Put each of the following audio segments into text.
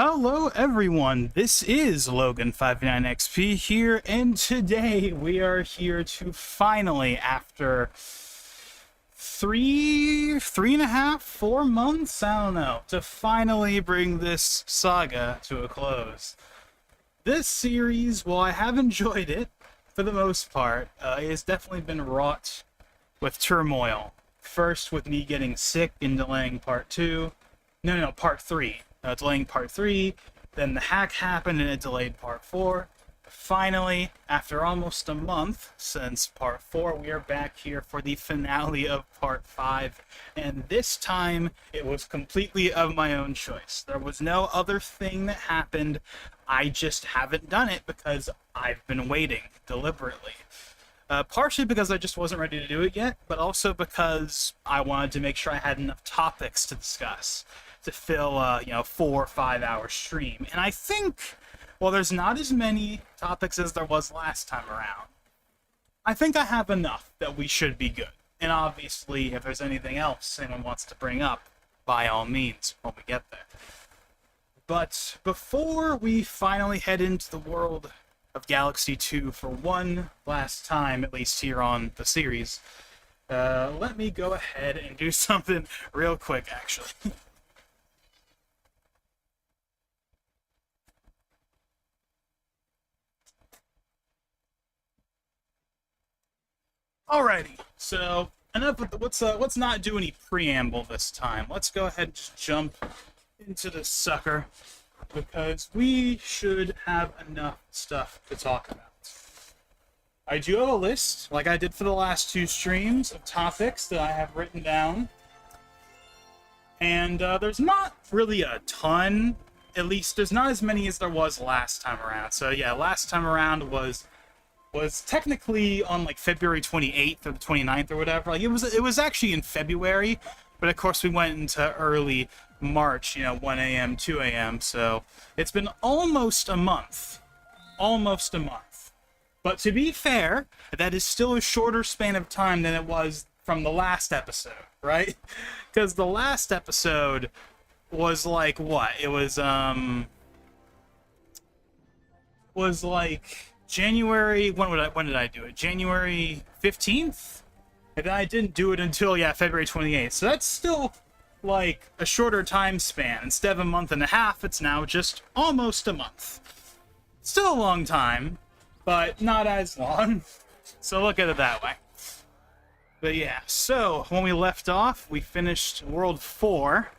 Hello everyone, this is Logan59XP here, and today we are here to finally, after three and a half, 4 months, I don't know, to finally bring this saga to a close. This series, while I have enjoyed it, for the most part, it has definitely been wrought with turmoil. First with me getting sick and delaying part 2. No, part 3. Delaying part 3, then the hack happened and it delayed part 4. Finally, after almost a month since part 4, we are back here for the finale of part 5, and this time it was completely of my own choice. There was no other thing that happened. I just haven't done it because I've been waiting deliberately. Partially because I just wasn't ready to do it yet, but also because I wanted to make sure I had enough topics to discuss to fill a 4 or 5 hour stream. And I think, well, there's not as many topics as there was last time around. I think I have enough that we should be good. And obviously, if there's anything else anyone wants to bring up, by all means, when we get there. But before we finally head into the world of Galaxy 2 for one last time, at least here on the series, let me go ahead and do something real quick, actually. Alrighty, so enough with let's not do any preamble this time. Let's go ahead and just jump into this sucker, because we should have enough stuff to talk about. I do have a list, like I did for the last 2 streams, of topics that I have written down. And there's not really a ton. At least there's not as many as there was last time around. So yeah, last time around was technically on like February 28th or the 29th or whatever. Like it was actually in February, but of course we went into early March, 1 a.m., 2 a.m. So it's been almost a month. Almost a month. But to be fair, that is still a shorter span of time than it was from the last episode, right? Because the last episode was like what? It was like January, when did I do it? January 15th? And then I didn't do it until, February 28th. So that's still, like, a shorter time span. Instead of a month and a half, it's now just almost a month. Still a long time, but not as long. So look at it that way. But yeah, so when we left off, we finished World 4.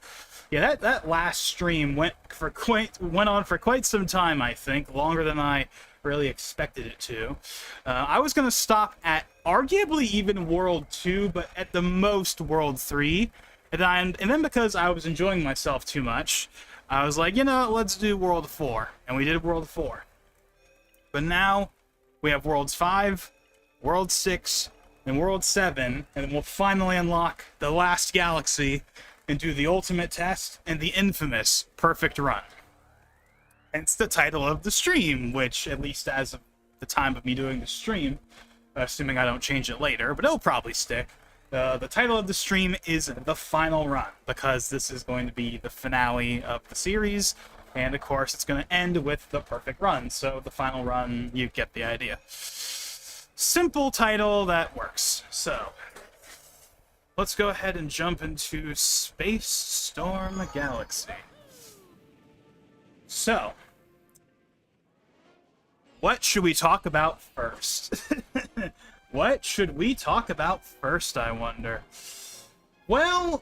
Yeah, that last stream went on for quite some time, I think. Longer than I really expected it to. I was going to stop at arguably even World 2, but at the most World 3. And then because I was enjoying myself too much, I was like, let's do World 4. And we did World 4. But now we have Worlds 5, World 6, and World 7, and then we'll finally unlock the last galaxy and do the ultimate test and the infamous perfect run. Hence the title of the stream, which, at least as of the time of me doing the stream, assuming I don't change it later, but it'll probably stick, the title of the stream is The Final Run, because this is going to be the finale of the series, and of course it's going to end with the perfect run, so The Final Run, you get the idea. Simple title that works. So, let's go ahead and jump into Space Storm Galaxy. So, what should we talk about first? What should we talk about first, I wonder? Well,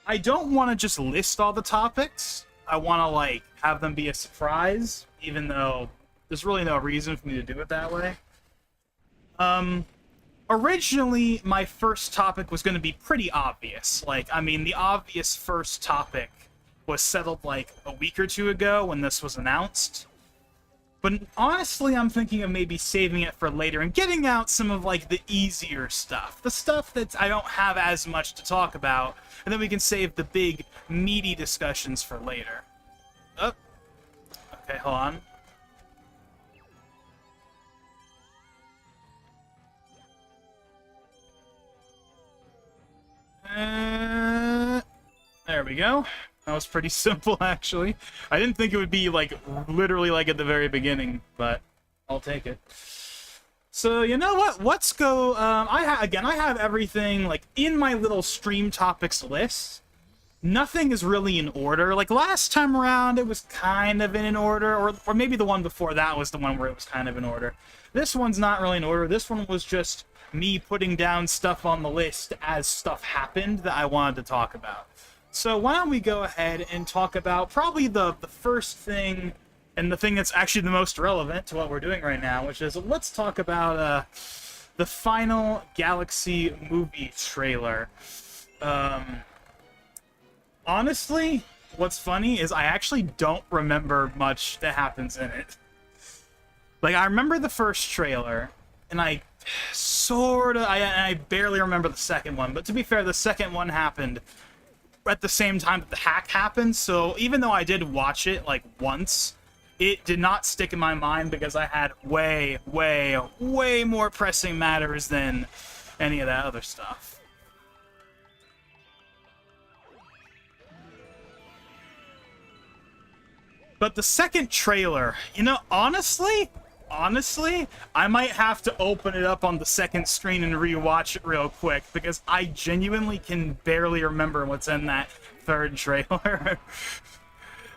I don't want to just list all the topics. I want to, have them be a surprise, even though there's really no reason for me to do it that way. Originally, my first topic was going to be pretty obvious. The obvious first topic was settled, a week or 2 ago when this was announced. But honestly, I'm thinking of maybe saving it for later and getting out some of, the easier stuff. The stuff that I don't have as much to talk about, and then we can save the big, meaty discussions for later. Oh. Okay, hold on. There we go. That was pretty simple, actually. I didn't think it would be, like, literally, like, at the very beginning, but I'll take it. So, you know what? Let's go, I have everything, like, in my little stream topics list. Nothing is really in order. Like, last time around, it was kind of in order, or maybe the one before that was the one where it was kind of in order. This one's not really in order. This one was just me putting down stuff on the list as stuff happened that I wanted to talk about. So why don't we go ahead and talk about probably the first thing, and the thing that's actually the most relevant to what we're doing right now, which is let's talk about the final Galaxy movie trailer. Honestly, what's funny is I actually don't remember much that happens in it. Like, I remember the first trailer, and I barely remember the second one, but to be fair, the second one happened at the same time that the hack happened, so even though I did watch it, like, once, it did not stick in my mind because I had way, way, way more pressing matters than any of that other stuff. But the second trailer, you know, honestly, I might have to open it up on the second screen and rewatch it real quick because I genuinely can barely remember what's in that third trailer.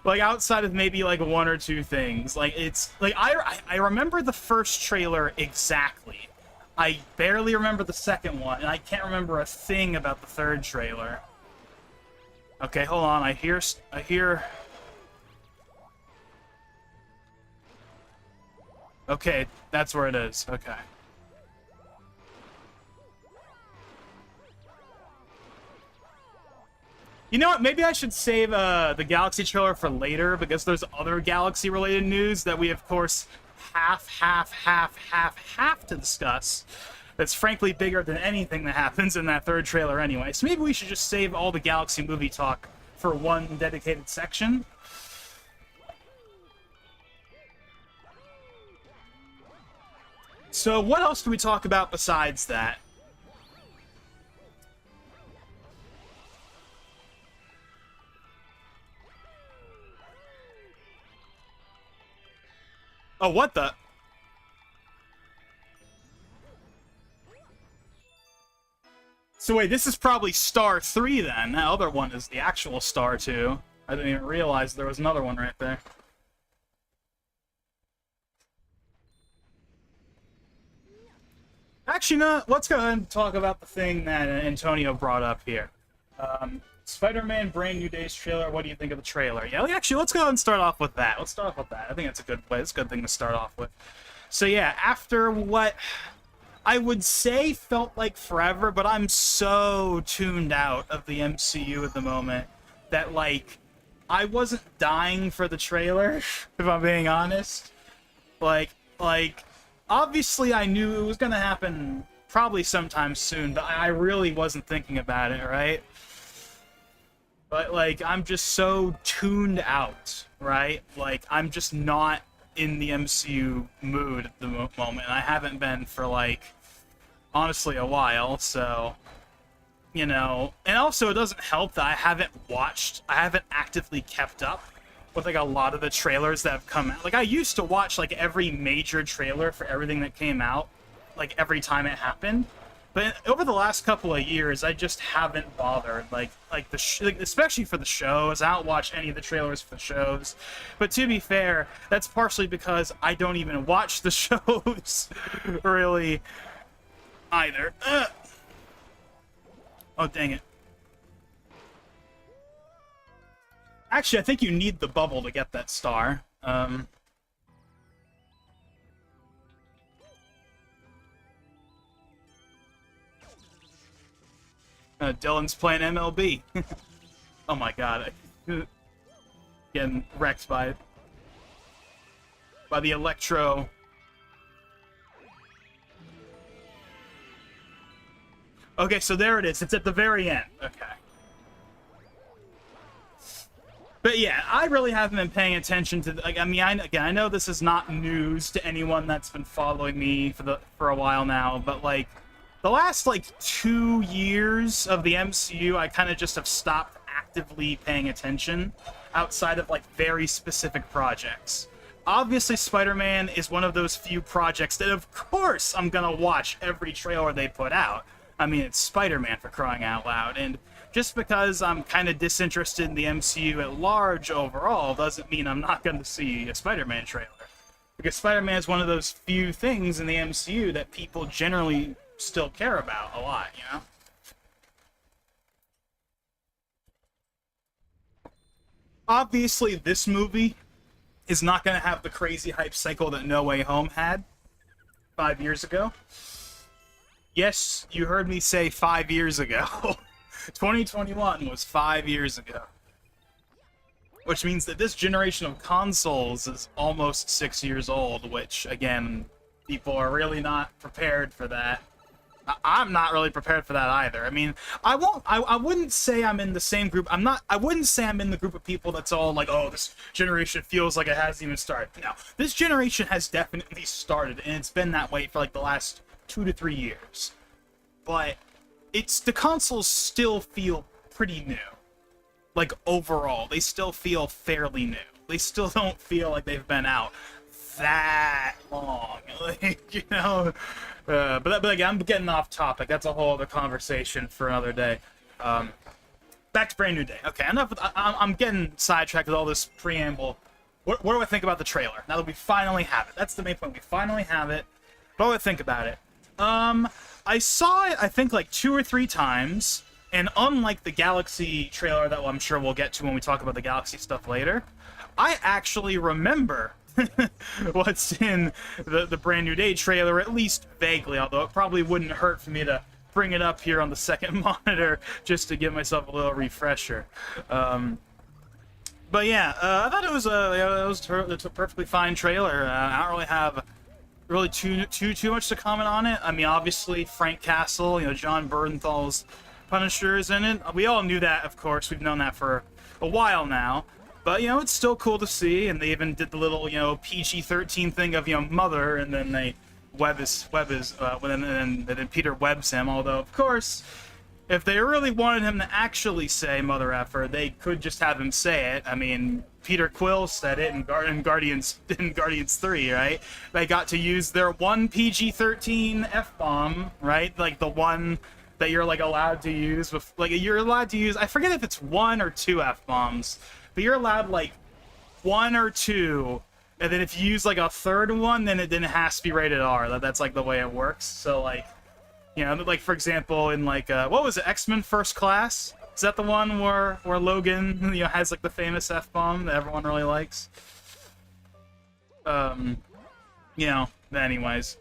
Like, outside of maybe, like, one or two things. Like, it's, like, I remember the first trailer exactly. I barely remember the second one, and I can't remember a thing about the third trailer. Okay, hold on, I hear... Okay, that's where it is. Okay. You know what? Maybe I should save the Galaxy trailer for later, because there's other Galaxy-related news that we, of course, have to discuss. That's frankly bigger than anything that happens in that third trailer anyway. So maybe we should just save all the Galaxy movie talk for one dedicated section. So what else can we talk about besides that? Oh, what the? So wait, this is probably Star 3 then. That other one is the actual Star 2. I didn't even realize there was another one right there. Actually, no, let's go ahead and talk about the thing that Antonio brought up here. Spider-Man Brand New Days trailer, what do you think of the trailer? Yeah, actually, let's go ahead and start off with that. Let's start off with that. I think that's a good way. It's a good thing to start off with. So yeah, after what I would say felt like forever, but I'm so tuned out of the MCU at the moment that, like, I wasn't dying for the trailer, if I'm being honest. Like, obviously I knew it was gonna happen probably sometime soon, but I really wasn't thinking about it, right? But, like, I'm just so tuned out, right? Like, I'm just not in the MCU mood at the moment. I haven't been for, like, honestly a while, so, you know. And also, it doesn't help that I haven't actively kept up with, like, a lot of the trailers that have come out. Like, I used to watch, like, every major trailer for everything that came out, like, every time it happened. But over the last couple of years, I just haven't bothered. Like especially for the shows. I don't watch any of the trailers for the shows. But to be fair, that's partially because I don't even watch the shows, really, either. Oh, dang it. Actually, I think you need the bubble to get that star. Dylan's playing MLB. Oh my god. Getting wrecked by the Electro. Okay, so there it is. It's at the very end. Okay. But yeah, I really haven't been paying attention to... Like, I mean, I know this is not news to anyone that's been following me for a while now, but, like, the last, like, 2 years of the MCU, I kind of just have stopped actively paying attention outside of like very specific projects. Obviously, Spider-Man is one of those few projects that, of course, I'm gonna watch every trailer they put out. I mean, it's Spider-Man, for crying out loud, and just because I'm kind of disinterested in the MCU at large overall doesn't mean I'm not gonna see a Spider-Man trailer. Because Spider-Man is one of those few things in the MCU that people generally still care about a lot, you know? Obviously, this movie is not going to have the crazy hype cycle that No Way Home had 5 years ago. Yes, you heard me say 5 years ago. 2021 was 5 years ago. Which means that this generation of consoles is almost 6 years old, which, again, people are really not prepared for that. I'm not really prepared for that either. I mean, I wouldn't say I'm in the same group. I wouldn't say I'm in the group of people that's all like, oh, this generation feels like it hasn't even started. No, this generation has definitely started, and it's been that way for like the last 2 to 3 years. But the consoles still feel pretty new. Like, overall, they still feel fairly new. They still don't feel like they've been out that long. Like, you know... but again, I'm getting off topic. That's a whole other conversation for another day. Back to Brand New Day. Okay, enough. I'm getting sidetracked with all this preamble. What do I think about the trailer? Now that we finally have it. That's the main point. We finally have it. What do I think about it? I saw it, I think, like 2 or 3 times. And unlike the Galaxy trailer that I'm sure we'll get to when we talk about the Galaxy stuff later, I actually remember what's in the Brand New Day trailer, at least vaguely, although it probably wouldn't hurt for me to bring it up here on the second monitor just to give myself a little refresher. But yeah, I thought it was a perfectly fine trailer. I don't really have too much to comment on it. I mean, obviously Frank Castle, John Bernthal's Punisher is in it. We all knew that, of course. We've known that for a while now. But, it's still cool to see, and they even did the little, PG-13 thing of, Mother, and then they and then Peter webs him, although, of course, if they really wanted him to actually say Mother Effer, they could just have him say it. I mean, Peter Quill said it in Guardians 3, right? They got to use their one PG-13 F-bomb, right? Like, the one that you're, like, allowed to use with, like, you're allowed to use, I forget if it's 1 or 2 F-bombs, but you're allowed, like, 1 or 2, and then if you use, like, a third one, then it has to be rated R. That's, like, the way it works. So, like, like, for example, in, like, what was it, X-Men First Class? Is that the one where Logan, has, like, the famous F-bomb that everyone really likes? Anyways.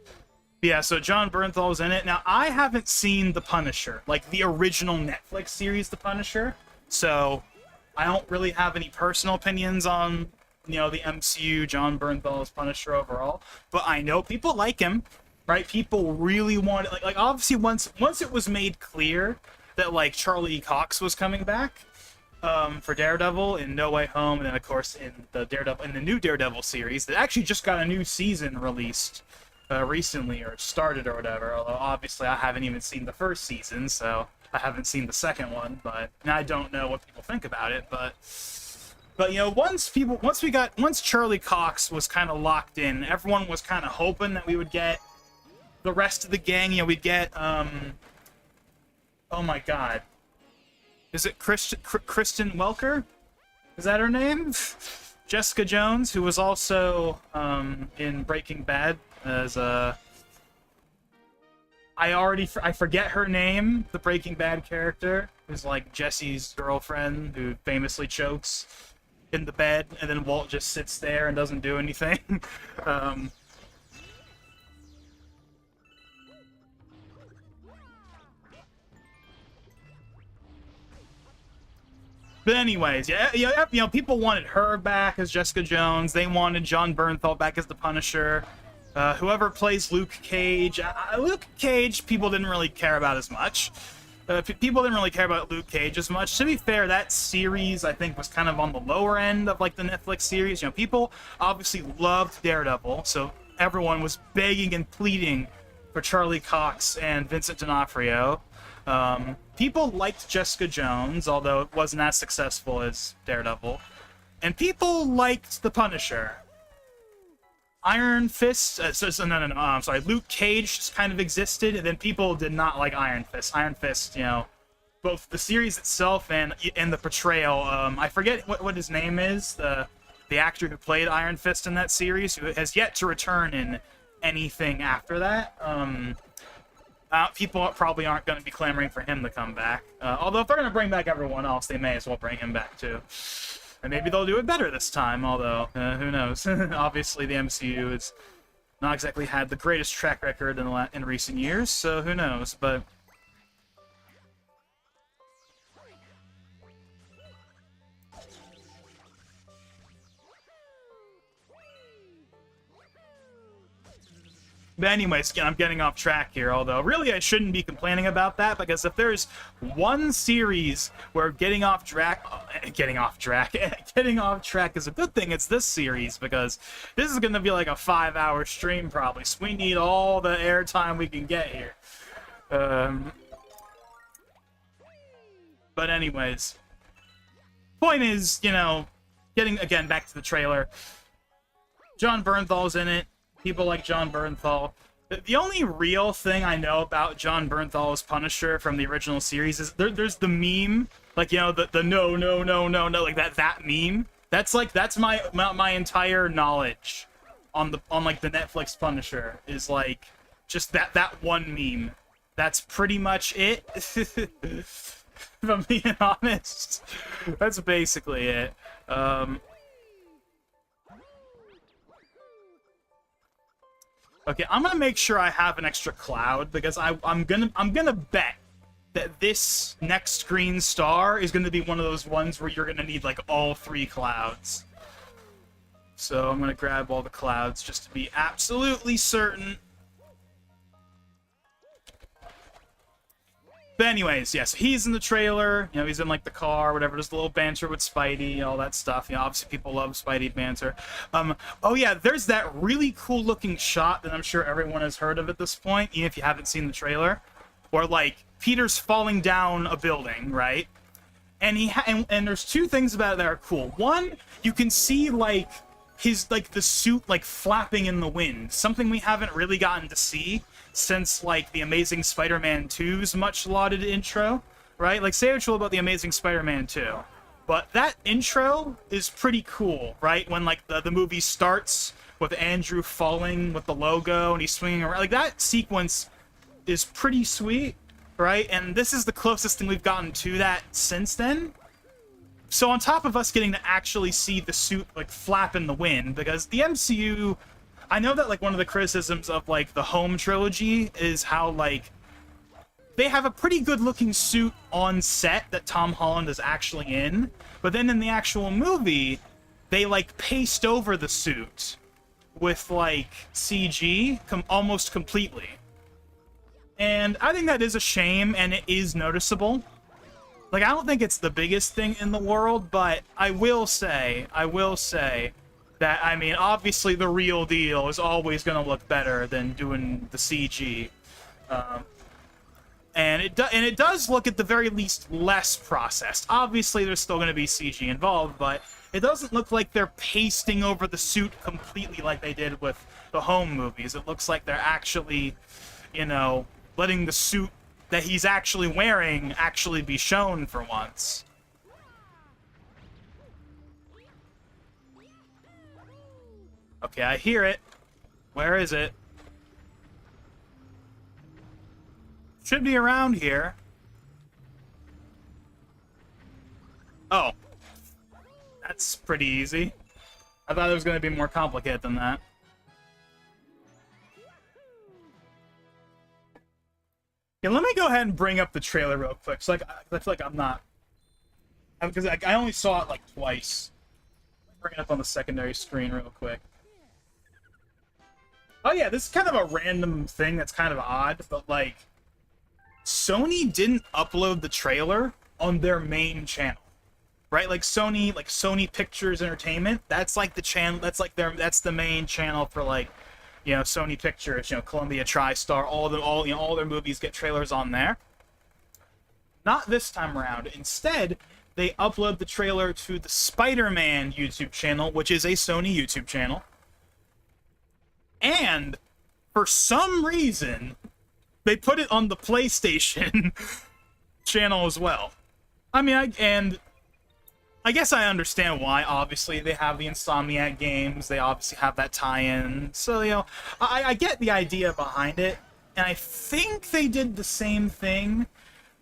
Yeah, so John Bernthal was in it. Now, I haven't seen The Punisher, like, the original Netflix series, The Punisher, so I don't really have any personal opinions on, the MCU, John Bernthal's Punisher overall. But I know people like him, right? People really want it. Like obviously, once it was made clear that, like, Charlie Cox was coming back for Daredevil in No Way Home, and then, of course, in the new Daredevil series that actually just got a new season released recently, or started, or whatever. Although, obviously, I haven't even seen the first season, so I haven't seen the second one, and I don't know what people think about it, but once Charlie Cox was kind of locked in, everyone was kind of hoping that we would get the rest of the gang. We'd get oh my god, is it Kristen Welker? Is that her name? Jessica Jones, who was also in Breaking Bad as I forget her name, the Breaking Bad character, who's like Jesse's girlfriend, who famously chokes in the bed, and then Walt just sits there and doesn't do anything. But anyways, people wanted her back as Jessica Jones. They wanted John Bernthal back as the Punisher. Whoever plays Luke Cage, people didn't really care about as much. People didn't really care about Luke Cage as much. To be fair, that series, I think, was kind of on the lower end of, like, the Netflix series. People obviously loved Daredevil, so everyone was begging and pleading for Charlie Cox and Vincent D'Onofrio. People liked Jessica Jones, although it wasn't as successful as Daredevil. And people liked The Punisher. Iron Fist, I'm sorry, Luke Cage just kind of existed, and then people did not like Iron Fist. Iron Fist, you know, both the series itself and the portrayal. I forget what his name is, the actor who played Iron Fist in that series, who has yet to return in anything after that. People probably aren't going to be clamoring for him to come back. Although if they're going to bring back everyone else, they may as well bring him back too. And maybe they'll do it better this time, although, who knows. Obviously, the MCU has not exactly had the greatest track record in recent years, so who knows, but... But anyways, I'm getting off track here, although really I shouldn't be complaining about that, because if there's one series where getting off track is a good thing, it's this series, because this is going to be like a 5-hour stream probably, so we need all the airtime we can get here. But anyways, point is, you know, getting, again, back to the trailer, Jon Bernthal's in it. People like Jon Bernthal. The only real thing I know about Jon Bernthal's Punisher from the original series is there's the meme, like, you know, the no, like that meme. That's my entire knowledge on the Netflix Punisher is like just that one meme. That's pretty much it. If I'm being honest, that's basically it. Okay, I'm gonna make sure I have an extra cloud because I'm gonna bet that this next green star is gonna be one of those ones where you're gonna need like all 3 clouds. So I'm gonna grab all the clouds just to be absolutely certain. But anyways, yes, he's in the trailer. You know, he's in like the car, whatever. There's a little banter with Spidey, all that stuff. You know, obviously people love Spidey banter. Oh yeah, there's that really cool looking shot that I'm sure everyone has heard of at this point, even if you haven't seen the trailer, where like Peter's falling down a building, right? And and there's 2 things about it that are cool. One, you can see like his the suit like flapping in the wind, something we haven't really gotten to see since like the Amazing Spider-Man 2's much lauded intro, right? Like, say what you will about the Amazing Spider-Man 2, but that intro is pretty cool, right? When like the movie starts with Andrew falling with the logo and he's swinging around, like that sequence is pretty sweet, right? And this is the closest thing we've gotten to that since then. So on top of us getting to actually see the suit like flap in the wind, because the MCU, I know that like one of the criticisms of like the Home trilogy is how like they have a pretty good looking suit on set that Tom Holland is actually in, but then in the actual movie they like paste over the suit with like CG almost completely. And I think that is a shame, and it is noticeable. Like, I don't think it's the biggest thing in the world, but I will say that, I mean, obviously the real deal is always going to look better than doing the CG. And it does look, at the very least, less processed. Obviously, there's still going to be CG involved, but it doesn't look like they're pasting over the suit completely like they did with the Home movies. It looks like they're actually, you know, letting the suit that he's actually wearing actually be shown for once. Okay, I hear it. Where is it? Should be around here. Oh. That's pretty easy. I thought it was going to be more complicated than that. Yeah, let me go ahead and bring up the trailer real quick. So, like, I feel like I'm not... Because I only saw it, like, twice. Bring it up on the secondary screen real quick. Oh, yeah, this is kind of a random thing that's kind of odd, but, like... Sony didn't upload the trailer on their main channel. Right? Like, Sony Pictures Entertainment, that's, like, the channel... That's, like, that's the main channel for, like, Sony Pictures, Columbia TriStar, all their movies get trailers on there. Not this time around. Instead, they upload the trailer to the Spider-Man YouTube channel, which is a Sony YouTube channel. And for some reason, they put it on the PlayStation channel as well. I mean, I guess I understand why. Obviously, they have the Insomniac games. They obviously have that tie-in. So, I get the idea behind it. And I think they did the same thing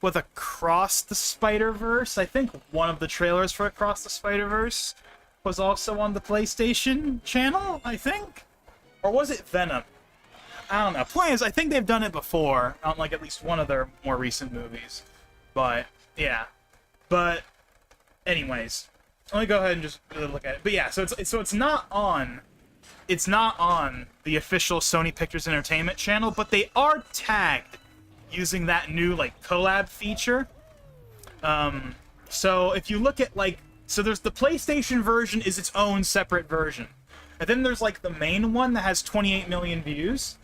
with Across the Spider-Verse. I think one of the trailers for Across the Spider-Verse was also on the PlayStation channel, I think? Or was it Venom? I don't know. Point is, I think they've done it before on, like, at least one of their more recent movies. But, yeah. But, anyways, let me go ahead and just look at it. But yeah, so it's not on the official Sony Pictures Entertainment channel, but they are tagged using that new, like, collab feature. So if you look at, like, so there's the PlayStation version is its own separate version. And then there's, like, the main one that has 28 million views.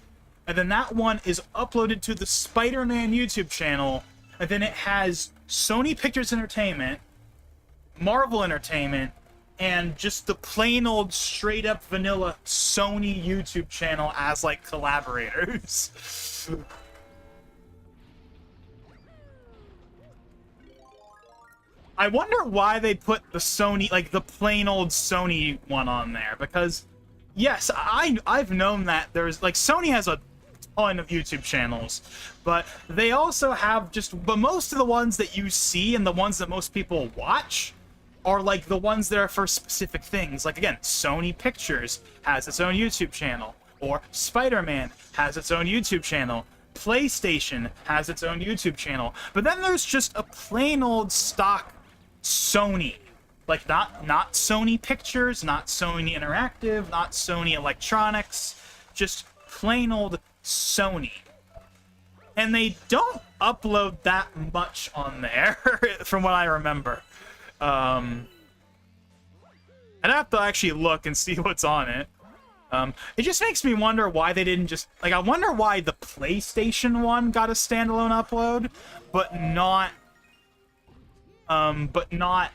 And then that one is uploaded to the Spider-Man YouTube channel. And then it has Sony Pictures Entertainment, Marvel Entertainment, and just the plain old straight up vanilla Sony YouTube channel as, like, collaborators. I wonder why they put the Sony, like, the plain old Sony one on there, because, yes, I've known that there's, like, Sony has a ton of YouTube channels, but they also have but most of the ones that you see and the ones that most people watch are, like, the ones that are for specific things. Like, again, Sony Pictures has its own YouTube channel, or Spider-Man has its own YouTube channel, PlayStation has its own YouTube channel, but then there's just a plain old stock Sony, like, not Sony Pictures, not Sony Interactive, not Sony Electronics, just plain old Sony. And they don't upload that much on there, from what I remember. I'd have to actually look and see what's on it. It just makes me wonder why they didn't just, like, I wonder why the PlayStation one got a standalone upload, but not why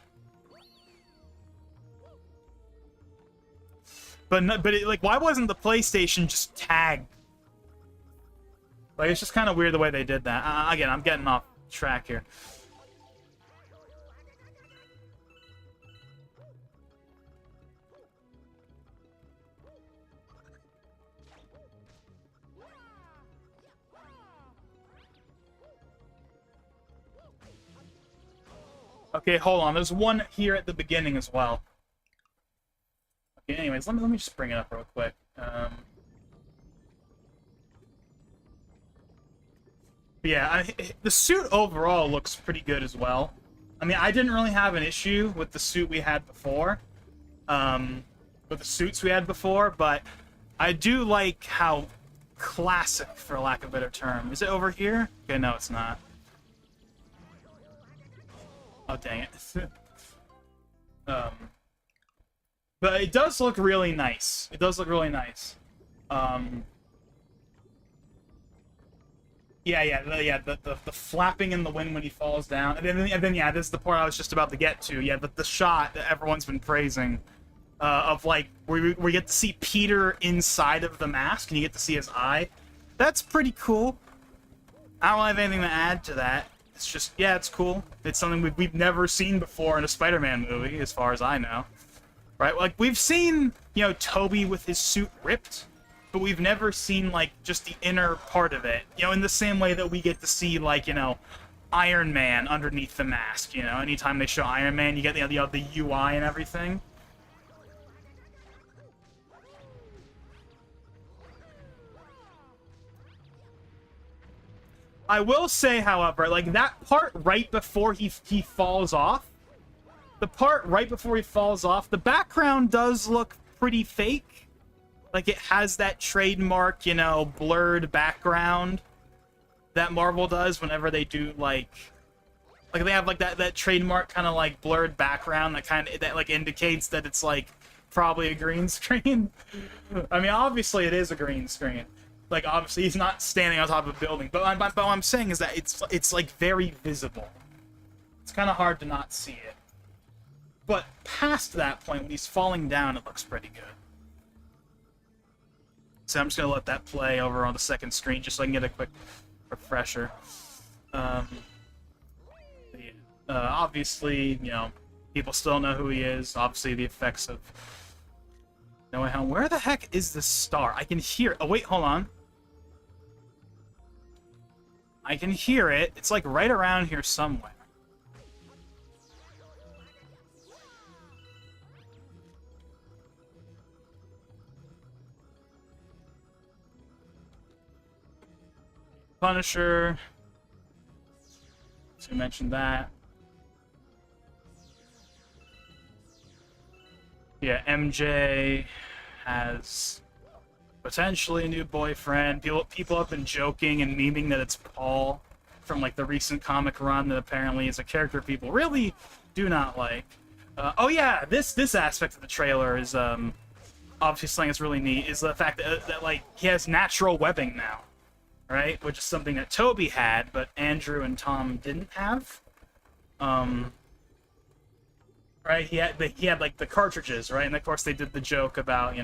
wasn't the PlayStation just tagged? Like, it's just kind of weird the way they did that. Again, I'm getting off track here. Okay, hold on. There's one here at the beginning as well. Okay, anyways, let me just bring it up real quick. Yeah, the suit overall looks pretty good as well. I mean, I didn't really have an issue with the suit we had before, with the suits we had before, but I do like how classic, for lack of a better term. Is it over here? Okay, no, it's not. Oh, dang it. But it does look really nice. It does look really nice. The flapping in the wind when he falls down. And then yeah, this is the part I was just about to get to. Yeah, the shot that everyone's been praising. Of, like, where we get to see Peter inside of the mask, and you get to see his eye. That's pretty cool. I don't have anything to add to that. It's just, yeah, it's cool. It's something we've never seen before in a Spider-Man movie, as far as I know. Right? Like, we've seen, Tobey with his suit ripped, but we've never seen, like, just the inner part of it. In the same way that we get to see, like, Iron Man underneath the mask, Anytime they show Iron Man, you get the UI and everything. I will say, however, like, that part right before he falls off, the part right before he falls off, the background does look pretty fake. Like, it has that trademark, blurred background that Marvel does whenever they do, like they have, like, that trademark kind of, like, blurred background that like, indicates that it's, like, probably a green screen. I mean, obviously it is a green screen. Like, obviously he's not standing on top of a building, but what I'm saying is that it's like very visible. It's kind of hard to not see it. But past that point, when he's falling down, it looks pretty good. So I'm just gonna let that play over on the second screen just so I can get a quick refresher. Obviously, you know, people still know who he is. Obviously, the effects of No Way Home. Where the heck is the star? I can hear it. Oh, wait, hold on. I can hear it. It's like right around here somewhere. Punisher. So you mentioned that. Yeah, MJ has potentially a new boyfriend. People have been joking and memeing that it's Paul from like the recent comic run that apparently is a character people really do not like. Oh yeah, this aspect of the trailer is obviously something that's really neat is the fact that like he has natural webbing now, right? Which is something that Toby had, but Andrew and Tom didn't have. Right? He had like the cartridges, right? And of course they did the joke about,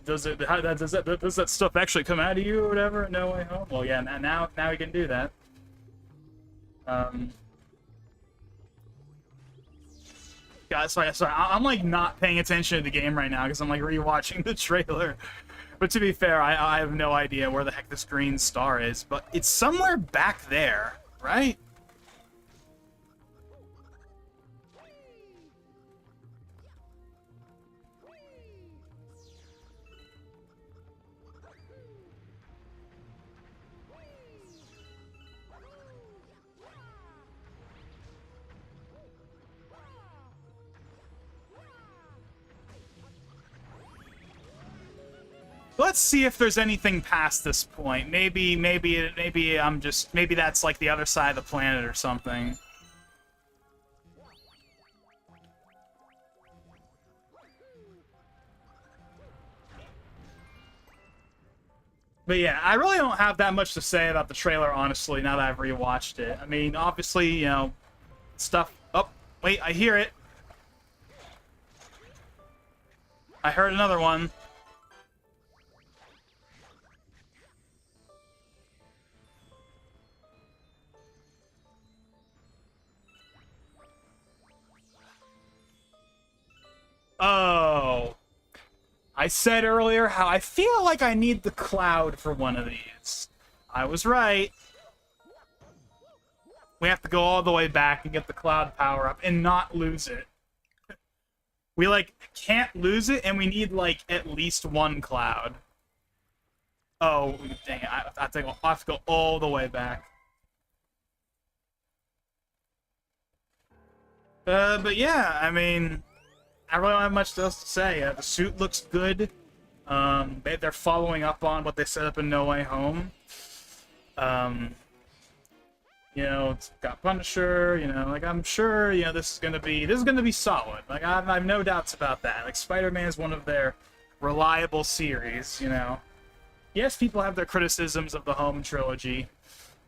does that stuff actually come out of you or whatever? No Way Home. Well, yeah, now we can do that. Guys, sorry, I'm like not paying attention to the game right now because I'm like rewatching the trailer. But to be fair, I have no idea where the heck this green star is, but it's somewhere back there, right? Let's see if there's anything past this point. Maybe that's like the other side of the planet or something. But yeah, I really don't have that much to say about the trailer, honestly, now that I've rewatched it. I mean, obviously, stuff... Oh, wait, I hear it. I heard another one. Oh. I said earlier how I feel like I need the cloud for one of these. I was right. We have to go all the way back and get the cloud power up and not lose it. We, like, can't lose it, and we need, like, at least one cloud. Oh, dang it. I have to go all the way back. But yeah, I mean... I really don't have much else to say. The suit looks good. They're following up on what they set up in No Way Home. It's got Punisher. Like I'm sure, this is gonna be solid. Like I have no doubts about that. Like Spider-Man is one of their reliable series. Yes, people have their criticisms of the Home trilogy,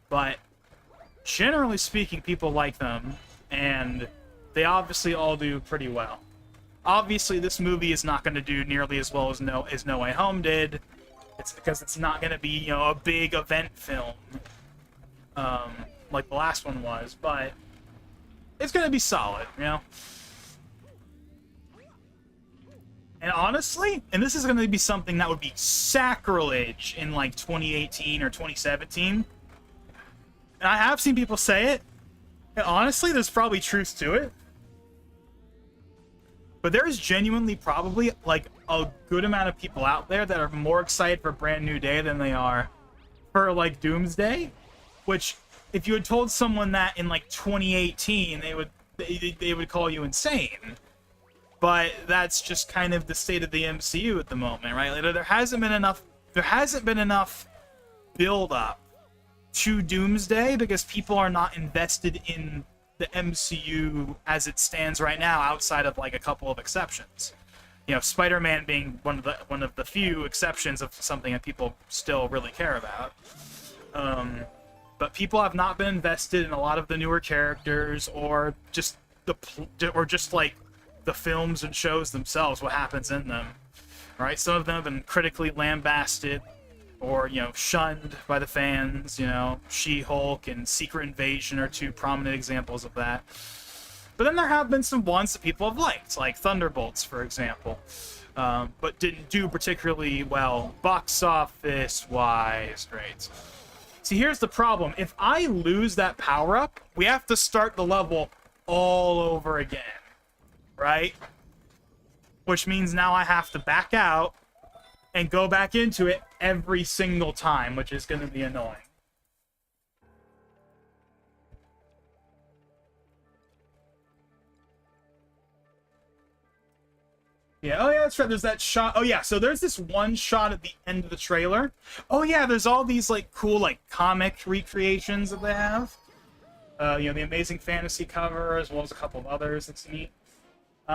but generally speaking, people like them, and they obviously all do pretty well. Obviously, this movie is not going to do nearly as well as No Way Home did. It's because it's not going to be, a big event film, like the last one was. But it's going to be solid, And honestly, and this is going to be something that would be sacrilege in like 2018 or 2017. And I have seen people say it. And honestly, there's probably truth to it. But there is genuinely probably, like, a good amount of people out there that are more excited for Brand New Day than they are for, like, Doomsday. Which, if you had told someone that in, like, 2018, they would call you insane. But that's just kind of the state of the MCU at the moment, right? Like, there hasn't been enough build-up to Doomsday because people are not invested in the MCU as it stands right now, outside of like a couple of exceptions. You know, Spider-Man being one of the few exceptions of something that people still really care about. But people have not been invested in a lot of the newer characters, or just like the films and shows themselves, what happens in them. Right? Some of them have been critically lambasted, or, you know, shunned by the fans. You know, She-Hulk and Secret Invasion are two prominent examples of that. But then there have been some ones that people have liked, like Thunderbolts, for example, but didn't do particularly well box office-wise. Right? See, here's the problem. If I lose that power-up, we have to start the level all over again, right? Which means now I have to back out and go back into it every single time, which is going to be annoying. Yeah, oh yeah, that's right, there's that shot. Oh yeah, so there's this one shot at the end of the trailer. Oh yeah, there's all these, like, cool, like, comic recreations that they have. You know, the Amazing Fantasy cover, as well as a couple of others. That's neat.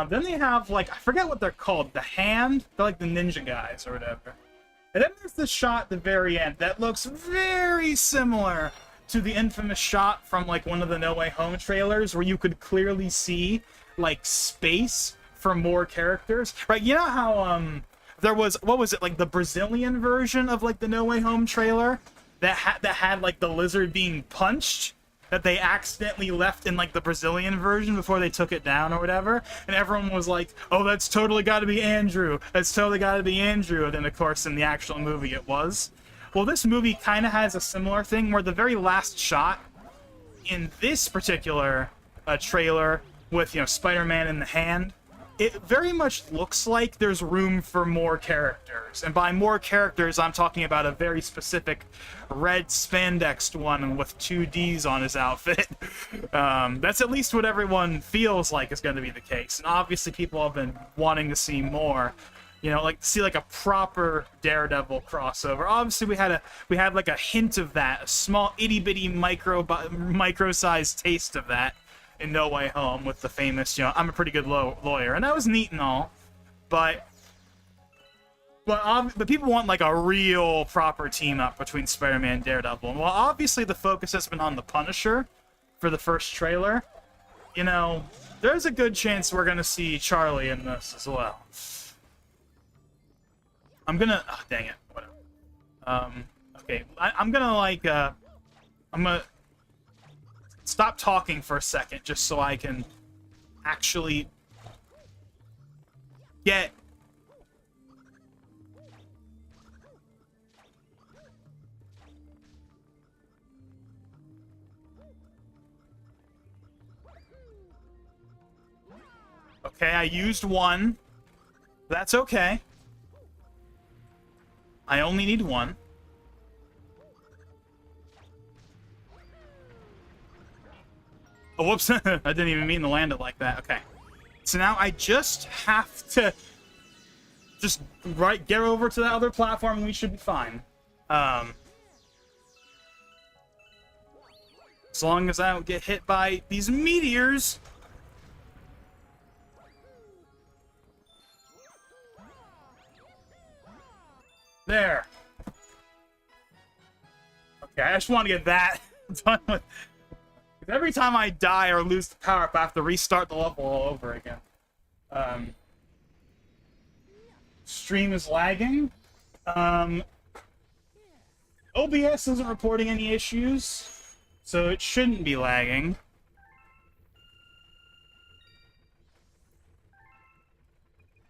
Then they have, like, I forget what they're called. The Hand? They're like the ninja guys or whatever. And then there's this shot at the very end that looks very similar to the infamous shot from, like, one of the No Way Home trailers, where you could clearly see, like, space for more characters. Right, you know how, there was, what was it, like, the Brazilian version of, like, the No Way Home trailer? That had, like, the lizard being punched? That they accidentally left in, like, the Brazilian version before they took it down or whatever, and everyone was like, oh, that's totally gotta be Andrew, that's totally gotta be Andrew, and then, of course, in the actual movie it was. Well, this movie kind of has a similar thing, where the very last shot in this particular trailer with, you know, Spider-Man in the hand, it very much looks like there's room for more characters. And by more characters, I'm talking about a very specific red spandexed one with 2 Ds on his outfit. That's at least what everyone feels like is going to be the case. And obviously people have been wanting to see more. You know, like, see, like, a proper Daredevil crossover. Obviously we had like a hint of that, a small itty-bitty micro-sized taste of that in No Way Home with the famous, you know, I'm a pretty good lawyer, and that was neat and all, but people want, like, a real proper team up between Spider-Man and Daredevil. And while obviously the focus has been on the Punisher for the first trailer, you know, there's a good chance we're gonna see Charlie in this as well. I'm gonna, oh, dang it, whatever. Okay, I'm gonna, like, I'm gonna stop talking for a second, just so I can actually get... Okay, I used one. That's okay. I only need one. Oh, whoops. I didn't even mean to land it like that. Okay. So now I just have to get over to that other platform and we should be fine. As long as I don't get hit by these meteors. There. Okay, I just want to get that done with. Every time I die or lose the power up, I have to restart the level all over again. Stream is lagging. OBS isn't reporting any issues, so it shouldn't be lagging.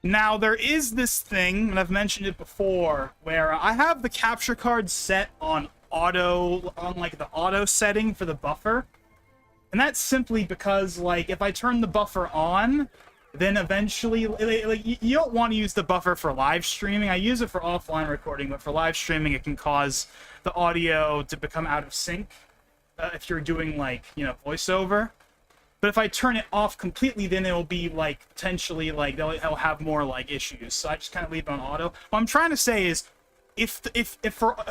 Now, there is this thing, and I've mentioned it before, where I have the capture card set on auto, on, like, the auto setting for the buffer. And that's simply because, like, if I turn the buffer on, then eventually, like, you don't want to use the buffer for live streaming. I use it for offline recording, but for live streaming, it can cause the audio to become out of sync if you're doing, like, you know, voiceover. But if I turn it off completely, then it'll be, like, potentially, like, it'll have more, like, issues. So I just kind of leave it on auto. What I'm trying to say is, if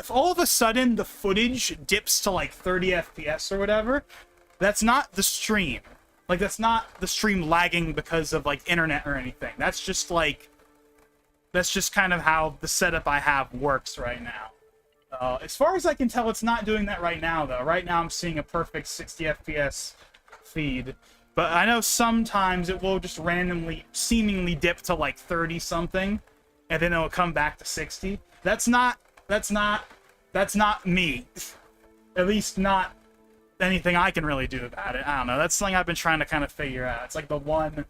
all of a sudden the footage dips to, like, 30 FPS or whatever, that's not the stream. Like, that's not the stream lagging because of, like, internet or anything. That's just, like, That's just kind of how the setup I have works right now. As far as I can tell, it's not doing that right now, though. Right now, I'm seeing a perfect 60 FPS feed. But I know sometimes it will just randomly, seemingly dip to like 30-something, and then it'll come back to 60. That's not me. At least not anything I can really do about it. I don't know. That's something I've been trying to kind of figure out. It's like the one...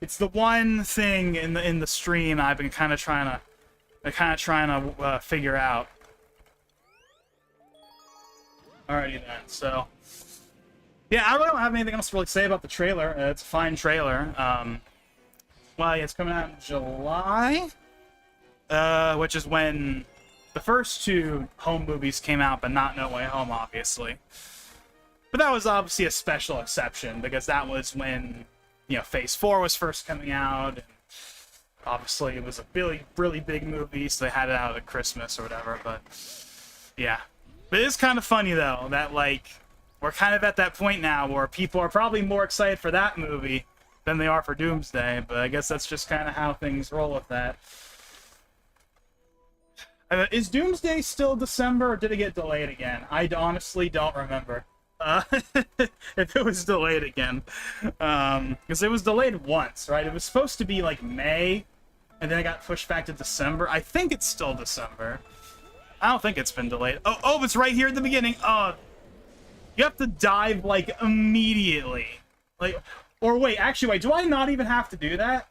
It's the one thing in the stream I've been kind of trying to figure out. Alrighty then, so yeah, I really don't have anything else to really say about the trailer. It's a fine trailer. Well, yeah, it's coming out in July, which is when the first two home movies came out, but not No Way Home, obviously. But that was obviously a special exception because that was when, you know, Phase 4 was first coming out, and obviously it was a really, really big movie, so they had it out at Christmas or whatever, but yeah. But it is kind of funny, though, that, like, we're kind of at that point now where people are probably more excited for that movie than they are for Doomsday, but I guess that's just kind of how things roll with that. Is Doomsday still December, or did it get delayed again? I honestly don't remember. If it was delayed again. Because it was delayed once, right? It was supposed to be, like, May, and then it got pushed back to December. I think it's still December. I don't think it's been delayed. Oh, it's right here at the beginning. Oh, you have to dive, like, immediately. Like, or wait, actually, wait, do I not even have to do that?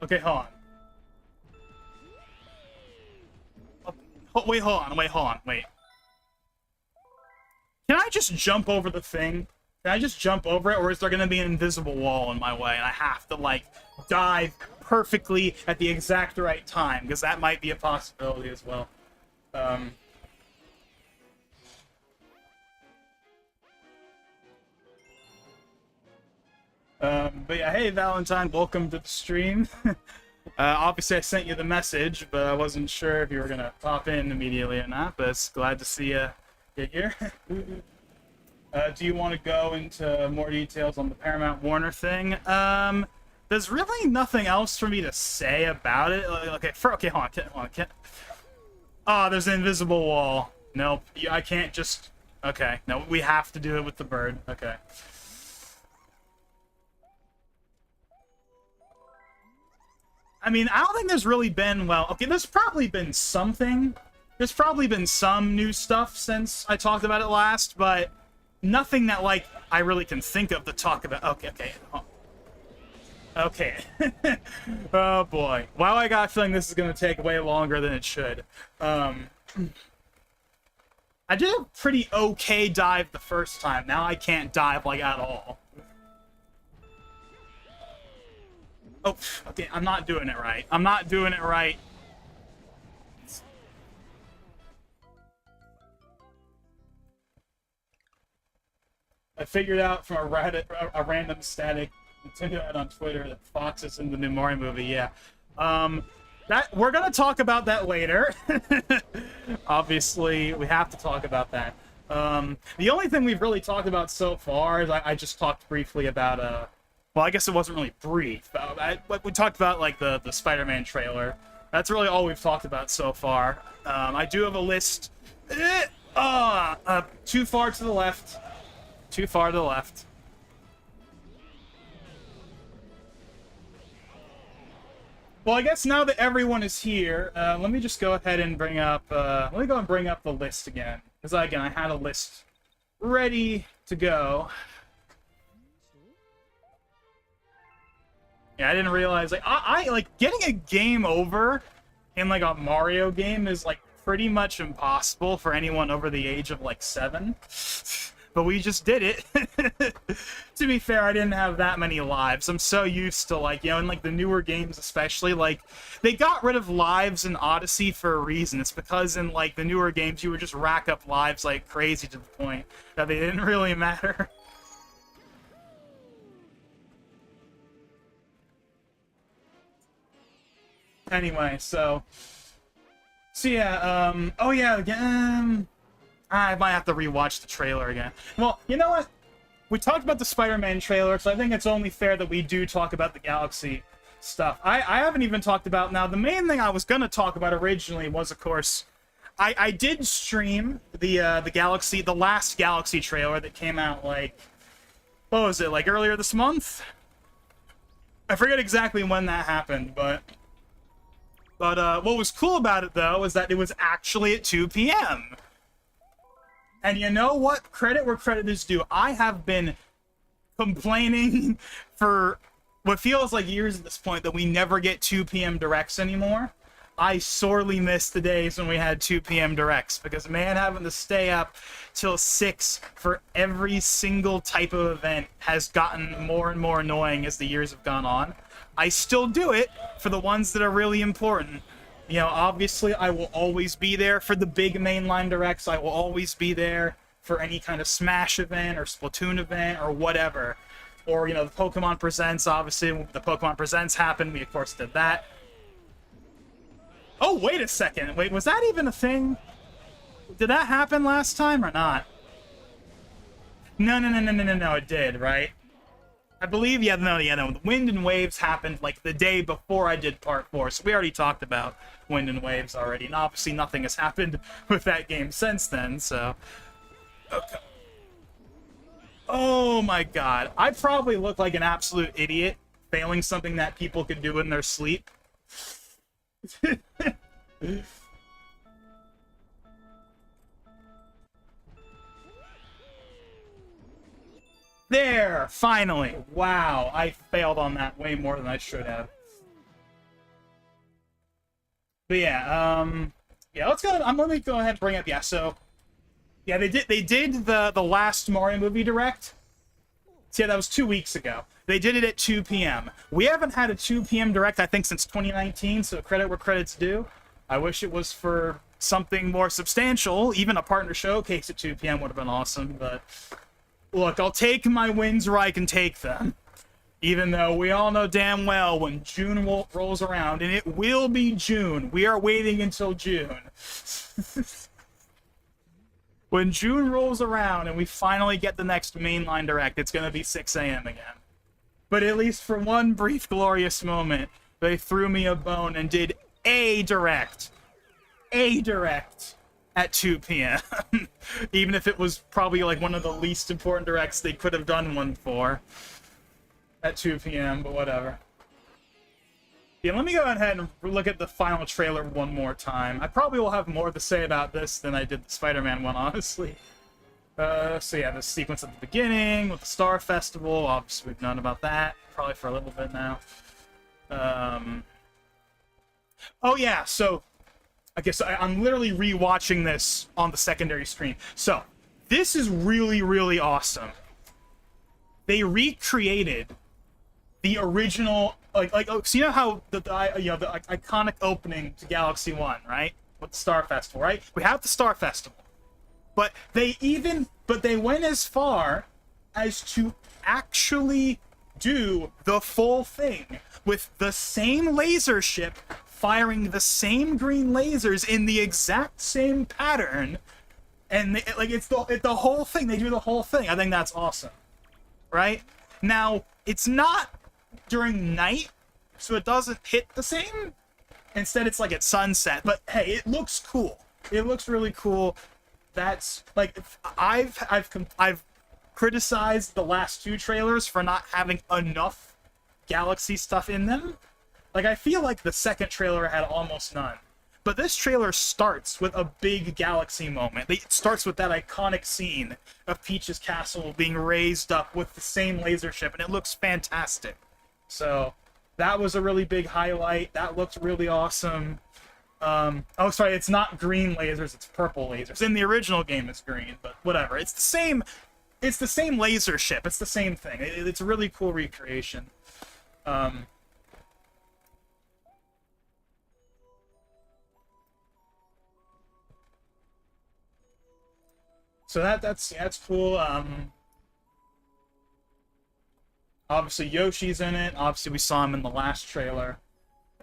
Okay, hold on. Oh, wait, hold on, wait. Can I just jump over the thing? Can I just jump over it, or is there gonna be an invisible wall in my way, and I have to, like, dive perfectly at the exact right time? Because that might be a possibility as well. But yeah, hey Valentine, welcome to the stream. Obviously I sent you the message, but I wasn't sure if you were gonna pop in immediately or not, but it's glad to see you get here. Do you want to go into more details on the Paramount Warner thing? There's really nothing else for me to say about it. Okay, hold on. Oh, there's an invisible wall. Nope, I can't just... Okay, no, we have to do it with the bird. Okay. I mean, I don't think there's really been, well, okay, there's probably been something. There's probably been some new stuff since I talked about it last, but nothing that, like, I really can think of to talk about. Okay. Oh, boy. Wow, I got a feeling this is going to take way longer than it should. I did a pretty okay dive the first time. Now I can't dive, like, at all. Oh, okay, I'm not doing it right. I'm not doing it right. I figured out from a random static Nintendo ad on Twitter that Fox is in the new Mario movie. Yeah, that we're gonna talk about that later. Obviously, we have to talk about that. The only thing we've really talked about so far is I just talked briefly about well, I guess it wasn't really brief. We talked about, like, the Spider-Man trailer. That's really all we've talked about so far. I do have a list. Too far to the left. Too far to the left. Well, I guess now that everyone is here, let me just go ahead and bring up... let me go and bring up the list again. Because, again, I had a list ready to go. Yeah, I didn't realize, like, I like, getting a game over in, like, a Mario game is, like, pretty much impossible for anyone over the age of, like, 7. But we just did it. To be fair, I didn't have that many lives. I'm so used to, like, you know, in, like, the newer games especially, like, they got rid of lives in Odyssey for a reason. It's because in, like, the newer games, you would just rack up lives like crazy to the point that they didn't really matter. Anyway, so yeah, oh yeah, again, I might have to rewatch the trailer again. Well, you know what? we talked about the Spider-Man trailer, so I think it's only fair that we do talk about the Galaxy stuff. I haven't even talked about, now the main thing I was going to talk about originally was, of course, I did stream the Galaxy, the last Galaxy trailer that came out, like, what was it, like earlier this month? I forget exactly when that happened, but what was cool about it, though, is that it was actually at 2 p.m. And you know what? Credit where credit is due. I have been complaining for what feels like years at this point that we never get 2 p.m. directs anymore. I sorely miss the days when we had 2 p.m. directs, because, man, having to stay up till 6 for every single type of event has gotten more and more annoying as the years have gone on. I still do it for the ones that are really important. You know, obviously, I will always be there for the big mainline directs. I will always be there for any kind of Smash event or Splatoon event or whatever. Or, you know, the Pokemon Presents, obviously, when the Pokemon Presents happened, we, of course, did that. Oh, wait a second. Wait, was that even a thing? Did that happen last time or not? No, it did, right? I believe, no. The Wind and Waves happened, like, the day before I did Part 4, so we already talked about Wind and Waves already, and obviously nothing has happened with that game since then, so... Okay. Oh my god. I probably look like an absolute idiot, failing something that people could do in their sleep. There! Finally! Wow, I failed on that way more than I should have. But yeah, let's go. Let me go ahead and bring up. Yeah, so yeah, they did the last Mario movie direct. So yeah, that was 2 weeks ago. They did it at 2 p.m. We haven't had a 2 p.m. direct, I think, since 2019. So credit where credit's due. I wish it was for something more substantial. Even a partner showcase at 2 p.m. would have been awesome. But look, I'll take my wins where I can take them. Even though we all know damn well when June rolls around, and it will be June. We are waiting until June. When June rolls around and we finally get the next mainline direct, it's going to be 6 a.m. again. But at least for one brief glorious moment, they threw me a bone and did a direct. A direct at 2 p.m. Even if it was probably like one of the least important directs they could have done one for. At 2 p.m., but whatever. Yeah, let me go ahead and look at the final trailer one more time. I probably will have more to say about this than I did the Spider-Man one, honestly. So yeah, the sequence at the beginning with the Star Festival. Obviously, we've known about that probably for a little bit now. Oh yeah, so I guess I'm literally re-watching this on the secondary screen. So this is really, really awesome. They recreated the original, so you know how the iconic opening to Galaxy 1, right? With the Star Festival, right? We have the Star Festival. But they went as far as to actually do the full thing with the same laser ship firing the same green lasers in the exact same pattern, and it's the whole thing. They do the whole thing. I think that's awesome, right? Now it's not during night, so it doesn't hit the same. Instead, it's like at sunset. But hey, it looks cool. It looks really cool. That's like I've criticized the last two trailers for not having enough Galaxy stuff in them. Like, I feel like the second trailer had almost none. But this trailer starts with a big Galaxy moment. It starts with that iconic scene of Peach's castle being raised up with the same laser ship, and it looks fantastic. So that was a really big highlight. That looked really awesome. Oh, sorry, it's not green lasers, it's purple lasers. In the original game, it's green, but whatever. It's the same laser ship. It's the same thing. It's a really cool recreation. So that's cool. Obviously Yoshi's in it. Obviously we saw him in the last trailer.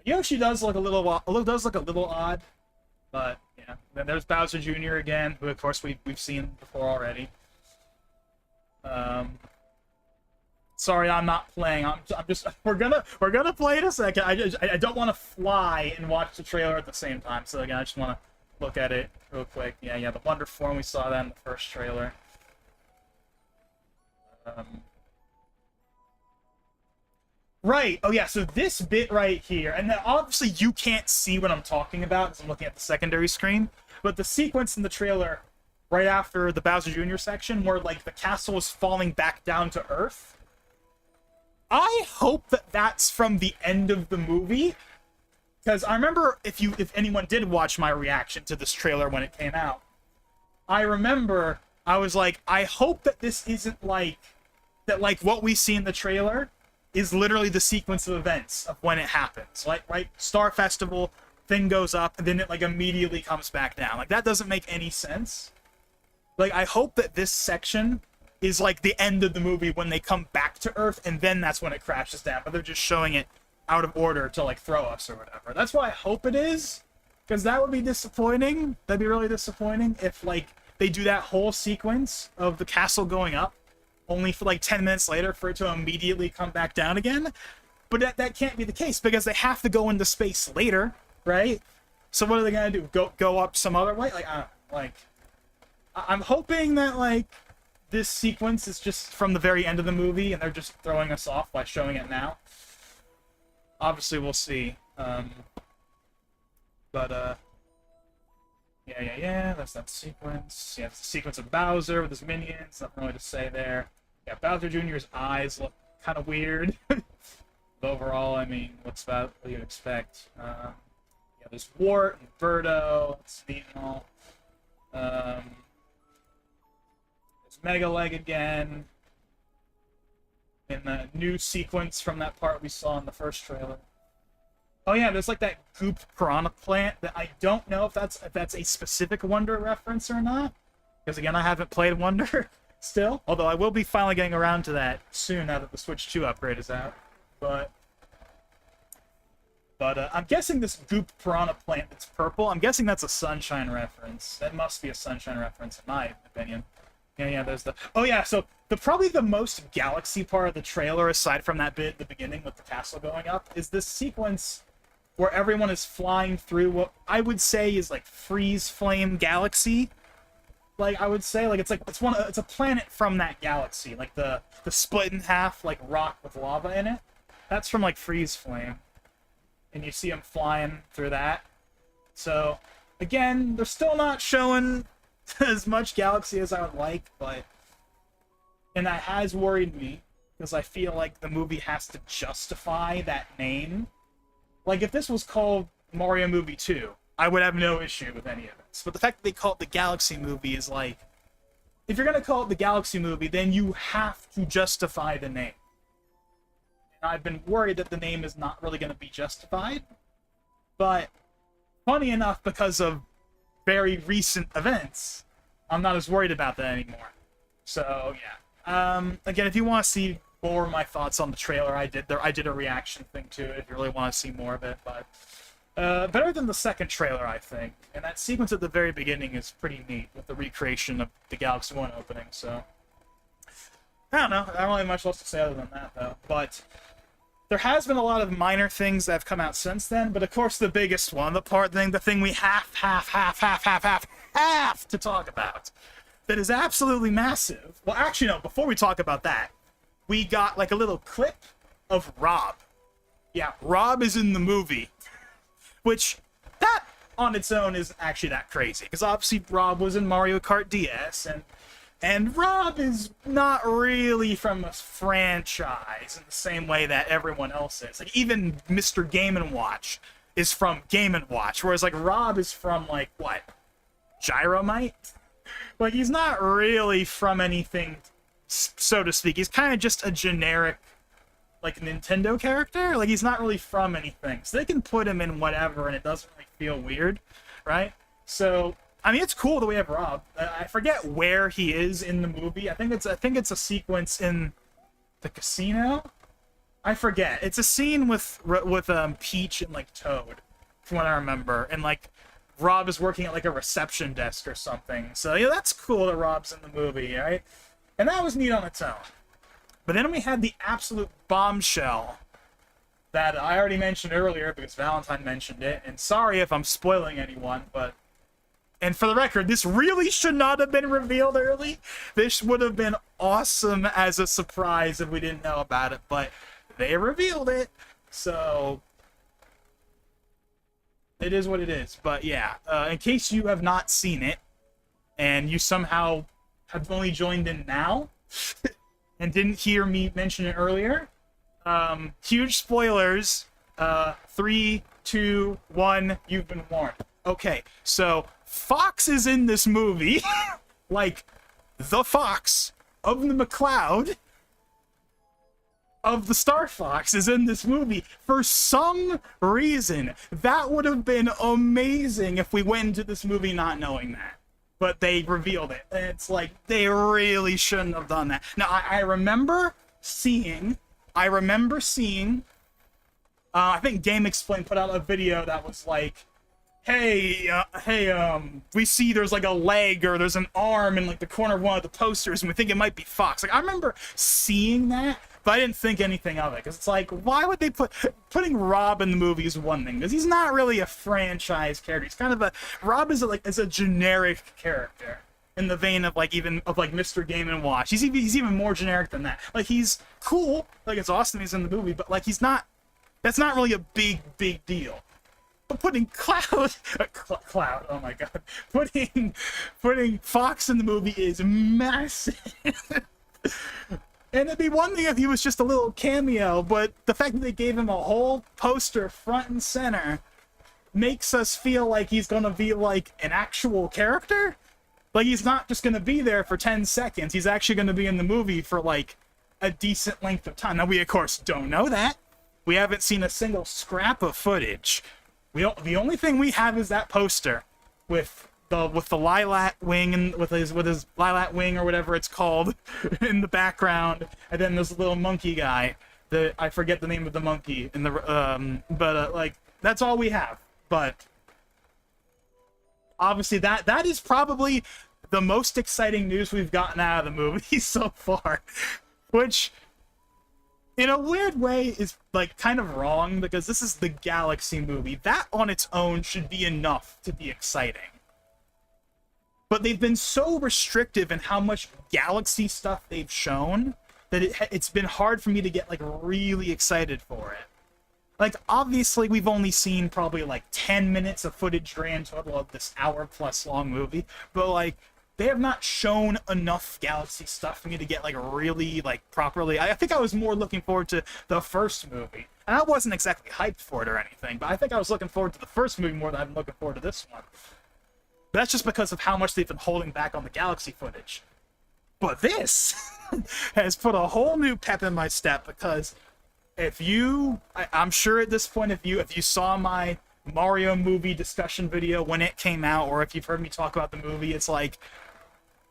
Yoshi does look a little odd, but yeah. Then there's Bowser Jr. again, who of course we've seen before already. Sorry, I'm not playing. I'm just. We're gonna play in a second. I don't want to fly and watch the trailer at the same time. So again, I just want to look at it real quick. Yeah. The Wonder Form, we saw that in the first trailer. Right. Oh yeah. So this bit right here, and obviously you can't see what I'm talking about because I'm looking at the secondary screen. But the sequence in the trailer, right after the Bowser Jr. section, where like the castle is falling back down to Earth. I hope that that's from the end of the movie, because I remember if anyone did watch my reaction to this trailer when it came out, I remember I was like, I hope that this isn't like that. Like what we see in the trailer is literally the sequence of events of when it happens. Like right, Star Festival thing goes up and then it like immediately comes back down. Like that doesn't make any sense. Like I hope that this section is like the end of the movie when they come back to Earth, and then that's when it crashes down. But they're just showing it out of order to like throw us or whatever. That's why I hope it is, because that would be disappointing. That'd be really disappointing if like they do that whole sequence of the castle going up, only for like 10 minutes later for it to immediately come back down again. But that can't be the case because they have to go into space later, right? So what are they gonna do? Go up some other way? I'm hoping that like this sequence is just from the very end of the movie, and they're just throwing us off by showing it now. Obviously, we'll see. Yeah, that's that sequence. Yeah, it's the sequence of Bowser with his minions. Nothing really to say there. Yeah, Bowser Jr.'s eyes look kind of weird. But overall, I mean, what do you expect? Yeah, there's Wart and Birdo. It's neat and all. Mega Leg again in the new sequence from that part we saw in the first trailer. Oh yeah, there's like that goop piranha plant that I don't know if that's a specific Wonder reference or not, because again I haven't played Wonder still, although I will be finally getting around to that soon now that the Switch 2 upgrade is out. But I'm guessing this goop piranha plant that's purple, I'm guessing that's a Sunshine reference. That must be a Sunshine reference in my opinion. Yeah, there's the... Oh, yeah, so probably the most Galaxy part of the trailer, aside from that bit at the beginning with the castle going up, is this sequence where everyone is flying through what I would say is, like, Freeze Flame Galaxy. Like, I would say, like, it's a planet from that galaxy. Like, the split in half, like, rock with lava in it. That's from, like, Freeze Flame. And you see them flying through that. So, again, they're still not showing as much Galaxy as I would like, and that has worried me because I feel like the movie has to justify that name. Like if this was called Mario Movie 2, I would have no issue with any of this. But the fact that they call it the Galaxy Movie is like, if you're gonna call it the Galaxy Movie, then you have to justify the name. And I've been worried that the name is not really gonna be justified. But funny enough, because of very recent events, I'm not as worried about that anymore. So yeah. Again, if you want to see more of my thoughts on the trailer, I did a reaction thing to it. If you really want to see more of it, but better than the second trailer, I think. And that sequence at the very beginning is pretty neat with the recreation of the Galaxy 1 opening. So I don't know. I don't really have much else to say other than that, though. But there has been a lot of minor things that have come out since then, but of course the biggest one, the thing we have to talk about, that is absolutely massive. Well, actually, no, before we talk about that, we got like a little clip of Rob. Yeah, Rob is in the movie, which that on its own isn't actually that crazy, because obviously Rob was in Mario Kart DS, and Rob is not really from a franchise in the same way that everyone else is. Like, even Mr. Game & Watch is from Game & Watch, whereas, like, Rob is from, like, what? Gyromite? Like, he's not really from anything, so to speak. He's kind of just a generic, like, Nintendo character. Like, he's not really from anything. So they can put him in whatever, and it doesn't really feel weird, right? So I mean, it's cool that we have Rob. I forget where he is in the movie. I think it's a sequence in the casino. I forget. It's a scene with Peach and like Toad, from what I remember, and like Rob is working at like a reception desk or something. So yeah, that's cool that Rob's in the movie, right? And that was neat on its own. But then we had the absolute bombshell that I already mentioned earlier because Valentine mentioned it. And sorry if I'm spoiling anyone, but... And for the record, this really should not have been revealed early. This would have been awesome as a surprise if we didn't know about it, but they revealed it, so it is what it is. But yeah, in case you have not seen it, and you somehow have only joined in now, and didn't hear me mention it earlier, huge spoilers. 3, 2, 1, you've been warned. Okay, so Fox is in this movie, like the Fox of the McCloud of the Star Fox is in this movie for some reason. That would have been amazing if we went into this movie not knowing that. But they revealed it. And it's like, they really shouldn't have done that. Now, I remember seeing, I think Game Explain put out a video that was like, hey, we see there's like a leg or there's an arm in like the corner of one of the posters and we think it might be Fox. Like, I remember seeing that, but I didn't think anything of it, because it's like, why would they putting Rob in the movie is one thing, because he's not really a franchise character. He's kind of Rob is a generic character in the vein of like Mr. Game & Watch. He's even more generic than that. Like, he's cool, like it's awesome he's in the movie, but like that's not really a big deal. Putting Cloud, oh my god, putting Fox in the movie is massive. And it'd be one thing if he was just a little cameo, but the fact that they gave him a whole poster front and center makes us feel like he's gonna be like an actual character. Like, he's not just gonna be there for 10 seconds, he's actually gonna be in the movie for like a decent length of time. Now, we of course don't know that. We haven't seen a single scrap of footage. The only thing we have is that poster with the lilac wing and with his lilac wing or whatever it's called in the background, and then this little monkey guy. I forget the name of the monkey in the like, that's all we have. But obviously that is probably the most exciting news we've gotten out of the movie so far, which in a weird way is like kind of wrong, because this is the Galaxy movie. That on its own should be enough to be exciting. But they've been so restrictive in how much Galaxy stuff they've shown that it's been hard for me to get like really excited for it. Like, obviously we've only seen probably like 10 minutes of footage grand total of this hour-plus long movie, but like, they have not shown enough Galaxy stuff for me to get like really like properly. I think I was more looking forward to the first movie, and I wasn't exactly hyped for it or anything, but I think I was looking forward to the first movie more than I'm looking forward to this one. But that's just because of how much they've been holding back on the Galaxy footage. But this has put a whole new pep in my step, because I'm sure at this point, if you saw my Mario movie discussion video when it came out, or if you've heard me talk about the movie, it's like,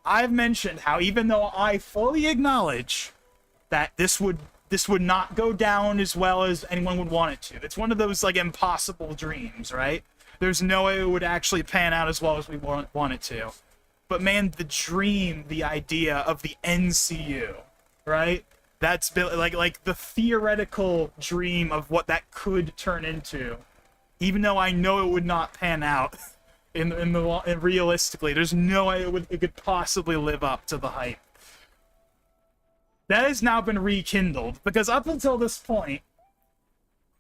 I've mentioned how even though I fully acknowledge that this would not go down as well as anyone would want it to. It's one of those like impossible dreams, right? There's no way it would actually pan out as well as we want it to. But man, the dream, the idea of the NCU, right? That's like the theoretical dream of what that could turn into. Even though I know it would not pan out realistically, there's no way it could possibly live up to the hype. That has now been rekindled, because up until this point,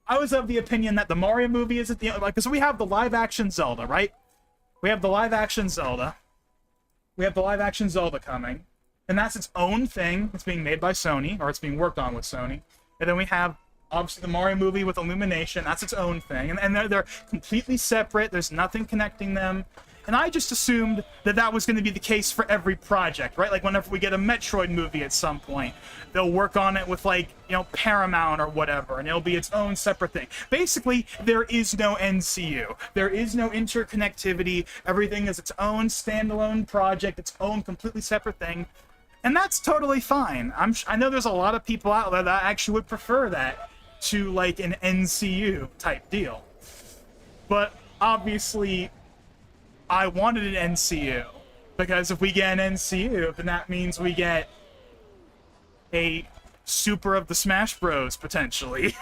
I was of the opinion that the Mario movie is at the, like, because we have the live-action Zelda, right? We have the live-action Zelda. We have the live-action Zelda coming, and that's its own thing. It's being made by Sony, or it's being worked on with Sony. And then we have obviously the Mario movie with Illumination. That's its own thing, and they're completely separate. There's nothing connecting them. And I just assumed that was going to be the case for every project, right? Like, whenever we get a Metroid movie at some point, they'll work on it with, like, you know, Paramount or whatever, and it'll be its own separate thing. Basically, there is no NCU. There is no interconnectivity. Everything is its own standalone project, its own completely separate thing. And that's totally fine. I know there's a lot of people out there that actually would prefer that to, like, an NCU type deal. But obviously, I wanted an NCU, because if we get an NCU, then that means we get a Super of the Smash Bros. Potentially.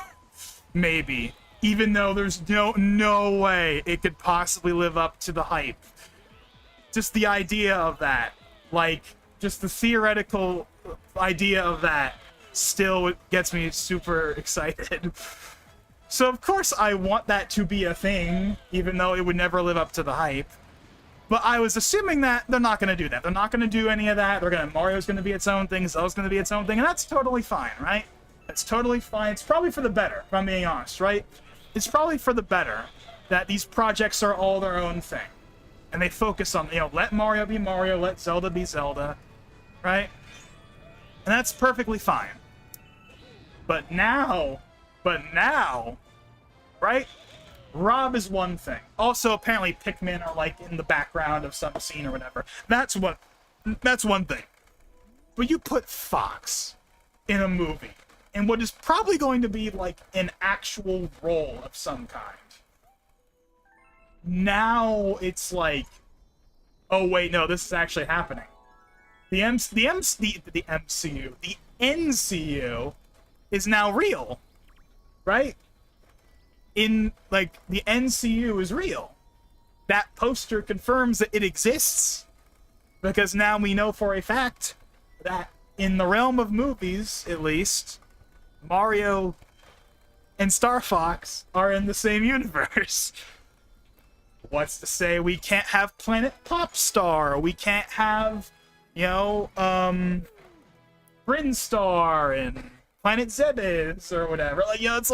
Maybe. Even though there's no way it could possibly live up to the hype. Just the idea of that. Like, just the theoretical idea of that still gets me super excited. So of course I want that to be a thing, even though it would never live up to the hype. But I was assuming that they're not going to do that. They're not going to do any of that. Mario's going to be its own thing, Zelda's going to be its own thing, and that's totally fine, right? That's totally fine. It's probably for the better, if I'm being honest, right? It's probably for the better that these projects are all their own thing. And they focus on, let Mario be Mario, let Zelda be Zelda, right? And that's perfectly fine. But now, right? Rob is one thing. Also, apparently Pikmin are, like, in the background of some scene or whatever. That's one thing. But you put Fox in a movie, in what is probably going to be, like, an actual role of some kind. Now it's like, oh wait, no, this is actually happening. The MCU, the NCU is now real, right? The NCU is real. That poster confirms that it exists, because now we know for a fact that in the realm of movies, at least, Mario and Star Fox are in the same universe. What's to say we can't have Planet Popstar? We can't have, Brinstar and Planet Zebes or whatever. Like, it's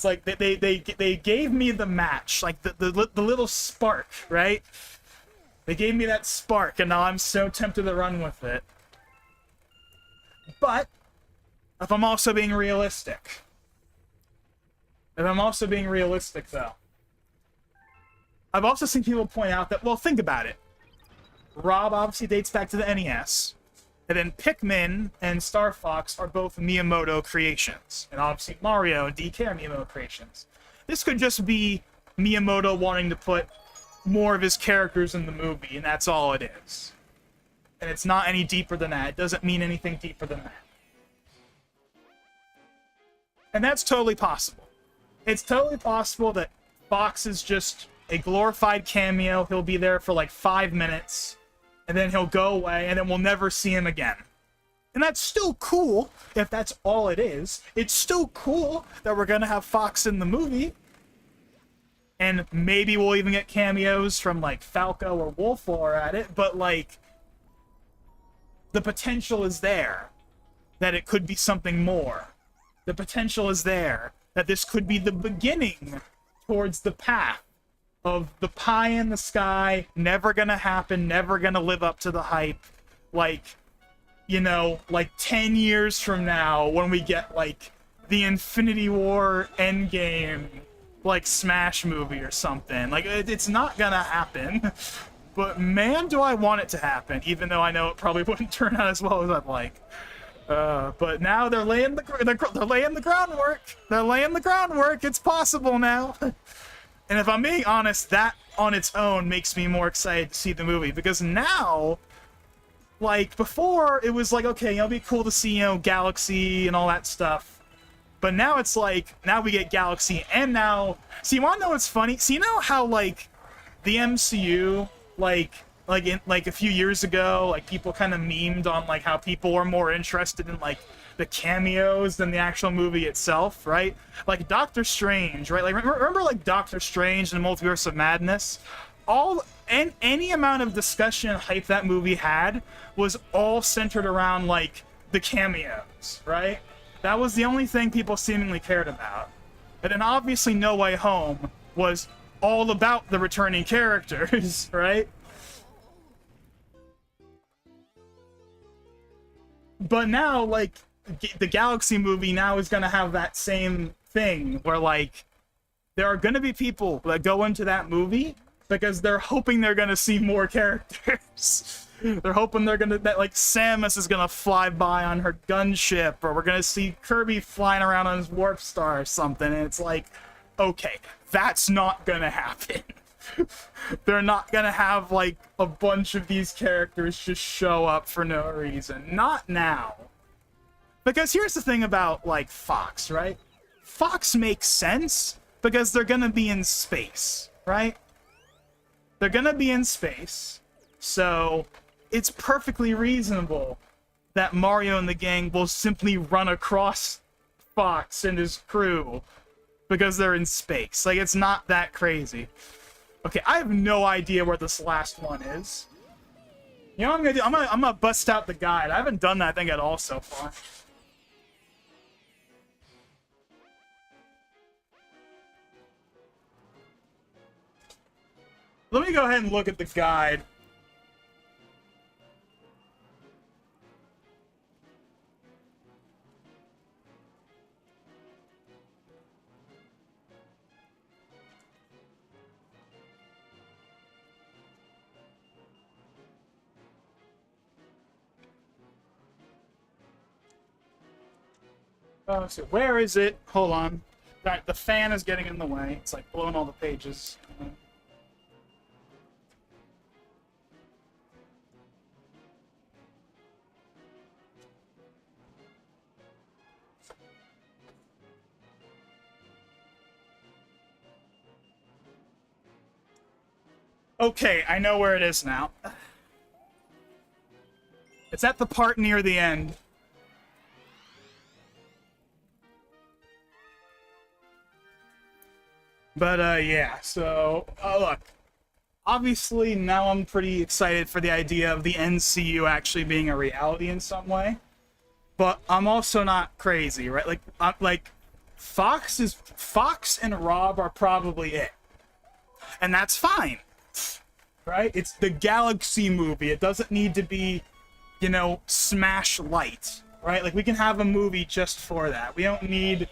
like they gave me the match, like the little spark, right? They gave me that spark, and now I'm so tempted to run with it. But if I'm also being realistic, though, I've also seen people point out that, well, think about it. Rob obviously dates back to the NES. And then Pikmin and Star Fox are both Miyamoto creations. And obviously Mario and DK are Miyamoto creations. This could just be Miyamoto wanting to put more of his characters in the movie, and that's all it is. And it's not any deeper than that. It doesn't mean anything deeper than that. And that's totally possible. It's totally possible that Fox is just a glorified cameo. He'll be there for like 5 minutes, and then he'll go away, and then we'll never see him again. And that's still cool, if that's all it is. It's still cool that we're gonna have Fox in the movie. And maybe we'll even get cameos from, like, Falco or Wolf while we're at it, but, like, the potential is there that it could be something more. The potential is there that this could be the beginning towards the path of the pie in the sky, never gonna happen, never gonna live up to the hype. Like, 10 years from now, when we get, like, the Infinity War Endgame, like, Smash movie or something. Like, it's not gonna happen. But man, do I want it to happen, even though I know it probably wouldn't turn out as well as I'd like. But now they're laying the groundwork. They're laying the groundwork. It's possible now. And if I'm being honest, that on its own makes me more excited to see the movie, because now, like, before it was like, okay, it'll be cool to see, Galaxy and all that stuff. But now it's like, now we get Galaxy, and now, see, you wanna know what's funny? See, you know how, like, the MCU, like a few years ago, like, people kind of memed on, like, how people were more interested in, like, the cameos than the actual movie itself, right? Like Doctor Strange, right? Like, remember like Doctor Strange and the Multiverse of Madness? Any amount of discussion and hype that movie had was all centered around, like, the cameos, right? That was the only thing people seemingly cared about. And then obviously No Way Home was all about the returning characters, right? But now, like, the Galaxy movie now is gonna have that same thing, where, like, there are gonna be people that go into that movie because they're hoping they're gonna see more characters. They're hoping that, like, Samus is gonna fly by on her gunship, or we're gonna see Kirby flying around on his warp star or something, and it's like, okay, that's not gonna happen. They're not gonna have, like, a bunch of these characters just show up for no reason. Not now. Because here's the thing about, like, Fox, right? Fox makes sense because they're gonna be in space, right? They're gonna be in space, so it's perfectly reasonable that Mario and the gang will simply run across Fox and his crew because they're in space. Like, it's not that crazy. Okay, I have no idea where this last one is. You know what I'm gonna do? I'm gonna bust out the guide. I haven't done that thing at all so far. Let me go ahead and look at the guide. Oh, so where is it? Hold on. Right, the fan is getting in the way. It's like blowing all the pages. Okay, I know where it is now. It's at the part near the end. But, yeah, so, look. Obviously, now I'm pretty excited for the idea of the NCU actually being a reality in some way. But I'm also not crazy, right? Like, Fox and Rob are probably it. And that's fine. Right? It's the Galaxy movie. It doesn't need to be, you know, Smash Light. Right? Like, we can have a movie just for that. We don't need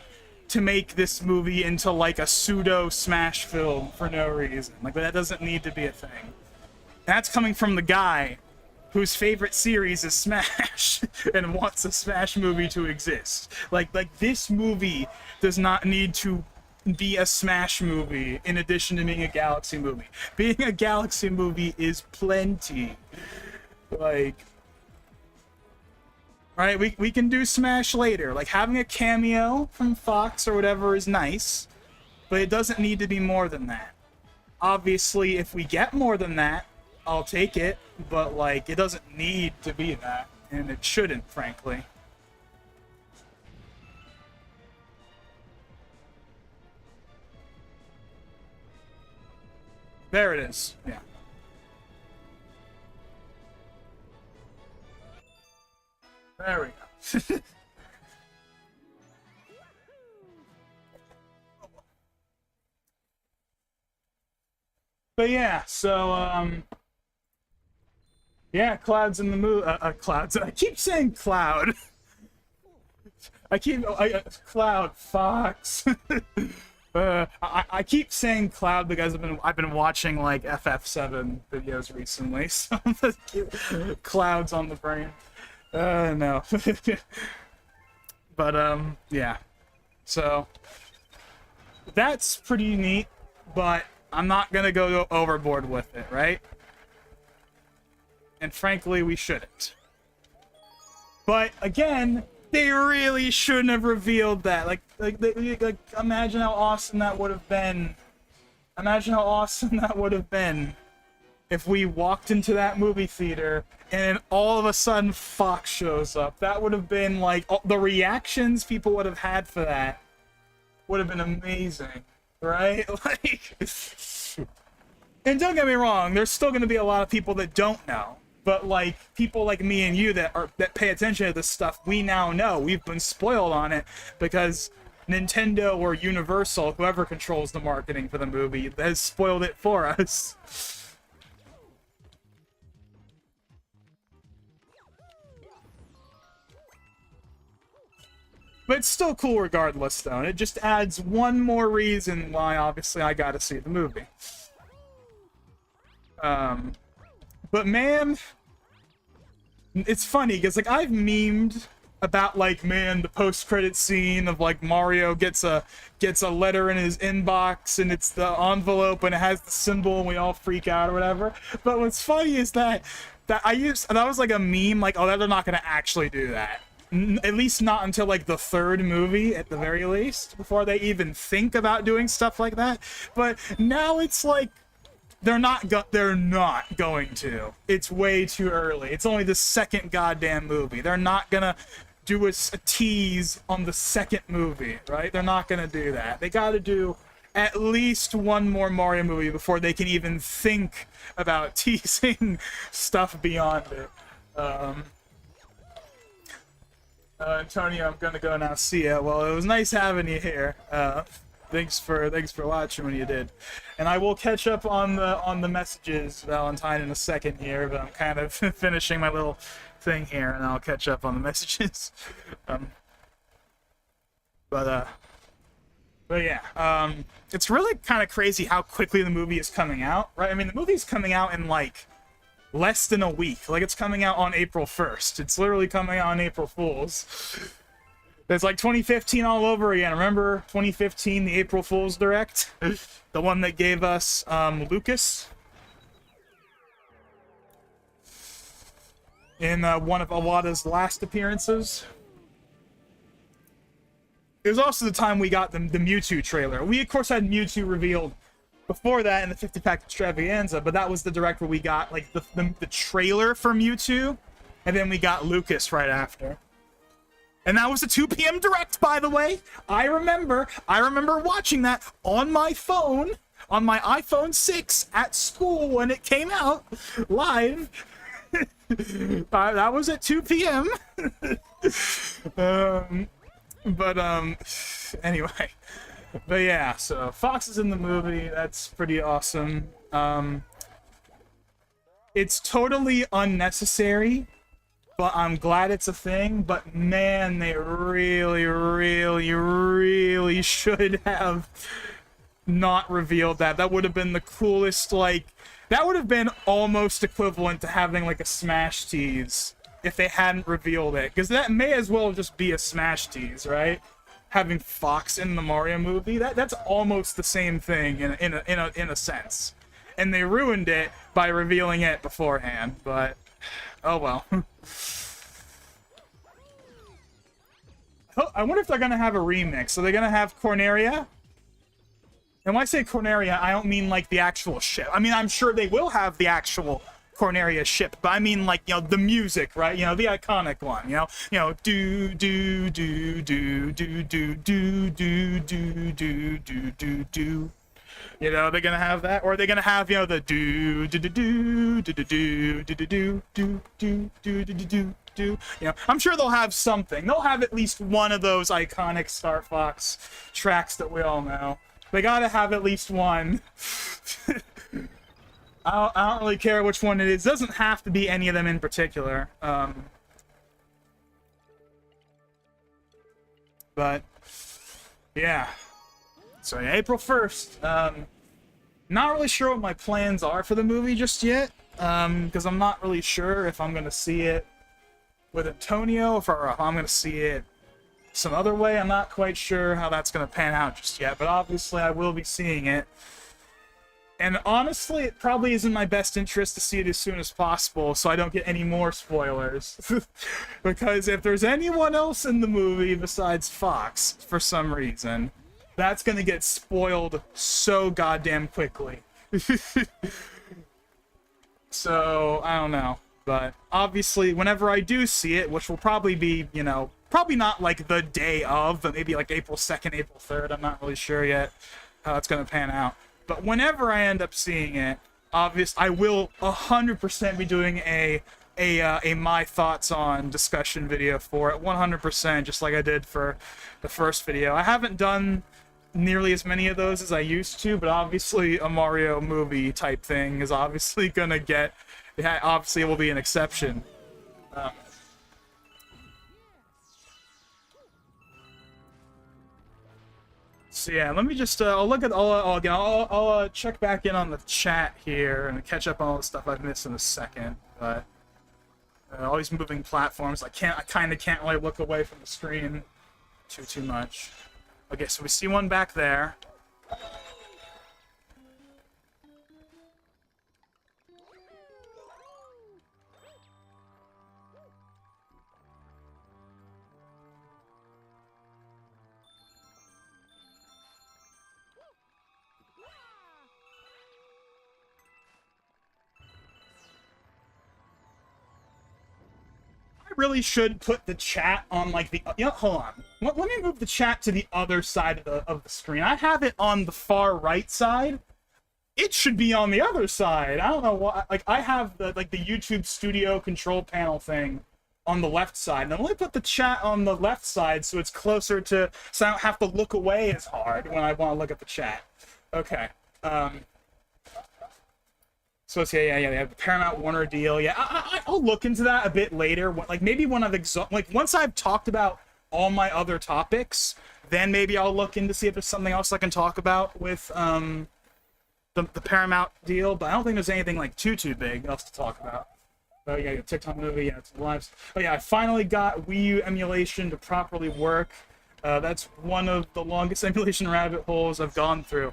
to make this movie into, like, a pseudo Smash film for no reason. Like, that doesn't need to be a thing. That's coming from the guy whose favorite series is Smash and wants a Smash movie to exist. Like this movie does not need to be a Smash movie in addition to being a Galaxy movie. Being a Galaxy movie is plenty. Like, right, we can do Smash later. Like, having a cameo from Fox or whatever is nice, but it doesn't need to be more than that. Obviously, if we get more than that, I'll take it, but, like, it doesn't need to be that, and it shouldn't, frankly. There it is, yeah. There we go. But yeah, so, yeah, Cloud's in the movie. Clouds. I keep saying Cloud. Cloud, Fox. I keep saying Cloud because I've been watching, like, FF7 videos recently, so Cloud's on the brain. No. But, yeah. So, that's pretty neat, but I'm not gonna go overboard with it, right? And frankly, we shouldn't. But, again, they really shouldn't have revealed that. Like, imagine how awesome that would have been. Imagine how awesome that would have been if we walked into that movie theater and then all of a sudden Fox shows up. That would have been, like, the reactions people would have had for that would have been amazing, right? Like, and don't get me wrong, there's still going to be a lot of people that don't know. But, like, people like me and you that pay attention to this stuff, we now know. We've been spoiled on it because Nintendo or Universal, whoever controls the marketing for the movie, has spoiled it for us. But it's still cool regardless, though. And it just adds one more reason why, obviously, I gotta see the movie. But man, it's funny because, like, I've memed about, like, man, the post-credit scene of, like, Mario gets a letter in his inbox and it's the envelope and it has the symbol and we all freak out or whatever. But what's funny is that was like a meme, like, oh, they're not gonna actually do that. at least not until like the third movie at the very least, before they even think about doing stuff like that. But now it's like they're not going to. It's way too early. It's only the second goddamn movie. They're not gonna do a tease on the second movie, right? They're not gonna do that. They gotta do at least one more Mario movie before they can even think about teasing stuff beyond it. Antonio, I'm gonna go now. See ya. Well, it was nice having you here. Thanks for watching when you did, and I will catch up on the messages, Valentine, in a second here. But I'm kind of finishing my little thing here, and I'll catch up on the messages. But yeah, it's really kind of crazy how quickly the movie is coming out, right? I mean, the movie's coming out in like less than a week. Like, it's coming out on April 1st. It's literally coming out on April Fool's. It's like 2015 all over again. Remember 2015, the April Fool's Direct? The one that gave us Lucas in one of Iwata's last appearances. It was also the time we got the Mewtwo trailer. We, of course, had Mewtwo revealed before that in the 50-pack extravaganza, but that was the direct where we got like the trailer for Mewtwo, and then we got Lucas right after. And that was a 2 p.m. direct, by the way. I remember watching that on my phone, on my iPhone 6 at school when it came out live. That was at 2 p.m. Anyway. But yeah, so Fox is in the movie. That's pretty awesome. It's totally unnecessary, but I'm glad it's a thing. But man, they really, really, really should have not revealed that. That would have been the coolest, like, that would have been almost equivalent to having, like, a Smash tease if they hadn't revealed it. Because that may as well just be a Smash tease, right? Having Fox in the Mario movie, that's almost the same thing in a sense. And they ruined it by revealing it beforehand, but oh well. I wonder if they're gonna have a remix. Are they gonna have Corneria? And when I say Corneria, I don't mean like the actual ship. I mean, I'm sure they will have the actual Corneria ship, but I mean, like, you know, the music, right? You know, the iconic one. You know, do do do do do do do do do do do do. You know, they're gonna have that, or are they gonna have, you know, the do do do do do do do do do do do do do do do. You know, I'm sure they'll have something. They'll have at least one of those iconic Star Fox tracks that we all know. They gotta have at least one. I don't really care which one it is. It doesn't have to be any of them in particular. But, yeah. So, yeah, April 1st. Not really sure what my plans are for the movie just yet. Because I'm not really sure if I'm going to see it with Antonio, or if I'm going to see it some other way. I'm not quite sure how that's going to pan out just yet. But obviously, I will be seeing it. And honestly, it probably is in my best interest to see it as soon as possible so I don't get any more spoilers. Because if there's anyone else in the movie besides Fox, for some reason, that's gonna get spoiled so goddamn quickly. So, I don't know. But obviously, whenever I do see it, which will probably be, you know, probably not like the day of, but maybe like April 2nd, April 3rd, I'm not really sure yet how it's gonna pan out. But whenever I end up seeing it, I will 100% be doing a my thoughts on discussion video for it, 100%, just like I did for the first video. I haven't done nearly as many of those as I used to, but obviously a Mario movie type thing is obviously gonna get, obviously it will be an exception. So yeah, let me just, I'll look at I'll check back in on the chat here and catch up on all the stuff I've missed in a second, but all these moving platforms, I kind of can't really look away from the screen too much. Okay, so we see one back there. really should put the chat on like the, hold on. Let me move the chat to the other side of the screen. I have it on the far right side. It should be on the other side. I don't know why. Like, I have the YouTube Studio control panel thing on the left side. And I only put the chat on the left side so it's closer to, so I don't have to look away as hard when I want to look at the chat. Okay. So it's, yeah, they have the Paramount Warner deal. Yeah, I'll look into that a bit later. Like, maybe when I've once I've talked about all my other topics, then maybe I'll look in to see if there's something else I can talk about with the Paramount deal. But I don't think there's anything like too big else to talk about. Oh yeah, TikTok movie. Yeah, it's live. Oh yeah, I finally got Wii U emulation to properly work. That's one of the longest emulation rabbit holes I've gone through.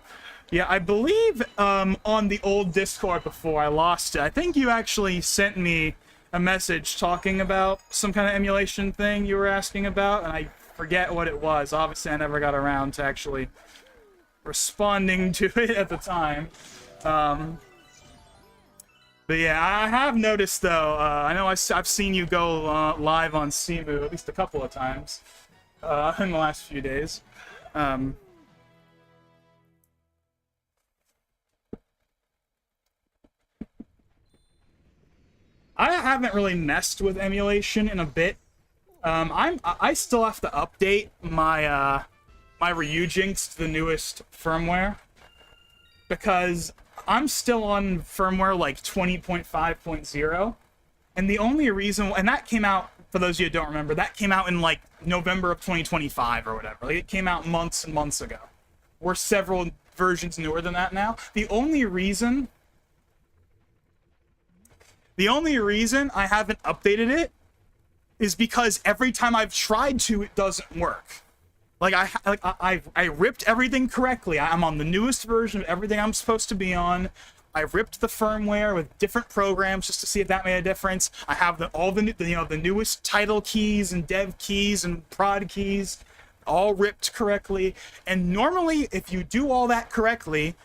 Yeah, I believe on the old Discord before I lost it, I think you actually sent me a message talking about some kind of emulation thing you were asking about, and I forget what it was. Obviously, I never got around to actually responding to it at the time. But yeah, I have noticed, though, I know I've seen you go live on Cemu at least a couple of times in the last few days. I haven't really messed with emulation in a bit. I still have to update my my Ryujinx to the newest firmware because I'm still on firmware like 20.5.0, and the only reason, and that came out, for those of you who don't remember, that came out in like November of 2025 or whatever. Like, it came out months and months ago. We're several versions newer than that now. The only reason I haven't updated it is because every time I've tried to, it doesn't work. Like, I ripped everything correctly. I'm on the newest version of everything I'm supposed to be on. I ripped the firmware with different programs just to see if that made a difference. I have the newest title keys and dev keys and prod keys all ripped correctly. And normally, if you do all that correctly,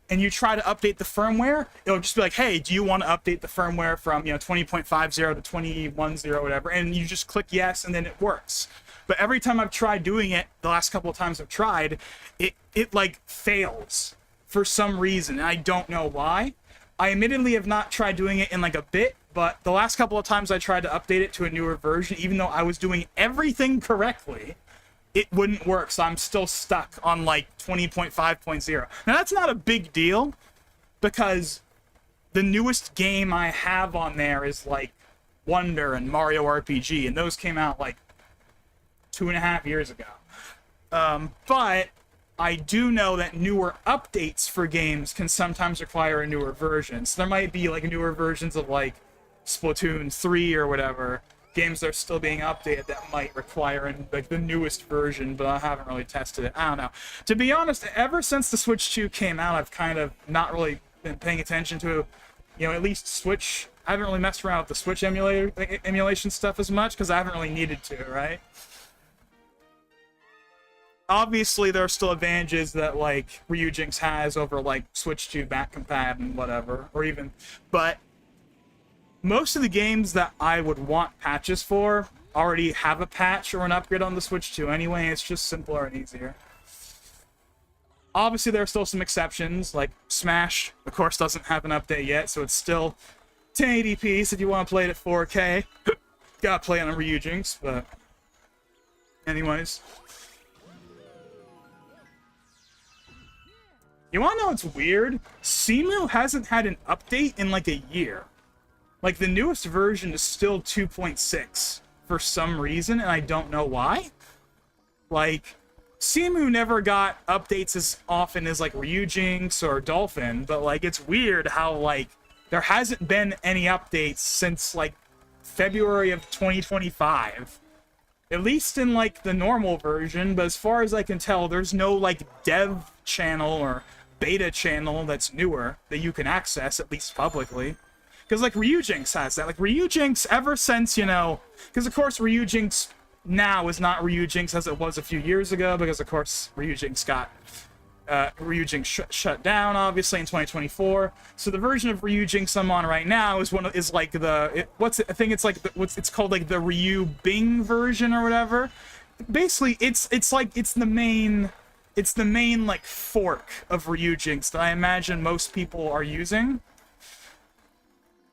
and you try to update the firmware, it'll just be like, hey, do you want to update the firmware from 20.50 to 21.0, whatever, and you just click yes, and then it works. But every time I've tried doing it, the last couple of times I've tried, it like fails for some reason, and I don't know why. I admittedly have not tried doing it in like a bit, but the last couple of times I tried to update it to a newer version, even though I was doing everything correctly, it wouldn't work, so I'm still stuck on like 20.5.0. Now that's not a big deal, because the newest game I have on there is like Wonder and Mario RPG, and those came out like 2.5 years ago. But I do know that newer updates for games can sometimes require a newer version. So there might be like newer versions of like Splatoon 3 or whatever, games that are still being updated that might require like the newest version, but I haven't really tested it. I don't know. To be honest, ever since the Switch 2 came out, I've kind of not really been paying attention to, at least Switch. I haven't really messed around with the Switch emulation stuff as much because I haven't really needed to, right? Obviously, there are still advantages that like Ryujinx has over like Switch 2 back compat and whatever, or even, but most of the games that I would want patches for already have a patch or an upgrade on the Switch 2 anyway. It's just simpler and easier. Obviously, there are still some exceptions, like Smash, of course, doesn't have an update yet, so it's still 1080p, so if you want to play it at 4K, gotta play on a Ryujinx, but anyways. You wanna know what's weird? Cemu hasn't had an update in like a year. Like, the newest version is still 2.6 for some reason, and I don't know why. Like, Cemu never got updates as often as, like, Ryujinx or Dolphin, but, like, it's weird how, like, there hasn't been any updates since, like, February of 2025. At least in, like, the normal version, but as far as I can tell, there's no, like, dev channel or beta channel that's newer that you can access, at least publicly. Because, like, Ryujinx has that. Like, Ryujinx, ever since, because, of course, Ryujinx now is not Ryujinx as it was a few years ago, because, of course, Ryujinx got Ryujinx shut down, obviously, in 2024. So the version of Ryujinx I'm on right now is like I think it's like it's called like the Ryu Bing version or whatever. Basically, it's the main like fork of Ryujinx that I imagine most people are using.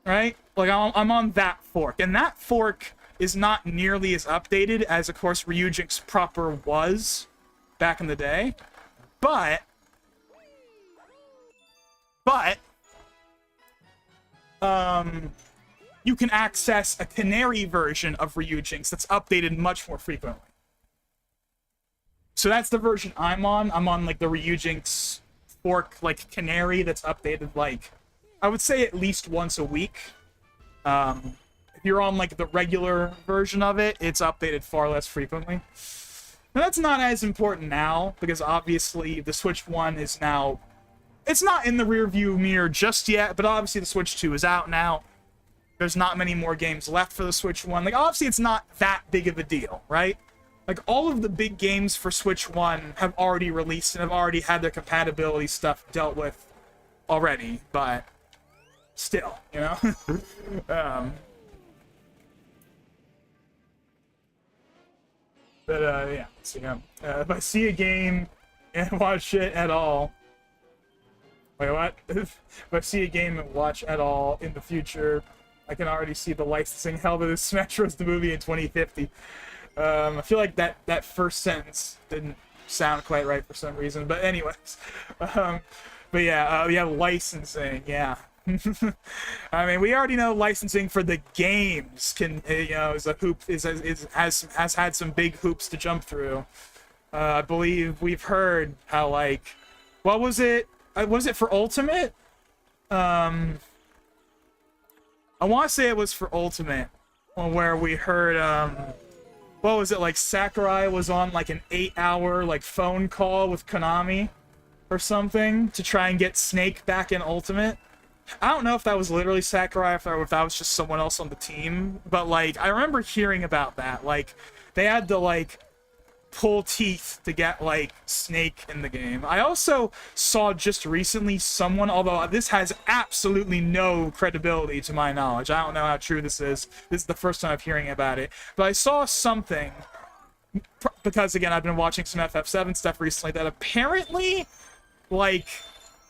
Right? Like I'm on that fork, and that fork is not nearly as updated as, of course, Ryujinx proper was back in the day. But you can access a Canary version of Ryujinx that's updated much more frequently. So that's the version I'm on. I'm on like the Ryujinx fork, like Canary, that's updated like, I would say, at least once a week. If you're on like the regular version of it, it's updated far less frequently. Now, that's not as important now, because obviously the Switch 1 is now... It's not in the rearview mirror just yet, but obviously the Switch 2 is out now. There's not many more games left for the Switch 1. Like, obviously it's not that big of a deal, right? Like, all of the big games for Switch 1 have already released and have already had their compatibility stuff dealt with already, but still, you know? Yeah, so, yeah. If I see a game and watch it at all... Wait, what? If I see a game and watch at all in the future, I can already see the licensing hell that is Smash Bros. The movie in 2050. I feel like that first sentence didn't sound quite right for some reason, but anyways. But yeah, licensing, yeah. I mean, we already know licensing for the games is a hoop, has had some big hoops to jump through. I believe we've heard how, like, what was it? Was it for Ultimate? I want to say it was for Ultimate, where we heard, what was it, like Sakurai was on like an 8-hour like phone call with Konami or something to try and get Snake back in Ultimate. I don't know if that was literally Sakurai or if that was just someone else on the team, but like I remember hearing about that. Like they had to like pull teeth to get like Snake in the game. I also saw just recently someone, although this has absolutely no credibility to my knowledge, I don't know how true this is the first time I'm hearing about it, but I saw something, because again I've been watching some FF7 stuff recently, that apparently like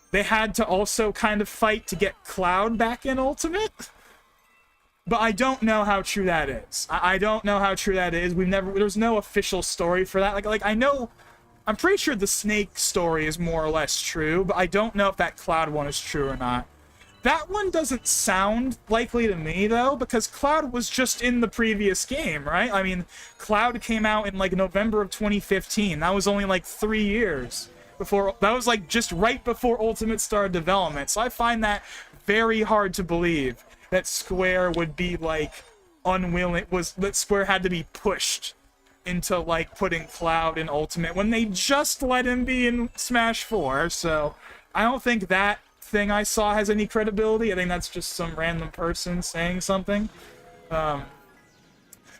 they had to also kind of fight to get Cloud back in Ultimate. But I don't know how true that is. I don't know how true that is. There's no official story for that. Like I know, I'm pretty sure the Snake story is more or less true, but I don't know if that Cloud one is true or not. That one doesn't sound likely to me, though, because Cloud was just in the previous game, right? I mean, Cloud came out in, like, November of 2015. That was only, like, 3 years before... That was, like, just right before Ultimate started development. So I find that very hard to believe that Square would be, like, unwilling... That Square had to be pushed into, like, putting Cloud in Ultimate when they just let him be in Smash 4. So I don't think that thing I saw has any credibility. I think that's just some random person saying something. But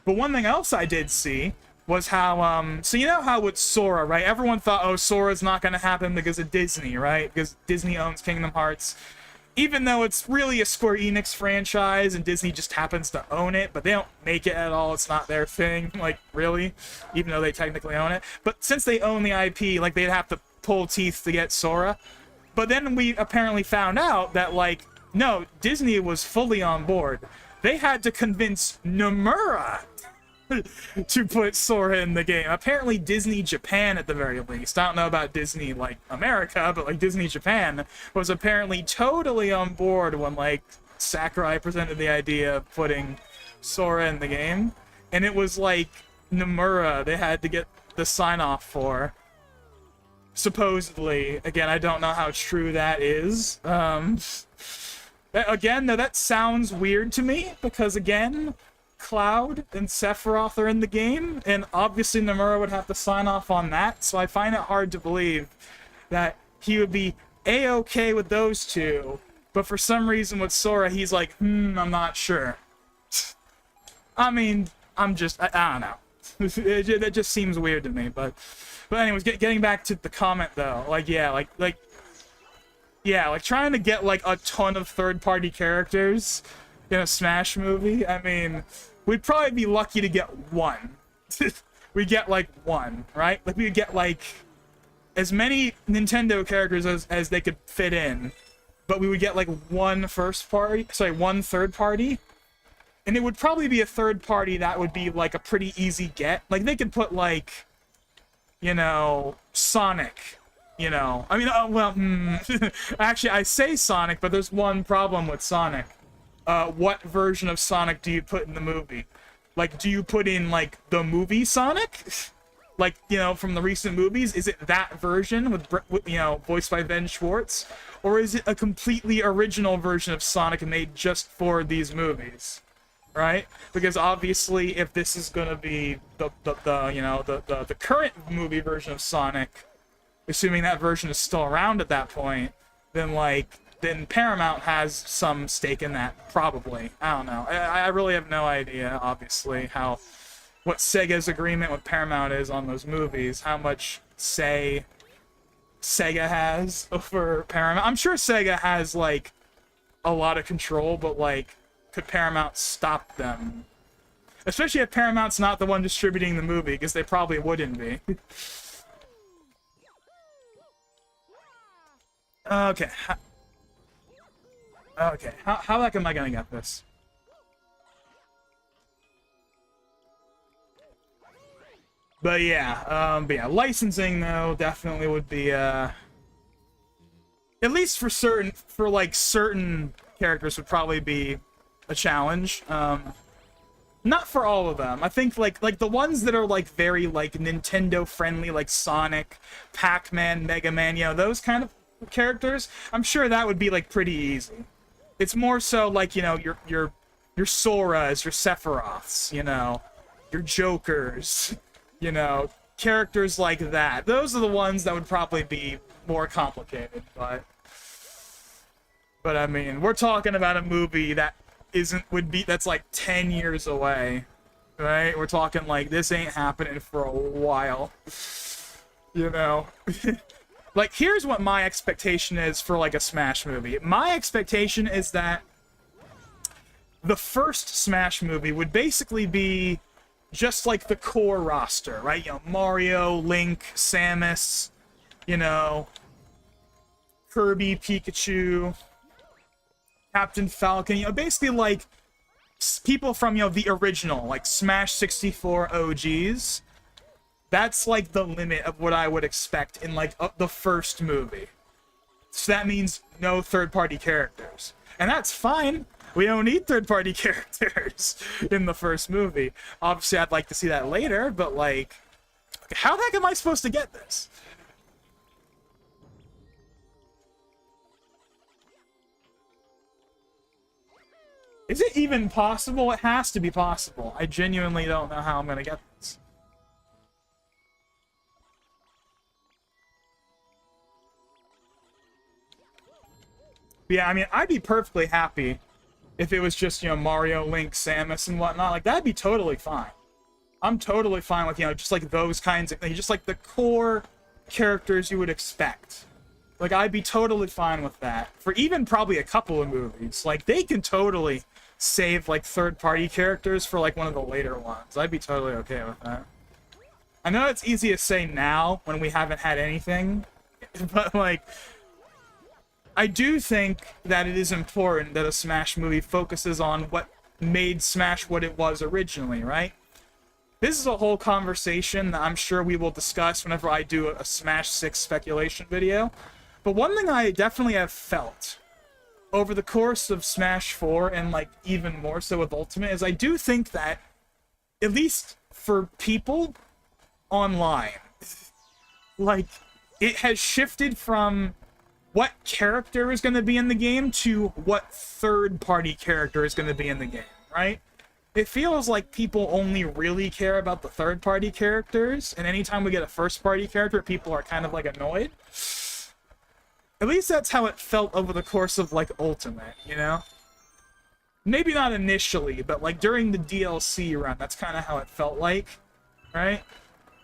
one thing else I did see was how, so you know how with Sora, right? Everyone thought, oh, Sora's not going to happen because of Disney, right? Because Disney owns Kingdom Hearts. Even though it's really a Square Enix franchise and Disney just happens to own it, but they don't make it at all. It's not their thing, like, really, even though they technically own it. But since they own the IP, like, they'd have to pull teeth to get Sora. But then we apparently found out that, like, no, Disney was fully on board. They had to convince Nomura to put Sora in the game. Apparently Disney Japan, at the very least. I don't know about Disney, like, America, but, like, Disney Japan was apparently totally on board when, like, Sakurai presented the idea of putting Sora in the game. And it was, like, Nomura they had to get the sign-off for. Supposedly. Again, I don't know how true that is. Again, no, that sounds weird to me, because again, Cloud and Sephiroth are in the game, and obviously Nomura would have to sign off on that, so I find it hard to believe that he would be A-okay with those two, but for some reason with Sora, he's like, I'm not sure. I mean, I don't know. That just seems weird to me, but But anyways, getting back to the comment though, like yeah, like trying to get like a ton of third-party characters in a Smash movie. I mean, we'd probably be lucky to get one. We get like one, right? Like we would get like as many Nintendo characters as they could fit in, but we would get like one third party. And it would probably be a third party that would be like a pretty easy get. Like they could put like, you know, Sonic, you know. I mean, actually I say Sonic, but there's one problem with Sonic. What version of Sonic do you put in the movie? Like, do you put in like the movie Sonic? Like, you know, from the recent movies? Is it that version with you know, voiced by Ben Schwartz? Or is it a completely original version of Sonic made just for these movies? Right? Because obviously, if this is gonna be the current movie version of Sonic, assuming that version is still around at that point, then Paramount has some stake in that, probably. I don't know. I really have no idea, obviously, what Sega's agreement with Paramount is on those movies, how much say Sega has over Paramount. I'm sure Sega has, like, a lot of control, but, like, could Paramount stop them? Especially if Paramount's not the one distributing the movie, because they probably wouldn't be. Okay. Okay, how the heck am I gonna get this? But yeah, licensing though definitely would be at least for certain characters would probably be a challenge. Not for all of them. I think like the ones that are like very like Nintendo friendly, like Sonic, Pac-Man, Mega Man, you know, those kind of characters, I'm sure that would be like pretty easy. It's more so like, you know, your Soras, your Sephiroths, you know, your Jokers, you know, characters like that. Those are the ones that would probably be more complicated, but I mean, we're talking about a movie that that's like 10 years away, right? We're talking like this ain't happening for a while, you know. Like, here's what my expectation is for, like, a Smash movie. My expectation is that the first Smash movie would basically be just, like, the core roster, right? You know, Mario, Link, Samus, you know, Kirby, Pikachu, Captain Falcon, you know, basically, like, people from, you know, the original, like, Smash 64 OGs. That's, like, the limit of what I would expect in, like, the first movie. So that means no third-party characters. And that's fine. We don't need third-party characters in the first movie. Obviously, I'd like to see that later, but, like, how the heck am I supposed to get this? Is it even possible? It has to be possible. I genuinely don't know how I'm gonna get this. Yeah, I mean, I'd be perfectly happy if it was just, you know, Mario, Link, Samus, and whatnot. Like, that'd be totally fine. I'm totally fine with, you know, just, like, those kinds of things. Just, like, the core characters you would expect. Like, I'd be totally fine with that. For even probably a couple of movies. Like, they can totally save, like, third-party characters for, like, one of the later ones. I'd be totally okay with that. I know it's easy to say now, when we haven't had anything. But, like, I do think that it is important that a Smash movie focuses on what made Smash what it was originally, right? This is a whole conversation that I'm sure we will discuss whenever I do a Smash 6 speculation video. But one thing I definitely have felt over the course of Smash 4, and like even more so with Ultimate, is I do think that, at least for people online, like, it has shifted from what character is going to be in the game to what third-party character is going to be in the game, right? It feels like people only really care about the third-party characters, and anytime we get a first-party character, people are kind of, like, annoyed. At least that's how it felt over the course of, like, Ultimate, you know? Maybe not initially, but, like, during the DLC run, that's kind of how it felt like, right?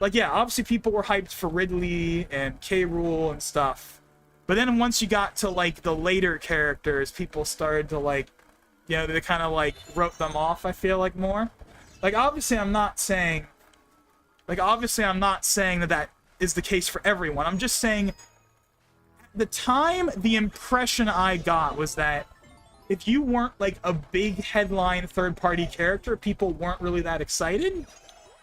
like, yeah, obviously people were hyped for Ridley and K. Rool and stuff. But then once you got to, like, the later characters, people started to, like, you know, they kind of, like, wrote them off, I feel like, more. Like, obviously I'm not saying that that is the case for everyone. I'm just saying, at the time, the impression I got was that if you weren't, like, a big headline third-party character, people weren't really that excited.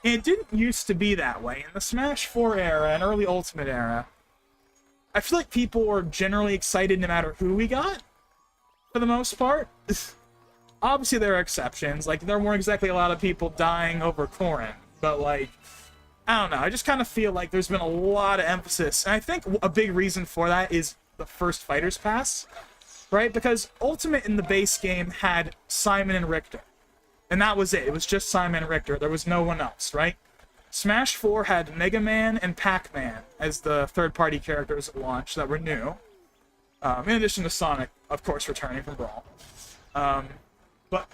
And it didn't used to be that way. In the Smash 4 era and early Ultimate era, I feel like people were generally excited no matter who we got, for the most part. Obviously, there are exceptions. Like, there weren't exactly a lot of people dying over Corrin, but, like, I don't know. I just kind of feel like there's been a lot of emphasis. And I think a big reason for that is the first Fighter's Pass, right? Because Ultimate in the base game had Simon and Richter. And that was it. It was just Simon and Richter. There was no one else, right? Smash 4 had Mega Man and Pac-Man as the third-party characters at launch that were new. In addition to Sonic, of course, returning from Brawl. But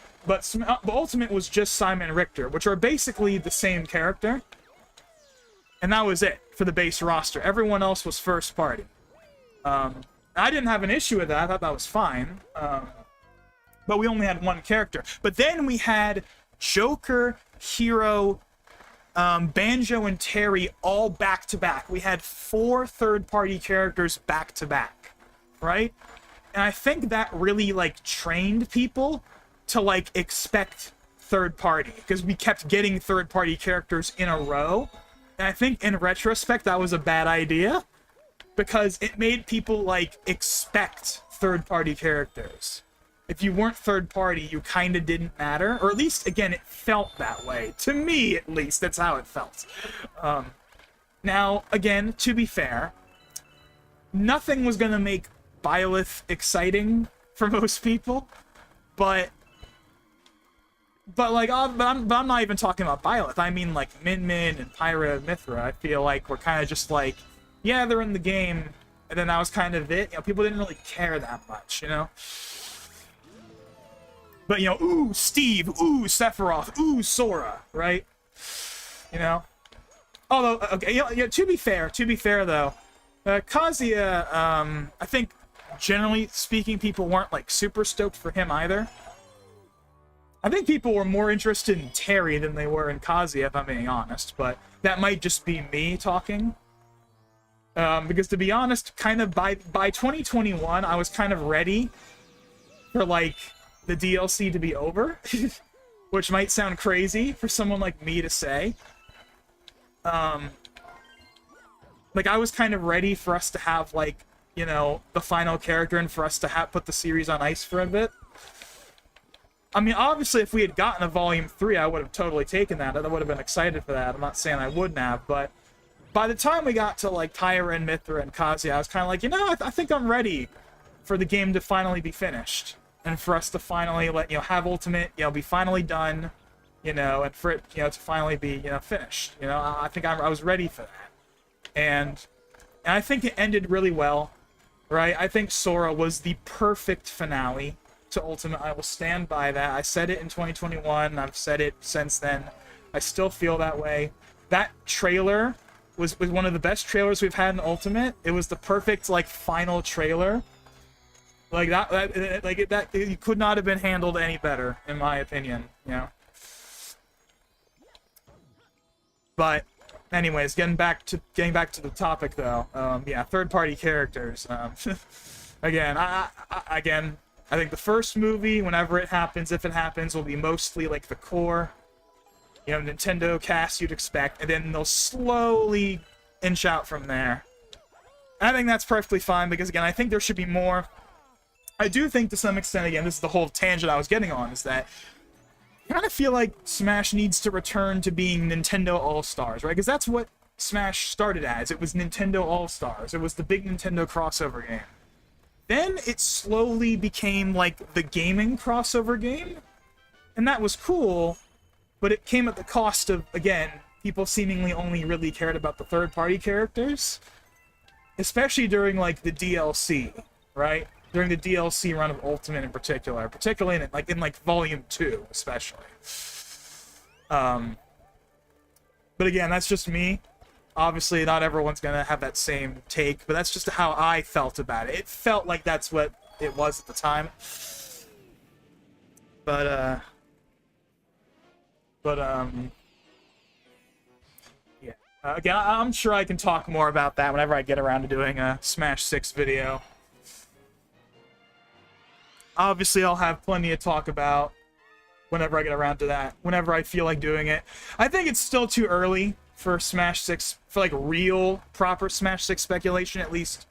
Ultimate was just Simon and Richter, which are basically the same character. And that was it for the base roster. Everyone else was first party. I didn't have an issue with that. I thought that was fine. But we only had one character. But then we had Joker, Hero, Banjo, and Terry all back-to-back. We had 4 third-party characters back-to-back, right? And I think that really, like, trained people to, like, expect third-party. Because we kept getting third-party characters in a row. And I think, in retrospect, that was a bad idea. Because it made people, like, expect third-party characters. If you weren't third-party, you kind of didn't matter. Or at least, again, it felt that way. To me, at least, that's how it felt. Now, again, to be fair, nothing was going to make Byleth exciting for most people. But I'm not even talking about Byleth. I mean, like, Min Min and Pyra and Mythra. I feel like we're kind of just like, yeah, they're in the game, and then that was kind of it. You know, people didn't really care that much, you know? But, you know, ooh, Steve, ooh, Sephiroth, ooh, Sora, right? You know? Although, okay, yeah, to be fair, though, Kazuya, I think, generally speaking, people weren't, like, super stoked for him either. I think people were more interested in Terry than they were in Kazuya, if I'm being honest, but that might just be me talking. Because to be honest, kind of by 2021, I was kind of ready for, like, the DLC to be over. Which might sound crazy for someone like me to say. Like, I was kind of ready for us to have, like, you know, the final character and for us to put the series on ice for a bit. I mean, obviously, if we had gotten a Volume 3, I would have totally taken that. I would have been excited for that. I'm not saying I wouldn't have, but by the time we got to, like, Pyra and Mythra and Kazuya, I was kind of like, you know, I think I'm ready for the game to finally be finished. And for us to finally, have Ultimate, be finally done, and for it, to finally be, finished. I think I was ready for that. And I think it ended really well, right? I think Sora was the perfect finale to Ultimate. I will stand by that. I said it in 2021, I've said it since then. I still feel that way. That trailer was one of the best trailers we've had in Ultimate. It was the perfect, final trailer. That it could not have been handled any better, in my opinion, But, anyways, getting back to the topic, though. Third-party characters. Again, I think the first movie, whenever it happens, if it happens, will be mostly, the core, Nintendo cast you'd expect, and then they'll slowly inch out from there. And I think that's perfectly fine, because, again, I think there should be more. I do think, to some extent, again, this is the whole tangent I was getting on, is that I kind of feel like Smash needs to return to being Nintendo All-Stars, right? Because that's what Smash started as. It was Nintendo All-Stars. It was the big Nintendo crossover game. Then it slowly became, the gaming crossover game. And that was cool, but it came at the cost of, again, people seemingly only really cared about the third-party characters. Especially during, the DLC, right? During the DLC run of Ultimate in particular. Particularly in Volume 2, especially. But again, that's just me. Obviously, not everyone's gonna have that same take, but that's just how I felt about it. It felt like that's what it was at the time. But yeah. Again, I'm sure I can talk more about that whenever I get around to doing a Smash 6 video. Obviously, I'll have plenty to talk about whenever I get around to that, whenever I feel like doing it. I think it's still too early for Smash 6, for like real, proper Smash 6 speculation, at least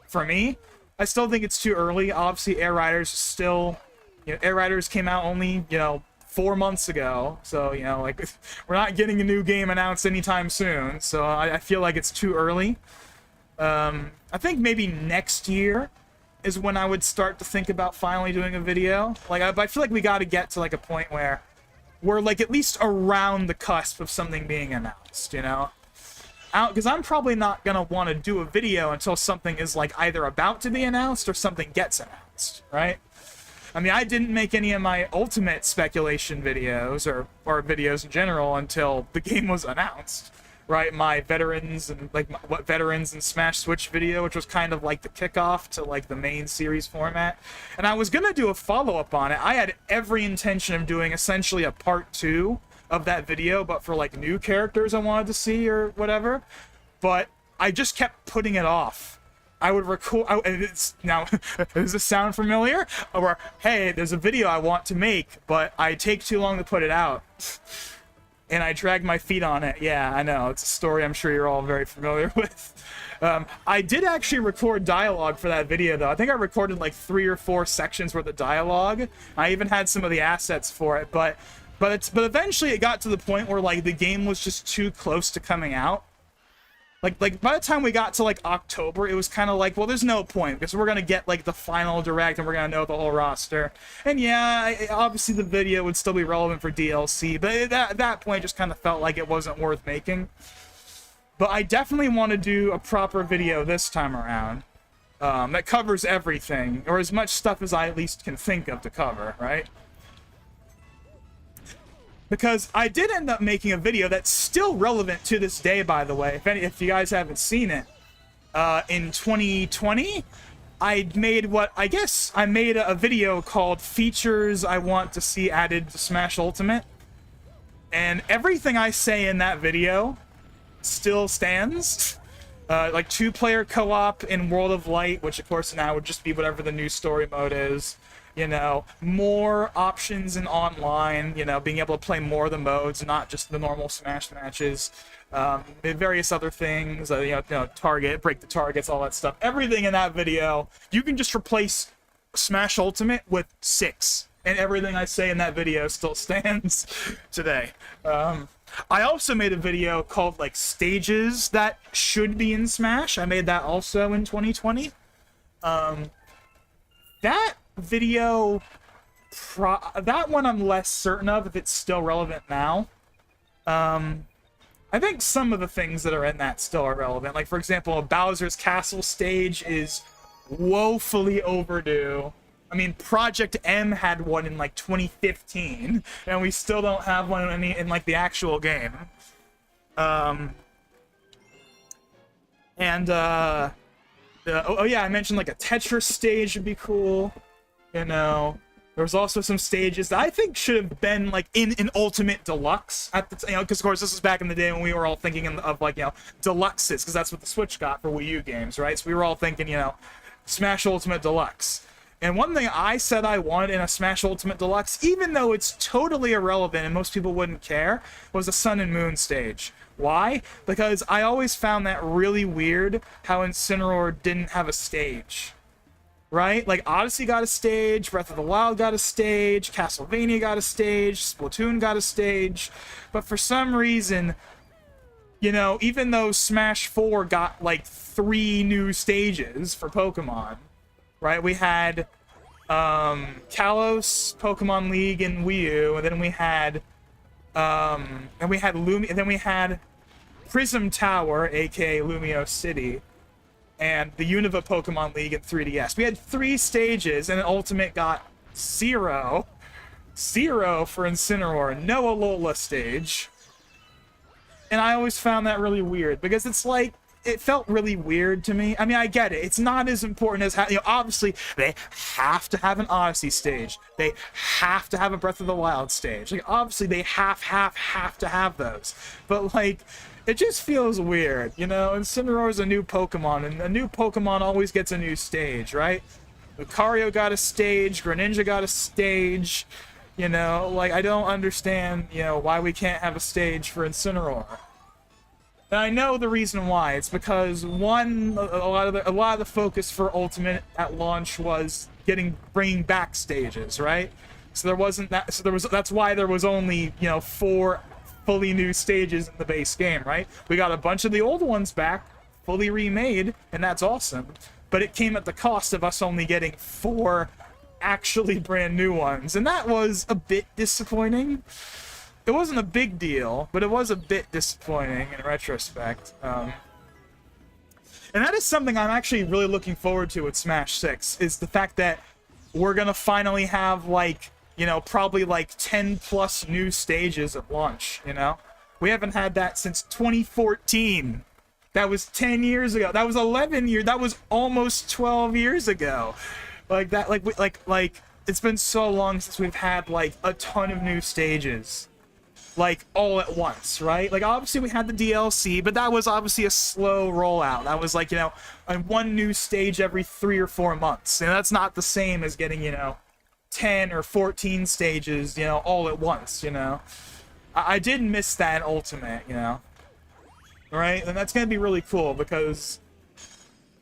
for me. I still think it's too early. Obviously, Air Riders still, Air Riders came out only, 4 months ago. So, like, we're not getting a new game announced anytime soon. So I feel like it's too early. I think maybe next year is when I would start to think about finally doing a video. Like, I feel like we got to get to, like, a point where we're, like, at least around the cusp of something being announced, Because I'm probably not going to want to do a video until something is, like, either about to be announced or something gets announced, right? I mean, I didn't make any of my Ultimate speculation videos, or videos in general, until the game was announced, right? My Veterans and, like, what Veterans and Smash Switch video, which was kind of like the kickoff to, like, the main series format. And I was going to do a follow-up on it. I had every intention of doing essentially a part 2 of that video, but for, like, new characters I wanted to see or whatever. But I just kept putting it off. I would record, now, does this sound familiar? Or, hey, there's a video I want to make, but I take too long to put it out. And I drag my feet on it. Yeah, I know. It's a story I'm sure you're all very familiar with. I did actually record dialogue for that video, though. I think I recorded like 3 or 4 sections worth of dialogue. I even had some of the assets for it, but eventually it got to the point where, like, the game was just too close to coming out. Like by the time we got to, like, October, it was kind of like, well, there's no point, because we're going to get, like, the final direct, and we're going to know the whole roster. And yeah, obviously the video would still be relevant for DLC, but at that point, it just kind of felt like it wasn't worth making. But I definitely want to do a proper video this time around that covers everything, or as much stuff as I at least can think of to cover, right? Because I did end up making a video that's still relevant to this day, by the way. If you guys haven't seen it, in 2020, I made a video called Features I Want to See Added to Smash Ultimate. And everything I say in that video still stands. Like 2-player co-op in World of Light, which of course now would just be whatever the new story mode is. More options in online, being able to play more of the modes, not just the normal Smash matches, various other things, target, break the targets, all that stuff. Everything in that video, you can just replace Smash Ultimate with 6, and everything I say in that video still stands today. I also made a video called, like, stages that should be in Smash. I made that also in 2020. That video, that one I'm less certain of if it's still relevant now. I think some of the things that are in that still are relevant. Like, for example, Bowser's Castle stage is woefully overdue. I mean, Project M had one in, like, 2015, and we still don't have one in like, the actual game. Oh yeah, I mentioned, like, a Tetris stage would be cool. There was also some stages that I think should have been, like, in an Ultimate Deluxe at the because of course this was back in the day when we were all thinking of like, deluxes, because that's what the Switch got for Wii U games, right? So we were all thinking, Smash Ultimate Deluxe. And one thing I said I wanted in a Smash Ultimate Deluxe, even though it's totally irrelevant and most people wouldn't care, was a Sun and Moon stage. Why? Because I always found that really weird how Incineroar didn't have a stage. Right? Like, Odyssey got a stage, Breath of the Wild got a stage, Castlevania got a stage, Splatoon got a stage, but for some reason, even though Smash 4 got, like, 3 new stages for Pokemon, right? We had, Kalos, Pokemon League, and Wii U, and then we had, Prism Tower, aka Lumio City, and the Unova Pokemon League and 3DS. We had 3 stages, and Ultimate got 0. 0 for Incineroar, no Alola stage. And I always found that really weird because it's like, it felt really weird to me. I mean, I get it. It's not as important as, you know, obviously they have to have an Odyssey stage. They have to have a Breath of the Wild stage. Like, obviously they have to have those. But, like, it just feels weird, you know? Incineroar is a new Pokemon, and a new Pokemon always gets a new stage, right? Lucario got a stage, Greninja got a stage, you know? Like, I don't understand, you know, why we can't have a stage for Incineroar. And I know the reason why. It's because one, a lot of the focus for Ultimate at launch was bringing back stages, right? So there wasn't that. So that's why there was only, you know, 4 fully new stages in the base game, right? We got a bunch of the old ones back, fully remade, and that's awesome. But it came at the cost of us only getting 4 actually brand new ones, and that was a bit disappointing. It wasn't a big deal, but it was a bit disappointing in retrospect. And that is something I'm actually really looking forward to with Smash 6, is the fact that we're gonna finally have, like, you know, probably like 10 plus new stages at launch, you know? We haven't had that since 2014. That was 10 years ago. That was 11 years. That was almost 12 years ago. Like that, like it's been so long since we've had like a ton of new stages. Like, all at once, right? Like, obviously we had the DLC, but that was obviously a slow rollout. That was like, you know, one new stage every 3 or 4 months. And that's not the same as getting, you know, 10 or 14 stages, you know, all at once, you know? I did miss that in Ultimate, you know? Right? And that's gonna be really cool, because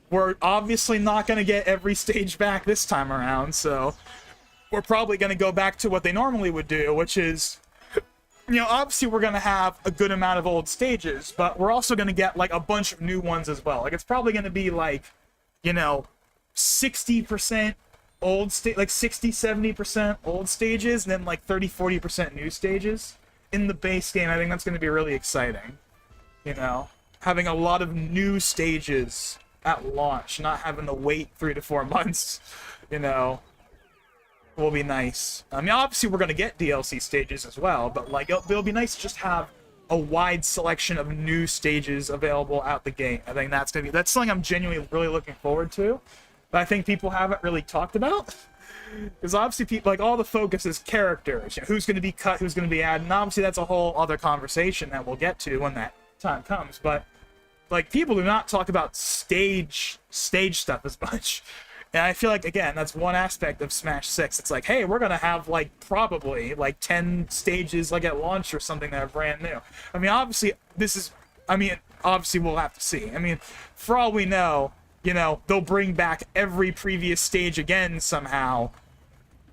we're obviously not gonna get every stage back this time around, so we're probably gonna go back to what they normally would do, which is, you know, obviously we're going to have a good amount of old stages, but we're also going to get, like, a bunch of new ones as well. Like, it's probably going to be, like, you know, 60% old like 60-70% old stages, and then, like, 30-40% new stages in the base game. I think that's going to be really exciting, you know? Having a lot of new stages at launch, not having to wait 3 to 4 months, you know? Will be nice. I mean, obviously we're gonna get DLC stages as well, but like it'll be nice to just have a wide selection of new stages available out the gate. I think that's something I'm genuinely really looking forward to, but I think people haven't really talked about, because obviously people, like, all the focus is characters, you know, who's gonna be cut, who's gonna be added, and obviously that's a whole other conversation that we'll get to when that time comes. But like, people do not talk about stage stuff as much. And I feel like, again, that's one aspect of Smash 6. It's like, hey, we're going to have, like, probably, like, 10 stages, like, at launch or something that are brand new. I mean, obviously, obviously we'll have to see. I mean, for all we know, you know, they'll bring back every previous stage again somehow,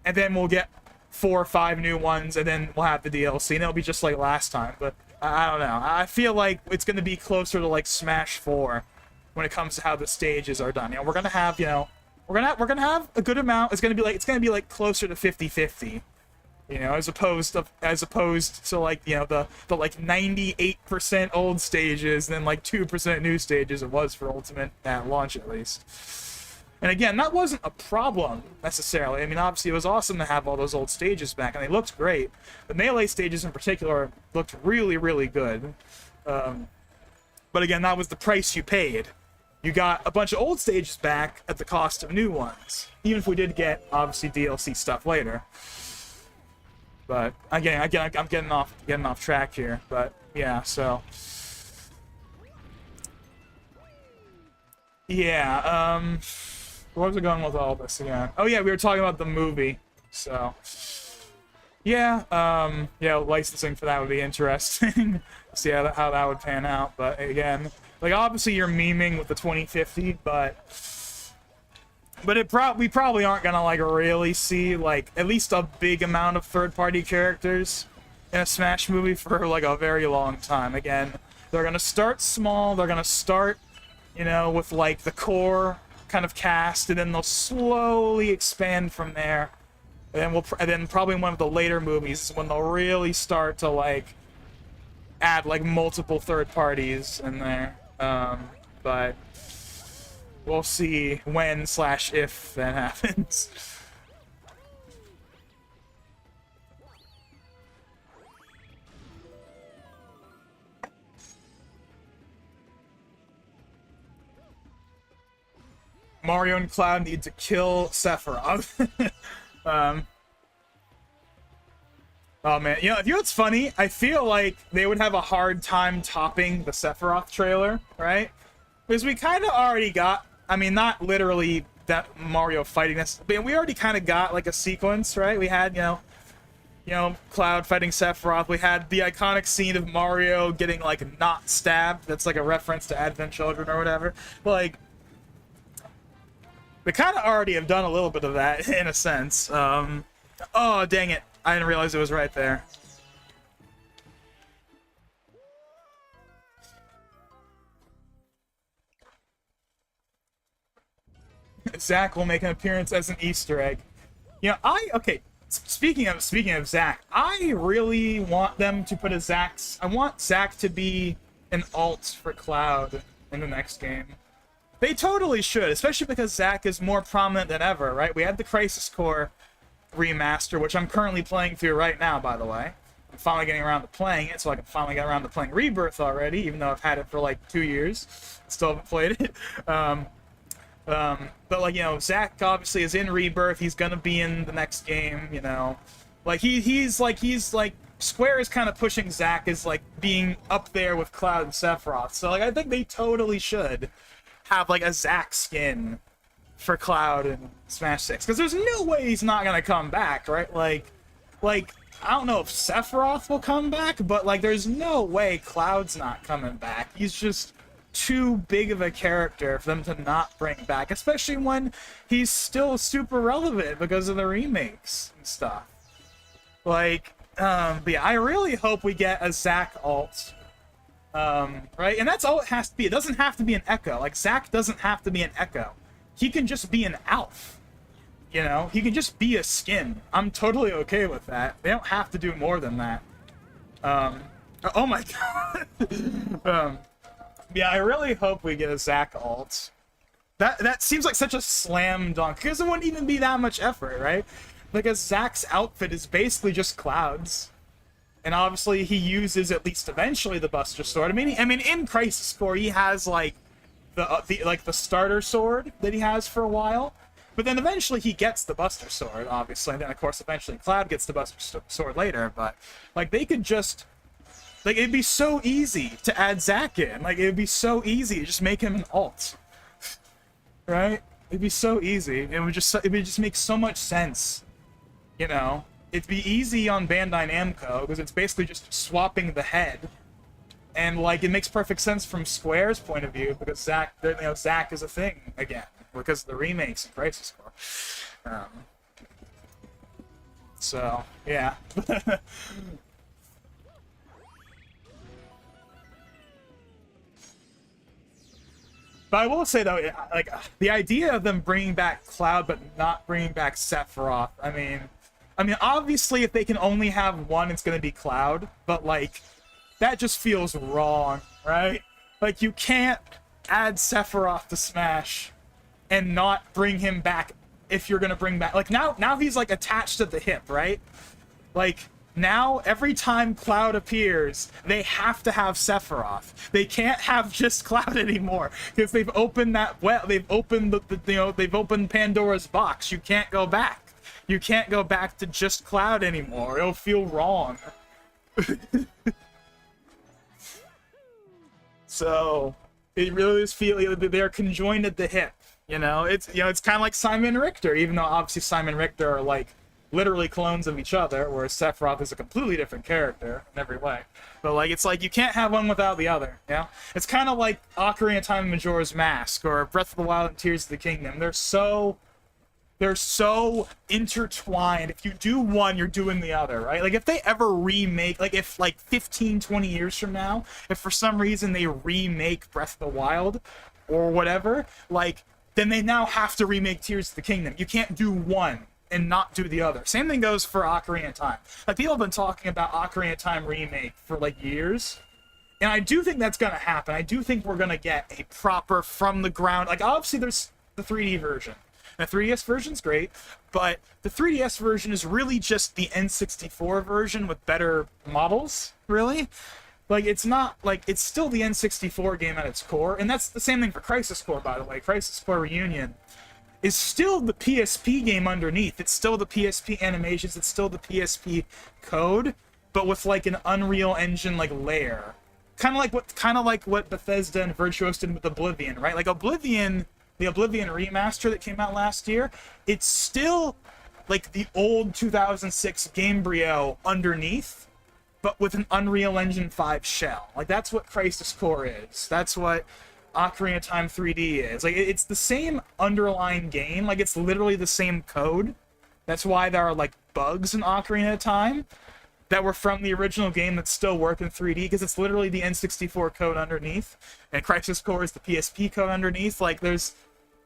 and then we'll get 4 or 5 new ones, and then we'll have the DLC, and it'll be just like last time. But I don't know. I feel like it's going to be closer to, like, Smash 4 when it comes to how the stages are done. You know, we're going to have, you know, we're gonna have a good amount. It's gonna be like closer to 50-50, you know, as opposed to like, you know, the like 98% old stages and then like 2% new stages it was for Ultimate at launch, at least. And again, that wasn't a problem necessarily. I mean, obviously it was awesome to have all those old stages back, and they looked great. The Melee stages in particular looked really, really good. But again, that was the price you paid. You got a bunch of old stages back at the cost of new ones, even if we did get, obviously, DLC stuff later. But again, I'm getting off track here. But yeah, so yeah. Where was I going with all this again? Oh yeah, we were talking about the movie. So yeah, yeah, licensing for that would be interesting. See how that would pan out. But again, like, obviously you're memeing with the 2050, but we probably aren't gonna, like, really see, like, at least a big amount of third-party characters in a Smash movie for, like, a very long time. Again, they're gonna start small, they're gonna start, you know, with, like, the core kind of cast, and then they'll slowly expand from there. And then probably in one of the later movies is when they'll really start to, like, add, like, multiple third parties in there. But we'll see when/if that happens. Mario and Cloud need to kill Sephiroth. um, oh man, you know what's funny? I feel like they would have a hard time topping the Sephiroth trailer, right? Because we kind of already got, I mean, not literally that Mario fighting this, but we already kind of got like a sequence, right? We had, you know, Cloud fighting Sephiroth. We had the iconic scene of Mario getting like not stabbed. That's like a reference to Advent Children or whatever. Like, we kind of already have done a little bit of that in a sense. Oh, dang it. I didn't realize it was right there. Zack will make an appearance as an Easter egg. You know, okay, speaking of Zack, I really want them to put I want Zack to be an alt for Cloud in the next game. They totally should, especially because Zack is more prominent than ever, right? We had the Crisis Core remaster, which I'm currently playing through right now, by the way. I'm finally getting around to playing it, so I can finally get around to playing Rebirth already, even though I've had it for like 2 years. Still haven't played it. But like, you know, Zack obviously is in Rebirth. He's gonna be in the next game, you know. Like he's like Square is kind of pushing Zack as like being up there with Cloud and Sephiroth. So like I think they totally should have like a Zack skin for Cloud in Smash 6, because there's no way he's not gonna come back, right? Like I don't know if Sephiroth will come back, but like there's no way Cloud's not coming back. He's just too big of a character for them to not bring back, especially when he's still super relevant because of the remakes and stuff. Like, but yeah, I really hope we get a Zack alt. Right? And that's all it has to be. It doesn't have to be an Echo. Like, Zack doesn't have to be an Echo. He can just be an Alph. You know? He can just be a skin. I'm totally okay with that. They don't have to do more than that. Oh my god. Yeah, I really hope we get a Zack alt. That seems like such a slam dunk, because it wouldn't even be that much effort, right? Because Zack's outfit is basically just Cloud's. And obviously he uses at least eventually the Buster Sword. I mean, in Crisis Core he has like the starter sword that he has for a while, but then eventually he gets the Buster Sword, obviously, and then of course eventually Cloud gets the Buster Sword later. But like they could just, like, it'd be so easy to add Zack in. Like, it'd be so easy to just make him an alt, right? It'd be so easy. It would just make so much sense, you know. It'd be easy on Bandai Namco because it's basically just swapping the head, and like it makes perfect sense from Square's point of view because Zack is a thing again because of the remakes in Crisis Core. So yeah. But I will say though, like the idea of them bringing back Cloud but not bringing back Sephiroth. I mean, obviously, if they can only have one, it's gonna be Cloud. But like, that just feels wrong, right? Like, you can't add Sephiroth to Smash and not bring him back if you're gonna bring back. Like now he's like attached to the hip, right? Like now every time Cloud appears, they have to have Sephiroth. They can't have just Cloud anymore because they've opened that. Well, they've opened they've opened Pandora's box. You can't go back. You can't go back to just Cloud anymore. It'll feel wrong. So it really is feeling they're conjoined at the hip. You know, it's kind of like Simon and Richter, even though obviously Simon and Richter are like literally clones of each other, whereas Sephiroth is a completely different character in every way. But like, it's like you can't have one without the other. You know, it's kind of like Ocarina of Time and Majora's Mask or Breath of the Wild and Tears of the Kingdom. They're so intertwined. If you do one, you're doing the other, right? Like if they ever remake, like if like 15, 20 years from now, if for some reason they remake Breath of the Wild or whatever, like then they now have to remake Tears of the Kingdom. You can't do one and not do the other. Same thing goes for Ocarina of Time. Like people have been talking about Ocarina of Time remake for like years. And I do think that's gonna happen. I do think we're gonna get a proper from the ground, like obviously there's the 3D version. The 3DS version's great, but the 3DS version is really just the N64 version with better models, really. Like, it's not, like, it's still the N64 game at its core, and that's the same thing for Crisis Core, by the way. Crisis Core Reunion is still the PSP game underneath. It's still the PSP animations, it's still the PSP code, but with, like, an Unreal Engine, like, layer. Kind of like what Bethesda and Virtuos did with Oblivion, right? Like, Oblivion, the Oblivion remaster that came out last year, it's still, like, the old 2006 Gamebryo underneath, but with an Unreal Engine 5 shell. Like, that's what Crisis Core is. That's what Ocarina of Time 3D is. Like, it's the same underlying game. Like, it's literally the same code. That's why there are, like, bugs in Ocarina of Time that were from the original game that still work in 3D, because it's literally the N64 code underneath, and Crisis Core is the PSP code underneath. Like, there's...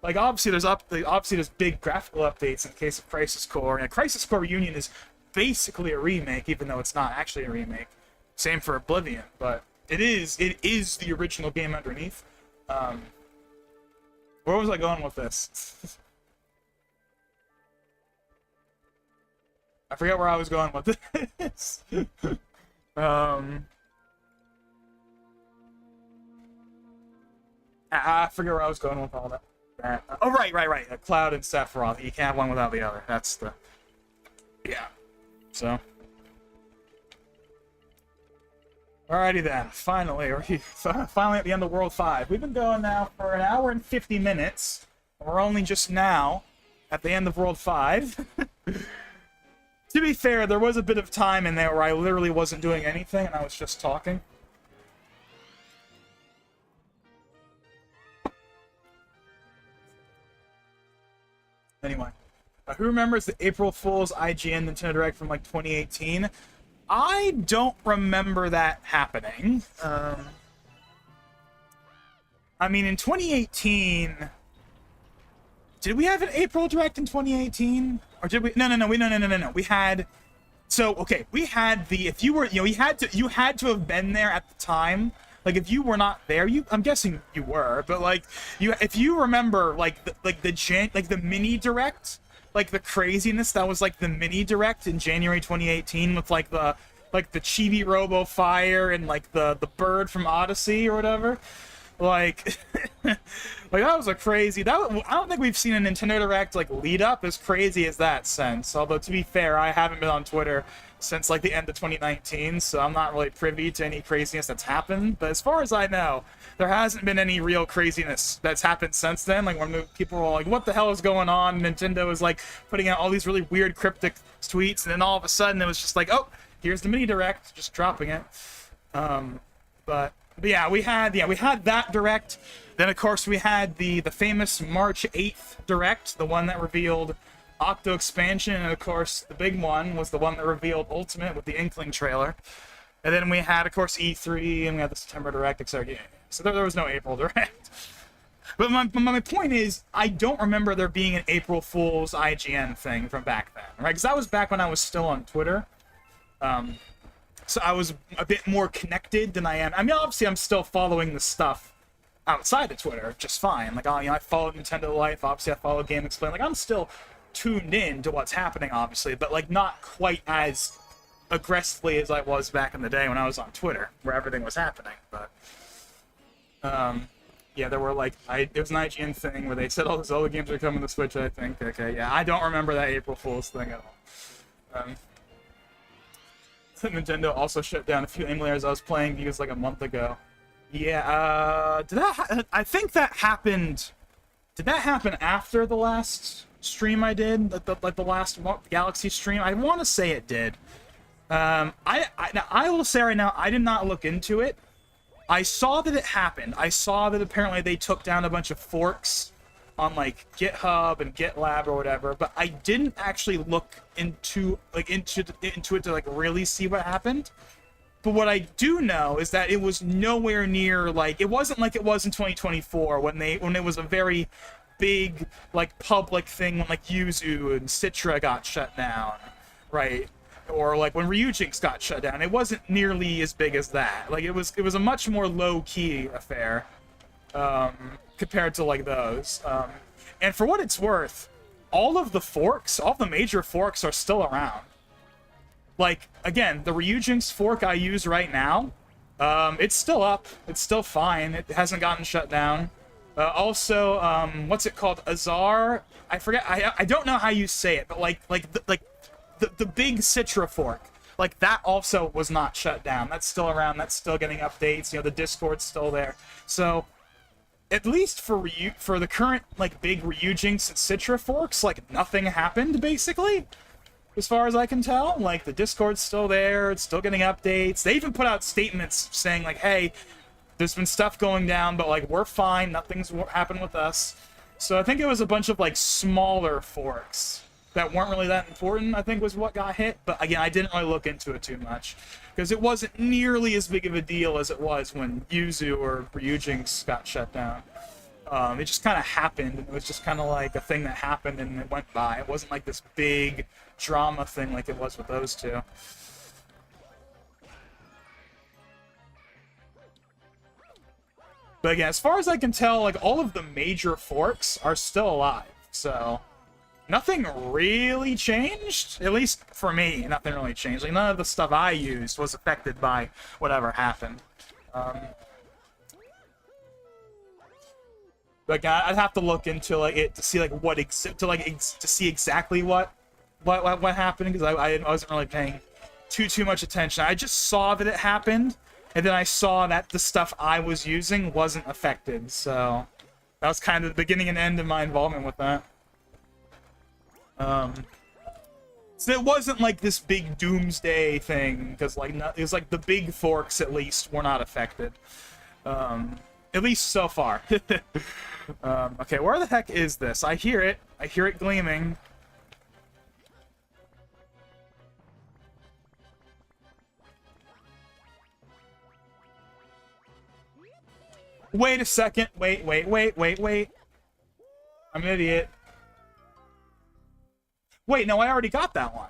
Like, obviously there's big graphical updates in the case of Crisis Core, and Crisis Core Reunion is basically a remake, even though it's not actually a remake. Same for Oblivion, but it is the original game underneath. Where was I going with this? I forget where I was going with this. I forget where I was going with all that. Oh, right. Cloud and Sephiroth. You can't have one without the other. That's the... Yeah. So... Alrighty then. Finally, finally at the end of World 5. We've been going now for 1 hour and 50 minutes. We're only just now at the end of World 5. To be fair, there was a bit of time in there where I literally wasn't doing anything and I was just talking. Anyway, who remembers the April Fool's IGN Nintendo Direct from, like, 2018? I don't remember that happening. I mean, in 2018... Did we have an April Direct in 2018? Or did we... No. We had... So, okay, we had the... If you were... You know, you had to have been there at the time. Like, if you were not there, I'm guessing you were, but, like, if you remember, like, the mini direct, like, the craziness that was, like, the mini direct in January 2018 with, like, the Chibi Robo Fire and, like, the bird from Odyssey or whatever, like, like, that was a crazy, I don't think we've seen a Nintendo Direct, like, lead up as crazy as that since, although, to be fair, I haven't been on Twitter since, like, the end of 2019, so I'm not really privy to any craziness that's happened. But as far as I know, there hasn't been any real craziness that's happened since then. Like, when people were like, what the hell is going on? Nintendo was, like, putting out all these really weird cryptic tweets, and then all of a sudden it was just like, oh, here's the mini direct, just dropping it. But yeah, we had that direct. Then, of course, we had the famous March 8th direct, the one that revealed Octo Expansion, and of course the big one was the one that revealed Ultimate with the Inkling trailer. And then we had, of course, E3, and we had the September Direct, etc. So there was no April Direct. But my point is, I don't remember there being an April Fool's IGN thing from back then, right? Because that was back when I was still on Twitter. So I was a bit more connected than I am. I mean, obviously I'm still following the stuff outside of Twitter just fine. Like, I follow Nintendo Life, obviously I follow Game Explain. Like, I'm still tuned in to what's happening, obviously, but, like, not quite as aggressively as I was back in the day when I was on Twitter, where everything was happening. But yeah, there were, like, it was an IGN thing where they said all the Zelda games are coming to Switch, I think. Okay, yeah, I don't remember that April Fool's thing at all. Nintendo also shut down a few emulators I was playing because, like, a month ago. Yeah, I think that happened... Did that happen after the last stream I did? The last Galaxy stream? I want to say it did. I will say right now, I did not look into it. I saw that it happened. I saw that apparently they took down a bunch of forks on, like, GitHub and GitLab or whatever, but I didn't actually look into it to, like, really see what happened. But what I do know is that it was nowhere near, like, it wasn't like it was in 2024 when it was a very big, like, public thing when, like, Yuzu and Citra got shut down, right? Or, like, when Ryujinx got shut down. It wasn't nearly as big as that. Like, it was a much more low-key affair, compared to, like, those. And for what it's worth, all the major forks are still around. Like, again, the Ryujinx fork I use right now It's still up. It's still fine. It hasn't gotten shut down. Also, what's it called? Azar? I forget. I don't know how you say it, but the big Citra fork. Like, that also was not shut down. That's still around. That's still getting updates. You know, the Discord's still there. So, at least for the current, like, big Ryujinx and Citra forks, like, nothing happened, basically. As far as I can tell. Like, the Discord's still there. It's still getting updates. They even put out statements saying, like, hey, there's been stuff going down, but, like, we're fine. Nothing's happened with us. So I think it was a bunch of, like, smaller forks that weren't really that important, I think, was what got hit. But, again, I didn't really look into it too much. Because it wasn't nearly as big of a deal as it was when Yuzu or Ryujinx got shut down. It just kind of happened, and it was just kind of like a thing that happened and it went by. It wasn't like this big drama thing like it was with those two. But again, as far as I can tell, like, all of the major forks are still alive, so nothing really changed, at least for me. Nothing really changed. Like, none of the stuff I used was affected by whatever happened. Like, I'd have to look into like it to see like what to see exactly what happened, because I wasn't really paying too much attention. I just saw that it happened, and then I saw that the stuff I was using wasn't affected. So that was kind of the beginning and end of my involvement with that. So it wasn't like this big doomsday thing, because like it was like the big forks at least were not affected. At least so far. Okay, where the heck is this? I hear it. I hear it gleaming. Wait a second. Wait. I'm an idiot. Wait, no, I already got that one.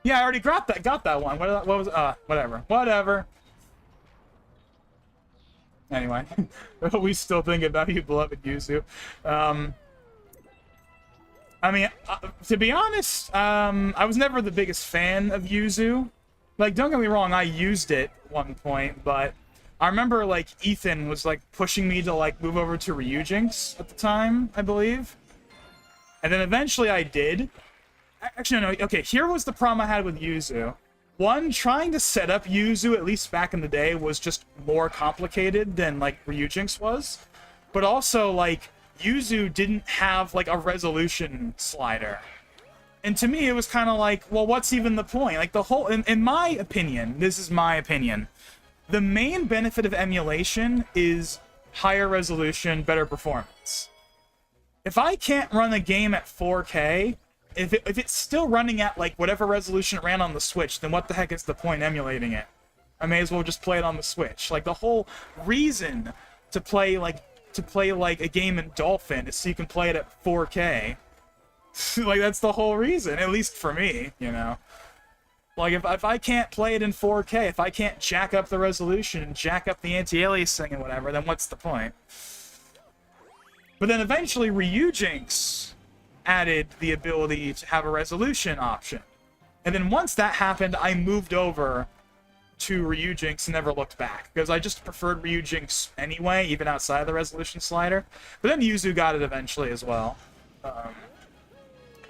Yeah, I already got that one. What was whatever. Anyway, we still think about you, beloved Yuzu. I mean, to be honest, I was never the biggest fan of Yuzu. Like, don't get me wrong, I used it at one point, but I remember, like, Ethan was, like, pushing me to, like, move over to Ryujinx at the time, I believe. And then eventually I did. Actually, no, okay, here was the problem I had with Yuzu. One, trying to set up Yuzu, at least back in the day, was just more complicated than, like, Ryujinx was. But also, like, Yuzu didn't have, like, a resolution slider. And to me, it was kind of like, well, what's even the point? Like, the whole... In my opinion, this is my opinion, the main benefit of emulation is higher resolution, better performance. If I can't run a game at 4K... If it's still running at, like, whatever resolution it ran on the Switch, then what the heck is the point emulating it? I may as well just play it on the Switch. Like, the whole reason to play, like, a game in Dolphin is so you can play it at 4K. Like, that's the whole reason, at least for me, you know? Like, if I can't play it in 4K, if I can't jack up the resolution and jack up the anti-aliasing and whatever, then what's the point? But then eventually Ryujinx added the ability to have a resolution option. And then once that happened, I moved over to Ryujinx and never looked back, because I just preferred Ryujinx anyway, even outside of the resolution slider. But then Yuzu got it eventually as well.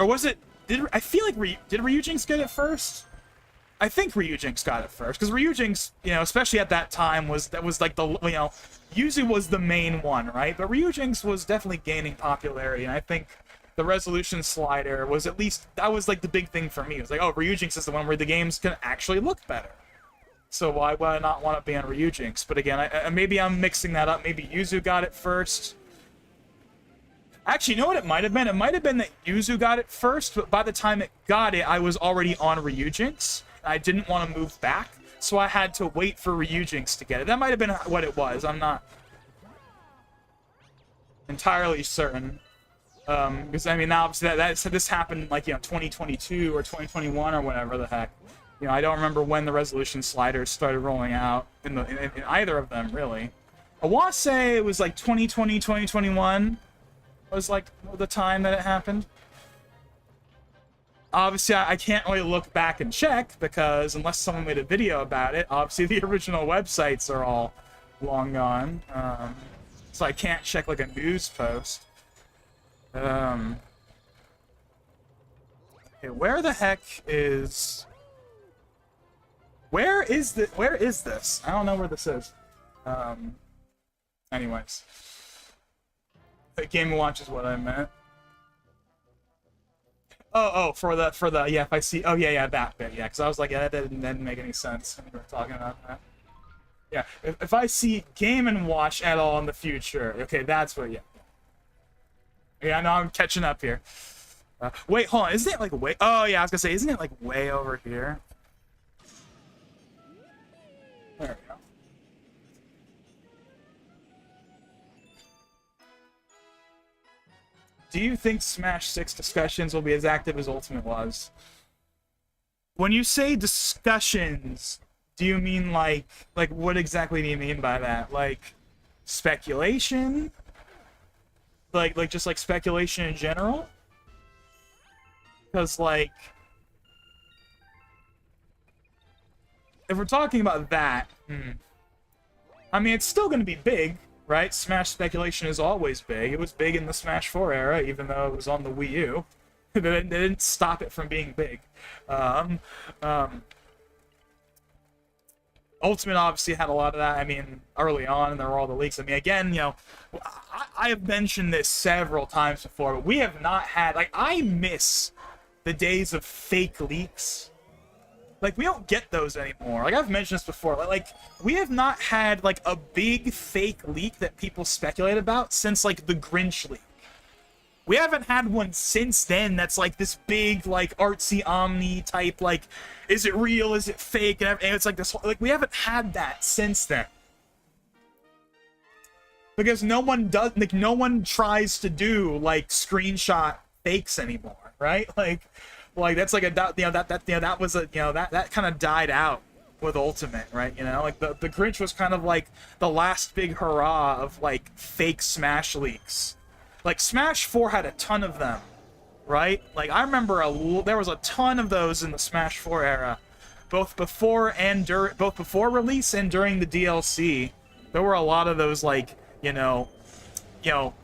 Or was it... I feel like... Did Ryujinx get it first? I think Ryujinx got it first, because Ryujinx, you know, especially at that time, was like the, you know, Yuzu was the main one, right? But Ryujinx was definitely gaining popularity, and I think the resolution slider was at least, that was like the big thing for me. It was like, oh, Ryujinx is the one where the games can actually look better. So why would I not want to be on Ryujinx? But again, maybe I'm mixing that up. Maybe Yuzu got it first. Actually, you know what it might have been? It might have been that Yuzu got it first, but by the time it got it, I was already on Ryujinx. I didn't want to move back, so I had to wait for Ryujinx to get it. That might have been what it was. I'm not entirely certain. Because, I mean, now, obviously, this happened, like, you know, 2022 or 2021 or whatever the heck. You know, I don't remember when the resolution sliders started rolling out in either of them, really. I want to say it was, like, 2020, 2021 was, like, the time that it happened. obviously I can't really look back and check because unless someone made a video about it, obviously the original websites are all long gone. So I can't check like a news post. Okay, where the heck is... Where is this? I don't know where this is. Anyways. The Game & Watch is what I meant. Oh, for the, yeah, if I see, oh, yeah, that bit, yeah, because I was like, yeah, that didn't make any sense when you were talking about that. Yeah, if I see Game & Watch at all in the future, okay, that's what, yeah. Yeah, no, I'm catching up here. Wait, hold on, isn't it, like, way, oh, yeah, I was gonna say, isn't it, like, way over here? There we go. Do you think Smash 6 discussions will be as active as Ultimate was? When you say discussions, do you mean like what exactly do you mean by that? Like speculation? Like just like speculation in general? Because like if we're talking about that, I mean it's still going to be big. Right? Smash speculation is always big. It was big in the Smash 4 era, even though it was on the Wii U. They didn't stop it from being big. Ultimate obviously had a lot of that, I mean, early on, and there were all the leaks. I mean, again, you know, I have mentioned this several times before, but we have not had, like, I miss the days of fake leaks. Like, we don't get those anymore. Like, I've mentioned this before. Like, we have not had, like, a big fake leak that people speculate about since, like, the Grinch leak. We haven't had one since then that's, like, this big, like, artsy Omni type, like, is it real, is it fake, and it's, like, this whole, like, we haven't had that since then. Because no one does, like, no one tries to do, like, screenshot fakes anymore, right? Like that's like a, you know, that was a, you know, that kind of died out with Ultimate, right? You know, like the Grinch was kind of like the last big hurrah of like fake Smash leaks. Like Smash 4 had a ton of them, right? Like I remember there was a ton of those in the Smash 4 era, both before release and during the DLC. There were a lot of those like, you know,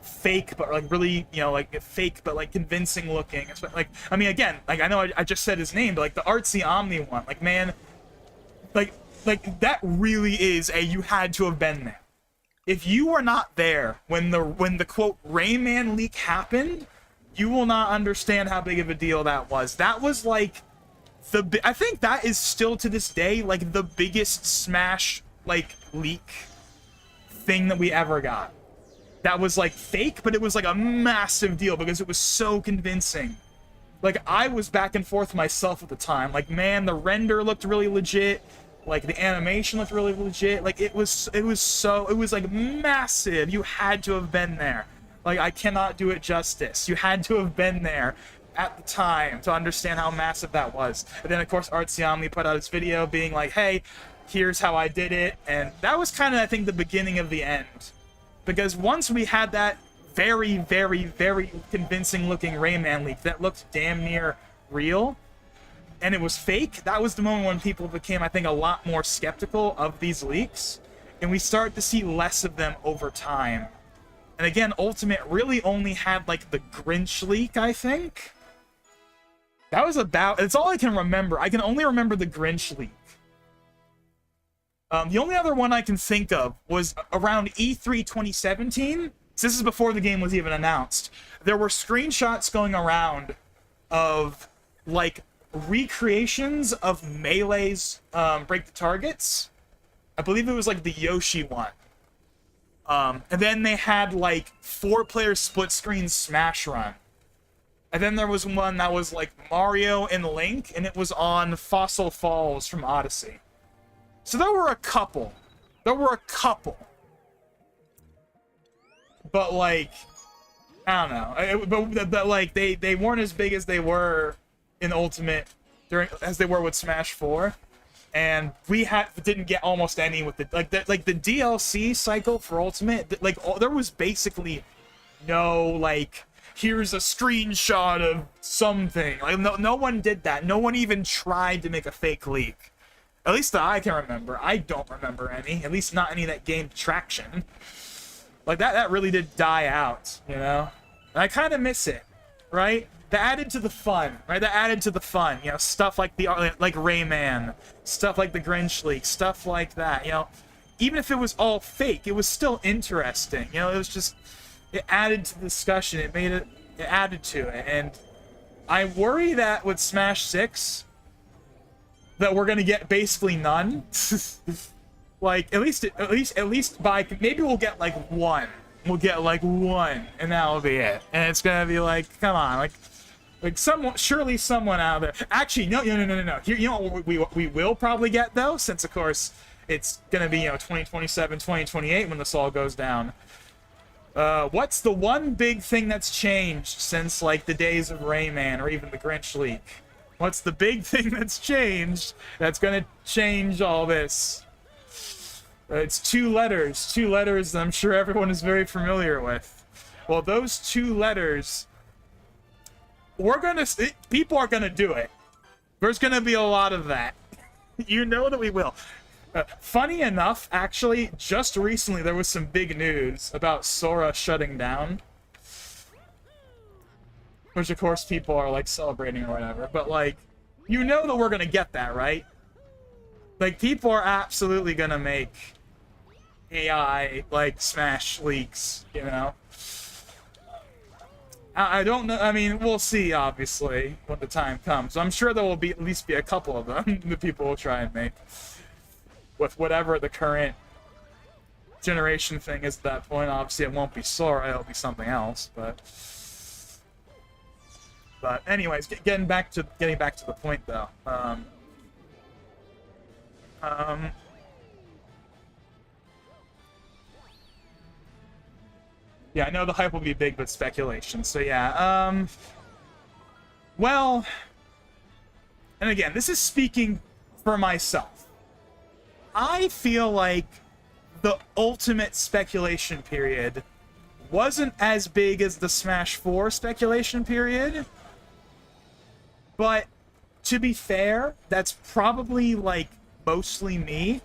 fake, but like really, you know, like fake, but like convincing looking. Like, I mean, again, like I know I just said his name, but like the artsy Omni one, like man, like that really is you had to have been there. If you were not there when the quote Rayman leak happened, you will not understand how big of a deal that was. That was like I think that is still to this day like the biggest Smash like leak thing that we ever got. That was like fake, but it was like a massive deal because it was so convincing. Like I was back and forth myself at the time. Like man, the render looked really legit. Like the animation looked really legit. Like it was like massive. You had to have been there. Like I cannot do it justice. You had to have been there at the time to understand how massive that was. And then of course Artsy Omni put out his video being like, hey, here's how I did it. And that was kind of, I think, the beginning of the end. Because once we had that very, very, very convincing looking Rayman leak that looked damn near real, and it was fake, that was the moment when people became, I think, a lot more skeptical of these leaks, and we started to see less of them over time. And again, Ultimate really only had, like, the Grinch leak, I think? That was about... It's all I can remember. I can only remember the Grinch leak. The only other one I can think of was around E3 2017. So this is before the game was even announced. There were screenshots going around of, like, recreations of Melee's Break the Targets. I believe it was, like, the Yoshi one. And then they had, like, 4-player split-screen Smash Run. And then there was one that was, like, Mario and Link, and it was on Fossil Falls from Odyssey. So there were a couple. But, like, I don't know. But like, they weren't as big as they were in Ultimate as they were with Smash 4. And we didn't get almost any with the DLC cycle for Ultimate. Like, there was basically no, like, here's a screenshot of something. Like, no one did that. No one even tried to make a fake leak. At least that I can remember. I don't remember any. At least not any that gained traction. Like, that really did die out, you know? And I kind of miss it, right? That added to the fun, right? That added to the fun, you know? Stuff like Rayman, stuff like the Grinch leak, stuff like that, you know? Even if it was all fake, it was still interesting, you know? It was just, it added to the discussion. It added to it. And I worry that with Smash 6, that we're gonna get basically none. Like, at least by, maybe we'll get like one. We'll get like one, and that'll be it. And it's gonna be like, come on, like someone, surely someone out there. Actually, no. Here, you know what we will probably get though, since of course it's gonna be, you know, 2027, 2028 when this all goes down. What's the one big thing that's changed since like the days of Rayman or even the Grinch leak? What's the big thing that's changed that's gonna change all this? It's two letters that I'm sure everyone is very familiar with. Well, those two letters, people are gonna do it. There's gonna be a lot of that. You know that we will. Funny enough, actually, just recently there was some big news about Sora shutting down. Which, of course, people are, like, celebrating or whatever. But, like, you know that we're gonna get that, right? Like, people are absolutely gonna make AI, like, Smash leaks, you know? I don't know. I mean, we'll see, obviously, when the time comes. I'm sure there will be at least be a couple of them that people will try and make. With whatever the current generation thing is at that point. Obviously, it won't be Sora, it'll be something else, but anyways, getting back to the point though. Yeah, I know the hype will be big, but speculation. So yeah, well, and again, this is speaking for myself. I feel like the ultimate speculation period wasn't as big as the Smash 4 speculation period, but to be fair, that's probably, like, mostly me,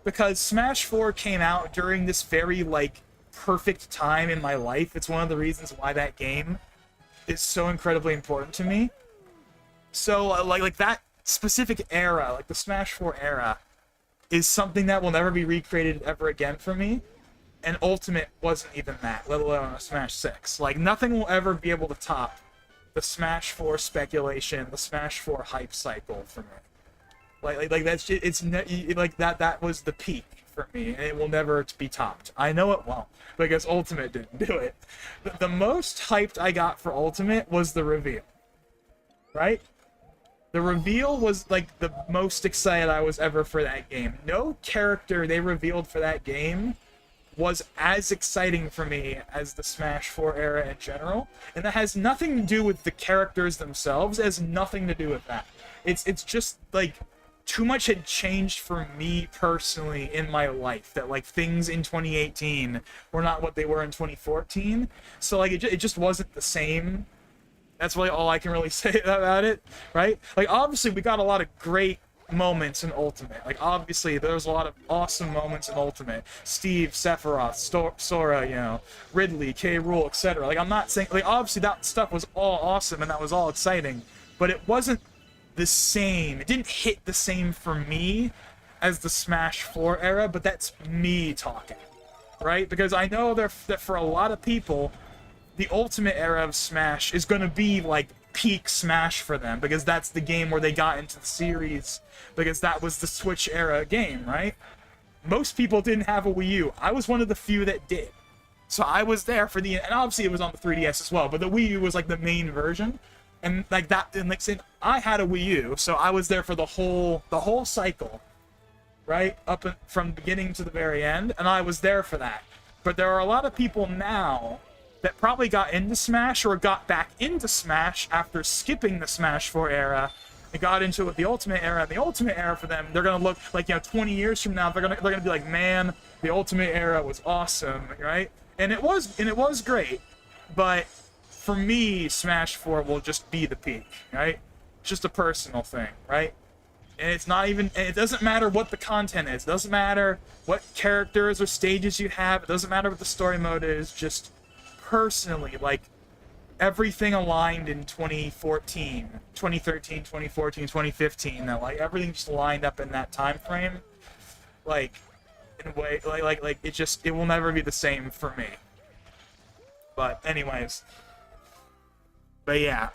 because Smash 4 came out during this very, like, perfect time in my life. It's one of the reasons why that game is so incredibly important to me. So, like that specific era, like the Smash 4 era, is something that will never be recreated ever again for me. And Ultimate wasn't even that, let alone a Smash 6. Like, nothing will ever be able to top the Smash 4 speculation, the Smash 4 hype cycle for me. Like that's it's like that was the peak for me, and it will never be topped. I know it won't, because Ultimate didn't do it. The most hyped I got for Ultimate was the reveal, right? The reveal was, like, the most excited I was ever for that game. No character they revealed for that game was as exciting for me as the Smash 4 era in general. And that has nothing to do with the characters themselves. It has nothing to do with that. It's just, like, too much had changed for me personally in my life. That, like, things in 2018 were not what they were in 2014. So, like, it just wasn't the same. That's really all I can really say about it, right? Like, obviously, we got a lot of great moments in Ultimate. Like, obviously, there's a lot of awesome moments in Ultimate. Steve, Sephiroth, Sora, you know, Ridley, K. Rool, etc. Like, I'm not saying... Like, obviously, that stuff was all awesome, and that was all exciting, but it wasn't the same. It didn't hit the same for me as the Smash 4 era, but that's me talking, right? Because I know that for a lot of people, the Ultimate era of Smash is going to be, like, peak Smash for them, because that's the game where they got into the series, because that was the Switch era game, right? Most people didn't have a Wii U. I was one of the few that did. So I was there for and obviously it was on the 3DS as well, but the Wii U was, like, the main version. And, like, that, and, like, saying, I had a Wii U, so I was there for the whole cycle, right? From beginning to the very end, and I was there for that. But there are a lot of people now that probably got into Smash or got back into Smash after skipping the Smash 4 era and got into it with the Ultimate era. And the Ultimate era for them, they're gonna look like, you know, 20 years from now, they're gonna be like, man, the Ultimate era was awesome, right? And it was great, but for me, Smash 4 will just be the peak, right? It's just a personal thing, right? And it's not even, and it doesn't matter what the content is. It doesn't matter what characters or stages you have. It doesn't matter what the story mode is. Just personally, like, everything aligned in 2014, 2013, 2014, 2015. That, like, everything just lined up in that time frame. Like, in a way, like it just, it will never be the same for me. But anyways. But yeah,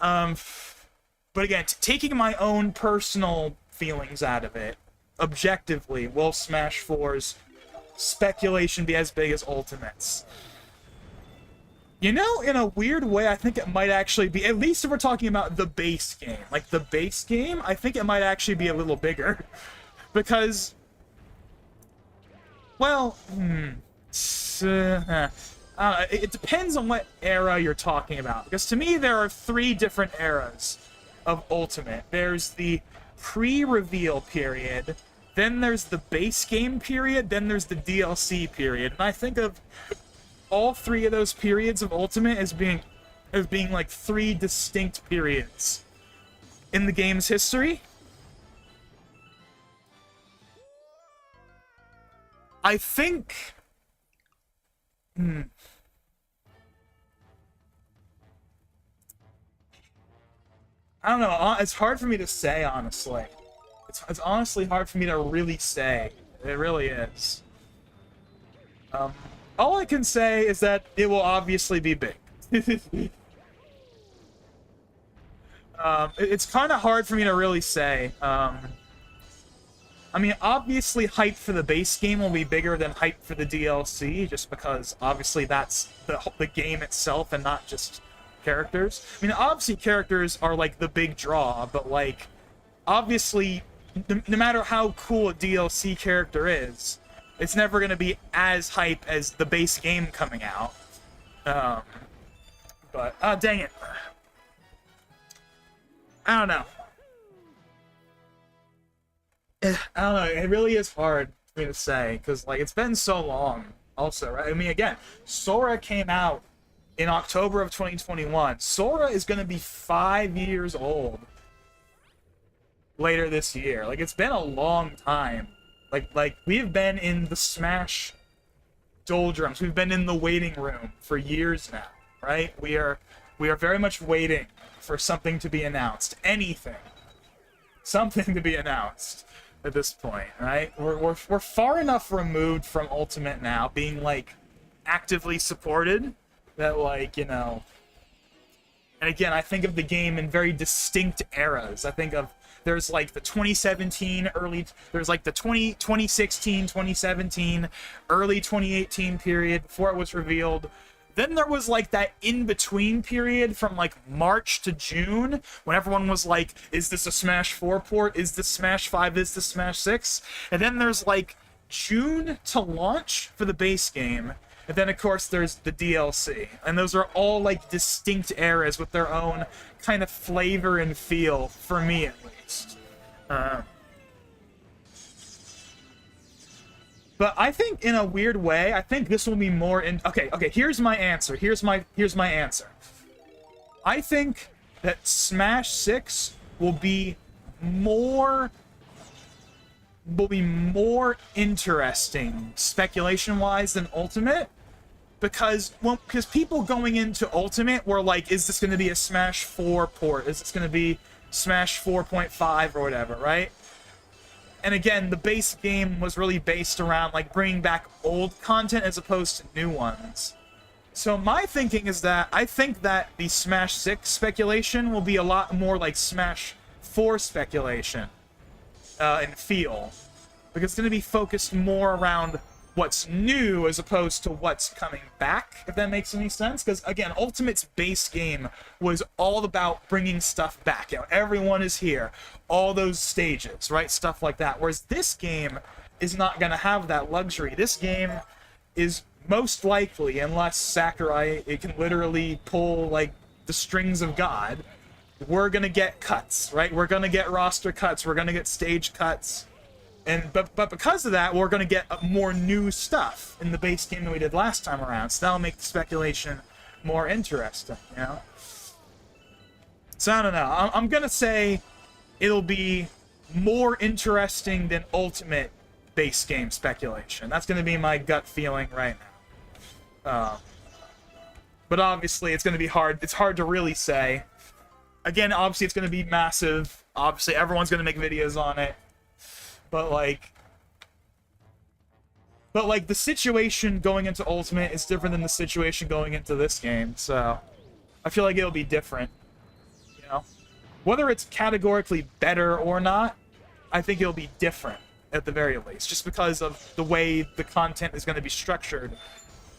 but again, taking my own personal feelings out of it, objectively, will Smash 4's speculation be as big as Ultimate's? You know, in a weird way, I think it might actually be, at least if we're talking about the base game. Like, the base game, I think it might actually be a little bigger. Because, well, it depends on what era you're talking about. Because to me, there are 3 different eras of Ultimate. There's the pre-reveal period, then there's the base game period, then there's the DLC period. And I think of all 3 of those periods of Ultimate as being like 3 distinct periods in the game's history. I think... I don't know. It's hard for me to say, honestly. It's honestly hard for me to really say. It really is. All I can say is that it will obviously be big. It's kind of hard for me to really say. I mean, obviously, hype for the base game will be bigger than hype for the DLC, just because, obviously, that's the game itself and not just characters. I mean, obviously, characters are, like, the big draw, but, like, obviously, no matter how cool a DLC character is, it's never going to be as hype as the base game coming out. But, dang it. I don't know. I don't know, it really is hard for me to say, because, like, it's been so long, also, right? I mean, again, Sora came out in October of 2021. Sora is going to be 5 years old later this year. Like, it's been a long time. Like we've been in the Smash doldrums. We've been in the waiting room for years now, right? We are very much waiting for something to be announced. Anything. Something to be announced at this point, right? We're far enough removed from Ultimate now, being, like, actively supported, that, like, you know... And again, I think of the game in very distinct eras. I think of, there's, like, the 2017, there's, like, the 2016, 2017, early 2018 period before it was revealed. Then there was, like, that in-between period from, like, March to June, when everyone was like, is this a Smash 4 port? Is this Smash 5? Is this Smash 6? And then there's, like, June to launch for the base game. And then, of course, there's the DLC. And those are all, like, distinct eras with their own kind of flavor and feel, for me at least. But I think, in a weird way, I think this will be more in... Okay, here's my answer. Here's my answer. I think that Smash 6 will be more interesting, speculation-wise, than Ultimate. Because people going into Ultimate were like, is this going to be a Smash 4 port? Is this going to be Smash 4.5 or whatever, right? And again, the base game was really based around, like, bringing back old content as opposed to new ones. So my thinking is that I think that the Smash 6 speculation will be a lot more like Smash 4 speculation and feel. Because it's going to be focused more around what's new as opposed to what's coming back, if that makes any sense. Because, again, Ultimate's base game was all about bringing stuff back. You know, everyone is here. All those stages, right? Stuff like that. Whereas this game is not going to have that luxury. This game is most likely, unless Sakurai, it can literally pull, like, the strings of God, we're going to get cuts, right? We're going to get roster cuts. We're going to get stage cuts. But because of that, we're going to get more new stuff in the base game than we did last time around. So that'll make the speculation more interesting, you know? So I don't know. I'm gonna say it'll be more interesting than Ultimate base game speculation. That's gonna be my gut feeling right now. But obviously, it's gonna be hard. It's hard to really say. Again, obviously, it's gonna be massive. Obviously, everyone's gonna make videos on it. But like the situation going into Ultimate is different than the situation going into this game. So I feel like it'll be different. You know, whether it's categorically better or not, I think it'll be different at the very least, just because of the way the content is going to be structured.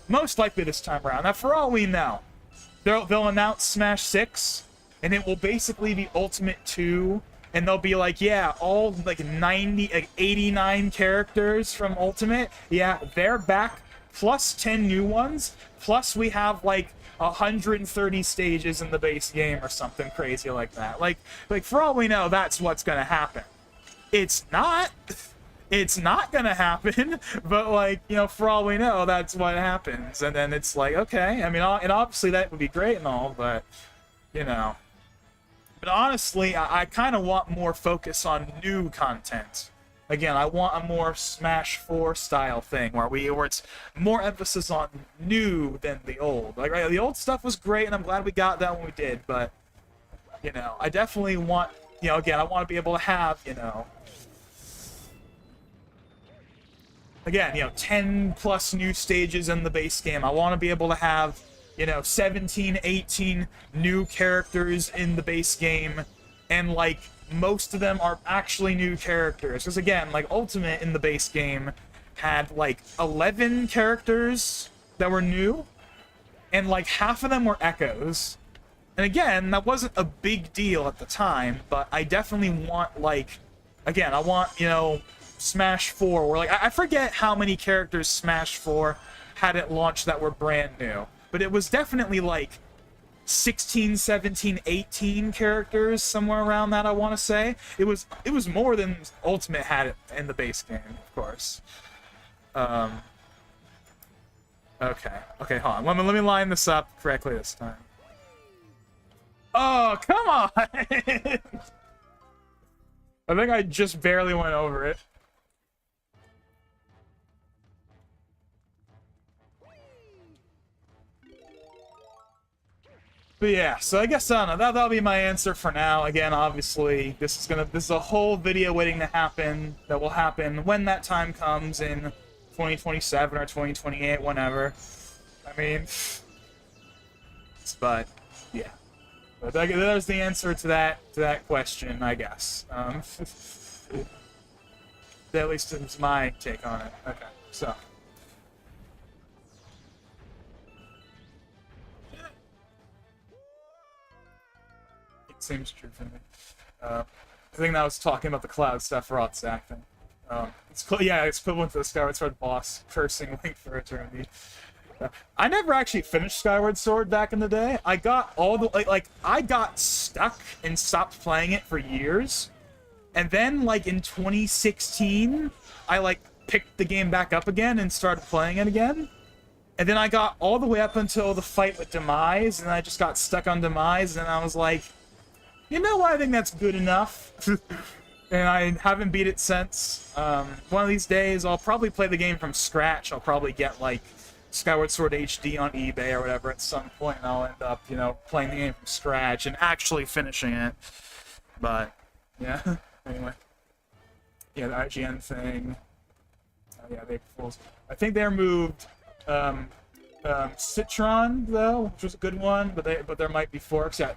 Most likely this time around. Now, for all we know, they'll announce Smash 6, and it will basically be Ultimate 2, and they'll be like, yeah, all like 89 characters from Ultimate, yeah, they're back, plus 10 new ones, plus we have like 130 stages in the base game or something crazy like that. Like for all we know, that's what's gonna happen. It's not gonna happen, but like, you know, for all we know, that's what happens. And then it's like, okay, I mean, and obviously that would be great and all, but, you know. But honestly, I kind of want more focus on new content. Again, I want a more Smash 4 style thing where it's more emphasis on new than the old. Like, right, the old stuff was great, and I'm glad we got that when we did, but, you know, I definitely want, you know, again, I want to be able to have, you know, again, you know, 10 plus new stages in the base game. I want to be able to have, you know, 17, 18 new characters in the base game, and like most of them are actually new characters. Because again, like Ultimate in the base game had like 11 characters that were new, and like half of them were echoes. And again, that wasn't a big deal at the time, but I definitely want, like, again, I want, you know, Smash 4, where, like, I forget how many characters Smash 4 had it launched that were brand new, but it was definitely, like, 16, 17, 18 characters, somewhere around that, I want to say. It was more than Ultimate had it in the base game, of course. Okay, hold on. Let me line this up correctly this time. Oh, come on! I think I just barely went over it. But yeah, so I guess, I don't know, that'll be my answer for now. Again, obviously, this is a whole video waiting to happen, that will happen when that time comes in 2027 or 2028, whenever. I mean, but, yeah. But there's the answer to that question, I guess. At least it's my take on it. Okay, so. Seems true for me. I think that was talking about the Cloud Sephiroth's acting. It's equivalent to the Skyward Sword boss cursing Link for Eternity. I never actually finished Skyward Sword back in the day. I got all the like I got stuck and stopped playing it for years, and then like in 2016, I like picked the game back up again and started playing it again. And then I got all the way up until the fight with Demise, and I just got stuck on Demise, and I was like, you know what, I think that's good enough. And I haven't beat it since. One of these days, I'll probably play the game from scratch. I'll probably get, like, Skyward Sword HD on eBay or whatever at some point, and I'll end up, you know, playing the game from scratch and actually finishing it. But, yeah. Anyway. Yeah, the IGN thing. Oh, yeah, they fools. I think they removed Citron, though, which was a good one, but there might be forks. Yeah.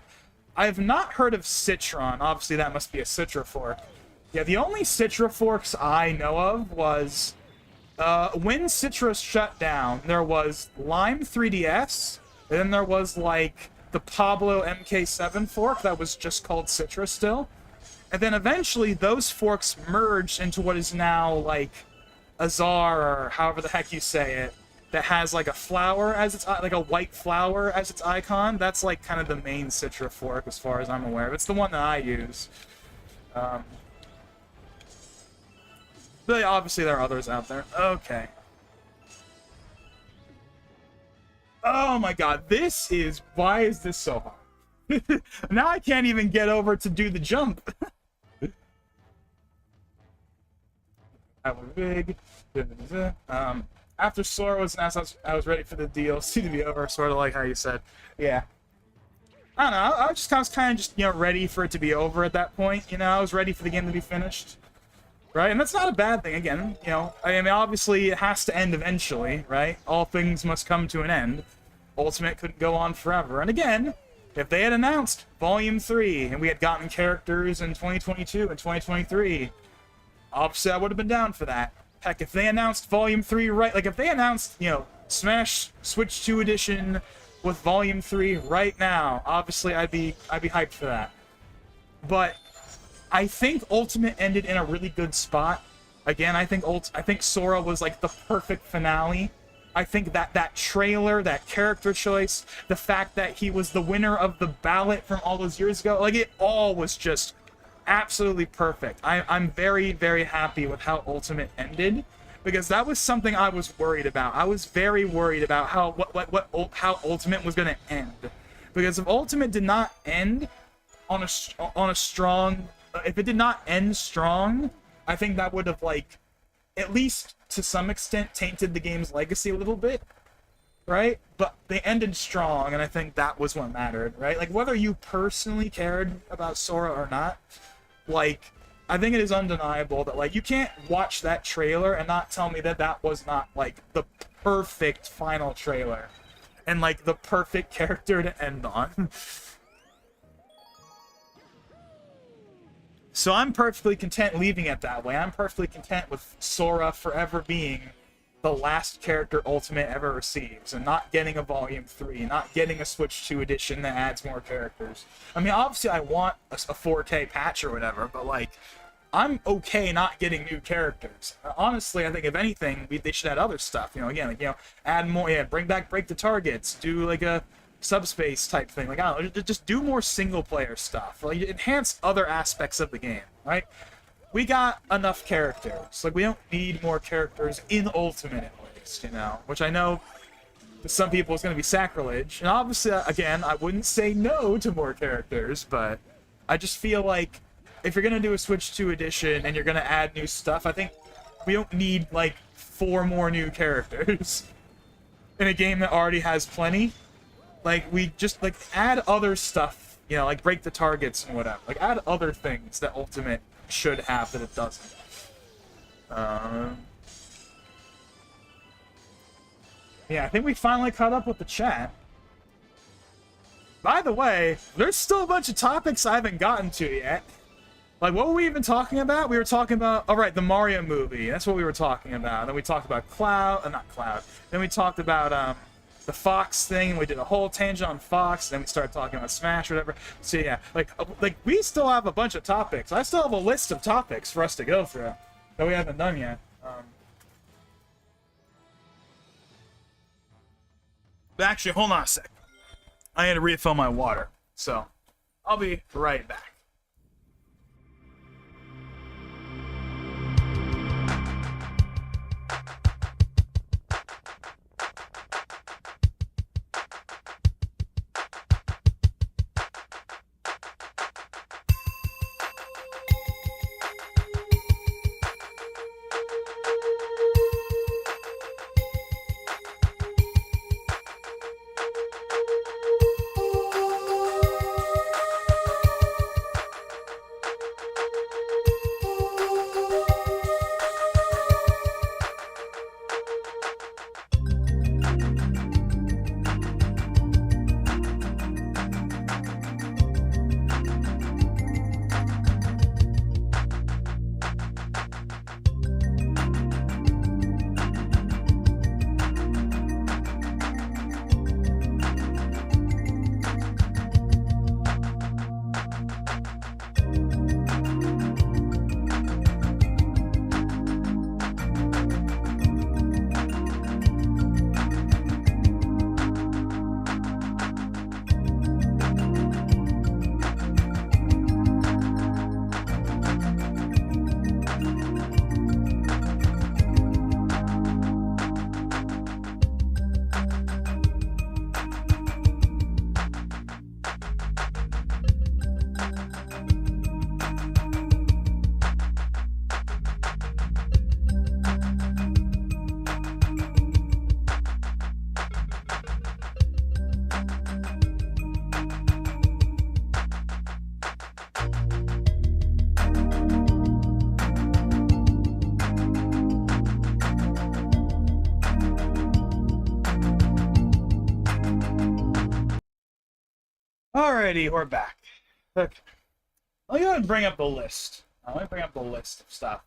I have not heard of Citron. Obviously, that must be a Citra fork. Yeah, the only Citra forks I know of was when Citra shut down, there was Lime 3DS, and then there was, like, the Pablo MK7 fork that was just called Citra still. And then eventually, those forks merged into what is now, like, Azar, or however the heck you say it, that has, like, a flower as its, like, a white flower as its icon. That's, like, kind of the main Citra fork, as far as I'm aware of. It's the one that I use. But obviously there are others out there. Okay. Oh my god, this is... Why is this so hard? Now I can't even get over to do the jump. Big. After Sora was announced, I was ready for the DLC to be over, sort of like how you said. Yeah. I don't know, I was kind of just, you know, ready for it to be over at that point, you know, I was ready for the game to be finished. Right? And that's not a bad thing, again, you know, I mean, obviously it has to end eventually, right? All things must come to an end. Ultimate couldn't go on forever. And again, if they had announced Volume 3, and we had gotten characters in 2022 and 2023, obviously I would have been down for that. Heck, if they announced Volume 3 right, like if they announced, you know, Smash Switch 2 Edition with Volume 3 right now, obviously I'd be hyped for that. But I think Ultimate ended in a really good spot. Again, I think Sora was like the perfect finale. I think that trailer, that character choice, the fact that he was the winner of the ballot from all those years ago, like it all was just absolutely perfect. I'm very, very happy with how Ultimate ended, because that was something I was worried about. I was very worried about how Ultimate was going to end, because if Ultimate did not end on a strong, if it did not end strong, I think that would have, like, at least to some extent tainted the game's legacy a little bit, right? But they ended strong, and I think that was what mattered, right? Like, whether you personally cared about Sora or not, like, I think it is undeniable that, like, you can't watch that trailer and not tell me that that was not, like, the perfect final trailer and, like, the perfect character to end on. So I'm perfectly content leaving it that way. I'm perfectly content with Sora forever being the last character Ultimate ever receives, and not getting a Volume 3, not getting a Switch 2 edition that adds more characters. I mean, obviously I want a 4K patch or whatever, but, like, I'm okay not getting new characters. Honestly, I think if anything, they should add other stuff. You know, again, like, you know, add more, yeah, bring back Break the Targets, do, like, a subspace type thing. Like, I don't know, just do more single-player stuff. Like, enhance other aspects of the game, right? We got enough characters. Like, we don't need more characters in Ultimate, at least, you know? Which I know to some people is going to be sacrilege. And obviously, again, I wouldn't say no to more characters, but I just feel like if you're going to do a Switch 2 edition and you're going to add new stuff, I think we don't need, like, 4 more new characters in a game that already has plenty. Like, we just, like, add other stuff, you know, like Break the Targets and whatever. Like, add other things that Ultimate should have that it doesn't. Yeah, I think we finally caught up with the chat. By the way, there's still a bunch of topics I haven't gotten to yet. Like, what were we even talking about? We were talking about, oh right, the Mario movie. That's what we were talking about. Then we talked about Cloud, not Cloud. Then we talked about, the Fox thing, and we did a whole tangent on Fox, and then we started talking about Smash or whatever. So yeah, like we still have a bunch of topics. I still have a list of topics for us to go through that we haven't done yet. But actually, hold on a sec. I had to refill my water, so I'll be right back. Alrighty, we're back. Okay. Let me go ahead and bring up the list. Let me bring up the list of stuff.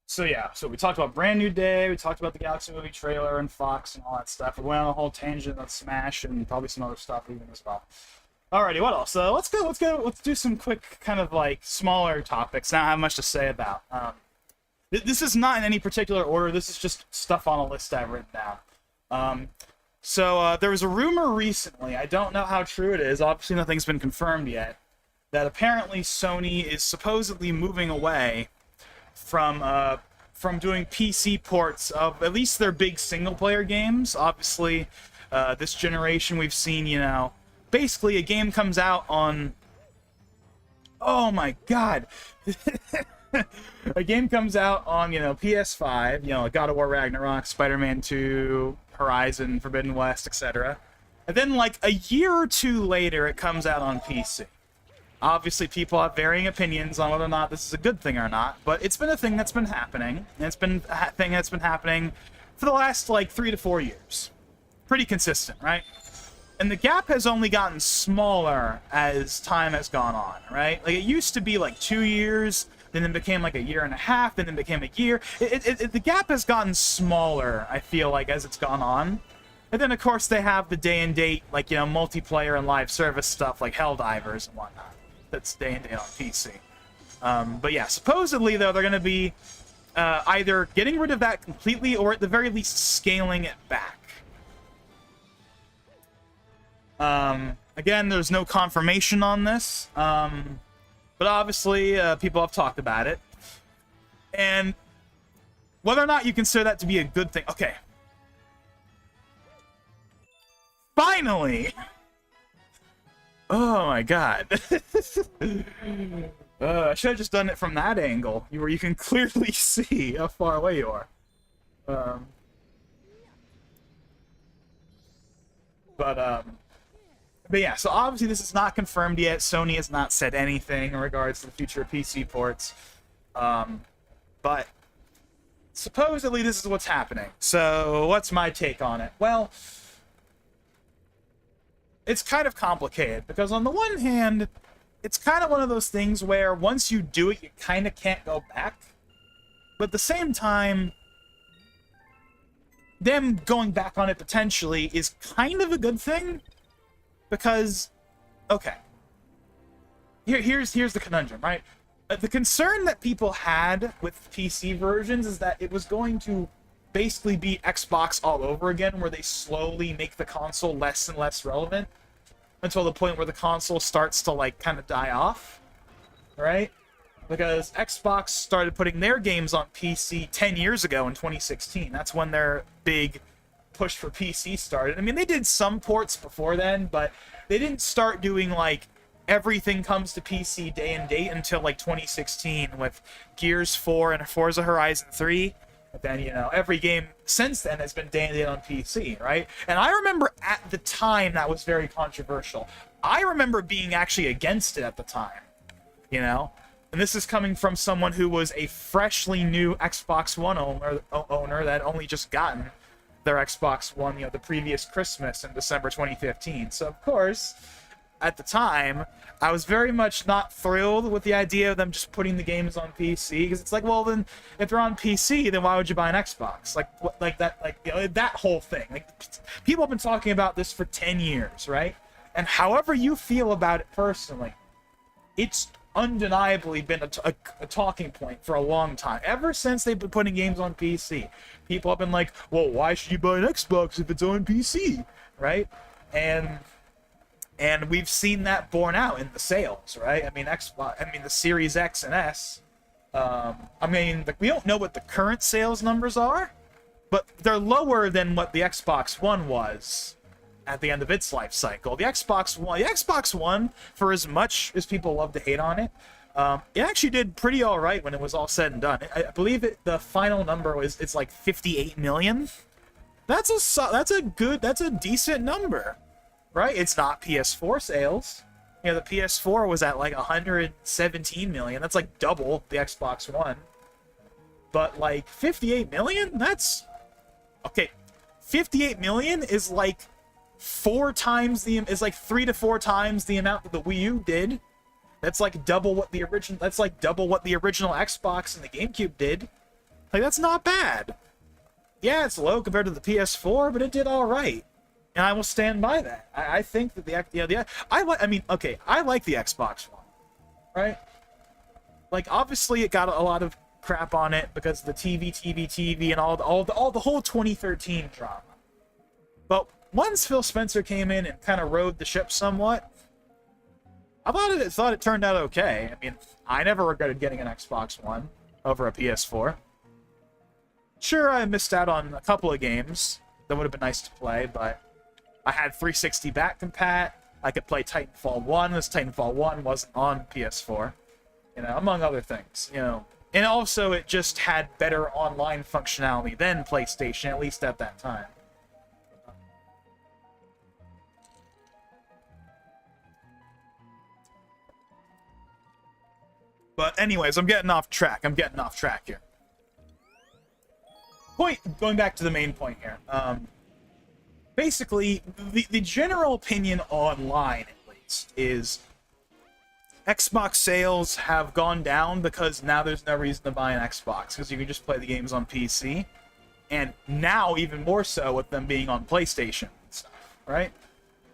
So yeah, so we talked about Brand New Day, we talked about the Galaxy movie trailer and Fox and all that stuff. We went on a whole tangent on Smash and probably some other stuff even as well. Alrighty, what else? Let's do some quick kind of like smaller topics. Not have much to say about. This is not in any particular order. This is just stuff on a list I've written down. So there was a rumor recently, I don't know how true it is, obviously nothing's been confirmed yet, that apparently Sony is supposedly moving away from doing PC ports of at least their big single-player games. Obviously, this generation we've seen, you know, basically a game comes out on... Oh my god! A game comes out on, you know, PS5, you know, God of War Ragnarok, Spider-Man 2, Horizon, Forbidden West, etc. And then, like, a year or two later, it comes out on PC. Obviously, people have varying opinions on whether or not this is a good thing or not, but it's been a thing that's been happening, and it's been a thing that's been happening for the last, like, 3 to 4 years. Pretty consistent, right? And the gap has only gotten smaller as time has gone on, right? Like, it used to be, like, 2 years, then it became like a year and a half, then it became a year. The gap has gotten smaller, I feel like, as it's gone on. And then, of course, they have the day and date, like, you know, multiplayer and live service stuff like Helldivers and whatnot. That's day and date on PC. But yeah, supposedly, though, they're going to be either getting rid of that completely or at the very least scaling it back. Again, there's no confirmation on this. But obviously, people have talked about it. And whether or not you consider that to be a good thing... Okay. Finally! Oh my god. I should have just done it from that angle, where you can clearly see how far away you are. But yeah, so obviously this is not confirmed yet. Sony has not said anything in regards to the future of PC ports. But supposedly this is what's happening. So what's my take on it? Well, it's kind of complicated, because on the one hand, it's kind of one of those things where once you do it, you kind of can't go back. But at the same time, them going back on it potentially is kind of a good thing. Because, okay, here's the conundrum, right? The concern that people had with PC versions is that it was going to basically be Xbox all over again, where they slowly make the console less and less relevant until the point where the console starts to, like, kind of die off, right? Because Xbox started putting their games on PC 10 years ago in 2016. That's when their big push for PC started. I mean, they did some ports before then, but they didn't start doing, like, everything comes to PC day and date until, like, 2016 with Gears 4 and Forza Horizon 3. But then, you know, every game since then has been day and date on PC, right? And I remember at the time that was very controversial. I remember being actually against it at the time, you know? And this is coming from someone who was a freshly new Xbox One owner that only just gotten their Xbox One, you know, the previous Christmas in December 2015. So, of course, at the time, I was very much not thrilled with the idea of them just putting the games on PC, because it's like, well, then, if they're on PC, then why would you buy an Xbox? Like that, you know, that whole thing. Like, people have been talking about this for 10 years, right? And however you feel about it personally, it's undeniably been a talking point for a long time. Ever since they've been putting games on PC, people have been like, well, why should you buy an Xbox if it's on PC, right? And we've seen that borne out in the sales, right? I mean, the Series X and S. We don't know what the current sales numbers are, but they're lower than what the Xbox One was at the end of its life cycle. The Xbox One, for as much as people love to hate on it, it actually did pretty all right when it was all said and done. I believe the final number it's like 58 million. That's a decent number, right? It's not PS4 sales. You know, the PS4 was at like 117 million. That's like double the Xbox One. But like 58 million? That's okay. 58 million is like 4 times the, is like 3 to 4 times the amount that the Wii U did. That's like double what the original, that's like double what the original Xbox and the GameCube did. Like, that's not bad. Yeah, it's low compared to the PS4, but it did all right. And I will stand by that. I think that I like the Xbox One, right? Like, obviously it got a lot of crap on it because of the TV, and all the whole 2013 drama. But once Phil Spencer came in and kind of rode the ship somewhat, I thought it turned out okay. I mean, I never regretted getting an Xbox One over a PS4. Sure, I missed out on a couple of games that would have been nice to play, but I had 360 back compat. I could play Titanfall 1. This Titanfall 1 wasn't on PS4, you know, among other things, you know. And also, it just had better online functionality than PlayStation, at least at that time. But anyways, I'm getting off track. Here. Going back to the main point here. Basically, the general opinion online, at least, is Xbox sales have gone down because now there's no reason to buy an Xbox, because you can just play the games on PC. And now, even more so, with them being on PlayStation and stuff, right?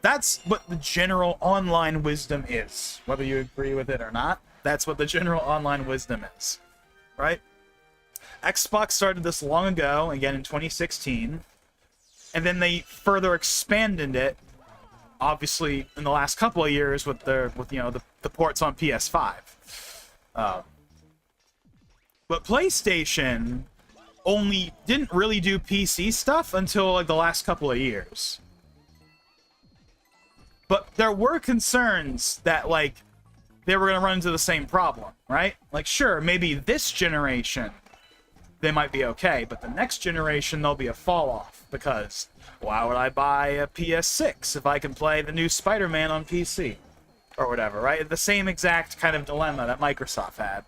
That's what the general online wisdom is. Whether you agree with it or not, that's what the general online wisdom is, right? Xbox started this long ago, again in 2016, and then they further expanded it, obviously in the last couple of years with the ports on PS5. But PlayStation only didn't really do PC stuff until like the last couple of years. But there were concerns that like they were going to run into the same problem, right? Like, sure, maybe this generation they might be okay, but the next generation there'll be a fall off, because why would I buy a PS6 if I can play the new Spider-Man on PC or whatever, right? The same exact kind of dilemma that Microsoft had.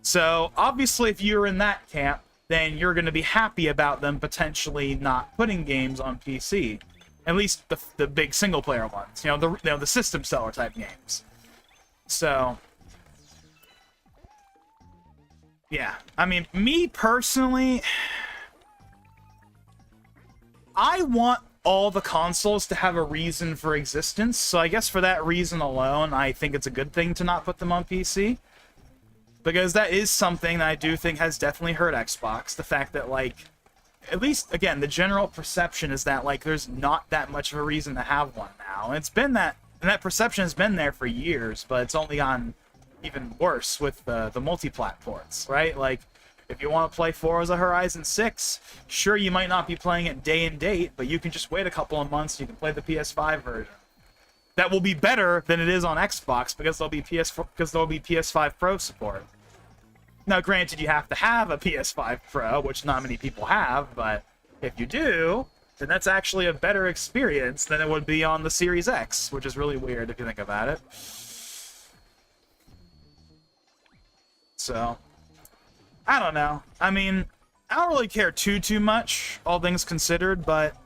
So obviously, if you're in that camp, then you're going to be happy about them potentially not putting games on PC, at least the big single player ones, the system seller type games. So yeah, I mean, me personally, I want all the consoles to have a reason for existence, so I guess for that reason alone, I think it's a good thing to not put them on PC. Because that is something that I do think has definitely hurt Xbox. The fact that, like, at least, again, the general perception is that, like, there's not that much of a reason to have one now. And it's been that, and that perception has been there for years, but it's only gotten even worse with the multi-plat ports, right? Like, if you want to play Forza Horizon 6, sure, you might not be playing it day and date, but you can just wait a couple of months, you can play the PS5 version. That will be better than it is on Xbox, because there'll be PS5 Pro support. Now, granted, you have to have a PS5 Pro, which not many people have, but if you do, then that's actually a better experience than it would be on the Series X, which is really weird if you think about it. So, I don't know. I mean, I don't really care too much, all things considered, but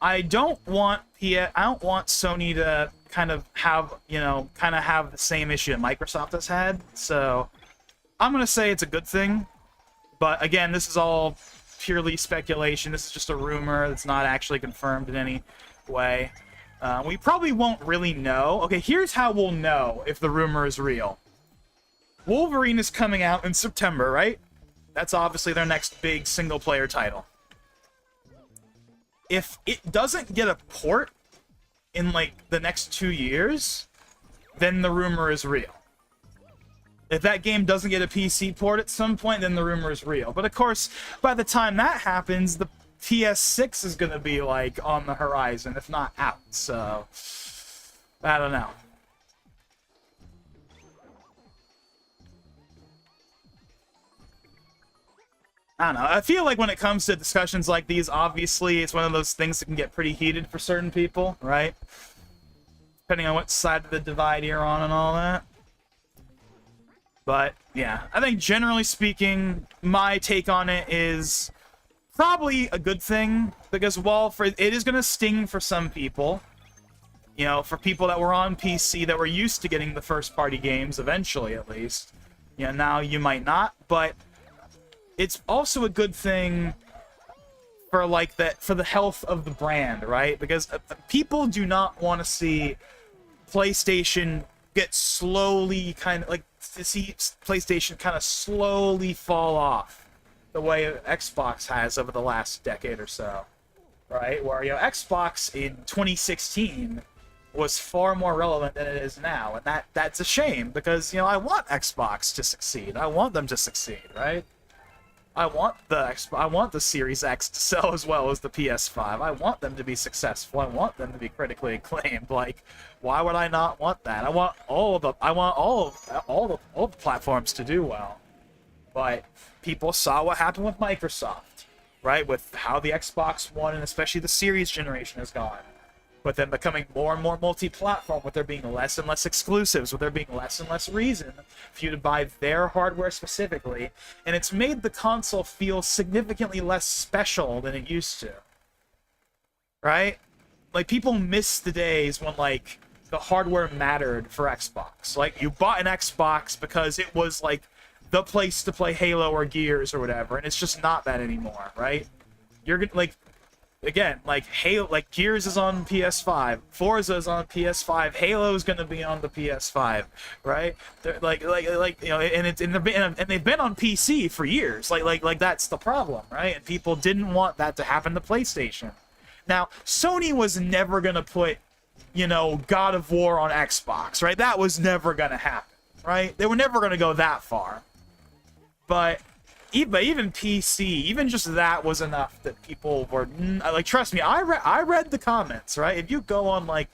I don't want Sony to kind of have the same issue that Microsoft has had. So, I'm going to say it's a good thing. But again, this is all purely speculation. This is just a rumor that's not actually confirmed in any way. We probably won't really know. Okay, here's how we'll know if the rumor is real. Wolverine is coming out in September, right? That's obviously their next big single-player title. If it doesn't get a port in, like, the next 2 years, then the rumor is real. If that game doesn't get a PC port at some point, then the rumor is real. But, of course, by the time that happens, the PS6 is going to be, like, on the horizon, if not out. So, I don't know. I don't know. I feel like when it comes to discussions like these, obviously, it's one of those things that can get pretty heated for certain people, right? Depending on what side of the divide you're on and all that. But, yeah. I think generally speaking, my take on it is probably a good thing, because while it is going to sting for some people, you know, for people that were on PC that were used to getting the first-party games, eventually at least, you know, now you might not, but it's also a good thing for, like, for the health of the brand, right? Because people do not want to see PlayStation get slowly to see PlayStation kind of slowly fall off the way Xbox has over the last decade or so, right? Where, you know, Xbox in 2016 was far more relevant than it is now, and that's a shame, because, you know, I want Xbox to succeed. I want them to succeed, right? I want the Series X to sell as well as the PS5. I want them to be successful. I want them to be critically acclaimed. Like, why would I not want that? I want all the platforms to do well. But people saw what happened with Microsoft, right? With how the Xbox One and especially the Series generation has gone. With them becoming more and more multi-platform, with there being less and less exclusives, with there being less and less reason for you to buy their hardware specifically, and it's made the console feel significantly less special than it used to. Right? Like, people miss the days when, like, the hardware mattered for Xbox. Like, you bought an Xbox because it was, like, the place to play Halo or Gears or whatever, and it's just not that anymore, right? You're gonna, like, again, like, Halo, like, Gears is on PS5, Forza is on PS5, Halo is gonna be on the PS5, right? They're like you know, and they've been on PC for years. Like that's the problem, right? And people didn't want that to happen to PlayStation. Now, Sony was never gonna put, you know, God of War on Xbox, right? That was never gonna happen, right? They were never gonna go that far. But even PC, even just that was enough that people were, like, trust me, I read the comments, right? If you go on, like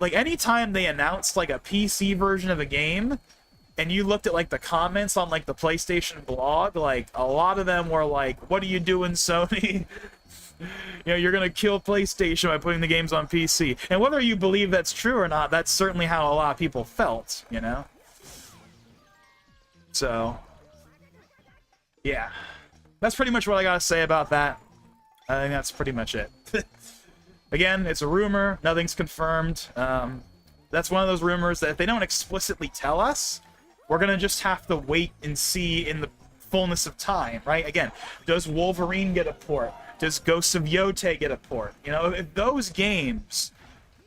anytime they announced, like, a PC version of a game, and you looked at, like, the comments on, like, the PlayStation blog, like, a lot of them were like, what are you doing, Sony? You know, you're gonna kill PlayStation by putting the games on PC. And whether you believe that's true or not, that's certainly how a lot of people felt, you know? So, yeah, that's pretty much what I gotta say about that. I think that's pretty much it. Again, it's a rumor. Nothing's confirmed. That's one of those rumors that if they don't explicitly tell us, we're gonna just have to wait and see in the fullness of time, right? Again, does Wolverine get a port? Does Ghosts of Yotei get a port? You know, if those games,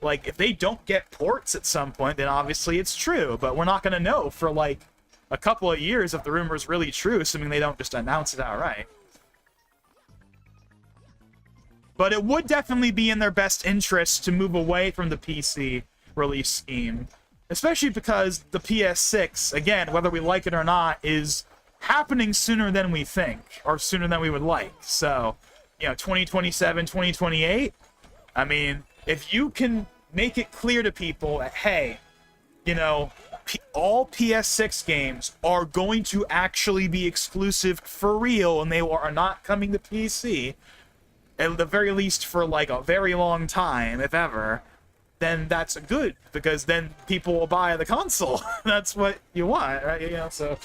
like, if they don't get ports at some point, then obviously it's true. But we're not gonna know for, like, a couple of years if the rumor is really true, assuming they don't just announce it outright. But it would definitely be in their best interest to move away from the PC release scheme, especially because the PS6, again, whether we like it or not, is happening sooner than we think, or sooner than we would like. So, you know, 2027, 2028, I mean, if you can make it clear to people that, hey, you know, all PS6 games are going to actually be exclusive for real, and they are not coming to PC, at the very least for, like, a very long time, if ever, then that's good, because then people will buy the console. That's what you want, right? You know, so...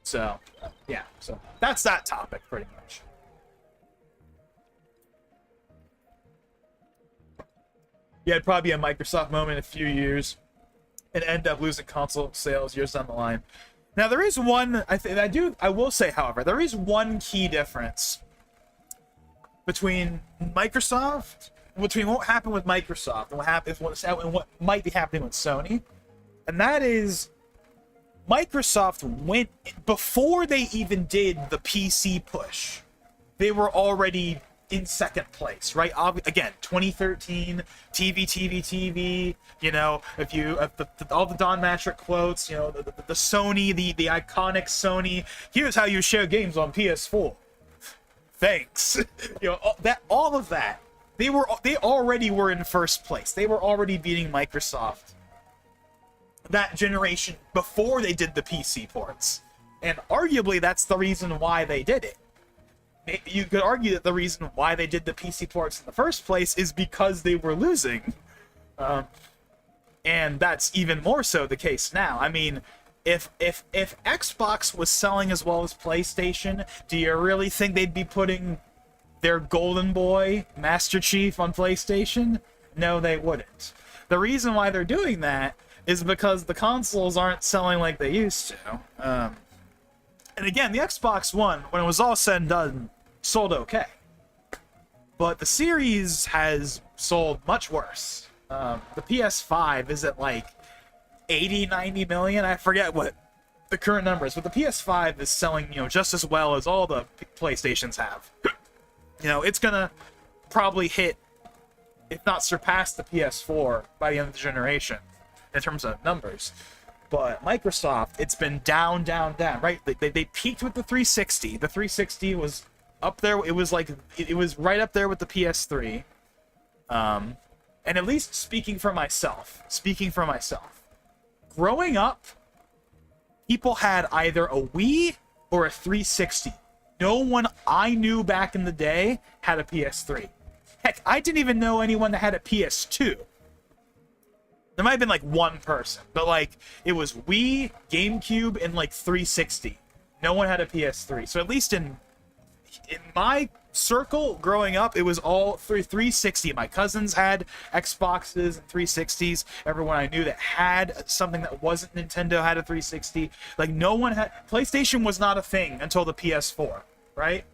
So, yeah, so that's that topic, pretty much. Yeah, it'd probably be a Microsoft moment in a few years and end up losing console sales years down the line. Now, there is one, I will say, however, there is one key difference between Microsoft, between what happened with Microsoft and what might be happening with Sony, and that is Microsoft went, before they even did the PC push, they were already in second place, right? Again, 2013, TV, you know, if you, all the Don Matrick quotes, you know, the Sony, the iconic Sony, here's how you share games on PS4. Thanks. You know, all of that. They already were in first place. They were already beating Microsoft that generation before they did the PC ports. And arguably that's the reason why they did it. You could argue that the reason why they did the PC ports in the first place is because they were losing. And that's even more so the case now. I mean, if Xbox was selling as well as PlayStation, do you really think they'd be putting their golden boy, Master Chief, on PlayStation? No, they wouldn't. The reason why they're doing that is because the consoles aren't selling like they used to. And again, the Xbox One, when it was all said and done, sold okay. But the Series has sold much worse. The PS5 is at like 80, 90 million. I forget what the current number is, but the PS5 is selling, just as well as all the PlayStations have. It's gonna probably hit, if not surpass, the PS4 by the end of the generation in terms of numbers. But Microsoft, it's been down, down, down, right? They peaked with the 360. The 360 was up there. It was right up there with the PS3. And at least speaking for myself, growing up, people had either a Wii or a 360. No one I knew back in the day had a PS3. Heck, I didn't even know anyone that had a PS2. There might have been like one person, but it was Wii, GameCube, and 360. No one had a PS3. So at least in my circle growing up, it was all 360. My cousins had Xboxes and 360s. Everyone I knew that had something that wasn't Nintendo had a 360. No one had. PlayStation was not a thing until the PS4, right?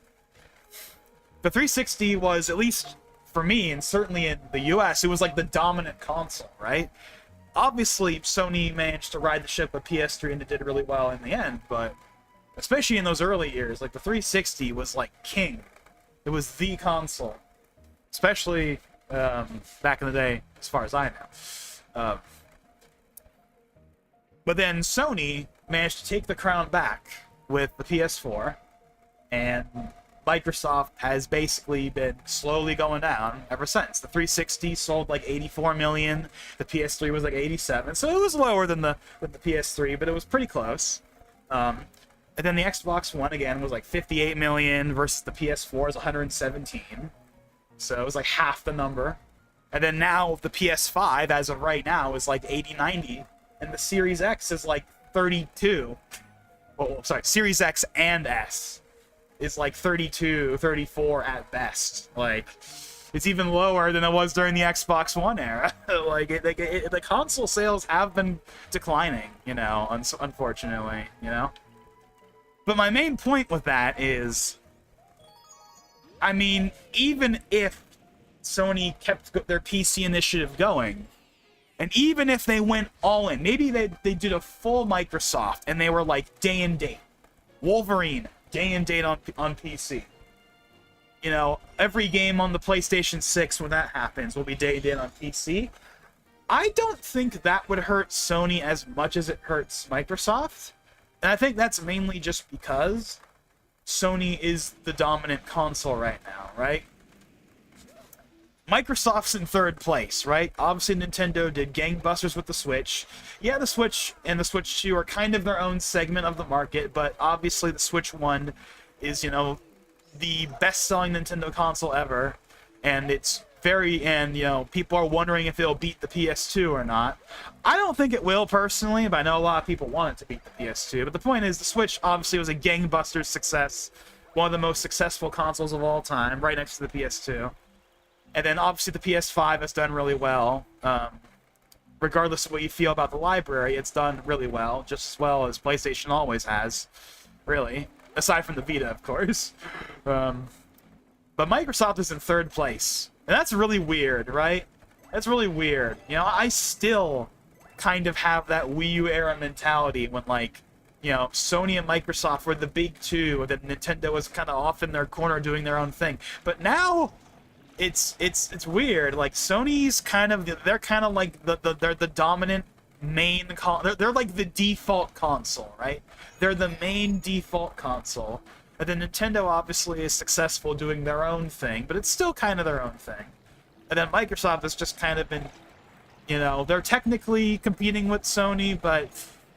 The 360 was, at least for me, and certainly in the US, it was the dominant console, right? Obviously, Sony managed to ride the ship with PS3 and it did really well in the end, but especially in those early years, the 360 was king. It was the console, especially back in the day, as far as I know. But then Sony managed to take the crown back with the PS4, and Microsoft has basically been slowly going down ever since. The 360 sold 84 million. The PS3 was 87, so it was lower than the PS3, but it was pretty close. And then the Xbox One again was 58 million versus the PS4 is 117, so it was half the number. And then now the PS5, as of right now, is 80, 90, and the Series X is 32. Oh, sorry, Series X and S is 32, 34 at best. It's even lower than it was during the Xbox One era. The console sales have been declining, unfortunately, But my main point with that is, I mean, even if Sony kept their PC initiative going, and even if they went all in, maybe they did a full Microsoft and they were day and date. Wolverine, day and date on PC. Every game on the PlayStation 6 when that happens will be day and date on PC. I don't think that would hurt Sony as much as it hurts Microsoft. And I think that's mainly just because Sony is the dominant console right now, right? Microsoft's in third place, right? Obviously, Nintendo did gangbusters with the Switch. Yeah, the Switch and the Switch 2 are kind of their own segment of the market, but obviously the Switch 1 is, the best-selling Nintendo console ever, and people are wondering if it'll beat the PS2 or not. I don't think it will, personally, but I know a lot of people want it to beat the PS2. But the point is, the Switch obviously was a gangbusters success, one of the most successful consoles of all time, right next to the PS2. And then obviously the PS5 has done really well. Regardless of what you feel about the library, it's done really well, just as well as PlayStation always has, really. Aside from the Vita, of course. But Microsoft is in third place. And that's really weird, right? That's really weird. I still kind of have that Wii U era mentality when, Sony and Microsoft were the big two, and then Nintendo was kind of off in their corner doing their own thing. But now, it's weird. Sony's they're kind of they're the dominant main they're the default console, right? They're the main default console. And then Nintendo obviously is successful doing their own thing, but it's still kind of their own thing. And then Microsoft has just kind of been, they're technically competing with Sony, but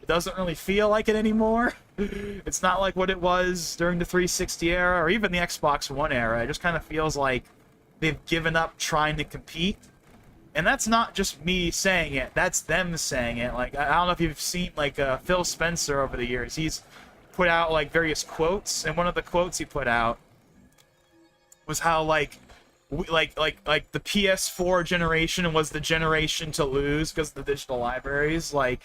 it doesn't really feel like it anymore. It's not like what it was during the 360 era or even the Xbox One era. It just kind of feels like they've given up trying to compete And that's not just me saying it, that's them saying it. Like, I don't know if you've seen, like, Phil Spencer over the years. He's put out, like, various quotes, and one of the quotes he put out was how, like, like the PS4 generation was the generation to lose because of the digital libraries. Like,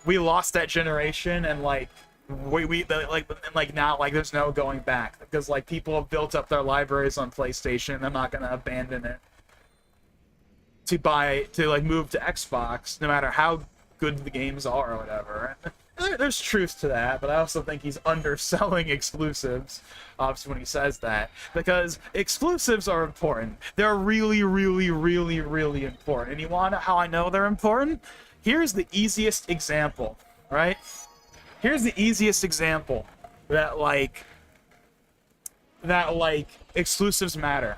we lost that generation, and, like, now, like, there's no going back. Because, like, people have built up their libraries on PlayStation, and they're not going to abandon it to like move to Xbox, no matter how good the games are or whatever. And there's truth to that, but I also think he's underselling exclusives, obviously, when he says that, because exclusives are important. They're really, really, really, really important. And you want to know how I know they're important? Here's the easiest example, right? Here's the easiest example that exclusives matter.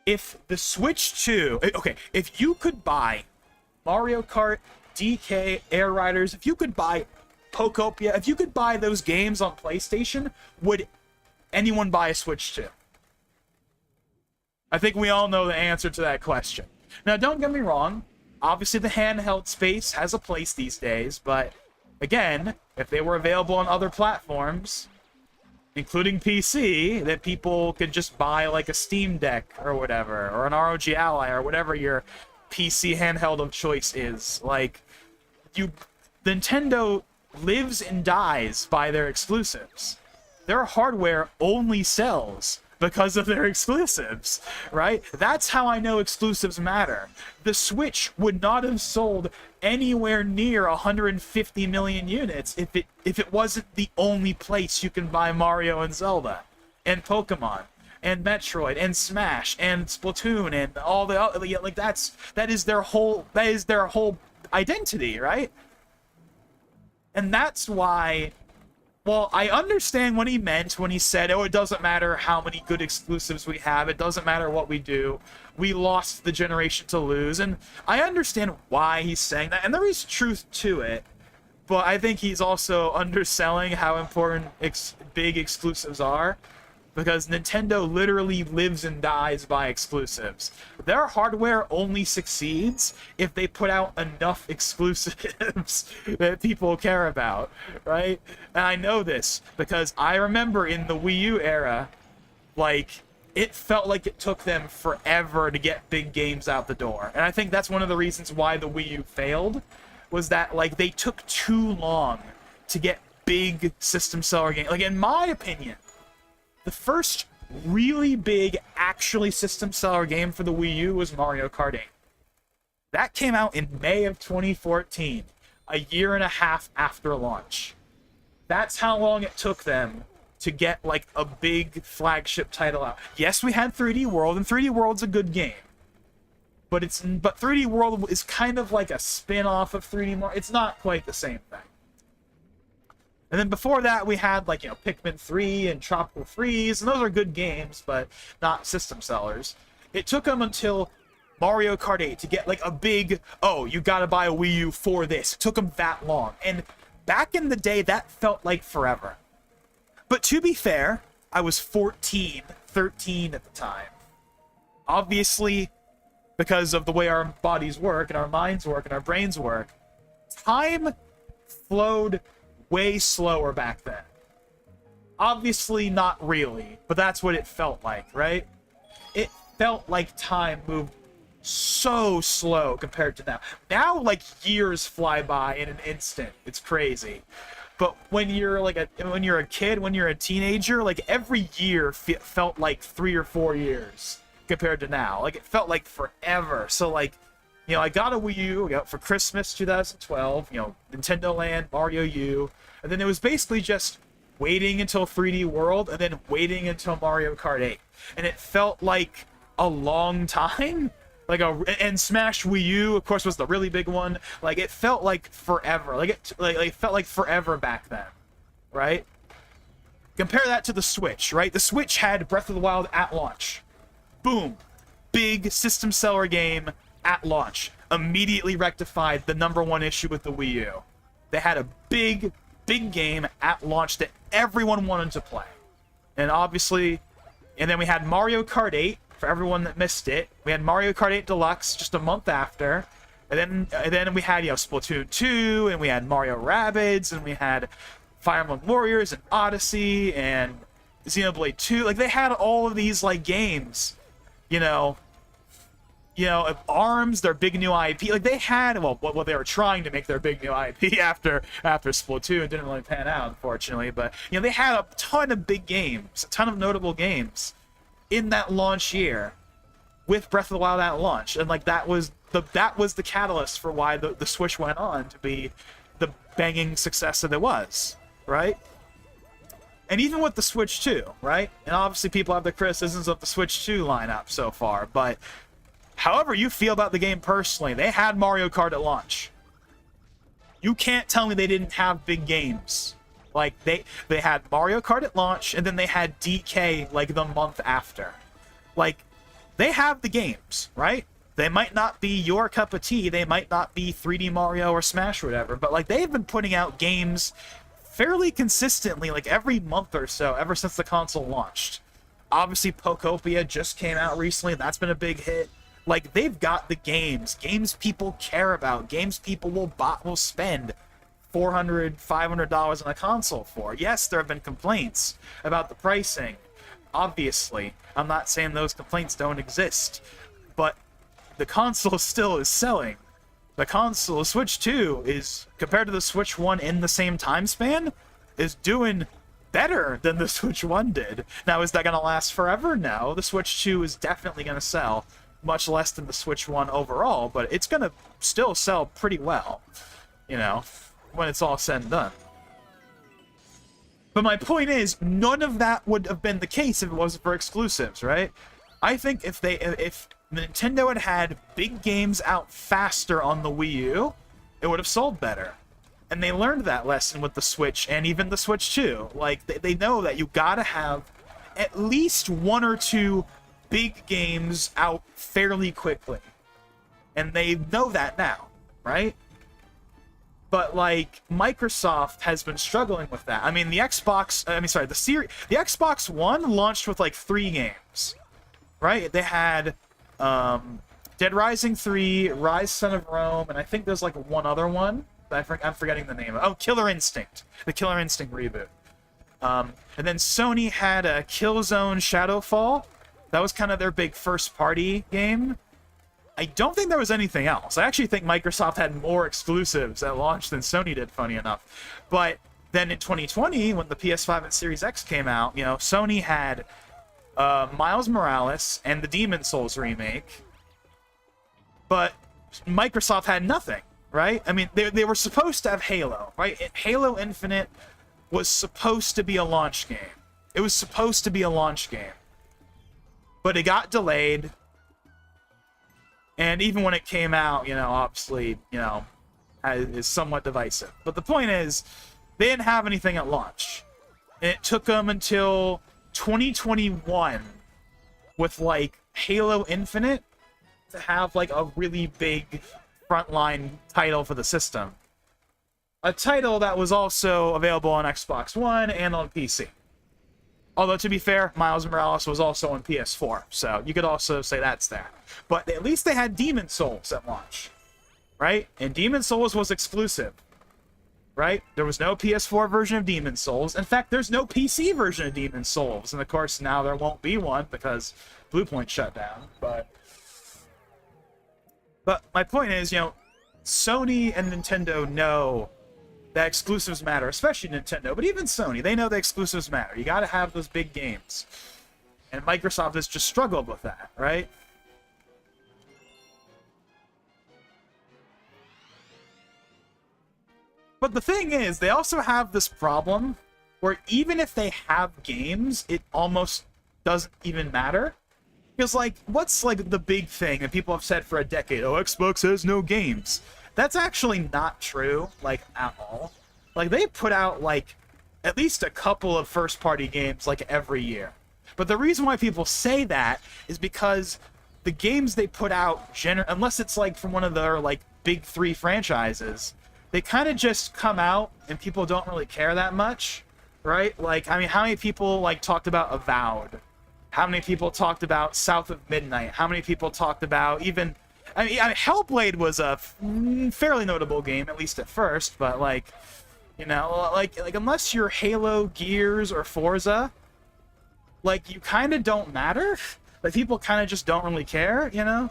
If the Switch 2, okay, if you could buy Mario Kart, DK, Air Riders, if you could buy Pokopia, if you could buy those games on PlayStation, would anyone buy a Switch 2? I think we all know the answer to that question. Now, don't get me wrong, obviously the handheld space has a place these days, but again, if they were available on other platforms, including PC, that people could just buy, like, a Steam Deck or whatever, or an ROG Ally, or whatever your PC handheld of choice is. Like, Nintendo lives and dies by their exclusives. Their hardware only sells because of their exclusives, right? That's how I know exclusives matter. The Switch would not have sold anywhere near 150 million units if it wasn't the only place you can buy Mario and Zelda and Pokemon and Metroid and Smash and Splatoon and all the other, like, that is their whole identity, right? And that's why, well, I understand what he meant when he said, oh, it doesn't matter how many good exclusives we have, it doesn't matter what we do, we lost the generation to lose, and I understand why he's saying that, and there is truth to it, but I think he's also underselling how important big exclusives are, because Nintendo literally lives and dies by exclusives. Their hardware only succeeds if they put out enough exclusives that people care about, right? And I know this because I remember in the Wii U era, like, it felt like it took them forever to get big games out the door. And I think that's one of the reasons why the Wii U failed, was that, like, they took too long to get big system seller games. Like, in my opinion, the first really big, actually system seller game for the Wii U was Mario Kart 8. That came out in May of 2014, a year and a half after launch. That's how long it took them to get, like, a big flagship title out. Yes, we had 3D World, and 3D World's a good game. But 3D World is kind of like a spin-off of 3D Mario. It's not quite the same thing. And then before that, we had, like, you know, Pikmin 3 and Tropical Freeze, and those are good games, but not system sellers. It took them until Mario Kart 8 to get, like, a big, oh, you gotta buy a Wii U for this. It took them that long. And back in the day, that felt like forever. But to be fair, I was 14, 13 at the time. Obviously, because of the way our bodies work, and our minds work, and our brains work, time flowed way slower back then. Obviously not really, but that's what it felt like, right? It felt like time moved so slow compared to now. Now, like, years fly by in an instant. It's crazy. But when you're like when you're a kid, when you're a teenager, like, every year felt like 3 or 4 years compared to now. Like, it felt like forever. So, like, you know, I got a Wii U for Christmas 2012, you know, Nintendo Land, Mario U, and then it was basically just waiting until 3D World and then waiting until Mario Kart 8. And it felt like a long time. And Smash Wii U, of course, was the really big one. Like, it felt like forever. Like, it felt like forever back then, right? Compare that to the Switch, right? The Switch had Breath of the Wild at launch. Boom. Big system seller game at launch. Immediately rectified the #1 issue with the Wii U. They had a big game at launch that everyone wanted to play. And obviously, and then we had Mario Kart 8, for everyone that missed it. We had Mario Kart 8 Deluxe just a month after. And then we had, Splatoon 2, and we had Mario Rabbids, and we had Fire Emblem Warriors, and Odyssey, and Xenoblade 2. Like, they had all of these, like, games, ARMS, their big new IP. Like, they had, well, they were trying to make their big new IP after Splatoon. It didn't really pan out, unfortunately. But, they had a ton of big games, a ton of notable games in that launch year with Breath of the Wild at launch. And, like, that was the catalyst for why the Switch went on to be the banging success that it was, right? And even with the Switch 2, right? And obviously people have the criticisms of the Switch 2 lineup so far, but however you feel about the game personally, they had Mario Kart at launch. You can't tell me they didn't have big games. Like, they had Mario Kart at launch, and then they had DK, like, the month after. Like, they have the games, right? They might not be your cup of tea, they might not be 3D Mario or Smash or whatever, but, like, they've been putting out games fairly consistently, like, every month or so, ever since the console launched. Obviously, Pokopia just came out recently, and that's been a big hit. Like, they've got the games people care about, games people will spend $400, $500 on a console for. Yes, there have been complaints about the pricing, obviously. I'm not saying those complaints don't exist, but the console still is selling. The Switch 2 is, compared to the Switch 1 in the same time span, is doing better than the Switch 1 did. Now, is that going to last forever? No. The Switch 2 is definitely going to sell much less than the Switch 1 overall, but it's going to still sell pretty well, when it's all said and done. But my point is, none of that would have been the case if it wasn't for exclusives, right? I think if Nintendo had big games out faster on the Wii U, it would have sold better. And they learned that lesson with the Switch and even the Switch 2. Like, they know that you gotta have at least one or two big games out fairly quickly. And they know that now, right? But, like, Microsoft has been struggling with that. I mean, the Xbox One launched with, like, 3 games, right? They had Dead Rising 3, Rise Son of Rome, and I think there's, like, one other one that I'm forgetting the name of. Oh, Killer Instinct. The Killer Instinct reboot. And then Sony had a Killzone Shadowfall. That was kind of their big first-party game. I don't think there was anything else. I actually think Microsoft had more exclusives at launch than Sony did, funny enough. But then in 2020, when the PS5 and Series X came out, Sony had Miles Morales and the Demon's Souls remake. But Microsoft had nothing, right? I mean, they were supposed to have Halo, right? Halo Infinite was supposed to be a launch game. It was supposed to be a launch game. But it got delayed. And even when it came out, obviously, is somewhat divisive. But the point is, they didn't have anything at launch. And it took them until 2021 with, like, Halo Infinite to have, like, a really big frontline title for the system. A title that was also available on Xbox One and on PC. Although, to be fair, Miles Morales was also on PS4, so you could also say that's there. But at least they had Demon's Souls at launch, right? And Demon's Souls was exclusive, right? There was no PS4 version of Demon's Souls. In fact, there's no PC version of Demon's Souls. And, of course, now there won't be one because Bluepoint shut down. But my point is, Sony and Nintendo know that exclusives matter, especially Nintendo, but even Sony, they know that exclusives matter. You gotta have those big games. And Microsoft has just struggled with that, right? But the thing is, they also have this problem where even if they have games, it almost doesn't even matter. Because, like, what's, like, the big thing that people have said for a decade? Oh, Xbox has no games. That's actually not true, like, at all. Like, they put out, like, at least a couple of first-party games, like, every year. But the reason why people say that is because the games they put out, unless it's, like, from one of their, like, big 3 franchises, they kind of just come out and people don't really care that much, right? Like, I mean, how many people, like, talked about Avowed How many people talked about South of Midnight? How many people talked about even... I mean, Hellblade was a fairly notable game, at least at first, but, like, you know, like unless you're Halo, Gears, or Forza, like, you kind of don't matter. Like, people kind of just don't really care, you know?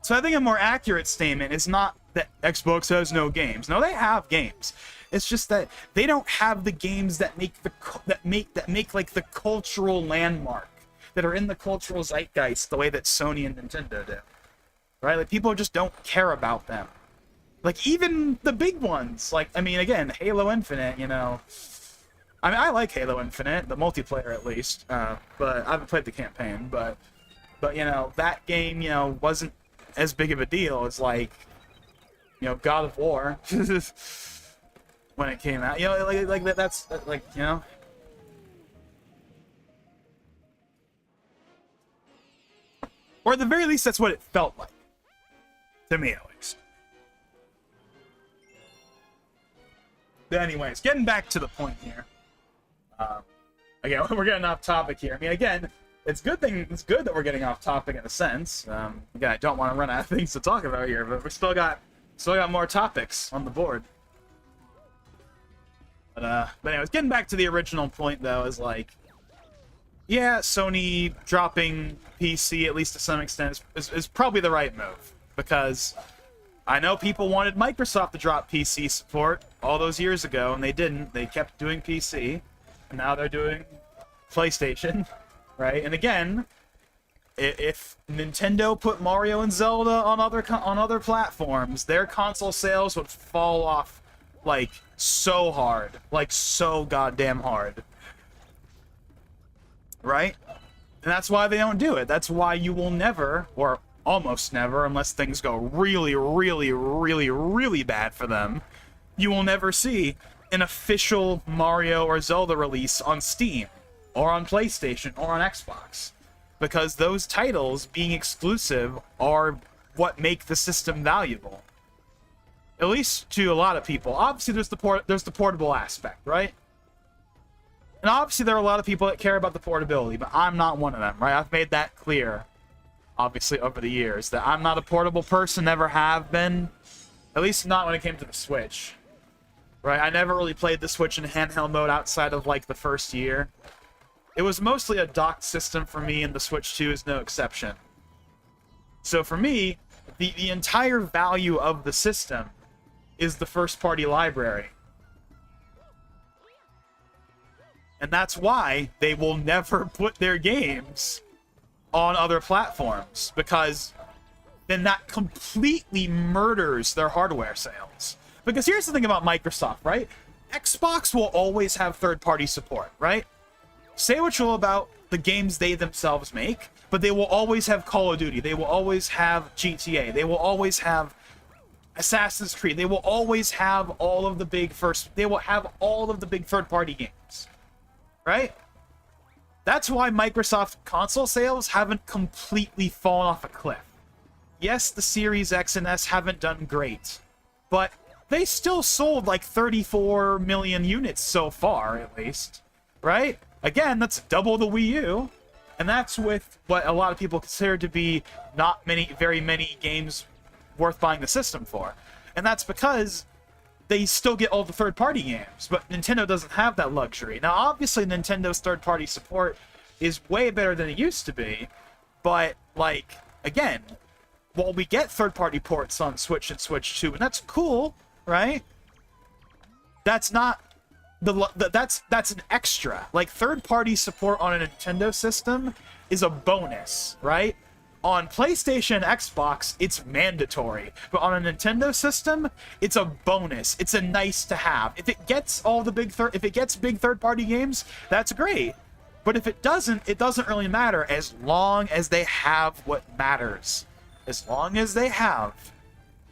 So I think a more accurate statement is not that Xbox has no games. No, they have games. It's just that they don't have the games that make like the cultural landmark, that are in the cultural zeitgeist the way that Sony and Nintendo do. Right? Like, people just don't care about them. Like, even the big ones, like, I mean, again, Halo Infinite, you know. I mean, I like Halo Infinite, the multiplayer at least, but I haven't played the campaign, but you know, that game, you know, wasn't as big of a deal as, like, you know, God of War when it came out. You know, like that's like, you know. Or at the very least, that's what it felt like. To me, at least. But anyways, getting back to the point here. Again, we're getting off topic here. I mean, again, it's good that we're getting off topic in a sense. Again, I don't want to run out of things to talk about here, but we still got more topics on the board. But anyways, getting back to the original point though, is like, yeah, Sony dropping PC, at least to some extent, is probably the right move, because I know people wanted Microsoft to drop PC support all those years ago, and they didn't. They kept doing PC, and now they're doing PlayStation, right? And again, if Nintendo put Mario and Zelda on other platforms, their console sales would fall off, like, so hard, like so goddamn hard, right? And that's why they don't do it. That's why you will never, or almost never, unless things go really, really, really, really bad for them, you will never see an official Mario or Zelda release on Steam, or on PlayStation, or on Xbox. Because those titles, being exclusive, are what make the system valuable. At least to a lot of people. Obviously, there's the portable aspect, right? And obviously, there are a lot of people that care about the portability, but I'm not one of them, right? I've made that clear, obviously, over the years, that I'm not a portable person, never have been. At least not when it came to the Switch. Right? I never really played the Switch in handheld mode outside of, like, the first year. It was mostly a docked system for me, and the Switch 2 is no exception. So for me, the entire value of the system is the first-party library. And that's why they will never put their games on other platforms, because then that completely murders their hardware sales. Because here's the thing about Microsoft, right? Xbox will always have third-party support, right? Say what you will about the games they themselves make, but they will always have Call of Duty. They will always have GTA. They will always have Assassin's Creed. They will always have all of the big third-party games, right? That's why Microsoft console sales haven't completely fallen off a cliff. Yes, the Series X and S haven't done great, but they still sold like 34 million units so far, at least, right? Again, that's double the Wii U, and that's with what a lot of people consider to be not very many games worth buying the system for. And that's because they still get all the third-party games, but Nintendo doesn't have that luxury. Now, obviously, Nintendo's third-party support is way better than it used to be, but, like, again, while we get third-party ports on Switch and Switch 2, and that's cool, right? That's not that's an extra. Like, third-party support on a Nintendo system is a bonus, right? On PlayStation and Xbox, it's mandatory, but on a Nintendo system, it's a bonus. It's a nice to have. If it gets big third-party games, that's great. But if it doesn't really matter, as long as they have what matters. As long as they have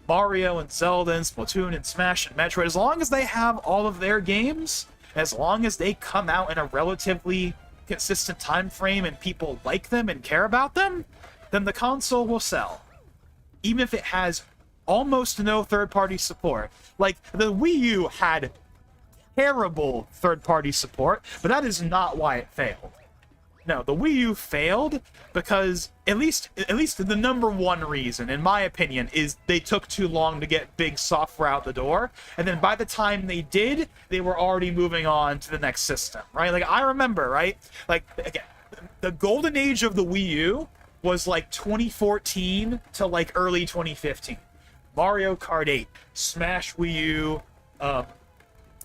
Mario and Zelda and Splatoon and Smash and Metroid, as long as they have all of their games, as long as they come out in a relatively consistent time frame and people like them and care about them, then the console will sell. Even if it has almost no third-party support. Like, the Wii U had terrible third-party support, but that is not why it failed. No, the Wii U failed because at least the number one reason, in my opinion, is they took too long to get big software out the door, and then by the time they did, they were already moving on to the next system, right? Like, I remember, right? Like, again, the golden age of the Wii U was like 2014 to like early 2015. Mario Kart 8, Smash Wii U,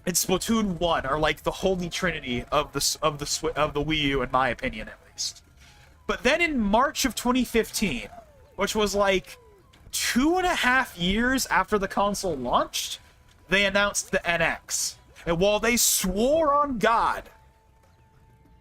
and Splatoon 1 are like the holy trinity of the Wii U, in my opinion, at least. But then in March of 2015, which was like 2.5 years after the console launched, they announced the NX. And while they swore on God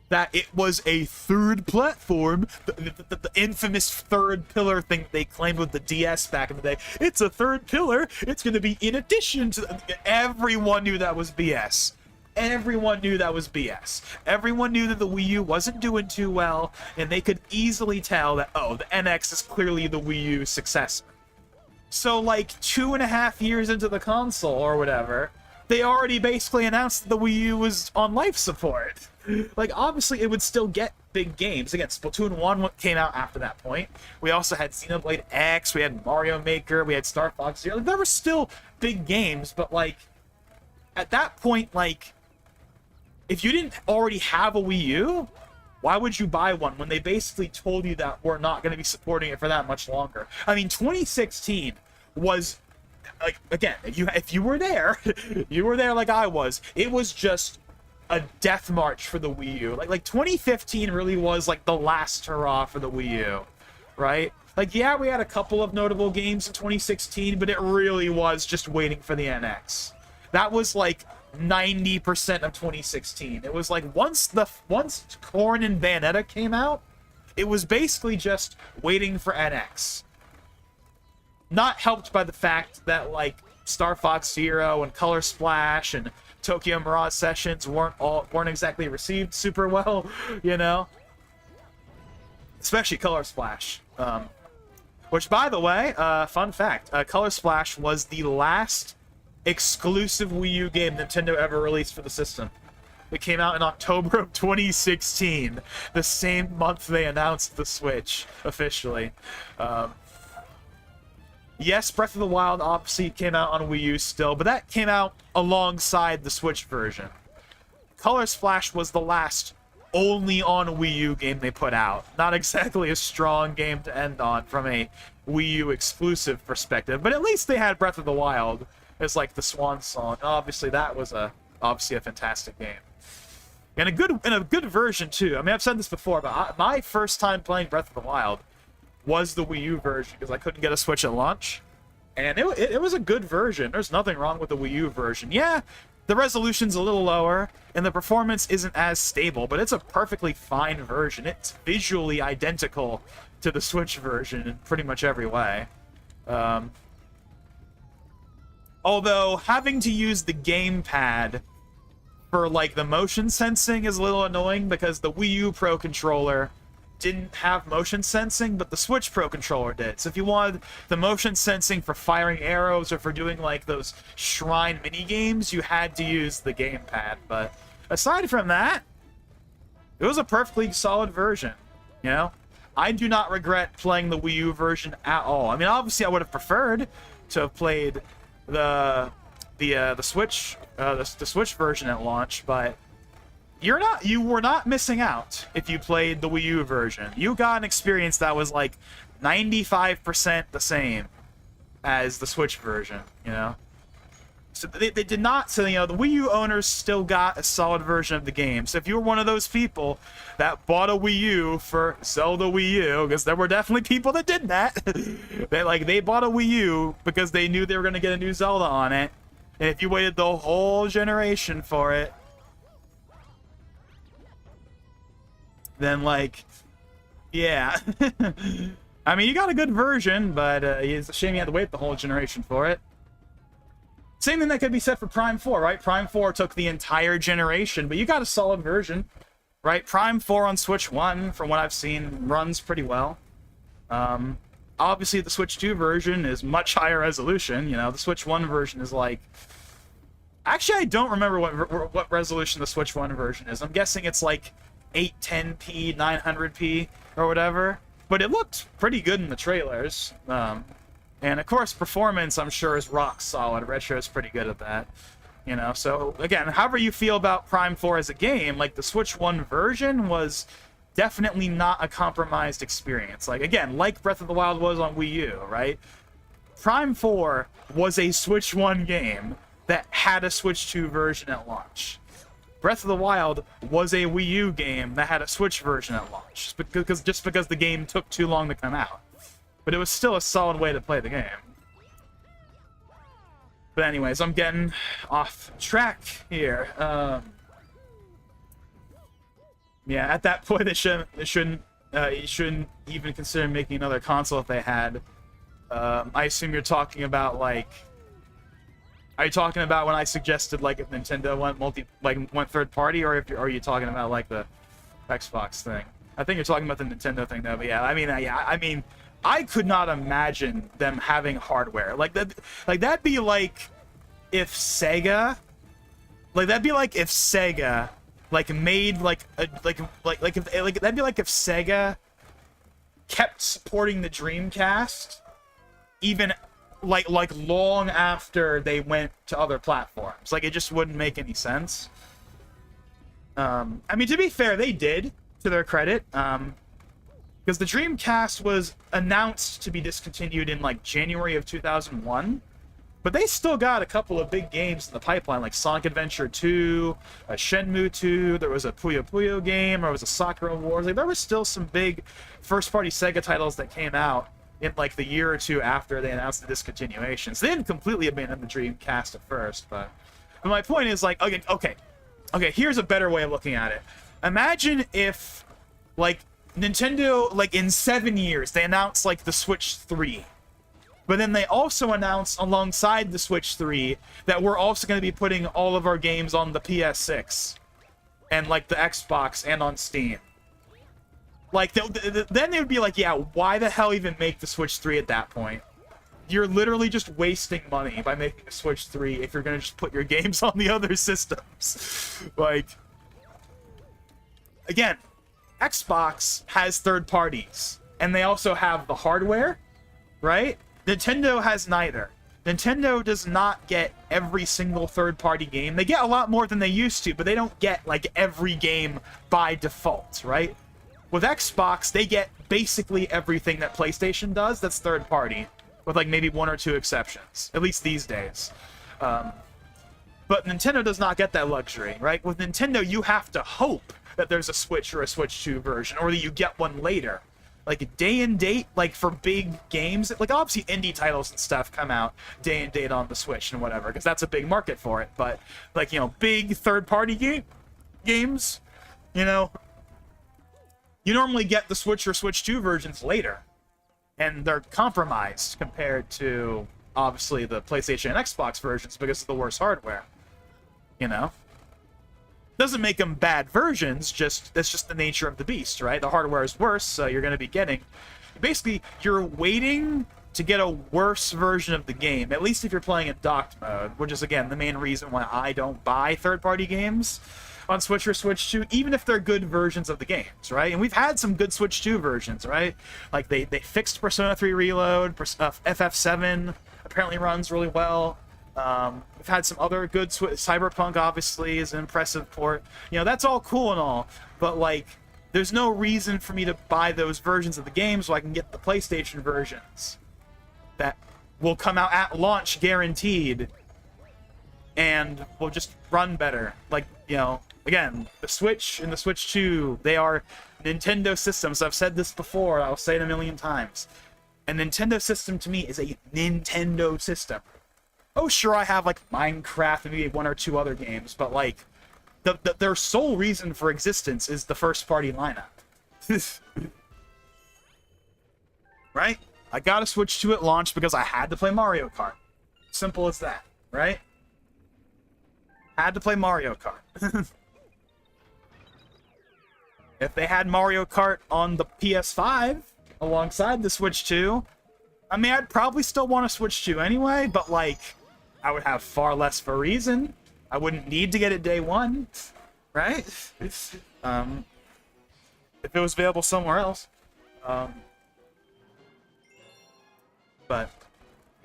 that it was a third platform, the infamous third pillar thing they claimed with the DS back in the day, it's a third pillar, it's going to be in addition to... Everyone knew that was BS. Everyone knew that was BS. Everyone knew that the Wii U wasn't doing too well, and they could easily tell that, oh, the NX is clearly the Wii U successor. So, like, 2.5 years into the console, or whatever, they already basically announced that the Wii U was on life support. Like, obviously, it would still get big games. Again, Splatoon 1 came out after that point. We also had Xenoblade X, we had Mario Maker, we had Star Fox Zero. Like, there were still big games, but, like, at that point, like, if you didn't already have a Wii U, why would you buy one when they basically told you that we're not going to be supporting it for that much longer? I mean, 2016 was... Like, again, if you were there, you were there like I was. It was just a death march for the Wii U. Like 2015 really was like the last hurrah for the Wii U, right? Like, yeah, we had a couple of notable games in 2016, but it really was just waiting for the NX. That was like 90% of 2016. It was like once Corn and Bayonetta came out, it was basically just waiting for NX. Not helped by the fact that, like, Star Fox Zero and Color Splash and Tokyo Mirage Sessions weren't exactly received super well, you know? Especially Color Splash. Which, by the way, fun fact, Color Splash was the last exclusive Wii U game Nintendo ever released for the system. It came out in October of 2016, the same month they announced the Switch, officially. Yes, Breath of the Wild obviously came out on Wii U still, but that came out alongside the Switch version. Color Splash was the last only on Wii U game they put out. Not exactly a strong game to end on from a Wii U exclusive perspective, but at least they had Breath of the Wild as like the swan song. Obviously, that was obviously a fantastic game. And a good version too. I mean, I've said this before, but my first time playing Breath of the Wild was the Wii U version because I couldn't get a Switch at launch, and it was a good version. There's nothing wrong with the Wii U version. Yeah, the resolution's a little lower and the performance isn't as stable, but it's a perfectly fine version. It's visually identical to the Switch version in pretty much every way. Although having to use the gamepad for like the motion sensing is a little annoying because the Wii U Pro controller didn't have motion sensing, but the Switch Pro controller did. So if you wanted the motion sensing for firing arrows or for doing like those shrine mini games, you had to use the gamepad. But aside from that, it was a perfectly solid version, you know? I do not regret playing the Wii U version at all. I mean, obviously I would have preferred to have played the Switch version at launch, but you were not missing out if you played the Wii U version. You got an experience that was like 95% the same as the Switch version, you know? So they did not, so, you know, the Wii U owners still got a solid version of the game. So if you were one of those people that bought a Wii U for Zelda Wii U, because there were definitely people that did that, they bought a Wii U because they knew they were going to get a new Zelda on it, and if you waited the whole generation for it, then, like, yeah. I mean, you got a good version, but it's a shame you had to wait the whole generation for it. Same thing that could be said for Prime 4, right? Prime 4 took the entire generation, but you got a solid version, right? Prime 4 on Switch 1, from what I've seen, runs pretty well. Obviously, the Switch 2 version is much higher resolution. You know, the Switch 1 version is like Actually, I don't remember what resolution the Switch 1 version is. I'm guessing it's like 810p, 900p, or whatever. But it looked pretty good in the trailers. And of course, performance, I'm sure, is rock solid. Retro is pretty good at that. You know, so again, however you feel about Prime 4 as a game, like the Switch 1 version was definitely not a compromised experience. Like, again, like Breath of the Wild was on Wii U, right? Prime 4 was a Switch 1 game that had a Switch 2 version at launch. Breath of the Wild was a Wii U game that had a Switch version at launch, just because the game took too long to come out. But it was still a solid way to play the game. But anyways, I'm getting off track here. Yeah, at that point, you shouldn't even consider making another console if they had. I assume you're talking about like. Are you talking about when I suggested like if Nintendo went third party, or are you talking about like the Xbox thing? I think you're talking about the Nintendo thing though. But yeah, I mean, I could not imagine them having hardware like that. Like that'd be like if Sega, that'd be like if Sega, made that'd be like if Sega kept supporting the Dreamcast, even like long after they went to other platforms. Like it just wouldn't make any sense. I mean, to be fair, they did, to their credit. Because the Dreamcast was announced to be discontinued in like January of 2001, but they still got a couple of big games in the pipeline, like Sonic Adventure 2, a Shenmue 2, there was a Puyo Puyo game, there was a Sakura Wars. Like there was still some big first-party Sega titles that came out in like the year or two after they announced the discontinuation. So they didn't completely abandon the Dreamcast at first, but my point is like, okay, here's a better way of looking at it. Imagine if like Nintendo, like in 7 years, they announced like the Switch 3. But then they also announced alongside the Switch 3 that we're also going to be putting all of our games on the PS6 and like the Xbox and on Steam. Like then they would be like, yeah, why the hell even make the Switch 3 at that point? You're literally just wasting money by making a Switch 3 if you're going to just put your games on the other systems. Like, again, Xbox has third parties, and they also have the hardware, right? Nintendo has neither. Nintendo does not get every single third-party game. They get a lot more than they used to, but they don't get, like, every game by default, right? With Xbox, they get basically everything that PlayStation does that's third-party, with, like, maybe one or two exceptions, at least these days. But Nintendo does not get that luxury, right? With Nintendo, you have to hope that there's a Switch or a Switch 2 version, or that you get one later. Like, day and date, like, for big games, like, obviously indie titles and stuff come out day and date on the Switch and whatever, because that's a big market for it. But, like, you know, big third-party games, you know, you normally get the Switch or Switch 2 versions later, and they're compromised compared to, obviously, the PlayStation and Xbox versions because of the worse hardware, you know? Doesn't make them bad versions, that's just the nature of the beast, right? The hardware is worse, so you're going to be getting... Basically, you're waiting to get a worse version of the game, at least if you're playing in docked mode, which is, again, the main reason why I don't buy third-party games on Switch or Switch 2, even if they're good versions of the games, right? And we've had some good Switch 2 versions, right? Like, they fixed Persona 3 Reload, FF7 apparently runs really well. We've had some other good Cyberpunk, obviously, is an impressive port. You know, that's all cool and all, but, like, there's no reason for me to buy those versions of the game so I can get the PlayStation versions that will come out at launch guaranteed and will just run better. Like, you know, again, the Switch and the Switch 2, they are Nintendo systems. I've said this before, I'll say it a million times. A Nintendo system to me is a Nintendo system. Oh, sure, I have, like, Minecraft and maybe one or two other games, but, like, their sole reason for existence is the first-party lineup. Right? I got a Switch 2 at launch because I had to play Mario Kart. Simple as that, right? Had to play Mario Kart. If they had Mario Kart on the PS5 alongside the Switch 2, I mean, I'd probably still want a Switch 2 anyway, but, like, I would have far less of a reason I wouldn't need to get it day one, right? If it was available somewhere else. But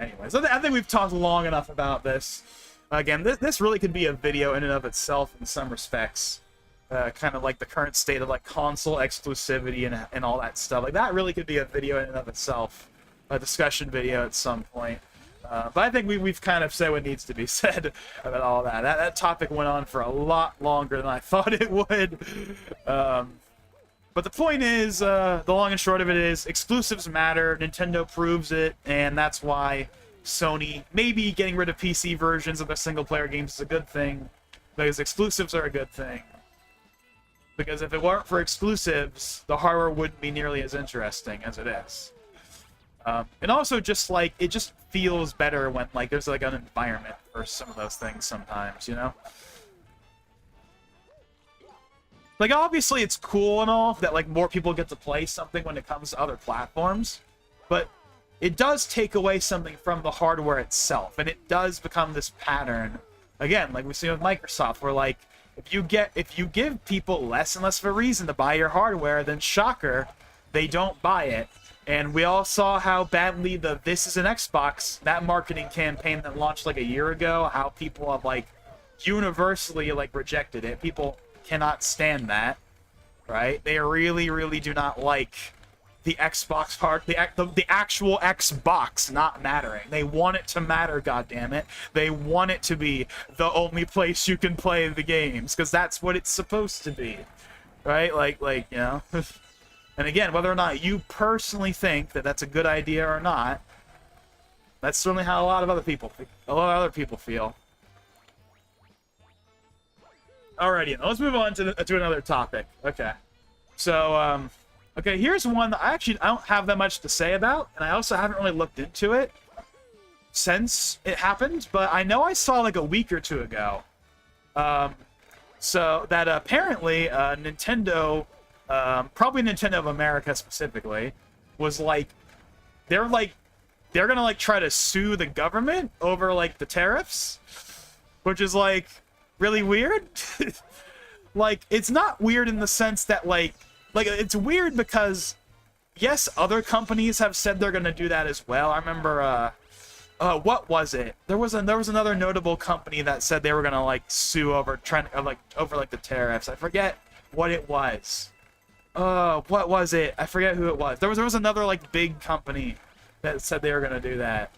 anyways, I think we've talked long enough about this. Again, this really could be a video in and of itself in some respects. Kind of like the current state of like console exclusivity and all that stuff. Like that really could be a video in and of itself, a discussion video at some point. But I think we've kind of said what needs to be said about all that. That topic went on for a lot longer than I thought it would. But the point is, the long and short of it is, exclusives matter. Nintendo proves it, and that's why Sony maybe getting rid of PC versions of their single-player games is a good thing, because exclusives are a good thing. Because if it weren't for exclusives, the hardware wouldn't be nearly as interesting as it is. And also, just like, it just feels better when like there's like an environment for some of those things sometimes, you know? Like, obviously it's cool and all that like more people get to play something when it comes to other platforms, but it does take away something from the hardware itself, and it does become this pattern again, like we see with Microsoft, where like if you give people less and less of a reason to buy your hardware, then shocker, they don't buy it. And we all saw how badly the "This is an Xbox," that marketing campaign that launched like a year ago, how people have like universally like rejected it. People cannot stand that, right? They really, really do not like the Xbox the actual Xbox not mattering. They want it to matter, goddammit. They want it to be the only place you can play the games, because that's what it's supposed to be, right? Like you know. And again, whether or not you personally think that that's a good idea or not, that's certainly how a lot of other people feel. Alrighty, let's move on to another topic. Okay, so okay, here's one that I don't have that much to say about, and I also haven't really looked into it since it happened, but I know I saw like a week or two ago, so that apparently Nintendo, probably Nintendo of America specifically, was like, they're gonna like try to sue the government over like the tariffs, which is like really weird. Like, it's not weird in the sense that like it's weird because yes, other companies have said they're gonna do that as well. I remember what was it? There was another notable company that said they were gonna like sue over the tariffs. I forget what it was. What was it? I forget who it was. There was another like big company that said they were gonna do that.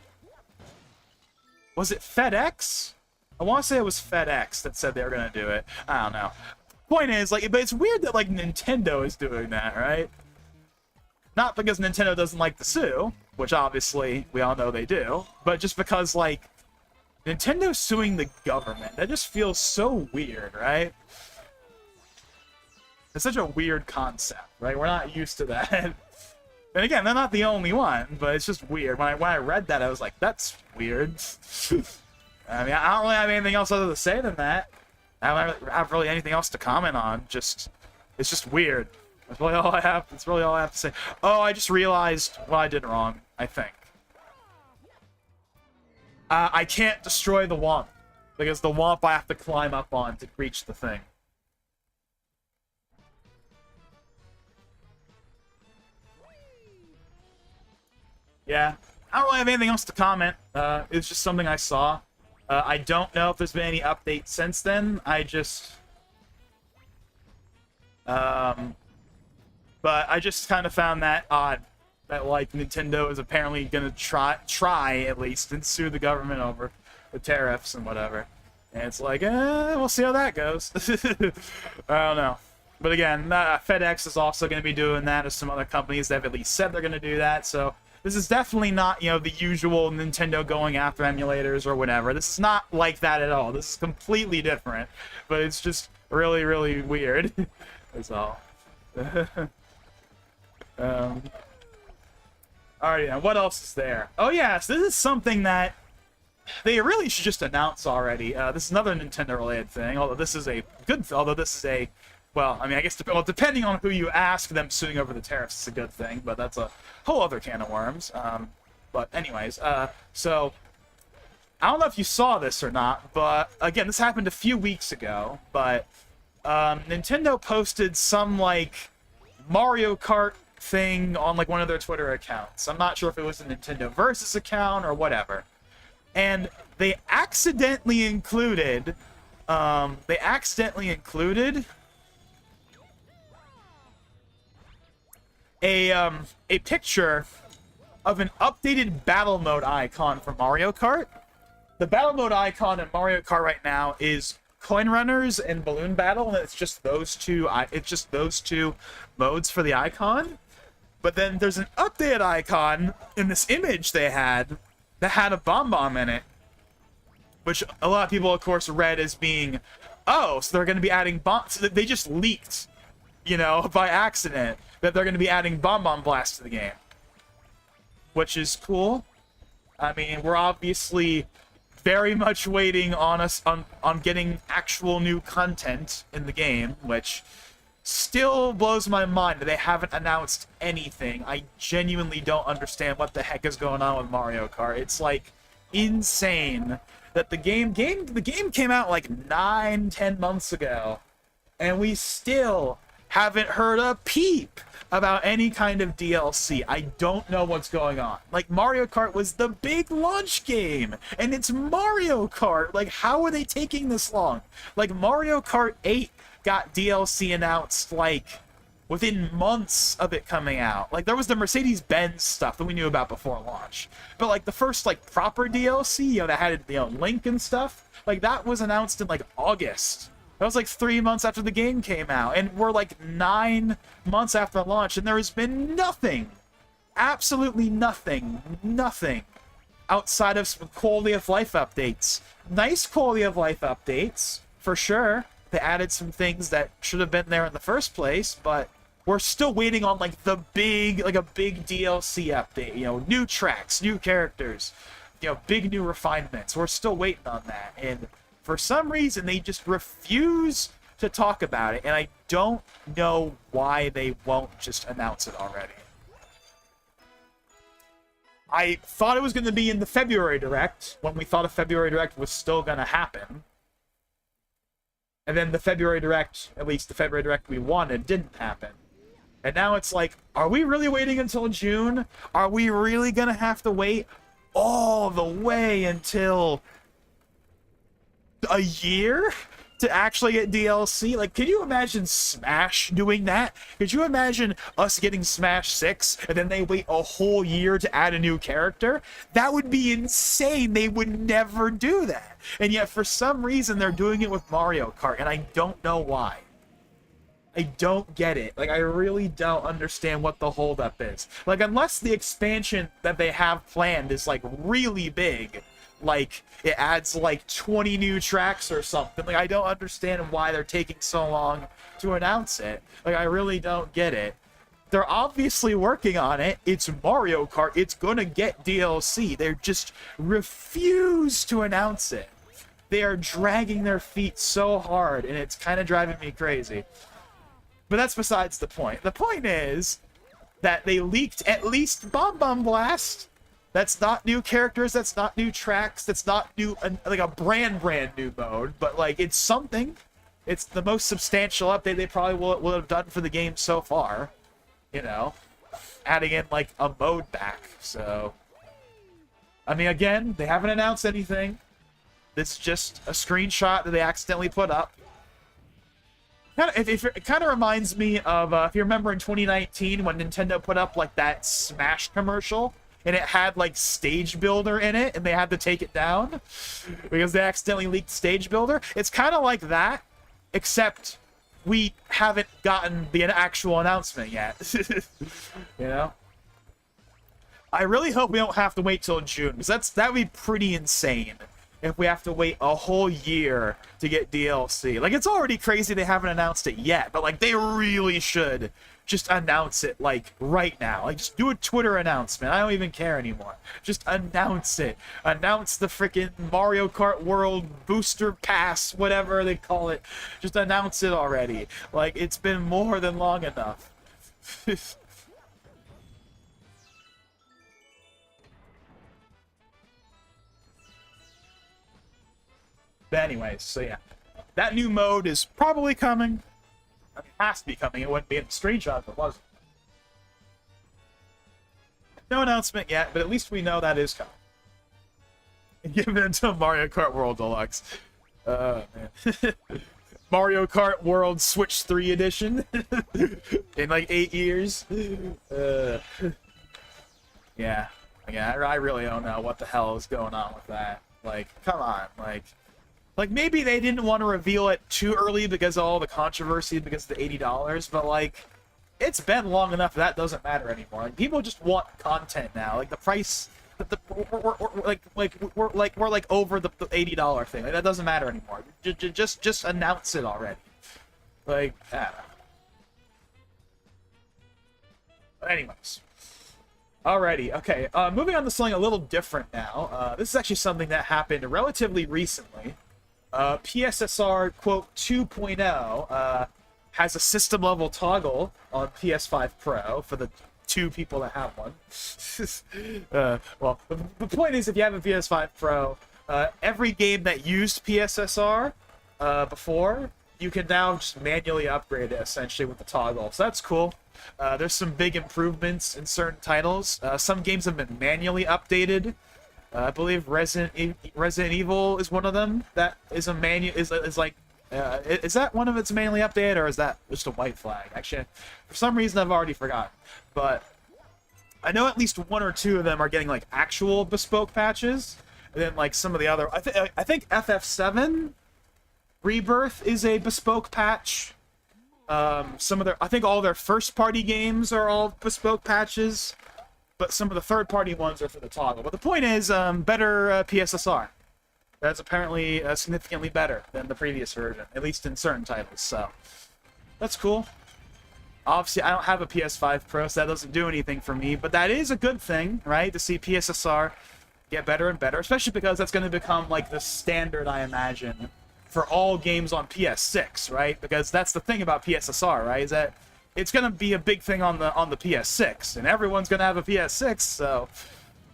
Was it FedEx? I want to say it was FedEx that said they were gonna do it. I don't know. Point is, like, but it's weird that like Nintendo is doing that, right? Not because Nintendo doesn't like to sue, which obviously we all know they do, but just because like Nintendo's suing the government. That just feels so weird, right? It's such a weird concept, right? We're not used to that. And again, they're not the only one, but it's just weird. When I read that, I was like, that's weird. I mean, I don't really have anything else other to say than that. I don't have really anything else to comment on. It's just weird. That's really all I have. That's really all I have to say. Oh, I just realized what I did wrong, I think. I can't destroy the Womp, because the Womp I have to climb up on to reach the thing. Yeah, I don't really have anything else to comment. It's just something I saw. I don't know if there's been any updates since then. But I just kind of found that odd. That, like, Nintendo is apparently gonna try at least, and sue the government over the tariffs and whatever. And it's like, we'll see how that goes. I don't know. But again, FedEx is also going to be doing that, as some other companies that have at least said they're going to do that, so this is definitely not, you know, the usual Nintendo going after emulators or whatever. This is not like that at all. This is completely different, but it's just really, really weird. That's all. Alright, now what else is there? Oh yes, this is something that they really should just announce already. This is another Nintendo-related thing, although this is a, well, I mean, I guess, depending on who you ask, them suing over the tariffs is a good thing, but that's a whole other can of worms. But anyways, so I don't know if you saw this or not, but again, this happened a few weeks ago, but Nintendo posted some, like, Mario Kart thing on, like, one of their Twitter accounts. I'm not sure if it was a Nintendo Versus account or whatever. And they accidentally included, a picture of an updated battle mode icon for Mario Kart. The battle mode icon in Mario Kart right now is Coin Runners and Balloon Battle, and it's just those two. It's just those two modes for the icon. But then there's an updated icon in this image they had that had a Bomb Bomb in it, which a lot of people, of course, read as being, oh, so they're going to be adding bombs. So they just leaked, you know, by accident, that they're going to be adding Bomb Bomb Blast to the game, which is cool. I mean, we're obviously very much waiting on on getting actual new content in the game, which still blows my mind that they haven't announced anything. I genuinely don't understand what the heck is going on with Mario Kart. It's like insane that the game came out like 9-10 months ago, and we still haven't heard a peep about any kind of DLC. I don't know what's going on. Like, Mario Kart was the big launch game, and it's Mario Kart. Like, how are they taking this long? Like, Mario Kart 8 got DLC announced, like, within months of it coming out. Like, there was the Mercedes-Benz stuff that we knew about before launch. But, like, the first, like, proper DLC, you know, that had, you know, Link and stuff, like, that was announced in, like, August. That was like 3 months after the game came out, and we're like 9 months after launch, and there has been nothing, absolutely nothing, outside of some quality of life updates. Nice quality of life updates, for sure. They added some things that should have been there in the first place, but we're still waiting on like a big DLC update, you know, new tracks, new characters, you know, big new refinements. We're still waiting on that, and for some reason, they just refuse to talk about it, and I don't know why they won't just announce it already. I thought it was going to be in the February Direct, when we thought a February Direct was still going to happen. And then the February Direct, at least the February Direct we wanted, didn't happen. And now it's like, are we really waiting until June? Are we really going to have to wait all the way until a year to actually get DLC? Like, can you imagine Smash doing that? Could you imagine us getting Smash 6 and then they wait a whole year to add a new character? That would be insane. They would never do that. And yet, for some reason, they're doing it with Mario Kart, and I don't know why. I don't get it. Like, I really don't understand what the holdup is. Like, unless the expansion that they have planned is, like, really big, like it adds like 20 new tracks or something. Like, I don't understand why they're taking so long to announce it. Like, I really don't get it. They're obviously working on it. It's Mario Kart. It's gonna get DLC. They just refuse to announce it. They are dragging their feet so hard, and it's kind of driving me crazy. But that's besides the point. The point is that they leaked at least Bomb Bomb Blast. That's not new characters, that's not new tracks, that's not new, like a brand new mode, but like, it's something. It's the most substantial update they probably will have done for the game so far, you know, adding in like a mode back. So, I mean, again, they haven't announced anything. It's just a screenshot that they accidentally put up. It kind of reminds me of, if you remember in 2019 when Nintendo put up like that Smash commercial, and it had like Stage Builder in it, and they had to take it down because they accidentally leaked Stage Builder. It's kind of like that, except we haven't gotten the actual announcement yet. You know? I really hope we don't have to wait till June, because that would be pretty insane if we have to wait a whole year to get DLC. Like, it's already crazy they haven't announced it yet, but like, they really should just announce it, like, right now. Like, just do a Twitter announcement. I don't even care anymore. Just announce it. Announce the freaking Mario Kart World Booster Pass, whatever they call it. Just announce it already. Like, it's been more than long enough. But anyways, so yeah, that new mode is probably coming. I mean, it has to be coming. It wouldn't be in the screenshot if it wasn't. No announcement yet, but at least we know that is coming. Give it to Mario Kart World Deluxe. Man. Mario Kart World Switch 3 edition in like 8 years. Yeah, I really don't know what the hell is going on with that. Like, come on, like maybe they didn't want to reveal it too early because of all the controversy because of the $80, but like, it's been long enough that doesn't matter anymore. Like, people just want content now. Like the price, we're like over the $80 thing. Like, that doesn't matter anymore. Just announce it already. Like, I don't know. But anyways. Alrighty, okay. Moving on to something a little different now. This is actually something that happened relatively recently. PSSR, quote, 2.0 has a system-level toggle on PS5 Pro for the 2 people that have one. Well, the point is, if you have a PS5 Pro, every game that used PSSR before, you can now just manually upgrade it, essentially, with the toggle. So that's cool. There's some big improvements in certain titles. Some games have been manually updated. I believe Resident Evil is one of them. That is a is that one of its manually updated, or is that just a white flag? Actually, for some reason I've already forgotten. But I know at least 1 or 2 of them are getting like actual bespoke patches, and then like some of the other. I think FF7 Rebirth is a bespoke patch. Some of I think all their first-party games are all bespoke patches, but some of the third-party ones are for the toggle. But the point is, better PSSR. That's apparently significantly better than the previous version, at least in certain titles. So that's cool. Obviously, I don't have a PS5 Pro, so that doesn't do anything for me. But that is a good thing, right? To see PSSR get better and better, especially because that's going to become like the standard, I imagine, for all games on PS6, right? Because that's the thing about PSSR, right? Is that it's going to be a big thing on the PS6, and everyone's going to have a PS6, so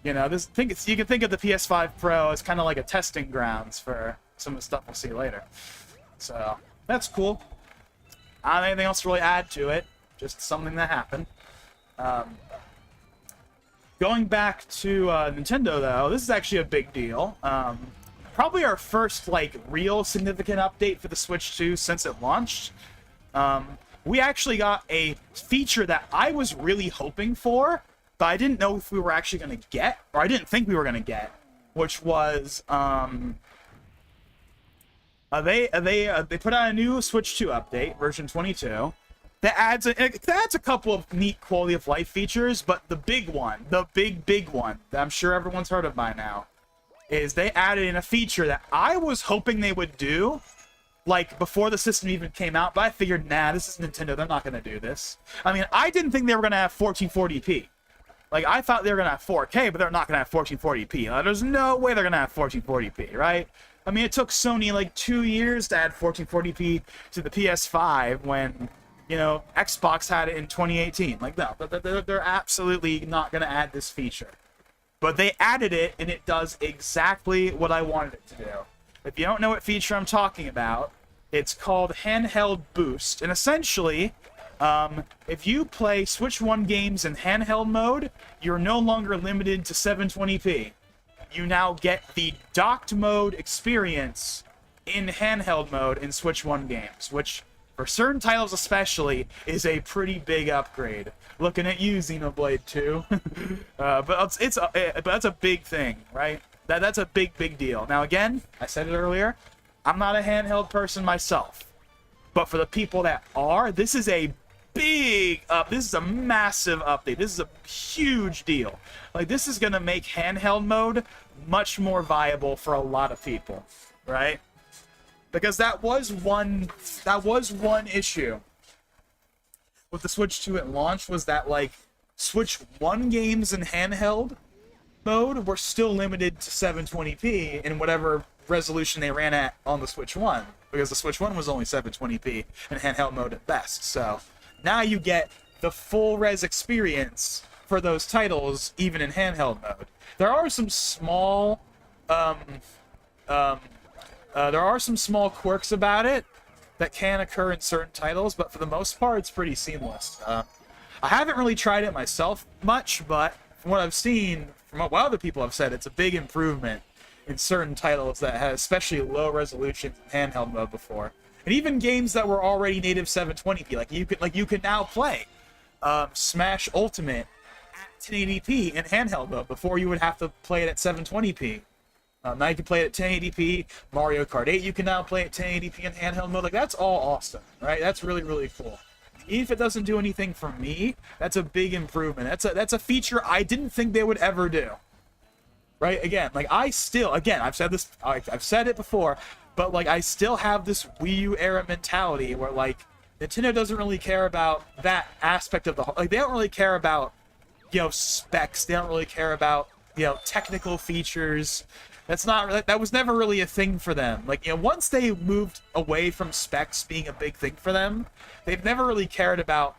you know, you can think of the PS5 Pro as kind of like a testing grounds for some of the stuff we'll see later. So that's cool. I don't have anything else to really add to it. Just something that happened. Going back to Nintendo, though, this is actually a big deal. Probably our first, like, real significant update for the Switch 2 since it launched. We actually got a feature that I was really hoping for, but I didn't know if we were actually going to get, or I didn't think we were going to get, which was, they put out a new Switch 2 update, version 22, that adds a couple of neat quality of life features, but the big one, the big one, that I'm sure everyone's heard of by now, is they added in a feature that I was hoping they would do, like, before the system even came out, but I figured, nah, this is Nintendo, they're not going to do this. I mean, I didn't think they were going to have 1440p. Like, I thought they were going to have 4K, but they're not going to have 1440p. There's no way they're going to have 1440p, right? I mean, it took Sony, like, 2 years to add 1440p to the PS5 when, you know, Xbox had it in 2018. Like, no, they're absolutely not going to add this feature. But they added it, and it does exactly what I wanted it to do. If you don't know what feature I'm talking about, it's called Handheld Boost. And essentially, if you play Switch 1 games in handheld mode, you're no longer limited to 720p. You now get the docked mode experience in handheld mode in Switch 1 games, which, for certain titles especially, is a pretty big upgrade. Looking at you, Xenoblade 2. But that's a big thing, right? That's a big deal. Now, again, I said it earlier, I'm not a handheld person myself. But for the people that are, this is a this is a massive update. This is a huge deal. Like, this is going to make handheld mode much more viable for a lot of people, right? Because that was one issue with the Switch 2 at launch, was that, like, Switch 1 games in handheld mode were still limited to 720p in whatever resolution they ran at on the Switch 1, because the Switch 1 was only 720p in handheld mode at best. So now you get the full res experience for those titles even in handheld mode. There are some small There are some small quirks about it that can occur in certain titles, but for the most part, it's pretty seamless. I haven't really tried it myself much, but from what I've seen, from what other people have said, it's a big improvement in certain titles that had especially low resolution handheld mode before, and even games that were already native 720p. Like you can now play Smash Ultimate at 1080p in handheld mode. Before you would have to play it at 720p. Now you can play it at 1080p. Mario Kart 8 you can now play at 1080p in handheld mode. Like, that's all awesome, right? That's really, really cool. Even if it doesn't do anything for me, that's a big improvement. That's a feature I didn't think they would ever do. Right? Again, like, I've said this, I've said it before, but like, I still have this Wii U era mentality where, like, Nintendo doesn't really care about that aspect of like, they don't really care about, specs. They don't really care about, technical features. That was never really a thing for them. Like, once they moved away from specs being a big thing for them, they've never really cared about,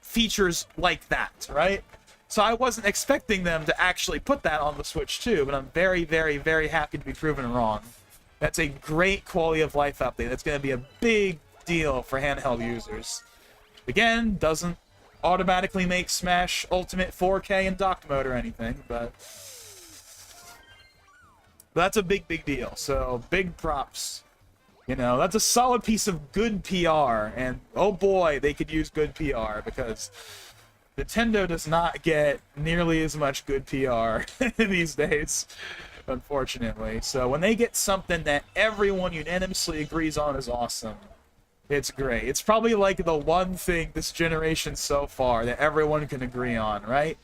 features like that, right? So I wasn't expecting them to actually put that on the Switch too, but I'm very, very, very happy to be proven wrong. That's a great quality of life update. That's going to be a big deal for handheld users. Again, doesn't automatically make Smash Ultimate 4K in docked mode or anything, but that's a big, big deal. So big props. That's a solid piece of good PR, and oh boy, they could use good PR, because Nintendo does not get nearly as much good PR these days, unfortunately. So when they get something that everyone unanimously agrees on is awesome, it's great. It's probably like the one thing this generation so far that everyone can agree on, right?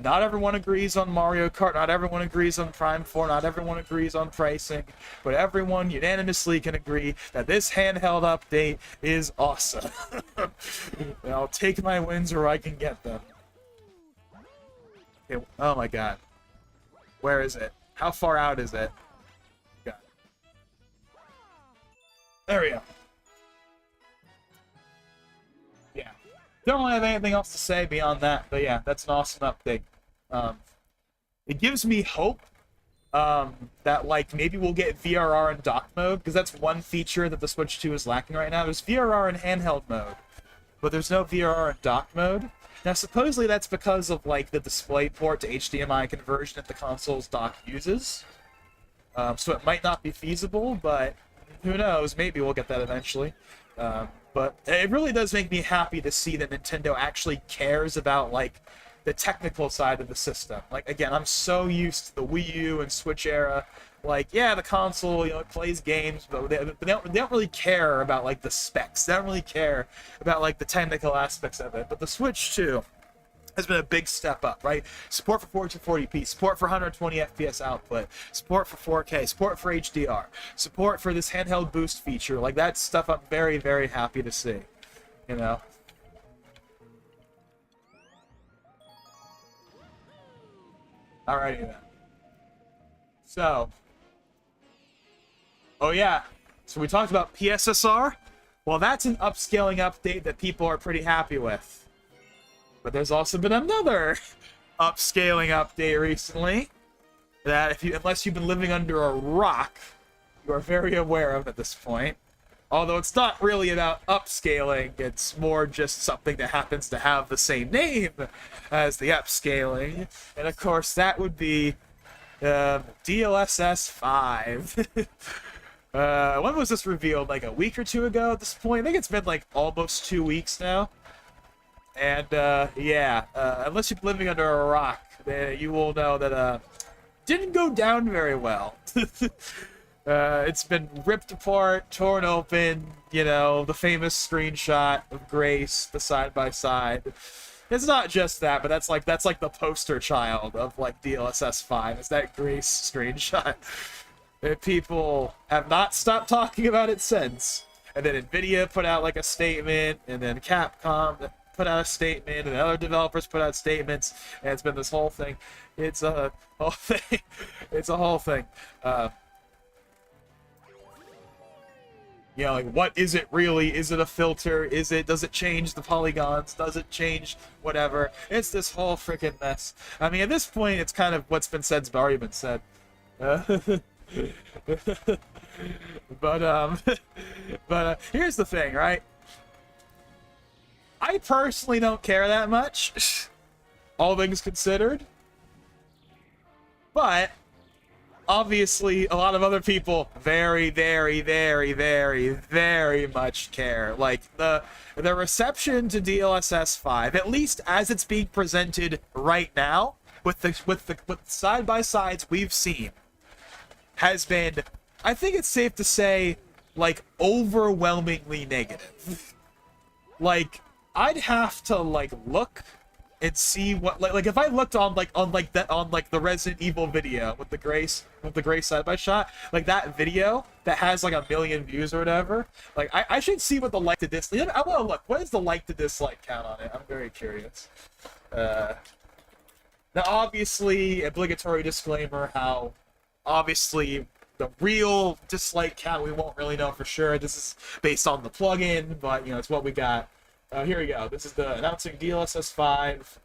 Not everyone agrees on Mario Kart, not everyone agrees on Prime 4, not everyone agrees on pricing, but everyone unanimously can agree that this handheld update is awesome. And I'll take my wins where I can get them. Okay, oh my god. Where is it? How far out is it? God. There we go. Yeah. Don't really have anything else to say beyond that, but yeah, that's an awesome update. It gives me hope that, like, maybe we'll get VRR in dock mode, because that's one feature that the Switch 2 is lacking right now. There's VRR in handheld mode, but there's no VRR in dock mode. Now, supposedly that's because of, like, the DisplayPort to HDMI conversion that the console's dock uses. So it might not be feasible, but who knows? Maybe we'll get that eventually. But it really does make me happy to see that Nintendo actually cares about, like, the technical side of the system. Like, again, I'm so used to the Wii U and Switch era. Like, yeah, the console, it plays games, but they don't really care about, like, the specs. They don't really care about, like, the technical aspects of it. But the Switch 2 has been a big step up, right? Support for 1440p, support for 120 FPS output, support for 4K, support for HDR, support for this handheld boost feature. Like, that's stuff I'm very, very happy to see, Alrighty then. So, oh yeah, so we talked about PSSR. Well, that's an upscaling update that people are pretty happy with. But there's also been another upscaling update recently that, unless you've been living under a rock, you are very aware of at this point. Although it's not really about upscaling, it's more just something that happens to have the same name as the upscaling. And of course, that would be DLSS 5. When was this revealed? Like a week or two ago at this point? I think it's been like almost 2 weeks now. And yeah, unless you're living under a rock, you will know that didn't go down very well. It's been ripped apart, torn open, the famous screenshot of Grace, the side-by-side. It's not just that, but that's like the poster child of, like, DLSS 5. It's that Grace screenshot. And people have not stopped talking about it since. And then NVIDIA put out, like, a statement, and then Capcom put out a statement, and other developers put out statements, and it's been this whole thing. It's a whole thing. It's a whole thing. Like, what is it really? Is it a filter? Does it change the polygons? Does it change whatever? It's this whole freaking mess. I mean, at this point, it's kind of what's been said's already been said. but here's the thing, right? I personally don't care that much, all things considered. But obviously, a lot of other people very, very, very, very, very much care. Like the reception to DLSS 5, at least as it's being presented right now, with the side by sides we've seen, has been, I think it's safe to say, like overwhelmingly negative. Like I'd have to like look and see what like if I looked on the Resident Evil video with the Grace side by shot, like that video that has like 1 million views or whatever, like I should see what the like to dislike. I want to look. What is the like to dislike count on it? I'm very curious. Now obviously, obligatory disclaimer, how obviously the real dislike count we won't really know for sure. This is based on the plugin, but you know, it's what we got. Here we go. This is the announcing DLSS 5.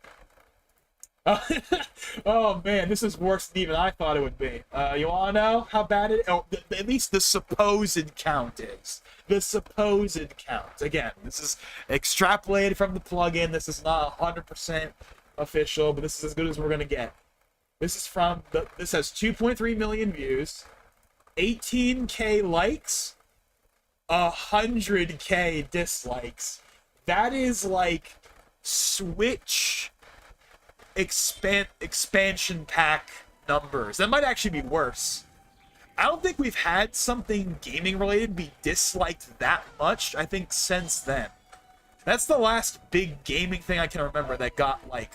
Oh man, this is worse than even I thought it would be. You wanna know how bad it? Oh, at least the supposed count is. The supposed count. Again, this is extrapolated from the plugin. This is not 100% official, but this is as good as we're gonna get. This is from this has 2.3 million views, 18k likes, 100k dislikes. That is like Switch expansion pack numbers. That might actually be worse. I don't think we've had something gaming related be disliked that much, I think, since then. That's the last big gaming thing I can remember that got like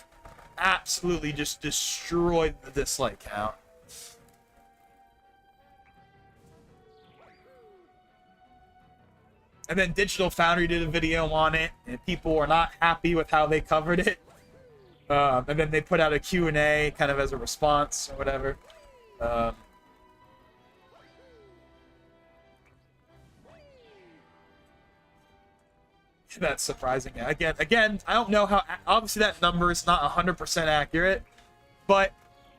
absolutely just destroyed the dislike count. And then Digital Foundry did a video on it, and people were not happy with how they covered it. And then they put out a Q&A kind of as a response or whatever. That's surprising. Again, I don't know how... Obviously, that number is not 100% accurate. But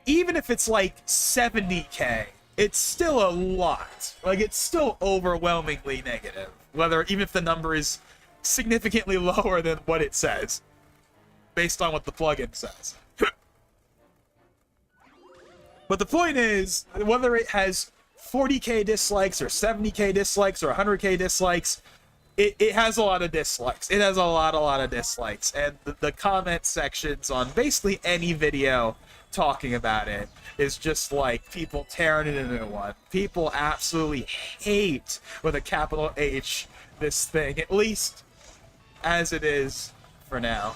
even if it's like 70k, it's still a lot. Like, it's still overwhelmingly negative. Even if the number is significantly lower than what it says, based on what the plugin says. But the point is, whether it has 40k dislikes or 70k dislikes or 100k dislikes, it has a lot of dislikes. It has a lot of dislikes. And the comment sections on basically any video talking about it is just like people tearing it into one. People absolutely hate, with a capital H, this thing, at least as it is for now.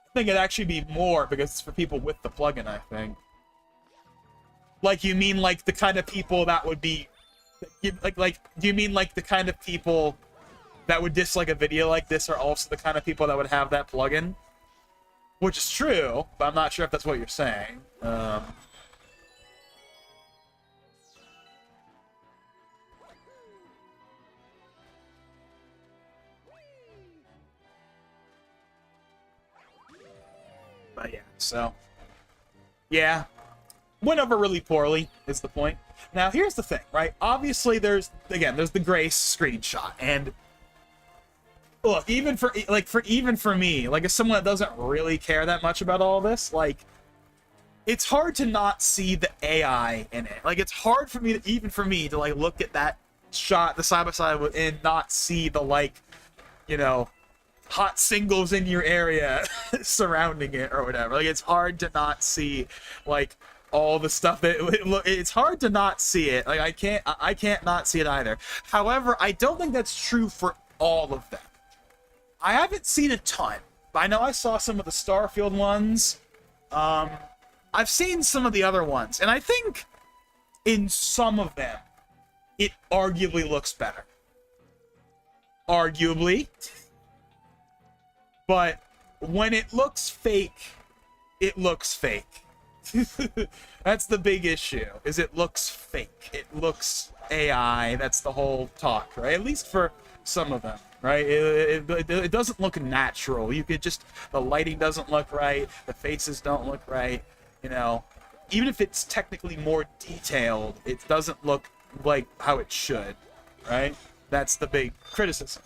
I think it'd actually be more because it's for people with the plugin, I think. Like, you mean like the kind of people that would be... Like, do you mean like the kind of people that would dislike a video like this are also the kind of people that would have that plugin? Which is true, but I'm not sure if that's what you're saying. But yeah, so... Yeah. Went over really poorly, is the point. Now, here's the thing, right? Obviously, there's the Grace screenshot, and look, even for me, like, as someone that doesn't really care that much about all this, like, it's hard to not see the AI in it. Like, it's hard for me to like look at that shot, the side by side, and not see the, like, you know, hot singles in your area surrounding it or whatever. Like, it's hard to not see, like, all the stuff that it's hard to not see it. Like, I can't not see it either. However, I don't think that's true for all of them. I haven't seen a ton, but I know I saw some of the Starfield ones. I've seen some of the other ones, and I think in some of them, it arguably looks better. Arguably. But when it looks fake, it looks fake. That's the big issue, is it looks fake. It looks AI. That's the whole talk, right? At least for some of them, right? It doesn't look natural. You could just, the lighting doesn't look right. The faces don't look right. You know, even if it's technically more detailed, it doesn't look like how it should, right? That's the big criticism.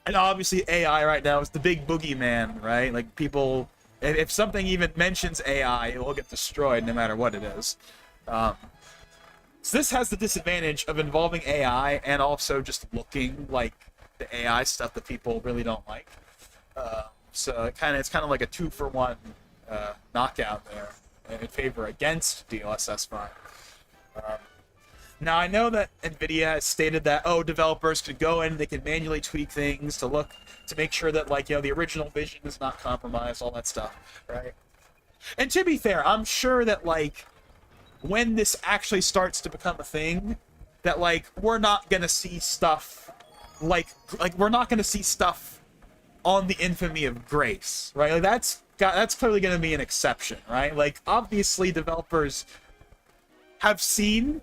And obviously AI right now is the big boogeyman, right? Like people, if something even mentions AI, it will get destroyed no matter what it is. So this has the disadvantage of involving AI and also just looking like the AI stuff that people really don't like. So it's kind of like a 2-for-1 knockout there in favor against DLSS 5. Now, I know that NVIDIA has stated that, developers could go in, they can manually tweak things to make sure that, like, you know, the original vision is not compromised, all that stuff, right? And to be fair, I'm sure that, like, when this actually starts to become a thing, that, like, we're not gonna see stuff, like we're not gonna see stuff on the infamy of Grace, right? Like, that's clearly gonna be an exception, right? Like, obviously, developers have seen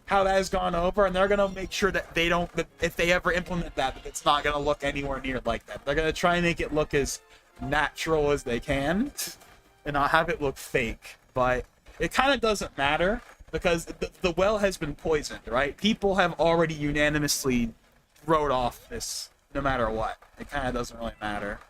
how that has gone over, and they're gonna make sure that that if they ever implement that it's not gonna look anywhere near like that. They're gonna try and make it look as natural as they can, and not have it look fake. But it kind of doesn't matter because the well has been poisoned, right? People have already unanimously wrote off this, no matter what. It kind of doesn't really matter.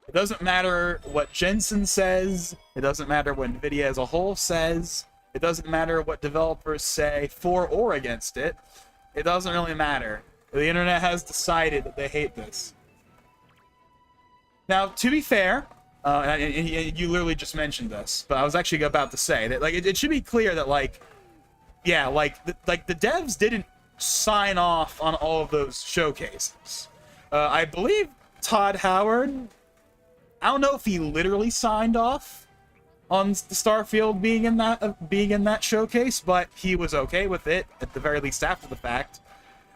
It doesn't matter what Jensen says. It doesn't matter what NVIDIA as a whole says. It doesn't matter what developers say for or against it. It doesn't really matter. The internet has decided that they hate this. Now, to be fair, and you literally just mentioned this, but I was actually about to say that, like, it should be clear that, like, yeah, like the devs didn't sign off on all of those showcases. I believe Todd Howard, I don't know if he literally signed off on the Starfield being in that showcase, but he was okay with it at the very least after the fact.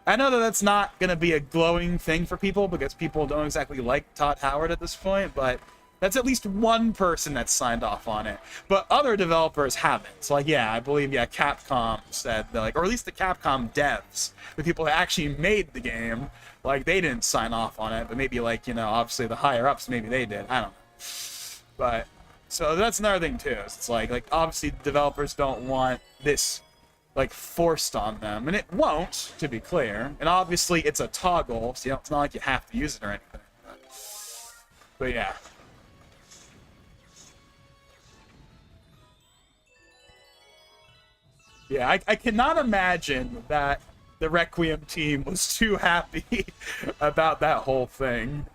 I know that that's not going to be a glowing thing for people because people don't exactly like Todd Howard at this point, but that's at least one person that's signed off on it. But other developers haven't. So, like, yeah, I believe, Capcom said that, like, or at least the Capcom devs, the people that actually made the game, like, they didn't sign off on it, but maybe, like, you know, obviously the higher ups, maybe they did. I don't know. But so that's another thing too. It's like obviously developers don't want this, like, forced on them, and it won't, to be clear. And obviously it's a toggle, so, you know, it's not like you have to use it or anything. But yeah. Yeah, I cannot imagine that the Requiem team was too happy about that whole thing.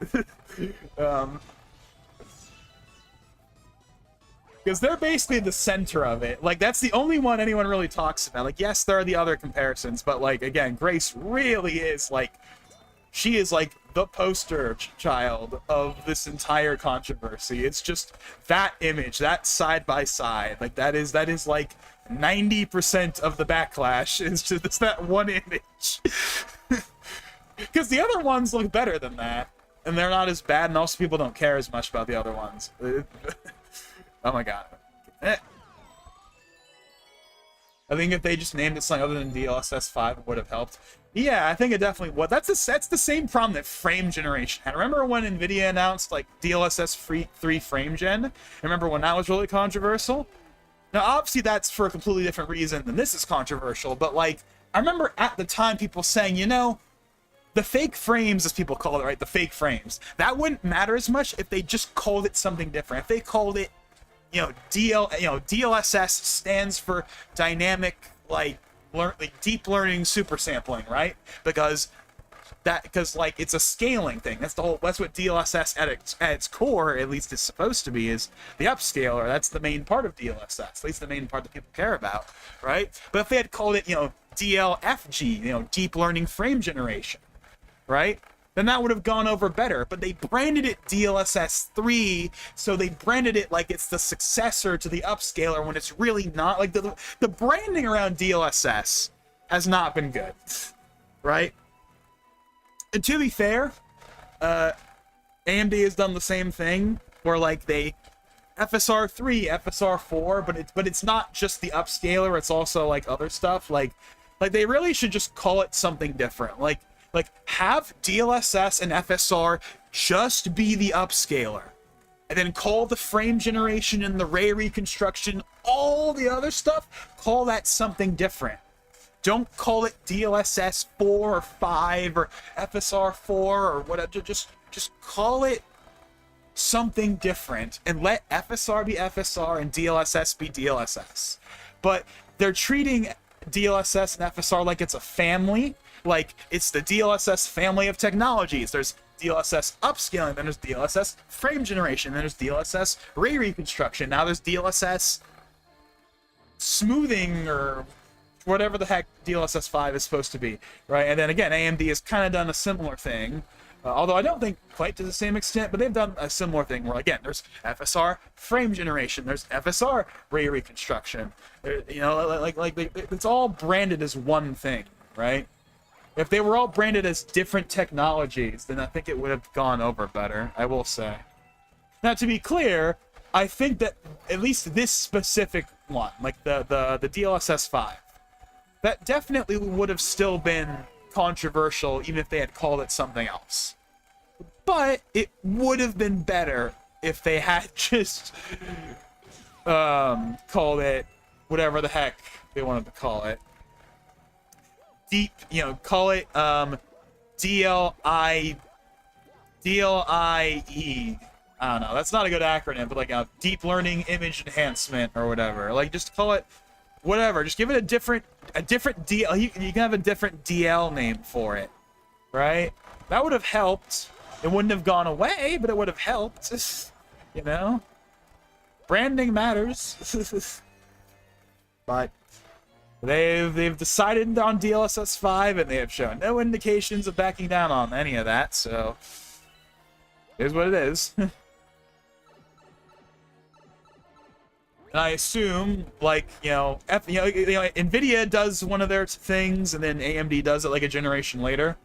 Because they're basically the center of it. Like, that's the only one anyone really talks about. Like, yes, there are the other comparisons, but, like, again, Grace really is, like, she is, like, the poster child of this entire controversy. It's just that image, that side by side. Like, that is like 90% of the backlash is just that one image. Because the other ones look better than that, and they're not as bad, and also people don't care as much about the other ones. Oh my god. I think if they just named it something other than DLSS 5, it would have helped. Yeah, I think it definitely would. That's the same problem that frame generation had. Remember when NVIDIA announced, like, DLSS 3 frame gen? Remember when that was really controversial? Now, obviously, that's for a completely different reason than this is controversial, but, like, I remember at the time people saying, you know, the fake frames, as people call it, right? The fake frames. That wouldn't matter as much if they just called it something different. If they called it, you know, DLSS stands for dynamic, like deep learning super sampling, right? Because like it's a scaling thing. That's what DLSS at its core, at least, is supposed to be, is the upscaler. That's the main part of DLSS, at least the main part that people care about, right? But if they had called it, you know, DLFG, you know, deep learning frame generation, right? Then that would have gone over better. But they branded it DLSS 3, so they branded it like it's the successor to the upscaler when it's really not. Like, the branding around DLSS has not been good, right? And to be fair, AMD has done the same thing, where like they FSR 3, FSR 4, but it's not just the upscaler, it's also like other stuff. Like they really should just call it something different. Like have DLSS and FSR just be the upscaler, and then call the frame generation and the ray reconstruction, all the other stuff, call that something different. Don't call it DLSS 4 or 5 or FSR 4 or whatever. Just call it something different and let FSR be FSR and DLSS be DLSS. But they're treating DLSS and FSR like it's a family, like it's the DLSS family of technologies. There's DLSS upscaling, then there's DLSS frame generation, then there's DLSS ray reconstruction, now there's DLSS smoothing or whatever the heck DLSS 5 is supposed to be, right? And then again, AMD has kind of done a similar thing, although I don't think quite to the same extent, but they've done a similar thing where, again, there's FSR frame generation, there's FSR ray reconstruction. You know, like it's all branded as one thing, right? If they were all branded as different technologies, then I think it would have gone over better, I will say. Now, to be clear, I think that at least this specific one, like the DLSS 5, that definitely would have still been controversial even if they had called it something else. But it would have been better if they had just called it whatever the heck they wanted to call it. Call it DLIE. I don't know. That's not a good acronym, but like a deep learning image enhancement or whatever. Like just call it whatever. Just give it a different DL. You can have a different DL name for it, right? That would have helped. It wouldn't have gone away, but it would have helped. You know, branding matters. But they've decided on DLSS 5, and they have shown no indications of backing down on any of that. So it is what it is. And I assume, like, NVIDIA does one of their things, and then AMD does it like a generation later.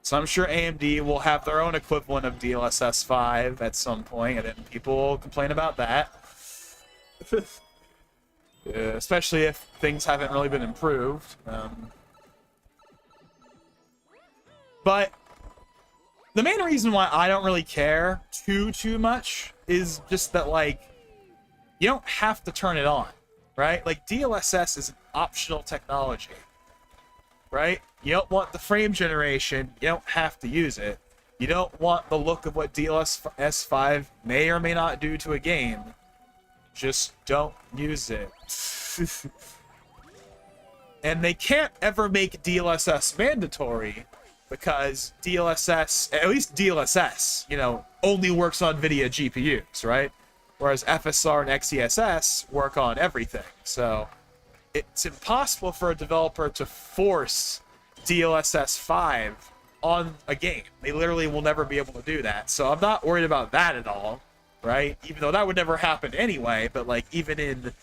So I'm sure AMD will have their own equivalent of DLSS 5 at some point, and then people will complain about that. Especially if things haven't really been improved. But the main reason why I don't really care too much is just that, like, you don't have to turn it on, right? Like, DLSS is an optional technology, right? You don't want the frame generation, you don't have to use it. You don't want the look of what DLSS 5 may or may not do to a game. Just don't use it. And they can't ever make DLSS mandatory because DLSS, at least DLSS, only works on NVIDIA GPUs, right? Whereas FSR and XeSS work on everything. So it's impossible for a developer to force DLSS 5 on a game. They literally will never be able to do that. So I'm not worried about that at all, right? Even though that would never happen anyway, but like even in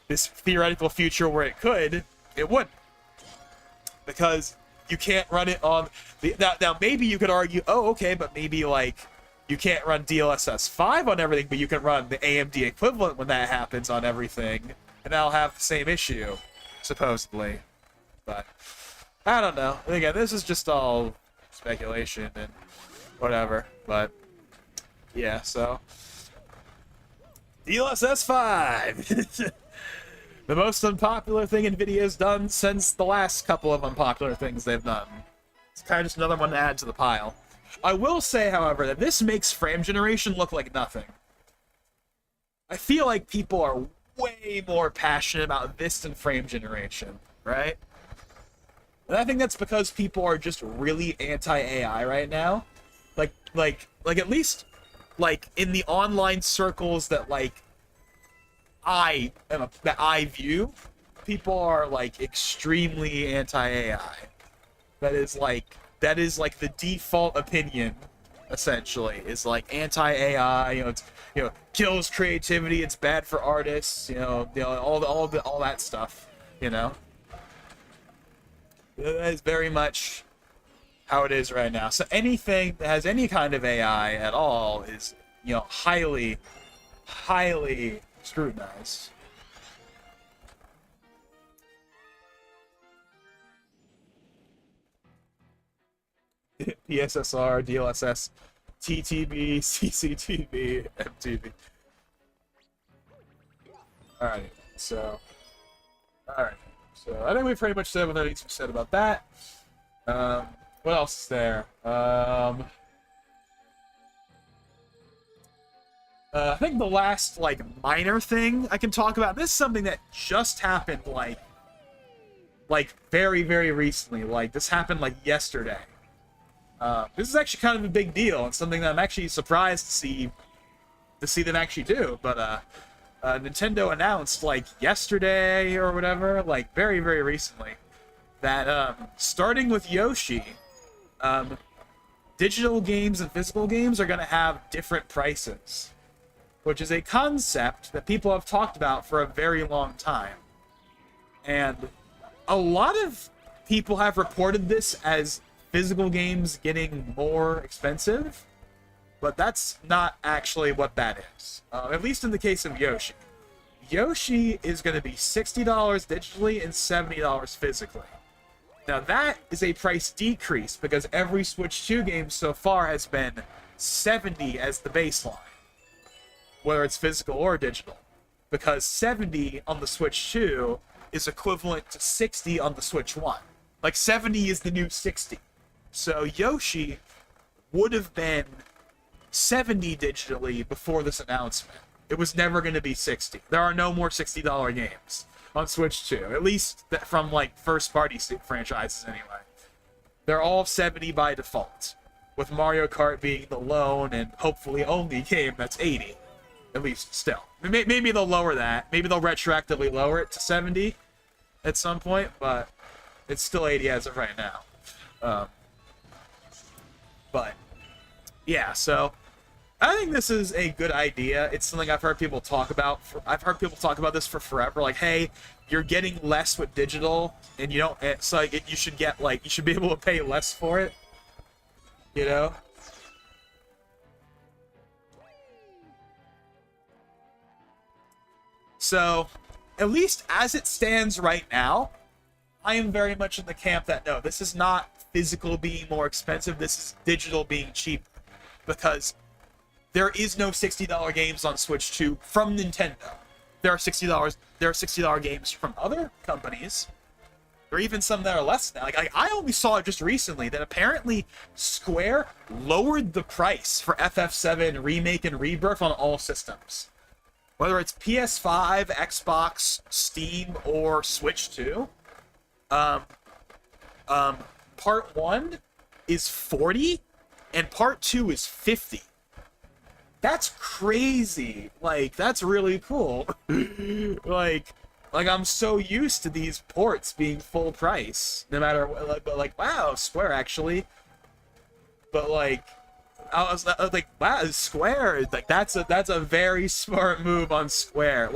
this theoretical future where it could, it wouldn't. Because you can't run it on the now maybe you could argue, oh, okay, but maybe like you can't run DLSS 5 on everything, but you can run the AMD equivalent when that happens on everything, and that'll have the same issue, supposedly. But I don't know. And again, this is just all speculation and whatever. But yeah, so DLSS 5. The most unpopular thing NVIDIA's done since the last couple of unpopular things they've done. It's kind of just another one to add to the pile. I will say, however, that this makes frame generation look like nothing. I feel like people are way more passionate about this than frame generation, right? And I think that's because people are just really anti-AI right now. Like at least, like, in the online circles that, like, that I view, people are, like, extremely anti-AI. That is like the default opinion, essentially, is like anti-AI. It's kills creativity. It's bad for artists. All that stuff. That is very much how it is right now. So anything that has any kind of AI at all is, highly, highly scrutinized. PSSR, DLSS, TTB, CCTV, MTV. Alright, so I think we pretty much said what there needs to be said about that. What else is there? I think the last, minor thing I can talk about, this is something that just happened, very, very recently. This happened, yesterday. This is actually kind of a big deal, and something that I'm actually surprised to see them actually do, but, Nintendo announced, yesterday or whatever, very, very recently, that, starting with Yoshi, digital games and physical games are going to have different prices, which is a concept that people have talked about for a very long time. And a lot of people have reported this as physical games getting more expensive, but that's not actually what that is. At least in the case of Yoshi. Yoshi is going to be $60 digitally and $70 physically. Now that is a price decrease because every Switch 2 game so far has been $70 as the baseline, whether it's physical or digital, because $70 on the Switch 2 is equivalent to $60 on the Switch 1. 70 is the new $60. So Yoshi would have been $70 digitally before this announcement. It was never going to be $60. There are no more $60 games on Switch 2, at least from first-party franchises anyway. They're all $70 by default, with Mario Kart being the lone and hopefully only game that's $80, at least still. Maybe they'll lower that. Maybe they'll retroactively lower it to $70 at some point, but it's still $80 as of right now. But yeah, so I think this is a good idea. It's something I've heard people talk about. I've heard people talk about this for forever. Hey, you're getting less with digital, and you don't. It's you should get you should be able to pay less for it. So, at least as it stands right now, I am very much in the camp that no, this is not physical being more expensive. This is digital being cheaper, because there is no $60 games on Switch 2 from Nintendo. There are $60 games from other companies, or even some that are less than that. I only saw it just recently that apparently Square lowered the price for FF7 Remake and Rebirth on all systems, whether it's PS5, Xbox, Steam, or Switch 2. Part 1 is $40, and Part 2 is $50. That's crazy. That's really cool. I'm so used to these ports being full price, no matter what. But wow, Square actually. But I was wow, Square. That's a very smart move on Square.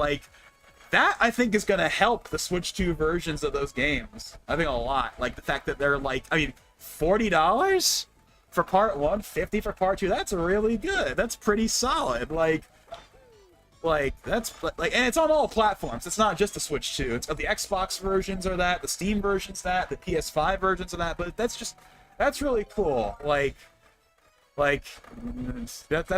That I think is gonna help the Switch 2 versions of those games. I think a lot. The fact that they're $40 for Part 1, $50 for Part 2. That's really good. That's pretty solid. That's and it's on all platforms. It's not just the Switch 2. It's the Xbox versions are that, the Steam versions that, the PS5 versions of that. But that's really cool. That's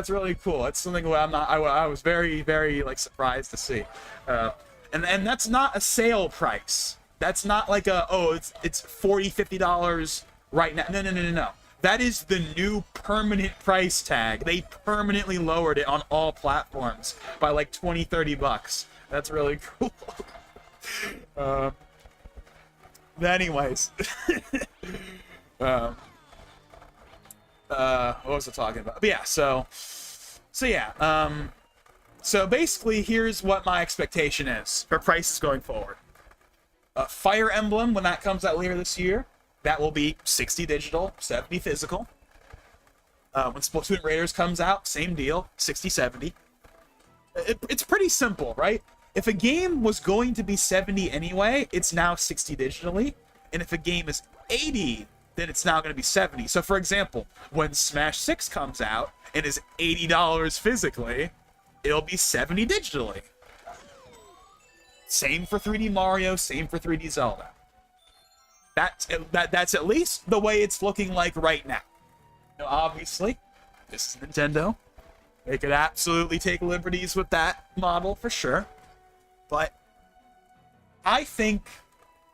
really cool. It's something where I was very, very surprised to see. And that's not a sale price. That's not it's $40, $50 right now. No. That is the new permanent price tag. They permanently lowered it on all platforms by $20, $30. That's really cool. But anyways. What was I talking about? But yeah, so basically, here's what my expectation is for prices going forward. Fire Emblem, when that comes out later this year, that will be $60 digital, $70 physical. When Splatoon Raiders comes out, same deal, $60, $70. It's pretty simple, right? If a game was going to be $70 anyway, it's now $60 digitally. And if a game is $80 then it's now going to be 70. So for example, when Smash 6 comes out and is $80 physically, it'll be 70 digitally. Same for 3D Mario, same for 3D Zelda. That's at least the way it's looking like right now. Now, obviously, this is Nintendo. They could absolutely take liberties with that model for sure. But I think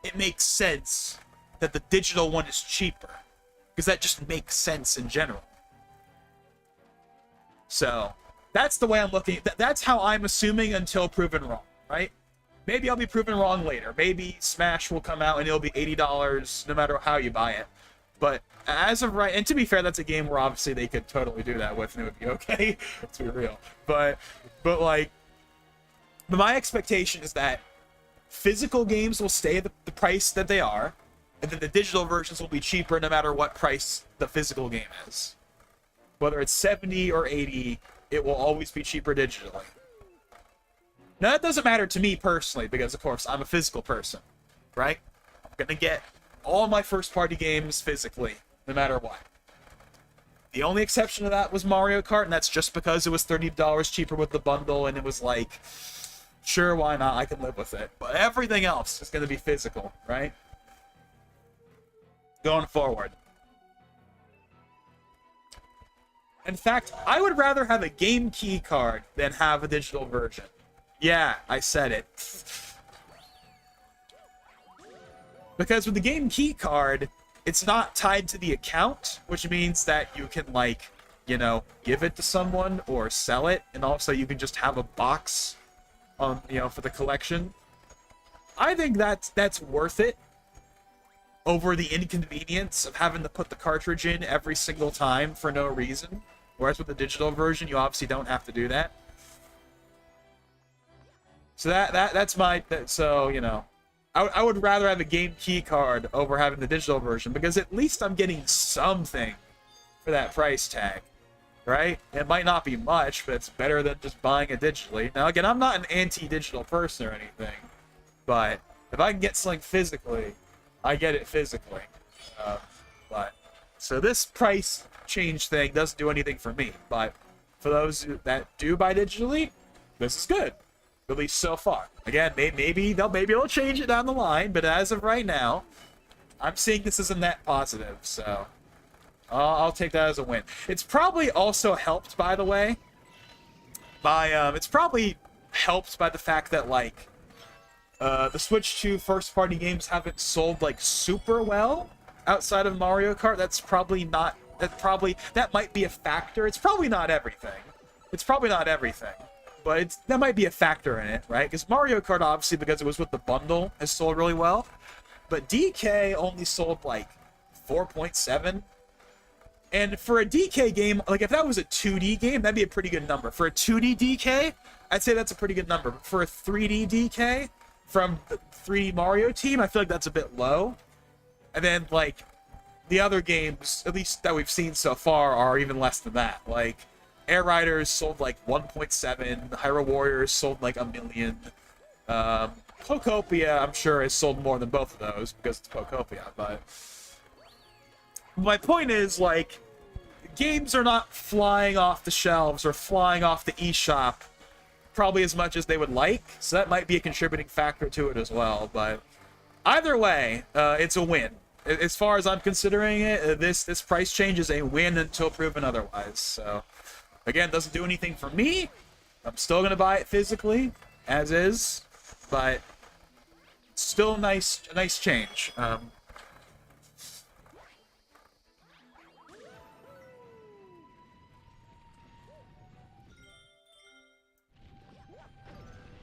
it makes sense that the digital one is cheaper, because that just makes sense in general. So that's the way I'm looking. That's how I'm assuming until proven wrong, right? Maybe I'll be proven wrong later. Maybe Smash will come out and it'll be $80 no matter how you buy it. But as of right, and to be fair, that's a game where obviously they could totally do that with and it would be okay. Let's be real. But my expectation is that physical games will stay the price that they are, and then the digital versions will be cheaper no matter what price the physical game is. Whether it's 70 or 80, it will always be cheaper digitally. Now, that doesn't matter to me personally, because, of course, I'm a physical person, right? I'm going to get all my first-party games physically, no matter what. The only exception to that was Mario Kart, and that's just because it was $30 cheaper with the bundle, and it was like, sure, why not? I can live with it. But everything else is going to be physical, right? Going forward. In fact, I would rather have a game key card than have a digital version. Yeah, I said it. Because with the game key card, it's not tied to the account, which means that you can, like, you know, give it to someone or sell it, and also you can just have a box, you know, for the collection. I think that's worth it over the inconvenience of having to put the cartridge in every single time for no reason. Whereas with the digital version, you obviously don't have to do that. So that's so, you know, I would rather have a game key card over having the digital version, because at least I'm getting something for that price tag, right? It might not be much, but it's better than just buying it digitally. Now, again, I'm not an anti-digital person or anything, but if I can get something physically, I get it physically. So this price change thing doesn't do anything for me, but for those that do buy digitally, this is good. At least so far. Again, maybe they'll change it down the line, but as of right now, I'm seeing this as a net positive, so I'll take that as a win. It's probably also helped, by the way, by it's probably helped by the fact that, like, the Switch 2 first-party games haven't sold, like, super well outside of Mario Kart. That might be a factor. It's probably not everything. But that might be a factor in it, right? Because Mario Kart, obviously, because it was with the bundle, has sold really well. But DK only sold, like, 4.7. And for a DK game, like, if that was a 2D game, that'd be a pretty good number. For a 2D DK, I'd say that's a pretty good number. But for a 3D DK from the 3D Mario team, I feel like that's a bit low. And then, like, the other games, at least that we've seen so far, are even less than that. Like, Air Riders sold like 1.7. Hyrule Warriors sold like 1 million. Pokopia, I'm sure, has sold more than both of those because it's Pokopia. But my point is, like, games are not flying off the shelves or flying off the eShop probably as much as they would like. So that might be a contributing factor to it as well. But either way, it's a win. As far as I'm considering it, this price change is a win until proven otherwise. So. Again, doesn't do anything for me. I'm still going to buy it physically, as is, but still a nice change.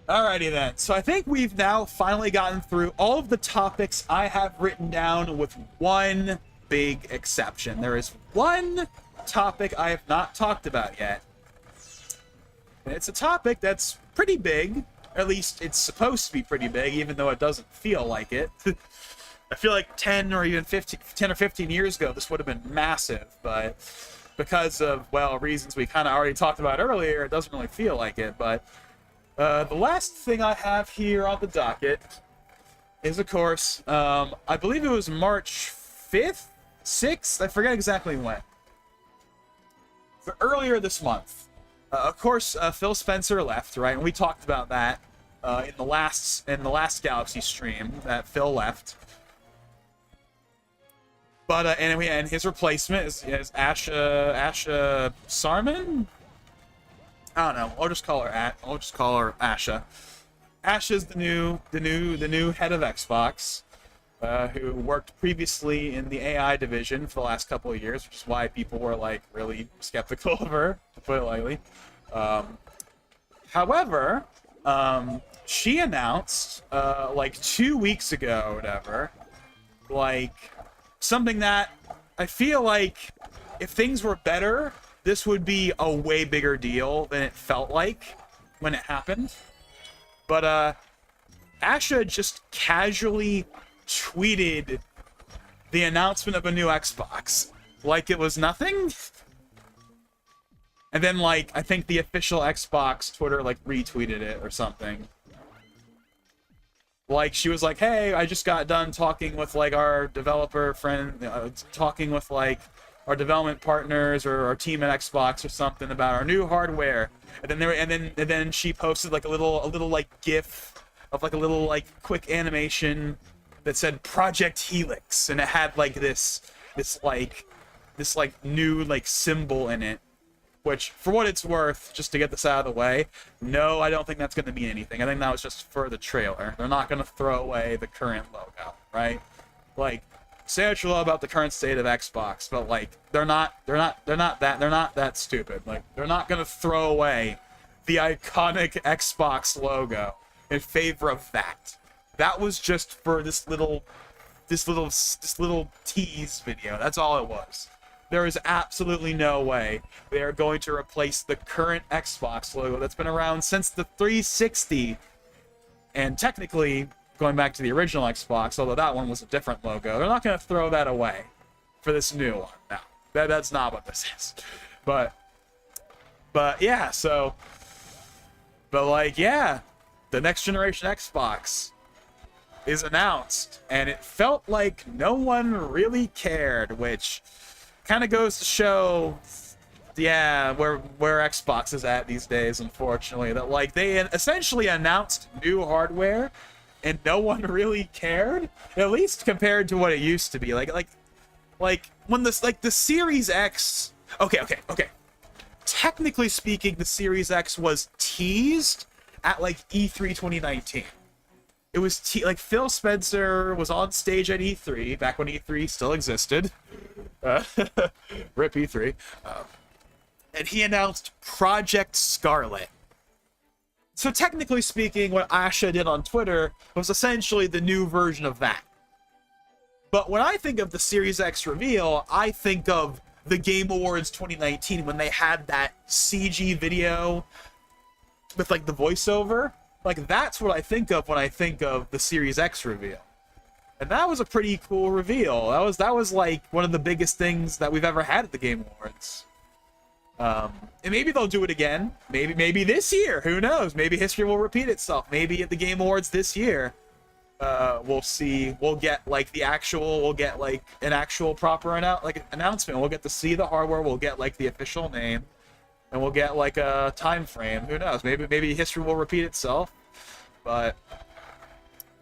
Alrighty then, so I think we've now finally gotten through all of the topics I have written down, with one big exception. There is one topic I have not talked about yet. And it's a topic that's pretty big. At least it's supposed to be pretty big, even though it doesn't feel like it. I feel like 10 or 15 years ago, this would have been massive, but because of, well, reasons we kind of already talked about earlier, it doesn't really feel like it. But the last thing I have here on the docket is, of course, I believe it was March 5th 6th. I forget exactly when. But earlier this month, of course, Phil Spencer left, right? And we talked about that in the last Galaxy stream that Phil left. But and his replacement is Asha Sarman. I don't know. I'll just call her Asha. Asha's the new head of Xbox, who worked previously in the AI division for the last couple of years, which is why people were like really skeptical of her, to put it lightly. However, she announced like 2 weeks ago or whatever, like something that I feel like if things were better, this would be a way bigger deal than it felt like when it happened. But Asha just casually tweeted the announcement of a new Xbox like it was nothing. And then, like, I think the official Xbox Twitter, like, retweeted it or something. Like, she was like, hey, I just got done talking with, like, our developer friend, talking with, like, our development partners or our team at Xbox or something about our new hardware. And then she posted, like, a little like, GIF of, like, a little, like, quick animation that said Project Helix. And it had, like, this new, like, symbol in it. Which, for what it's worth, just to get this out of the way, no, I don't think that's going to mean anything. I think that was just for the trailer. They're not going to throw away the current logo, right? Like, say what you love about the current state of Xbox, but like, they're not that stupid. Like, they're not going to throw away the iconic Xbox logo in favor of that. That was just for this little tease video. That's all it was. There is absolutely no way they are going to replace the current Xbox logo that's been around since the 360. And technically, going back to the original Xbox, although that one was a different logo, they're not going to throw that away for this new one. No, that's not what this is. But yeah, so... But like, yeah, the next generation Xbox is announced, and it felt like no one really cared, which... kind of goes to show, yeah, where Xbox is at these days, unfortunately. That, like, they essentially announced new hardware, and no one really cared, at least compared to what it used to be. Like when this, like, the Series X... Okay. Technically speaking, the Series X was teased at, like, E3 2019. It was, like, Phil Spencer was on stage at E3, back when E3 still existed. Rip E3. And he announced Project Scarlet. So technically speaking, what Asha did on Twitter was essentially the new version of that. But when I think of the Series X reveal, I think of the Game Awards 2019 when they had that CG video with, like, the voiceover. Like, that's what I think of when I think of the Series X reveal. And that was a pretty cool reveal. That was like one of the biggest things that we've ever had at the Game Awards. And maybe they'll do it again. Maybe this year. Who knows? Maybe history will repeat itself. Maybe at the Game Awards this year, we'll see. We'll get like an actual proper announcement. We'll get to see the hardware. We'll get like the official name, and we'll get like a time frame. Who knows? Maybe history will repeat itself. But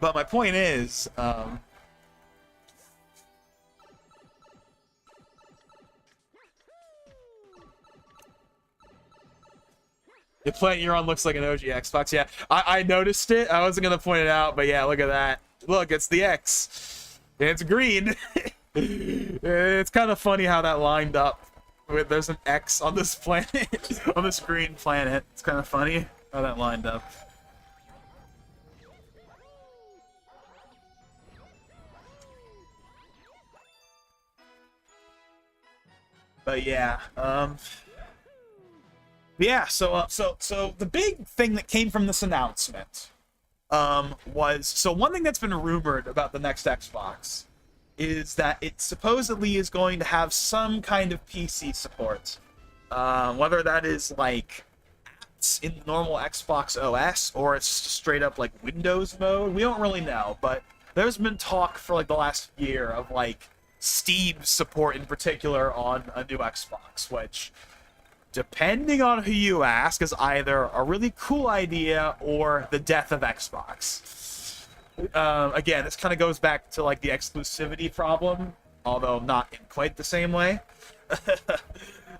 my point is, the planet you're on looks like an OG Xbox. Yeah, I noticed it. I wasn't gonna point it out, but yeah, look at that. Look, it's the X. And it's green. It's kind of funny how that lined up. There's an X on this planet, on this green planet. It's kind of funny how that lined up. But yeah, yeah. So the big thing that came from this announcement was one thing that's been rumored about the next Xbox is that it supposedly is going to have some kind of PC support, whether that is like apps in the normal Xbox OS or it's straight up like Windows mode. We don't really know, but there's been talk for like the last year of like Steam support in particular on a new Xbox, which, depending on who you ask, is either a really cool idea or the death of Xbox. Again, this kind of goes back to like the exclusivity problem, although not in quite the same way.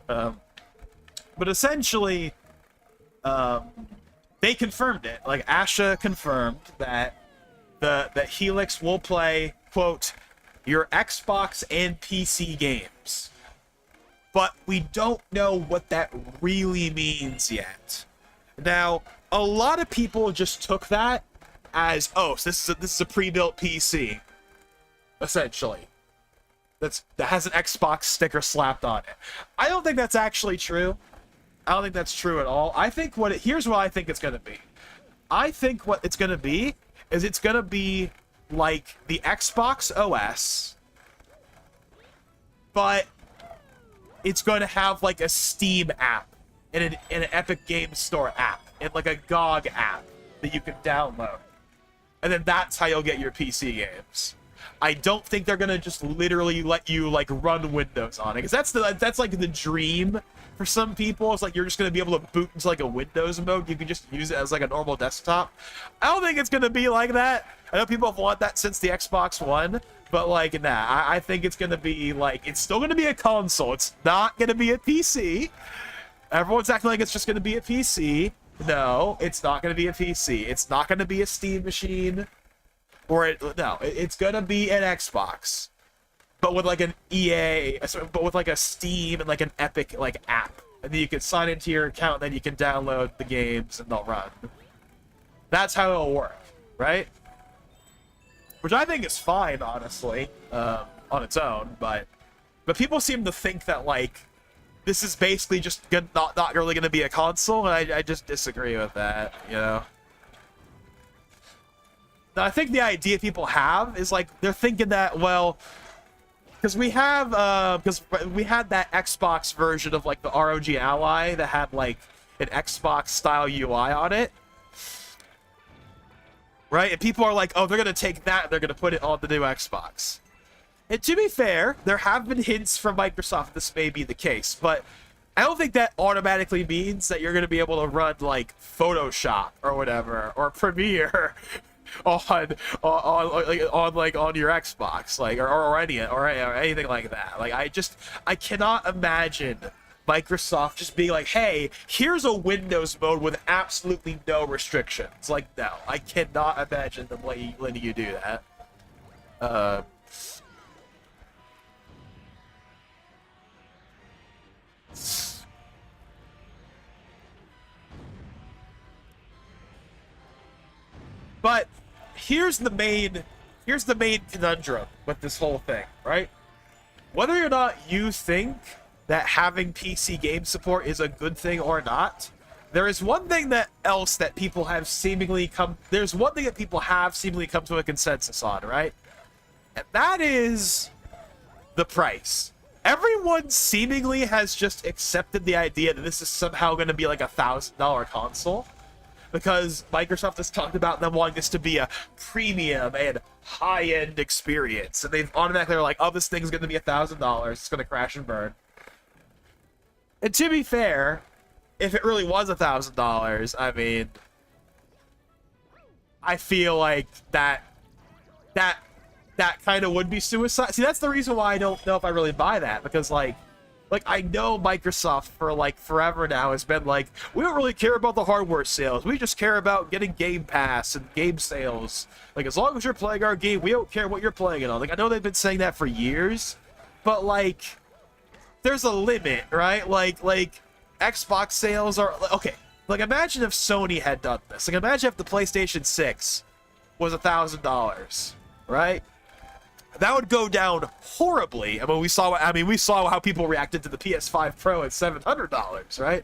But essentially, they confirmed it. Like, Asha confirmed that that Helix will play, quote, your Xbox and PC games. But we don't know what that really means yet. Now, a lot of people just took that as, oh, so this is a pre-built PC, essentially. That has an Xbox sticker slapped on it. I don't think that's actually true. I don't think that's true at all. I think here's what I think it's gonna be. I think what it's gonna be is it's gonna be like the Xbox OS, but it's going to have like a Steam app and an Epic Games Store app and like a GOG app that you can download. And then that's how you'll get your PC games. I don't think they're going to just literally let you like run Windows on it, because that's like the dream for some people. It's like you're just going to be able to boot into like a Windows mode. You can just use it as like a normal desktop. I don't think it's going to be like that. I know people have wanted that since the Xbox One, but like, nah, I think it's going to be like, it's still going to be a console. It's not going to be a PC. Everyone's acting like it's just going to be a PC. No, it's not going to be a PC. It's not going to be a Steam machine. It's going to be an Xbox. But with like an EA, but with like a Steam and like an Epic like app. And then you can sign into your account, and then you can download the games and they'll run. That's how it'll work, right? Which I think is fine, honestly, on its own, but people seem to think that like this is basically just not really going to be a console, and I just disagree with that, you know. Now, I think the idea people have is like they're thinking that, well, because we had that Xbox version of like the ROG Ally that had like an Xbox style UI on it. Right? And people are like, oh, they're going to take that and they're going to put it on the new Xbox. And to be fair, there have been hints from Microsoft this may be the case, but I don't think that automatically means that you're going to be able to run, like, Photoshop or whatever, or Premiere on your Xbox, like, or anything like that. Like, I cannot imagine Microsoft just being like, hey, here's a Windows mode with absolutely no restrictions. Like, no, I cannot imagine them letting you do that. But here's the main conundrum with this whole thing, right? Whether or not you think that having PC game support is a good thing or not, there is one thing that people have seemingly come to a consensus on, right? And that is the price. Everyone seemingly has just accepted the idea that this is somehow going to be like $1,000 console, because Microsoft has talked about them wanting this to be a premium and high-end experience, and they've automatically are like, oh, this thing's going to be $1,000, it's going to crash and burn. And to be fair, if it really was $1,000, I mean, I feel like that kind of would be suicide. See, that's the reason why I don't know if I really buy that, because like I know Microsoft for like forever now has been like, we don't really care about the hardware sales. We just care about getting Game Pass and game sales. Like, as long as you're playing our game, we don't care what you're playing it on. Like, I know they've been saying that for years, but like, there's a limit, right? Like Xbox sales are okay. Like, imagine if Sony had done this. Like, imagine if the PlayStation 6 was $1,000, right? That would go down horribly. I mean, we saw how people reacted to the PS5 Pro at $700, right?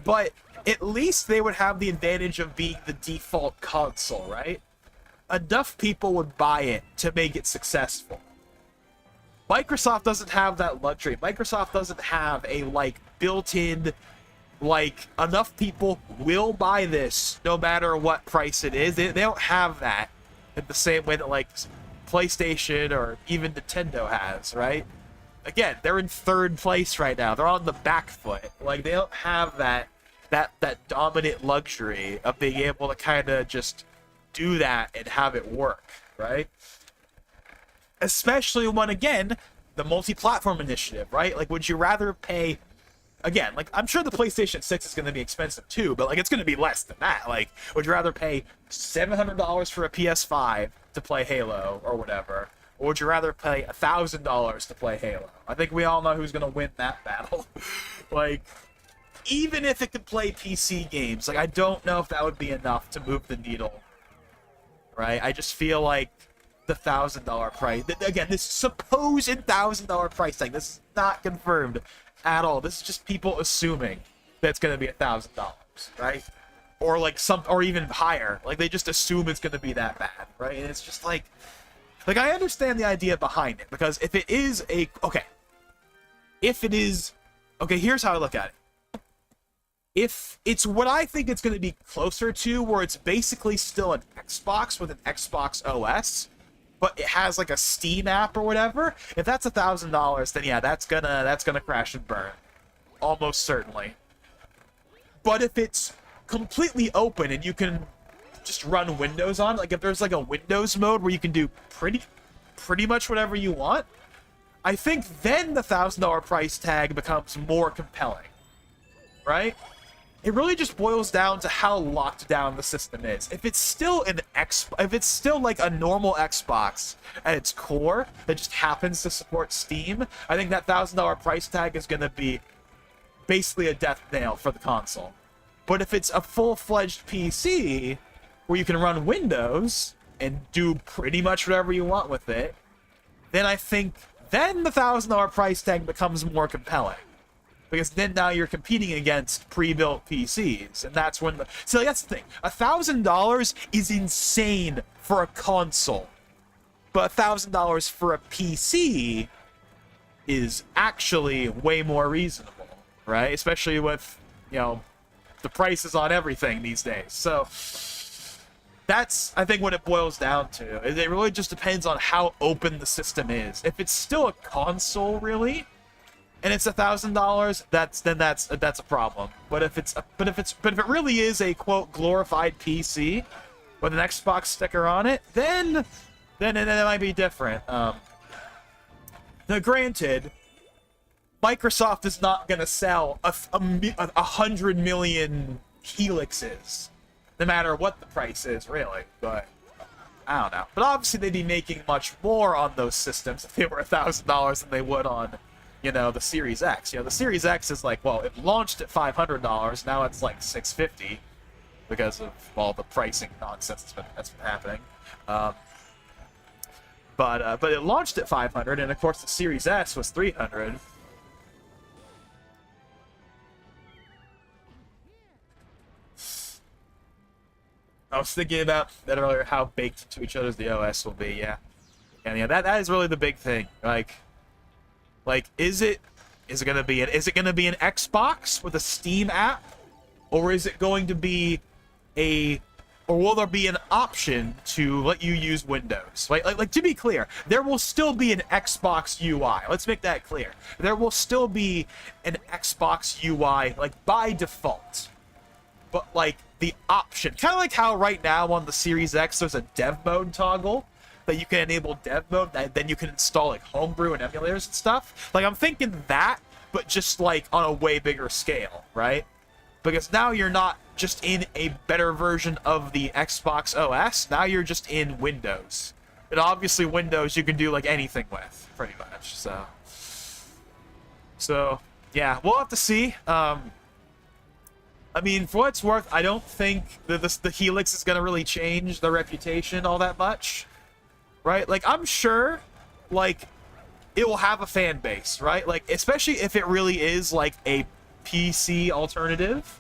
But at least they would have the advantage of being the default console, right? Enough people would buy it to make it successful. Microsoft doesn't have that luxury. Microsoft doesn't have a like built-in, like, enough people will buy this no matter what price it is. They don't have that in the same way that like PlayStation or even Nintendo has, right? Again, they're in third place right now. They're on the back foot. Like, they don't have that dominant luxury of being able to kind of just do that and have it work, right? Especially when, again, the multi-platform initiative, right? Like, would you rather pay, again, like, I'm sure the PlayStation 6 is going to be expensive too, but, like, it's going to be less than that. Like, would you rather pay $700 for a PS5 to play Halo or whatever, or would you rather pay $1,000 to play Halo? I think we all know who's going to win that battle. Like, even if it could play PC games, like, I don't know if that would be enough to move the needle, right? I just feel like the $1,000 price, again, this supposed $1,000 price tag, this is not confirmed at all. This is just people assuming that it's going to be $1,000, right? Or like or even higher. Like, they just assume it's going to be that bad, right? And it's just like I understand the idea behind it, because if it is here's how I look at it. If it's what I think it's going to be closer to, where it's basically still an Xbox with an Xbox OS, but it has like a Steam app or whatever, if that's $1,000, then yeah, that's gonna crash and burn, almost certainly. But if it's completely open and you can just run Windows on, like if there's like a Windows mode where you can do pretty much whatever you want, I think then the $1,000 price tag becomes more compelling, right? It really just boils down to how locked down the system is. If it's still like a normal Xbox at its core that just happens to support Steam, I think that $1,000 price tag is going to be basically a death nail for the console. But if it's a full-fledged PC where you can run Windows and do pretty much whatever you want with it, then I think then the $1,000 price tag becomes more compelling. Because then now you're competing against pre-built PCs, and that's when so that's the thing. $1,000 is insane for a console, but $1,000 for a PC is actually way more reasonable, right? Especially with, the prices on everything these days. So that's, I think, what it boils down to. It really just depends on how open the system is. If it's still a console, really, and it's $1,000, that's a problem. But if it really is a quote glorified PC with an Xbox sticker on it, then it might be different. Now, granted, Microsoft is not gonna sell 100 million Helixes, no matter what the price is, really. But I don't know. But obviously, they'd be making much more on those systems if they were $1,000 than they would on, the Series X. The Series X is like, well, it launched at $500. Now it's like $650 because of all the pricing nonsense that's been happening. But it launched at $500, and of course the Series S was $300. I was thinking about that earlier, how baked into each other's the OS will be. Yeah, and yeah, that is really the big thing. Like, is it gonna be an Xbox with a Steam app, or is it going to be or will there be an option to let you use Windows? Like to be clear, there will still be an Xbox UI. Let's make that clear. There will still be an Xbox UI, like by default, but like the option, kind of like how right now on the Series X there's a dev mode toggle. That you can enable dev mode, that then you can install like homebrew and emulators and stuff. Like, I'm thinking that, but just like on a way bigger scale, right? Because now you're not just in a better version of the Xbox OS, now you're just in Windows. And obviously Windows you can do like anything with, pretty much. So yeah, we'll have to see. I mean, for what it's worth, I don't think that the Helix is gonna really change the reputation all that much. Right? Like, I'm sure, like, it will have a fan base, right? Like, especially if it really is, like, a PC alternative.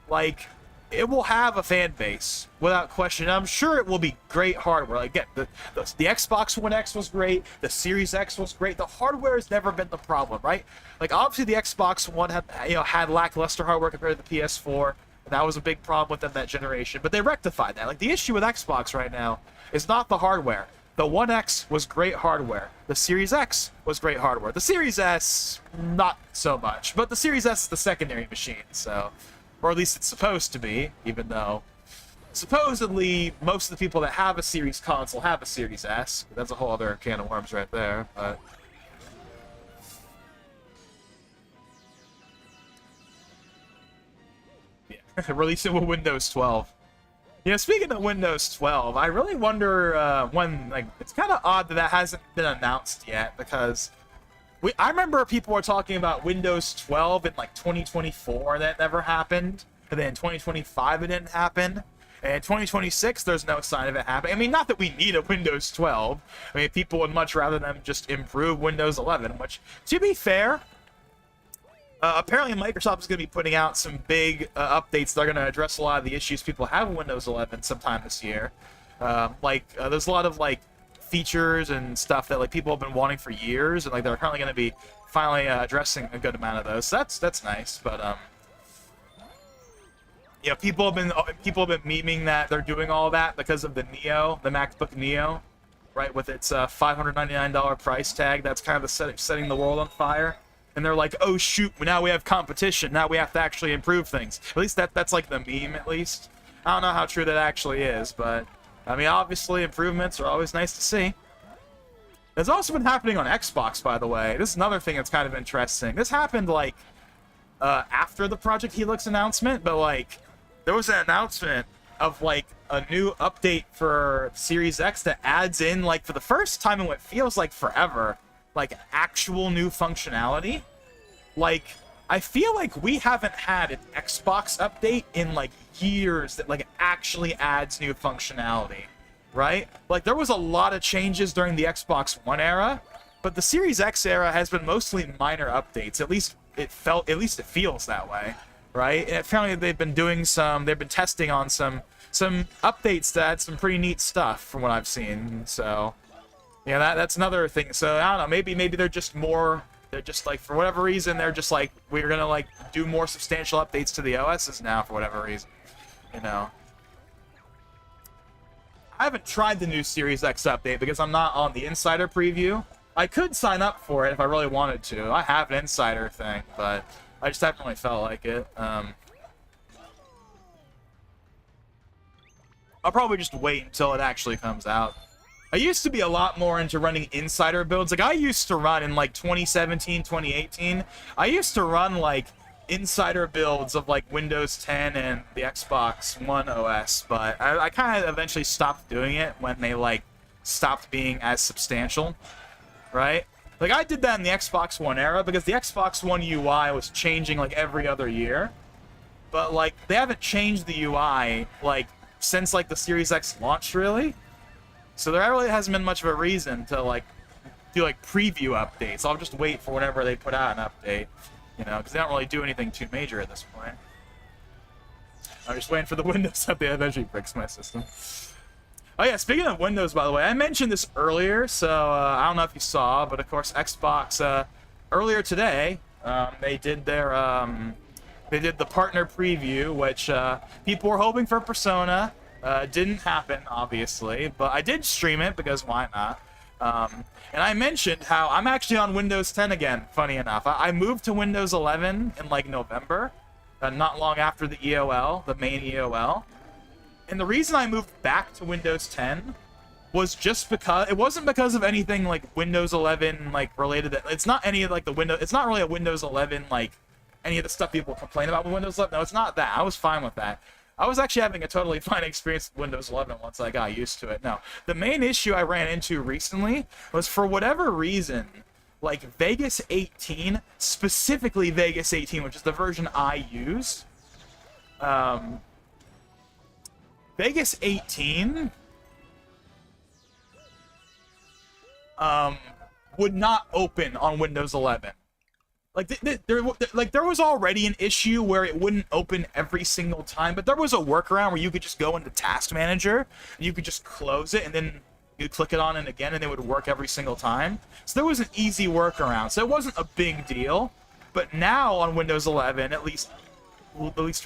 Like, it will have a fan base, without question. I'm sure it will be great hardware. Like, again, the Xbox One X was great. The Series X was great. The hardware has never been the problem, right? Like, obviously, the Xbox One had lackluster hardware compared to the PS4. And that was a big problem with them that generation. But they rectified that. Like, the issue with Xbox right now is not the hardware. The One X was great hardware. The Series X was great hardware. The Series S, not so much. But the Series S is the secondary machine, so... Or at least it's supposed to be, even though... Supposedly, most of the people that have a Series console have a Series S. That's a whole other can of worms right there, but... Yeah, release it with Windows 12. You know, speaking of Windows 12, I really wonder when, like, it's kind of odd that that hasn't been announced yet, because I remember people were talking about Windows 12 in, like, 2024, that never happened, and then in 2025 it didn't happen, and in 2026 there's no sign of it happening. I mean, not that we need a Windows 12. I mean, people would much rather them just improve Windows 11, which, to be fair, apparently Microsoft is going to be putting out some big updates that are going to address a lot of the issues people have with Windows 11 sometime this year. There's a lot of, like, features and stuff that, like, people have been wanting for years, and, like, they're currently going to be finally addressing a good amount of those. So that's nice, but yeah, people have been memeing that they're doing all that because of the Neo, the MacBook Neo, right, with its $599 price tag. That's kind of setting the world on fire. And they're like, oh shoot, now we have competition. Now we have to actually improve things. At least that's like the meme, at least. I don't know how true that actually is, but I mean, obviously improvements are always nice to see. It's also been happening on Xbox, by the way. This is another thing that's kind of interesting. This happened like after the Project Helix announcement, but like there was an announcement of like a new update for Series X that adds in, like, for the first time in what feels like forever, like actual new functionality. Like, I feel like we haven't had an Xbox update in like years that like actually adds new functionality, right? Like, there was a lot of changes during the Xbox One era, but the Series X era has been mostly minor updates. At least it feels that way, right? And apparently they've been testing on some updates that had some pretty neat stuff from what I've seen. So yeah, that's another thing. So I don't know, maybe they're just like, for whatever reason, they're just like, we're gonna like do more substantial updates to the OSs now for whatever reason, you know. I haven't tried the new Series X update because I'm not on the Insider preview. I could sign up for it if I really wanted to. I have an Insider thing, but I just haven't really felt like it. I'll probably just wait until it actually comes out. I used to be a lot more into running Insider builds. Like, I used to run in, like, 2017, 2018. I used to run, like, Insider builds of, like, Windows 10 and the Xbox One OS, but I kind of eventually stopped doing it when they, like, stopped being as substantial, right? Like, I did that in the Xbox One era because the Xbox One UI was changing, like, every other year. But, like, they haven't changed the UI, like, since, like, the Series X launched, really. So there really hasn't been much of a reason to, like, do, like, preview updates. I'll just wait for whenever they put out an update, you know, because they don't really do anything too major at this point. I'm just waiting for the Windows update that eventually breaks my system. Oh yeah, speaking of Windows, by the way, I mentioned this earlier, so I don't know if you saw, but of course Xbox, earlier today, they did their, they did the partner preview, which people were hoping for Persona. Didn't happen, obviously, but I did stream it because why not? And I mentioned how I'm actually on Windows 10 again, funny enough. I moved to Windows 11 in, like, November, not long after the EOL, the main EOL. And the reason I moved back to Windows 10 was just because, it wasn't because of anything, like, Windows 11, like, related to, it's not any of, like, it's not really a Windows 11, like, any of the stuff people complain about with Windows 11. No, it's not that. I was fine with that. I was actually having a totally fine experience with Windows 11 once I got used to it. No, the main issue I ran into recently was, for whatever reason, like, Vegas 18, specifically Vegas 18, which is the version I use, Vegas 18 would not open on Windows 11. Like, there was already an issue where it wouldn't open every single time, but there was a workaround where you could just go into Task Manager, and you could just close it, and then you'd click it on and again, and it would work every single time. So there was an easy workaround, so it wasn't a big deal. But now on Windows 11, at least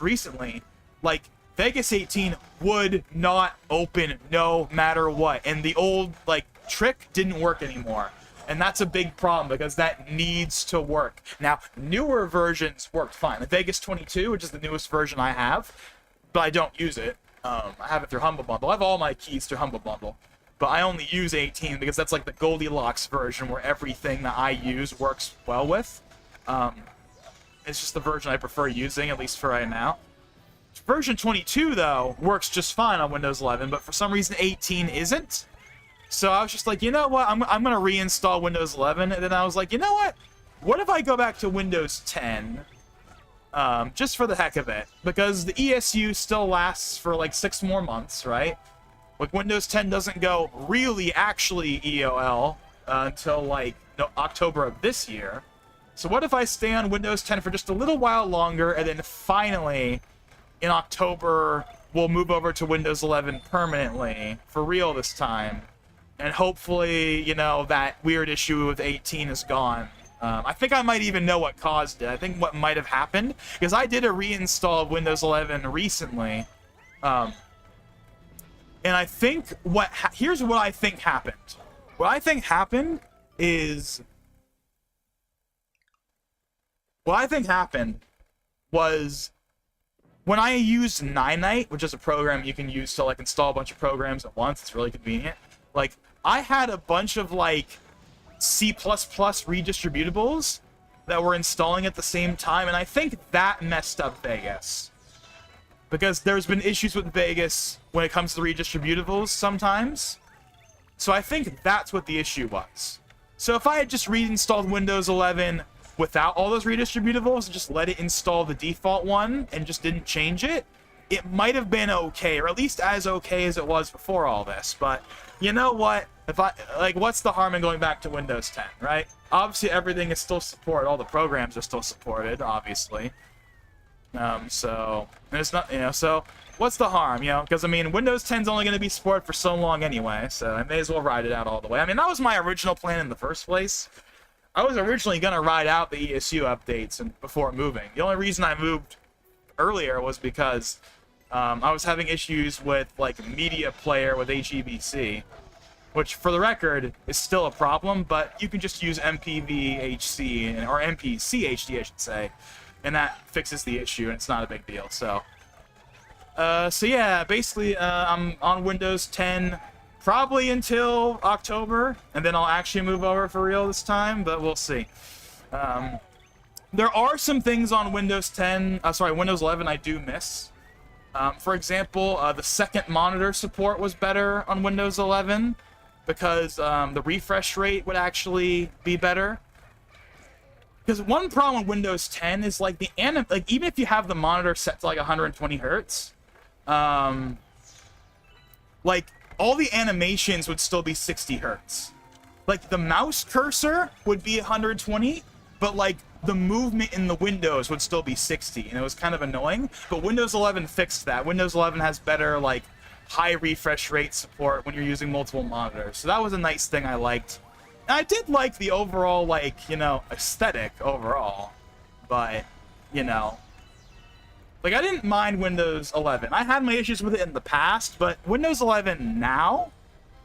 recently, like, Vegas 18 would not open no matter what. And the old, like, trick didn't work anymore. And that's a big problem because that needs to work. Now, newer versions worked fine. The Vegas 22, which is the newest version I have, but I don't use it. I have it through Humble Bundle. I have all my keys through Humble Bundle. But I only use 18 because that's like the Goldilocks version where everything that I use works well with. It's just the version I prefer using, at least for right now. Version 22, though, works just fine on Windows 11, but for some reason 18 isn't. So I was just like, you know what, I'm going to reinstall Windows 11, and then I was like, you know what if I go back to Windows 10, just for the heck of it, because the ESU still lasts for like 6 more months, right? Like, Windows 10 doesn't go really actually EOL until like October of this year. So what if I stay on Windows 10 for just a little while longer, and then finally, in October, we'll move over to Windows 11 permanently, for real this time. And hopefully, you know, that weird issue with 18 is gone. I think I might even know what caused it. I think what might have happened, because I did a reinstall of Windows 11 recently. And I think here's what I think happened. What I think happened was when I used Ninite, which is a program you can use to like install a bunch of programs at once. It's really convenient. Like, I had a bunch of like C++ redistributables that were installing at the same time, and I think that messed up Vegas. Because there's been issues with Vegas when it comes to redistributables sometimes. So I think that's what the issue was. So if I had just reinstalled Windows 11 without all those redistributables and just let it install the default one and just didn't change it, it might have been okay, or at least as okay as it was before all this. But you know what? What's the harm in going back to Windows 10, right? Obviously, everything is still supported. All the programs are still supported, obviously. So there's not, so what's the harm, Because, I mean, Windows 10's only going to be supported for so long anyway, so I may as well ride it out all the way. I mean, that was my original plan in the first place. I was originally going to ride out the ESU updates before moving. The only reason I moved earlier was because I was having issues with like Media Player with HEVC, which for the record is still a problem, but you can just use MPVHC or MPCHD, I should say, and that fixes the issue, and it's not a big deal. So yeah, basically I'm on Windows 10 probably until October, and then I'll actually move over for real this time, but we'll see. There are some things on Windows 11 I do miss. For example, the second monitor support was better on Windows 11 because the refresh rate would actually be better. Because one problem with Windows 10 is like even if you have the monitor set to like 120 hertz, like all the animations would still be 60 hertz. Like the mouse cursor would be 120, but like the movement in the windows would still be 60, and it was kind of annoying. But Windows 11 fixed that. Windows 11 has better like high refresh rate support when you're using multiple monitors, so that was a nice thing I liked. And I did like the overall like aesthetic overall, but like I didn't mind Windows 11. I had my issues with it in the past, but Windows 11 now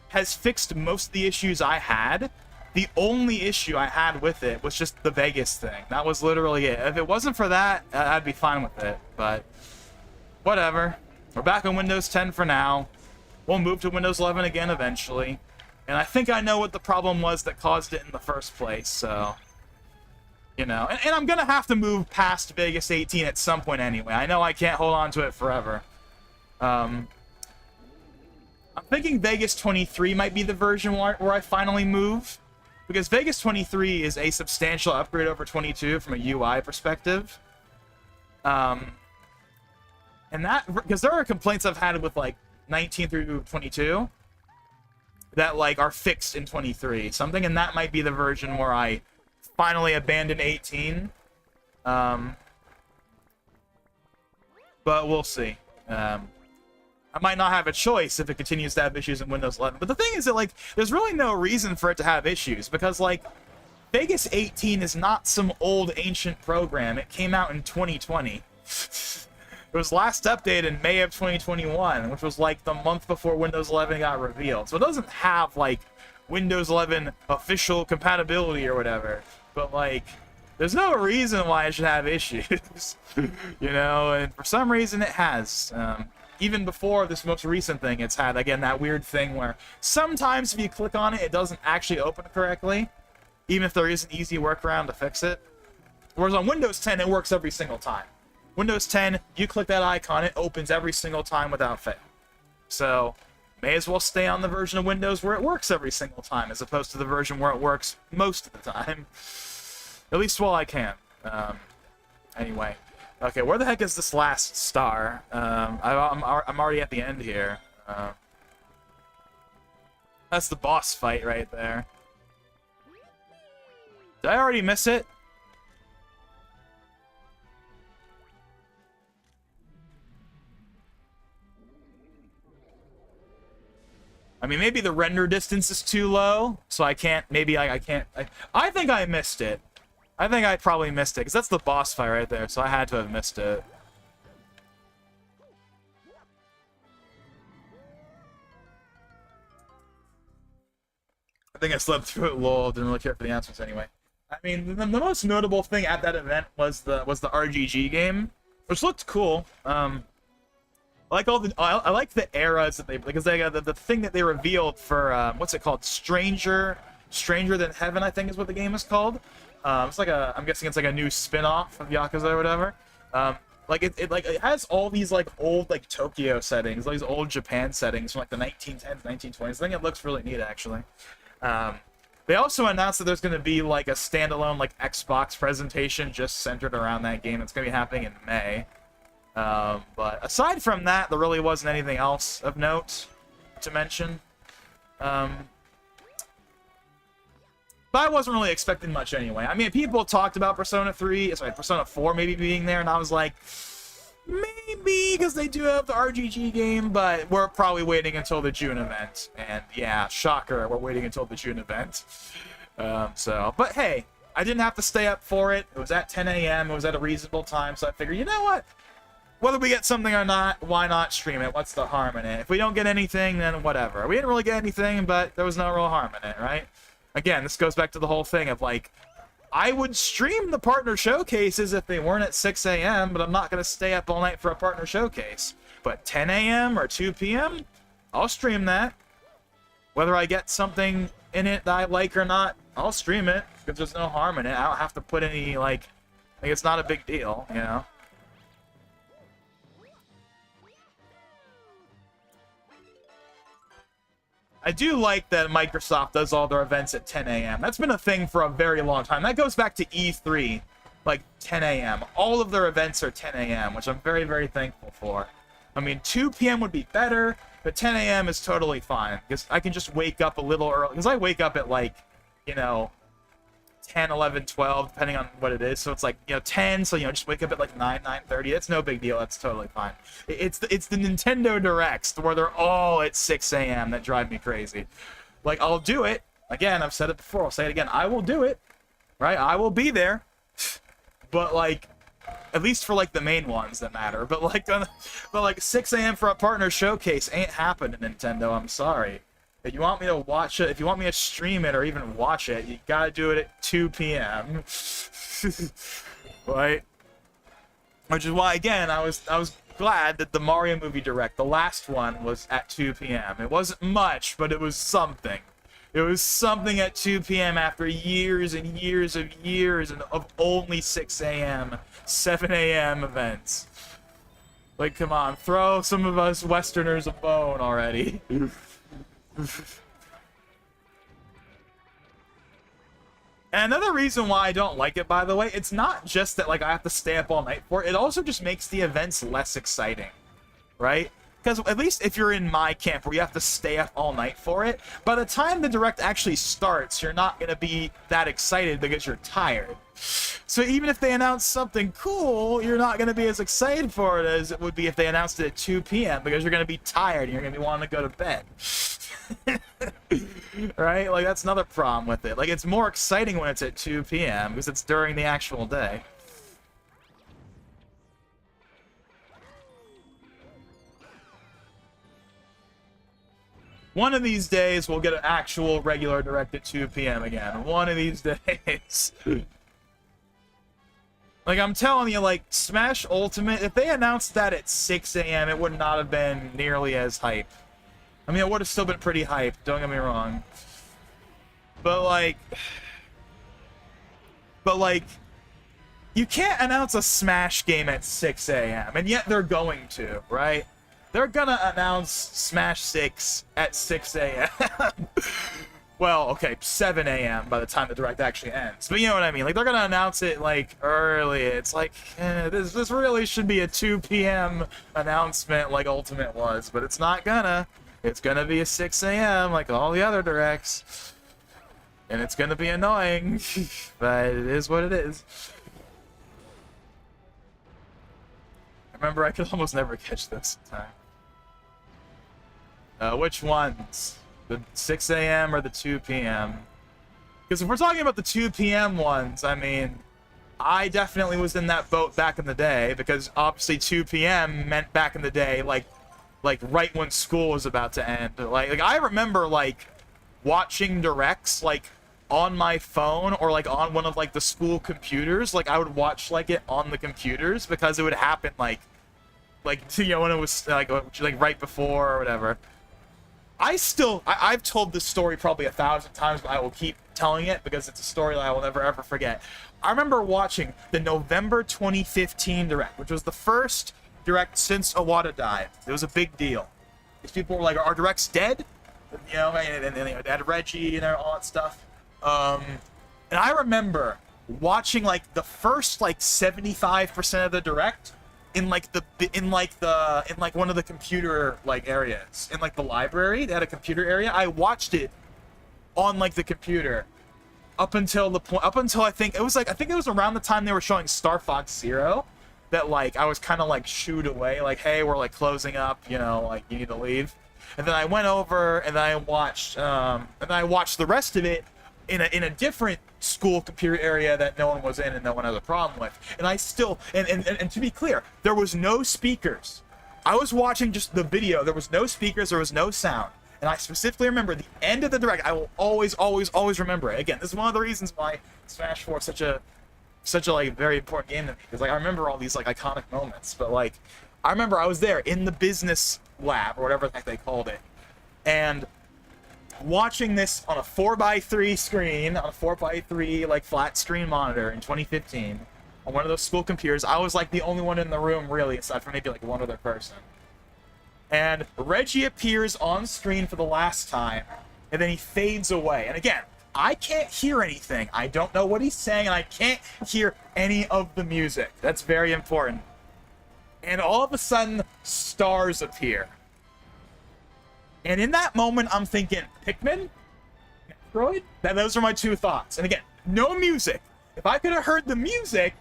has fixed most of the issues I had. The only issue I had with it was just the Vegas thing. That was literally it. If it wasn't for that, I'd be fine with it. But whatever. We're back on Windows 10 for now. We'll move to Windows 11 again eventually. And I think I know what the problem was that caused it in the first place. So, and I'm going to have to move past Vegas 18 at some point anyway. I know I can't hold on to it forever. I'm thinking Vegas 23 might be the version where I finally move. Because Vegas 23 is a substantial upgrade over 22 from a UI perspective. And that, because there are complaints I've had with like 19 through 22 that like are fixed in 23. So I'm thinking that might be the version where I finally abandon 18. But we'll see. I might not have a choice if it continues to have issues in Windows 11. But the thing is that, like, there's really no reason for it to have issues. Because, like, Vegas 18 is not some old, ancient program. It came out in 2020. It was last updated in May of 2021, which was, like, the month before Windows 11 got revealed. So it doesn't have, like, Windows 11 official compatibility or whatever. But like, there's no reason why it should have issues, you know. And for some reason, it has. Even before this most recent thing, it's had again that weird thing where sometimes if you click on it, it doesn't actually open correctly, even if there is an easy workaround to fix it. Whereas on Windows 10, it works every single time. Windows 10, you click that icon, it opens every single time without fail. So, may as well stay on the version of Windows where it works every single time, as opposed to the version where it works most of the time. At least while I can. Anyway. Okay, where the heck is this last star? I'm already at the end here. That's the boss fight right there. Did I already miss it? I mean, maybe the render distance is too low, so I can't, maybe I can't, I think I missed it. I think I probably missed it, because that's the boss fight right there, so I had to have missed it. I think I slept through it, lol, didn't really care for the answers anyway. I mean, the most notable thing at that event was the RGG game, which looked cool. I like I like the eras that they, because they got the thing that they revealed for what's it called, Stranger Than Heaven, I think is what the game is called. It's like I'm guessing it's like a new spin-off of Yakuza or whatever. Like it has all these like old like Tokyo settings, all these old Japan settings from like the 1910s, 1920s. I think it looks really neat actually. They also announced that there's going to be like a standalone like Xbox presentation just centered around that game. It's going to be happening in May. But aside from that, there really wasn't anything else of note to mention. But I wasn't really expecting much anyway. I mean, people talked about Persona 4 maybe being there, and I was like, maybe, because they do have the RGG game, but we're probably waiting until the June event. And yeah, shocker, we're waiting until the June event. But hey, I didn't have to stay up for it. It was at 10 a.m., it was at a reasonable time, so I figured, you know what? Whether we get something or not, why not stream it? What's the harm in it? If we don't get anything, then whatever. We didn't really get anything, but there was no real harm in it, right? Again, this goes back to the whole thing of, like, I would stream the partner showcases if they weren't at 6 a.m., but I'm not going to stay up all night for a partner showcase. But 10 a.m. or 2 p.m., I'll stream that. Whether I get something in it that I like or not, I'll stream it, because there's no harm in it. I don't have to put any, like it's not a big deal, you know? I do like that Microsoft does all their events at 10 a.m. That's been a thing for a very long time. That goes back to E3, like 10 a.m. All of their events are 10 a.m., which I'm very, very thankful for. I mean, 2 p.m. would be better, but 10 a.m. is totally fine, because I can just wake up a little early, because I wake up at, like, you know, 10, 11, 12, depending on what it is. So it's like, you know, 10, so, you know, just wake up at like 9, 9:30. That's no big deal. That's totally fine. It's the Nintendo Directs where they're all at 6 a.m. that drive me crazy. Like, I'll do it. Again, I've said it before. I'll say it again. I will do it. Right? I will be there. But, like, at least for, like, the main ones that matter. But, like, 6 a.m. for a partner showcase ain't happening, Nintendo. I'm sorry. If you want me to watch it, if you want me to stream it or even watch it, you gotta do it at 2 p.m. Right? Which is why, again, I was glad that the Mario movie Direct, the last one, was at 2 p.m. It wasn't much, but it was something. It was something at 2 p.m. after years and years of only 6 a.m., 7 a.m. events. Like, come on, throw some of us Westerners a bone already. And another reason why I don't like it, by the way, it's not just that, like, I have to stay up all night for it. It also just makes the events less exciting, right? Because at least if you're in my camp where you have to stay up all night for it, by the time the Direct actually starts, you're not going to be that excited because you're tired. So even if they announce something cool, you're not going to be as excited for it as it would be if they announced it at 2 p.m. because you're going to be tired and you're going to be wanting to go to bed. Right? Like, that's another problem with it. Like, it's more exciting when it's at 2 p.m. because it's during the actual day. One of these days, we'll get an actual regular direct at 2 p.m. again. One of these days. Like, I'm telling you, like, Smash Ultimate, if they announced that at 6 a.m., it would not have been nearly as hype. I mean, it would have still been pretty hype, don't get me wrong. But, like, you can't announce a Smash game at 6 a.m., and yet they're going to, right? They're gonna announce Smash 6 at 6 a.m. Well, okay, 7 a.m. by the time the direct actually ends. But you know what I mean? Like, they're gonna announce it, like, early. It's like, this really should be a 2 p.m. announcement like Ultimate was, but it's not gonna. It's gonna be a 6 a.m. like all the other directs. And it's gonna be annoying, but it is what it is. I remember I could almost never catch this in time. Which ones? The 6 a.m. or the 2 p.m.? Because if we're talking about the 2 p.m. ones, I mean, I definitely was in that boat back in the day, because obviously 2 p.m. meant back in the day, like right when school was about to end. Like I remember, like, watching directs, like, on my phone or, like, on one of, like, the school computers. Like, I would watch, like, it on the computers because it would happen, like, you know, when it was, like right before or whatever. I've told this story probably 1,000 times, but I will keep telling it because it's a story that I will never ever forget. I remember watching the November 2015 direct, which was the first direct since Iwata died. It was a big deal. These people were like, "Are directs dead?" You know, and they had Reggie and all that stuff. And I remember watching, like, the first, like, 75% of the direct in one of the computer, like, areas in, like, the library. They had a computer area. I watched it on, like, the computer up until I think it was around the time they were showing Star Fox Zero that, like, I was kind of, like, shooed away, like, hey, we're, like, closing up, you know, like, you need to leave. And then I went over and I watched the rest of it in a different school computer area that no one was in and no one has a problem with. And I still, and to be clear, there was no speakers. I was watching just the video. There was no speakers. There was no sound. And I specifically remember the end of the direct. I will always, always, always remember it. Again, this is one of the reasons why Smash 4 is such a like very important game to me. Because, like, I remember all these, like, iconic moments. But, like, I remember I was there in the business lab or whatever the heck they called it. And watching this on a 4x3 screen, on a 4x3 like flat screen monitor in 2015 on one of those school computers. I was, like, the only one in the room, really, aside from maybe, like, one other person. And Reggie appears on screen for the last time, and then he fades away. And again, I can't hear anything. I don't know what he's saying, and I can't hear any of the music. That's very important. And all of a sudden, stars appear. And in that moment, I'm thinking, Pikmin? Metroid? Those are my two thoughts. And again, no music. If I could have heard the music,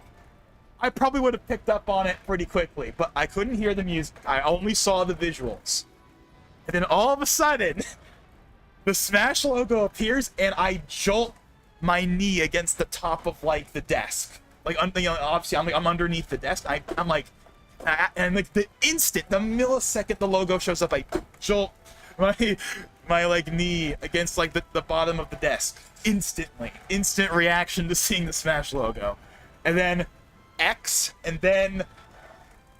I probably would have picked up on it pretty quickly. But I couldn't hear the music. I only saw the visuals. And then all of a sudden, the Smash logo appears, and I jolt my knee against the top of, like, the desk. Like, you know, obviously, I'm underneath the desk. I'm like, and, like, the millisecond the logo shows up, I jolt my like knee against, like, the bottom of the desk. Instant reaction to seeing the Smash logo. And then X, and then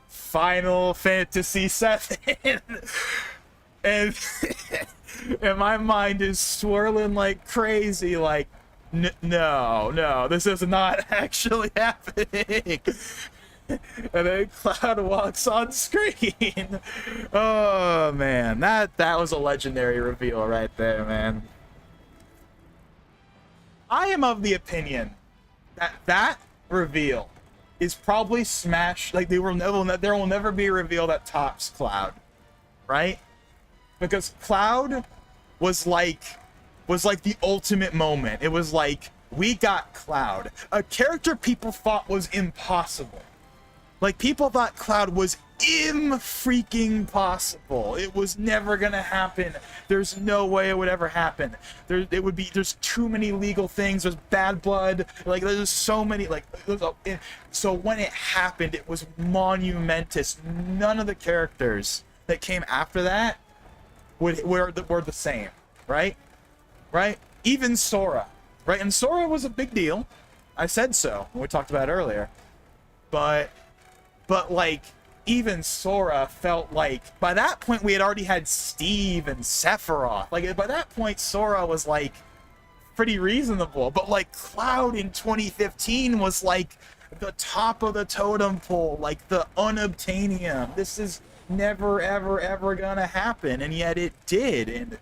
Final Fantasy VII. and my mind is swirling like crazy, like, no, this is not actually happening. And then Cloud walks on screen. Oh man, that was a legendary reveal right there, man. I am of the opinion that reveal is probably Smash. Like, there will never be a reveal that tops Cloud, right? Because Cloud was like the ultimate moment. It was like, we got Cloud, a character people thought was impossible. Like, people thought Cloud was freaking possible. It was never gonna happen. There's no way it would ever happen. There's too many legal things. There's bad blood. Like, there's so many, like, so when it happened, it was monumentous. None of the characters that came after that were the same, right? Right? Even Sora, right? And Sora was a big deal. I said so when we talked about it earlier. But like, even Sora felt like, by that point, we had already had Steve and Sephiroth. Like, by that point, Sora was, like, pretty reasonable. But, like, Cloud in 2015 was, like, the top of the totem pole. Like, the unobtainium. This is never, ever, ever gonna happen. And yet it did. And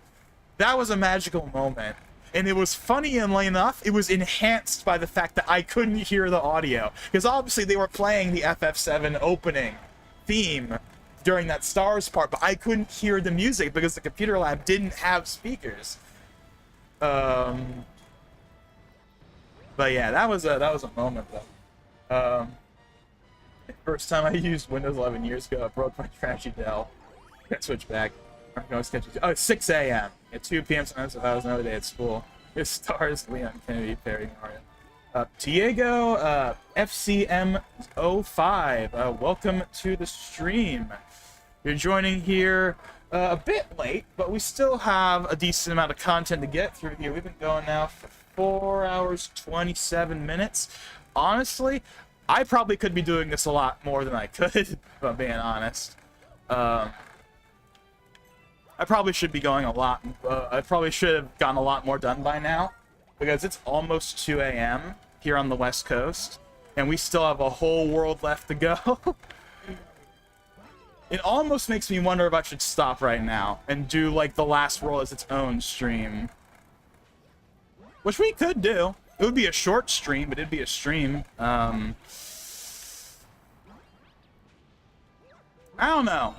that was a magical moment. And it was funny enough, it was enhanced by the fact that I couldn't hear the audio. Because obviously they were playing the FF7 opening theme during that Stars part, but I couldn't hear the music because the computer lab didn't have speakers. But yeah, that was a moment though. First time I used Windows 11 years ago, I broke my trashy Dell. Got switched back. Oh, it's 6 a.m. At 2 p.m. sometimes if I was another day at school. It's Stars, Leon Kennedy, Perry, Mario. Diego, FCM05, welcome to the stream. You're joining here a bit late, but we still have a decent amount of content to get through here. We've been going now for 4 hours, 27 minutes. Honestly, I probably could be doing this a lot more than I could, if I'm being honest. I probably should be going a lot, I probably should have gotten a lot more done by now, because it's almost 2 a.m. here on the West Coast, and we still have a whole world left to go. It almost makes me wonder if I should stop right now and do, like, the last world as its own stream. Which we could do. It would be a short stream, but it'd be a stream. I don't know.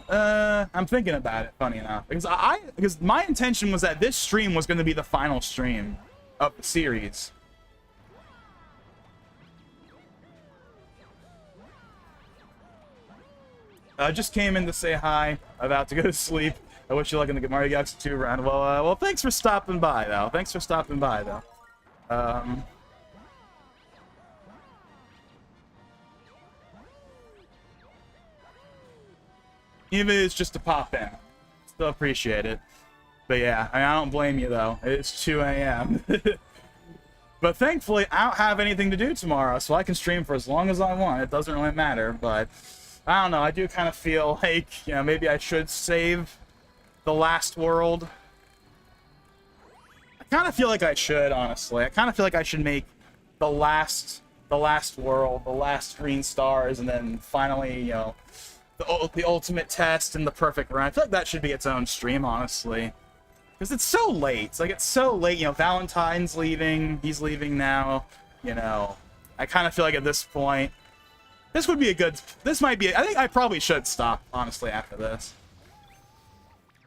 I'm thinking about it, funny enough. Because my intention was that this stream was going to be the final stream of the series. Just came in to say hi. About to go to sleep. I wish you luck in the Mario Galaxy 2 round. Well, thanks for stopping by, though. Even if it's just to pop in. Still appreciate it. But yeah, I don't blame you, though. It's 2 a.m. But thankfully, I don't have anything to do tomorrow, so I can stream for as long as I want. It doesn't really matter, but I don't know. I do kind of feel like, you know, maybe I should save the last world. I kind of feel like I should, honestly. I kind of feel like I should make the last world, the last green stars, and then finally, you know, the ultimate test and the perfect run. I feel like that should be its own stream, honestly. Because it's so late. It's like, it's so late. You know, Valentine's leaving. He's leaving now. You know, I kind of feel like at this point, this would be a good... This might be... I think I probably should stop, honestly, after this.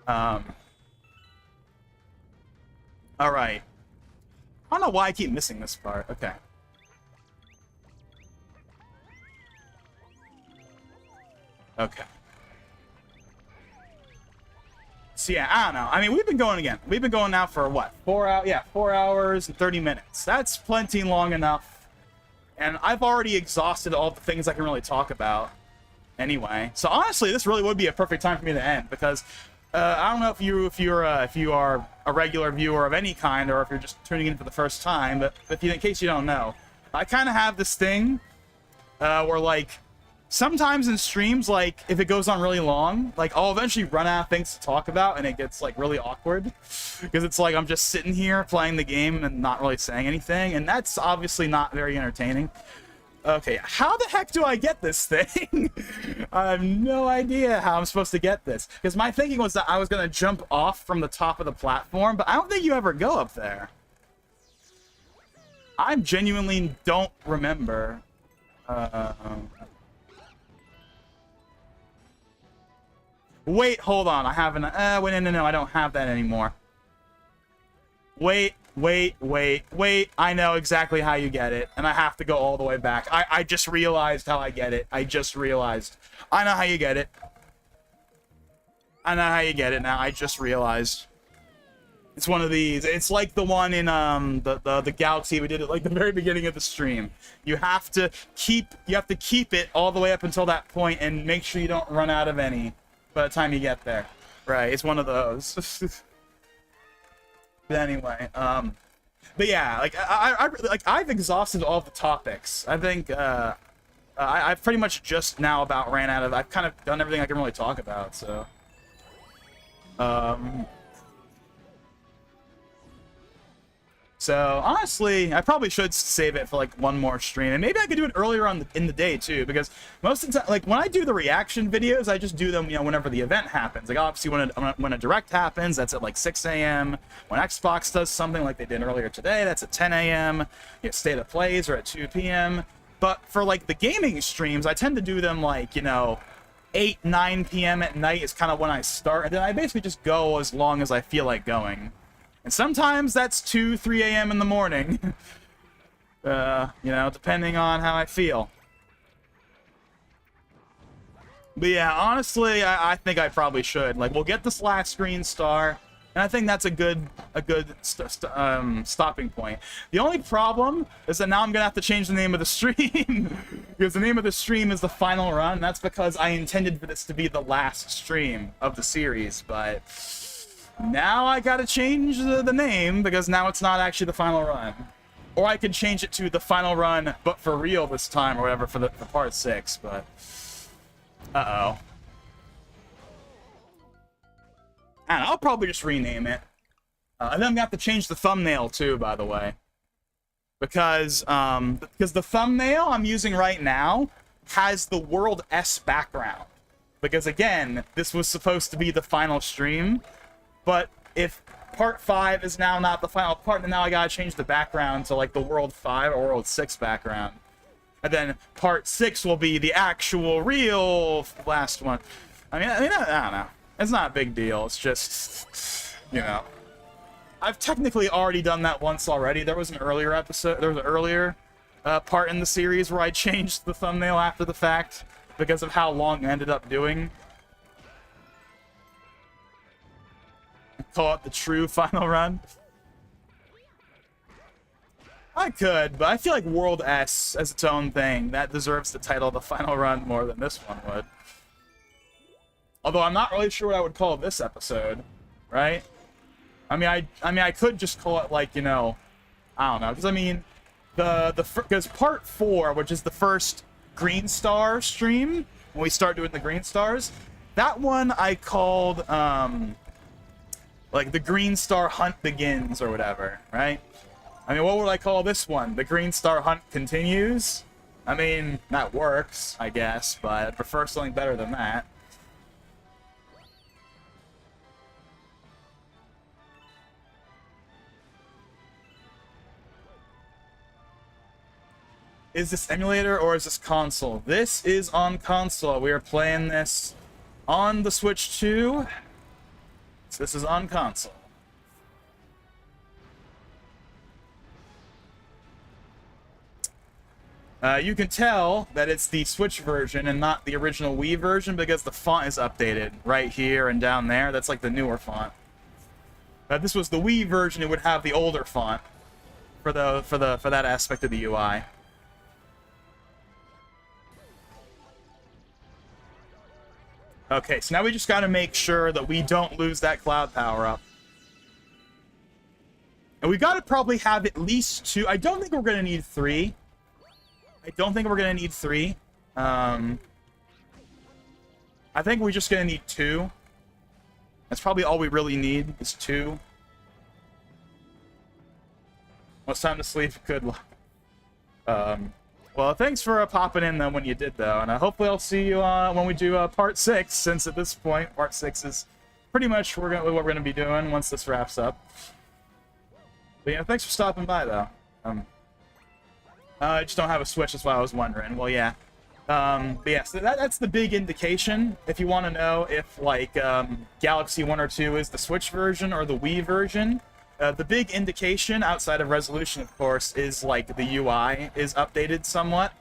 Alright. I don't know why I keep missing this part. Okay. Okay. So yeah, I don't know. I mean, we've been going again. We've been going now for what? 4 hours? Yeah, 4 hours and 30 minutes. That's plenty long enough. And I've already exhausted all the things I can really talk about anyway. So honestly, this really would be a perfect time for me to end, because I don't know if you are a regular viewer of any kind, or if you're just tuning in for the first time, but in case you don't know, I kind of have this thing where, like, sometimes in streams, like, if it goes on really long, like, I'll eventually run out of things to talk about, and it gets, like, really awkward. Because it's like I'm just sitting here playing the game and not really saying anything, and that's obviously not very entertaining. Okay, how the heck do I get this thing? I have no idea how I'm supposed to get this. Because my thinking was that I was going to jump off from the top of the platform, but I don't think you ever go up there. I genuinely don't remember. Wait, hold on. I have an... wait, no, I don't have that anymore. Wait. I know exactly how you get it, and I have to go all the way back. I just realized how I get it. I just realized. I know how you get it. I know how you get it now. I just realized. It's one of these. It's like the one in the Galaxy we did at like the very beginning of the stream. You have to keep it all the way up until that point and make sure you don't run out of any by the time you get there. right. It's one of those. But anyway, but yeah, like I really, like I've exhausted all of the topics. I think I've pretty much just now about ran out of. I've kind of done everything I can really talk about. So, so honestly, I probably should save it for like one more stream, and maybe I could do it earlier on in the day too, because most of the time, like when I do the reaction videos, I just do them, you know, whenever the event happens. Like obviously when a direct happens, that's at like 6 a.m. When Xbox does something like they did earlier today, that's at 10 a.m. You know, State of Plays are at 2 p.m. But for like the gaming streams, I tend to do them like, you know, 8, 9 p.m. at night is kind of when I start, and then I basically just go as long as I feel like going. And sometimes that's 2, 3 a.m. in the morning. You know, depending on how I feel. But yeah, honestly, I think I probably should. Like, we'll get this last green star, and I think that's a good stopping point. The only problem is that now I'm gonna have to change the name of the stream because the name of the stream is the final run. That's because I intended for this to be the last stream of the series, but now I gotta change the name because now it's not actually the final run. Or I could change it to the final run, but for real this time or whatever for part 6. But uh-oh. And I'll probably just rename it. And then I'm gonna have to change the thumbnail too, by the way, because the thumbnail I'm using right now has the World S background. Because again, this was supposed to be the final stream, but if part 5 is now not the final part, then now I gotta change the background to like the World 5 or World 6 background. And then part 6 will be the actual real last one. I mean, I don't know. It's not a big deal. It's just, you know. I've technically already done that once already. There was an earlier episode, there was an earlier part in the series where I changed the thumbnail after the fact because of how long I ended up doing. Call it the true final run. I could, but I feel like World S as its own thing, that deserves the title of the final run more than this one would. Although I'm not really sure what I would call this episode, right? I mean, I could just call it like, you know, I don't know, because I mean, because part 4, which is the first Green Star stream, when we start doing the Green Stars, that one I called like the Green Star Hunt Begins or whatever, right? I mean, what would I call this one? The Green Star Hunt Continues? I mean, that works, I guess, but I'd prefer something better than that. Is this emulator or is this console? This is on console. We are playing this on the Switch 2. So this is on console. You can tell that it's the Switch version and not the original Wii version because the font is updated right here and down there. That's like the newer font. If this was the Wii version, it would have the older font for that aspect of the UI. Okay, so now we just gotta make sure that we don't lose that cloud power up. And we gotta probably have at least 2. I don't think we're gonna need 3. I think we're just gonna need 2. That's probably all we really need, is 2. Well, it's time to sleep. Good luck. Well, thanks for popping in, though, when you did, though. And hopefully I'll see you when we do part 6, since at this point, part 6 is pretty much what we're going to be doing once this wraps up. But, yeah, thanks for stopping by, though. I just don't have a Switch, that's why I was wondering. Well, yeah. But, yeah, so that's the big indication, if you want to know if, like, Galaxy 1 or 2 is the Switch version or the Wii version. The big indication, outside of resolution, of course, is, like, the UI is updated somewhat.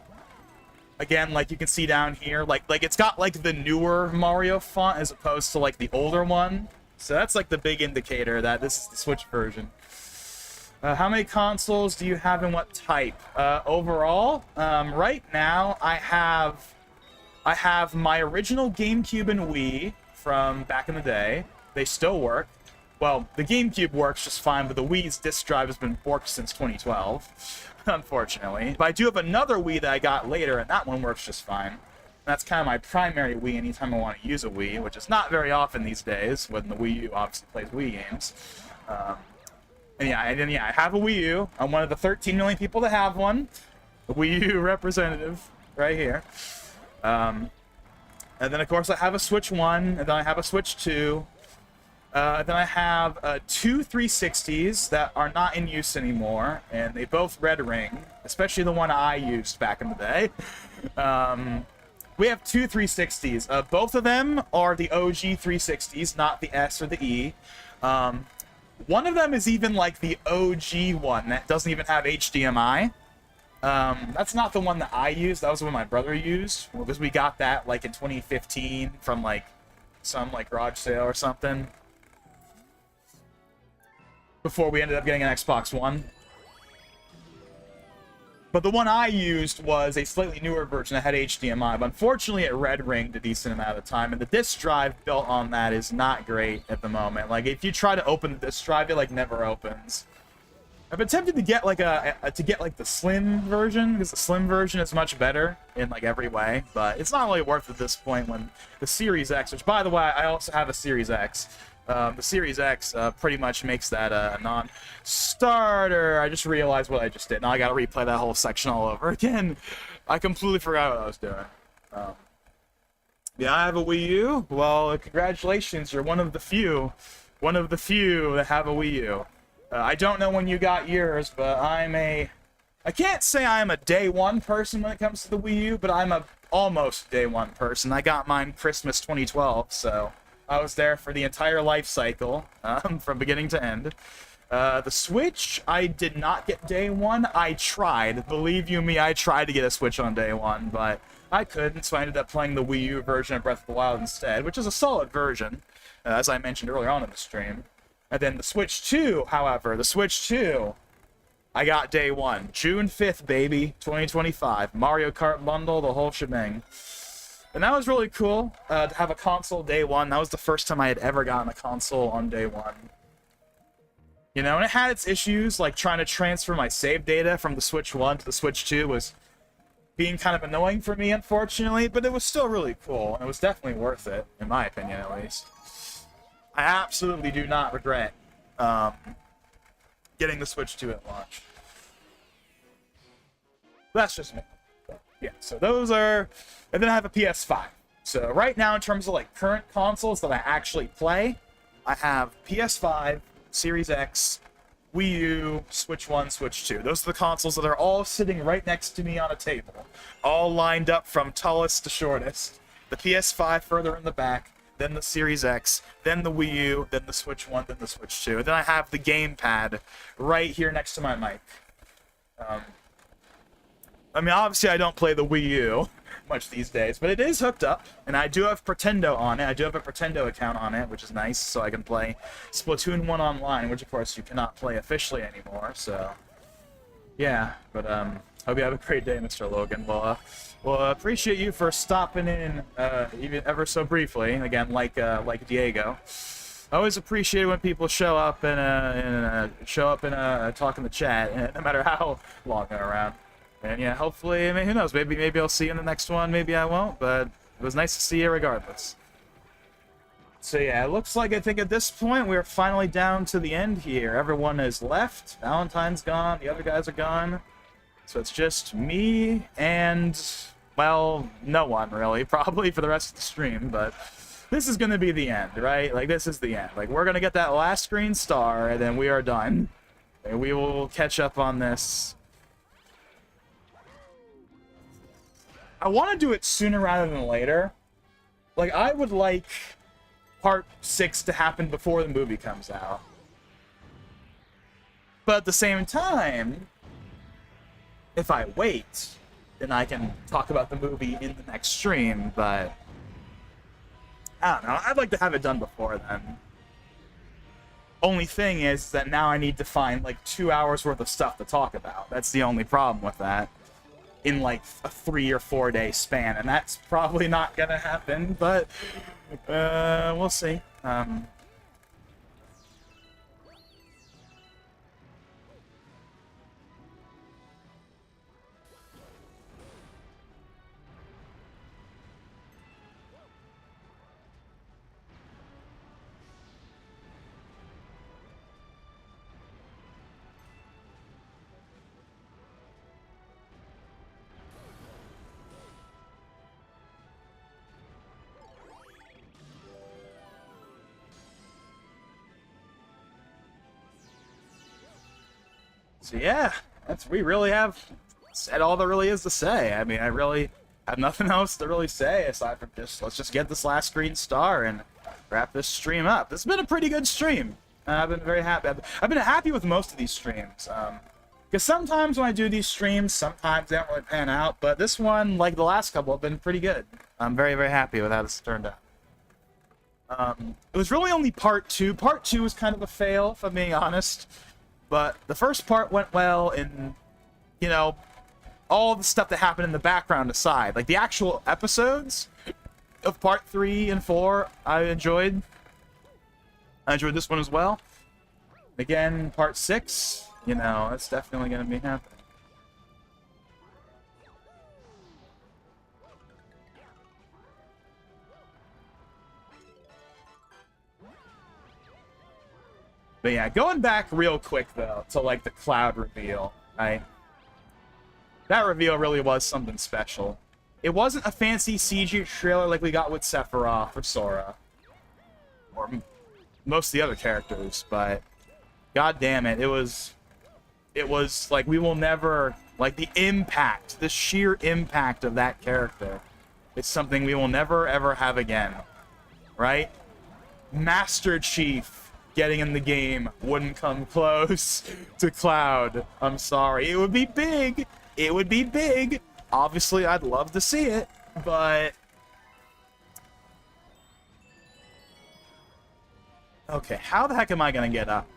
Again, like, you can see down here, like it's got, like, the newer Mario font as opposed to, like, the older one. So that's, like, the big indicator that this is the Switch version. How many consoles do you have and what type? Overall, right now, I have my original GameCube and Wii from back in the day. They still work. Well, the GameCube works just fine, but the Wii's disk drive has been forked since 2012, unfortunately. But I do have another Wii that I got later, and that one works just fine. That's kind of my primary Wii anytime I want to use a Wii, which is not very often these days, when the Wii U obviously plays Wii games. And yeah, I have a Wii U. I'm one of the 13 million people that have one. A Wii U representative right here. And then, of course, I have a Switch 1, and then I have a Switch 2. Then I have two 360s that are not in use anymore, and they both red ring, especially the one I used back in the day. We have two 360s. Both of them are the OG 360s, not the S or the E. One of them is even like the OG one that doesn't even have HDMI. That's not the one that I used. That was the one my brother used, because we got that like in 2015 from like some like garage sale or something, before we ended up getting an Xbox One. But the one I used was a slightly newer version that had HDMI, but unfortunately it red ringed a decent amount of time, and the disk drive built on that is not great at the moment. Like, if you try to open the disk drive, it like never opens. I've been tempted to get like the slim version, because the slim version is much better in like every way, but it's not really worth it at this point when the Series X, which by the way, I also have a Series X. The Series X pretty much makes that a non-starter. I just realized what I just did. Now I gotta replay that whole section all over again. I completely forgot what I was doing. Yeah, I have a Wii U. Well, congratulations, you're one of the few that have a Wii U. I don't know when you got yours, but I can't say I'm a day one person when it comes to the Wii U, but I'm a almost day one person. I got mine Christmas 2012, so I was there for the entire life cycle, from beginning to end. The Switch, I did not get day one. I tried. Believe you me, I tried to get a Switch on day one, but I couldn't, so I ended up playing the Wii U version of Breath of the Wild instead, which is a solid version, as I mentioned earlier on in the stream. And then the Switch 2, however, I got day one. June 5th, baby, 2025. Mario Kart bundle, the whole shebang. And that was really cool, to have a console day one. That was the first time I had ever gotten a console on day one. You know, and it had its issues, like trying to transfer my save data from the Switch 1 to the Switch 2 was being kind of annoying for me, unfortunately, but it was still really cool, and it was definitely worth it, in my opinion at least. I absolutely do not regret getting the Switch 2 at launch. That's just me. Yeah, so those are... And then I have a PS5. So right now, in terms of like current consoles that I actually play, I have PS5, Series X, Wii U, Switch 1, Switch 2. Those are the consoles that are all sitting right next to me on a table. All lined up from tallest to shortest. The PS5 further in the back, then the Series X, then the Wii U, then the Switch 1, then the Switch 2. And then I have the gamepad right here next to my mic. I mean, obviously I don't play the Wii U much these days, but it is hooked up, and I do have Pretendo on it. I do have a Pretendo account on it, which is nice, so I can play Splatoon 1 online, which of course you cannot play officially anymore, so... Yeah, but hope you have a great day, Mr. Logan. Well, appreciate you for stopping in, even ever so briefly, again, like Diego. I always appreciate when people show up and talk in the chat, no matter how long they're around. And yeah, hopefully, I mean, who knows, maybe I'll see you in the next one, maybe I won't, but it was nice to see you regardless. So yeah, it looks like I think at this point we're finally down to the end here. Everyone is left, Valentine's gone, the other guys are gone. So it's just me and, well, no one really, probably for the rest of the stream, but this is gonna be the end, right? Like, this is the end. Like, we're gonna get that last green star, and then we are done. And we will catch up on this. I want to do it sooner rather than later. Like, I would like Part 6 to happen before the movie comes out. But at the same time, if I wait, then I can talk about the movie in the next stream, but... I don't know, I'd like to have it done before then. Only thing is that now I need to find, like, 2 hours worth of stuff to talk about. That's the only problem with that. In like a 3 or 4 day span, and that's probably not gonna happen, but we'll see. So yeah, we really have said all there really is to say. I mean, I really have nothing else to really say aside from just let's just get this last green star and wrap this stream up. This has been a pretty good stream. I've been very happy. I've been happy with most of these streams. Because sometimes when I do these streams, sometimes they don't really pan out. But this one, like the last couple, have been pretty good. I'm very, very happy with how this turned out. It was really only part 2. Part 2 was kind of a fail, if I'm being honest. But the first part went well, and, you know, all the stuff that happened in the background aside. Like, the actual episodes of part 3 and 4, I enjoyed. I enjoyed this one as well. Again, part 6, you know, that's definitely going to be happening. But yeah, going back real quick, though, to, like, the Cloud reveal, right? That reveal really was something special. It wasn't a fancy CG trailer like we got with Sephiroth or Sora. Or most of the other characters, but god damn it, it was like we will never, like, the impact, the sheer impact of that character, it's something we will never ever have again, right? Master Chief getting in the game wouldn't come close to Cloud. I'm sorry. It would be big. It would be big. Obviously, I'd love to see it, but okay, how the heck am I gonna get up?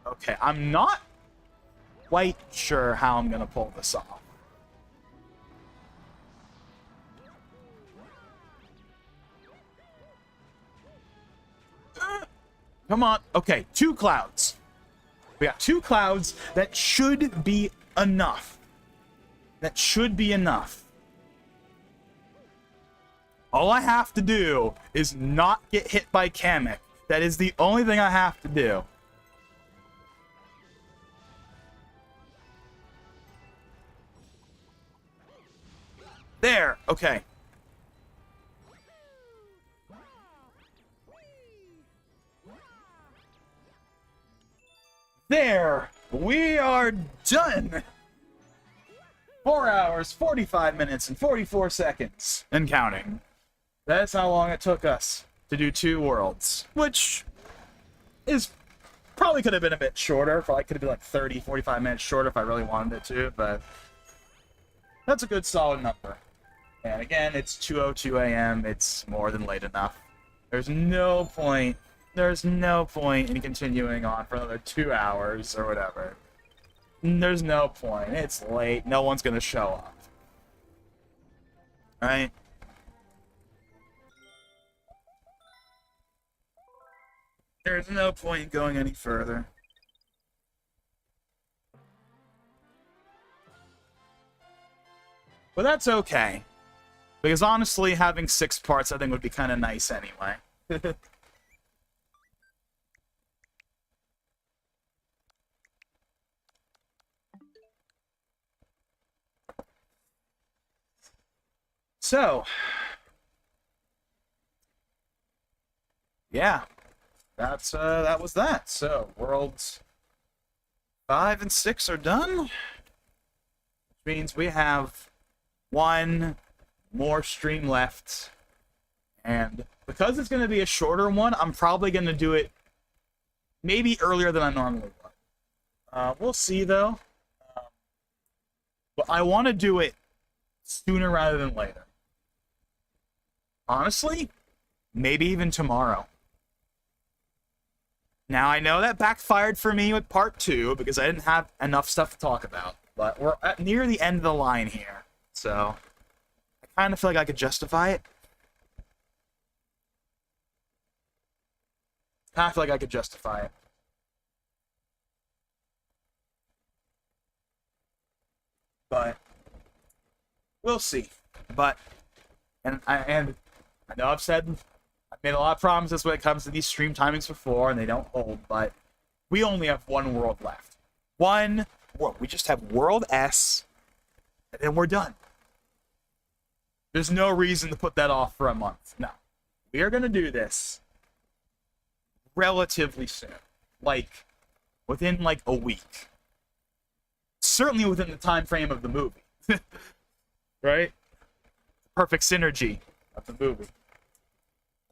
Okay, I'm not quite sure how I'm gonna pull this off. Come on. Okay, 2 clouds. We got 2 clouds. That should be enough. That should be enough. All I have to do is not get hit by Kamek. That is the only thing I have to do. There. Okay. There. We are done. 4 hours, 45 minutes, and 44 seconds. And counting. That's how long it took us to do 2 worlds. Which is probably could have been a bit shorter. Probably could have been like 30, 45 minutes shorter if I really wanted it to, but that's a good solid number. And again, it's 2:02 a.m. It's more than late enough. There's no point in continuing on for another 2 hours or whatever. There's no point. It's late. No one's gonna show up. Right? There's no point in going any further. But that's okay. Because honestly, having 6 parts I think would be kind of nice anyway. So, yeah, that was that. So, worlds 5 and 6 are done, which means we have 1 more stream left, and because it's going to be a shorter one, I'm probably going to do it maybe earlier than I normally would. We'll see, though. But I want to do it sooner rather than later. Honestly, maybe even tomorrow. Now, I know that backfired for me with part 2 because I didn't have enough stuff to talk about, but we're near the end of the line here, so I kind of feel like I could justify it. I feel like I could justify it. But we'll see. But and I know I've made a lot of promises when it comes to these stream timings before, and they don't hold, but we only have 1 world left. 1 world. We just have World S, and then we're done. There's no reason to put that off for a month. No. We are going to do this relatively soon. Like, within, like, a week. Certainly within the time frame of the movie. Right? Perfect synergy of the movie.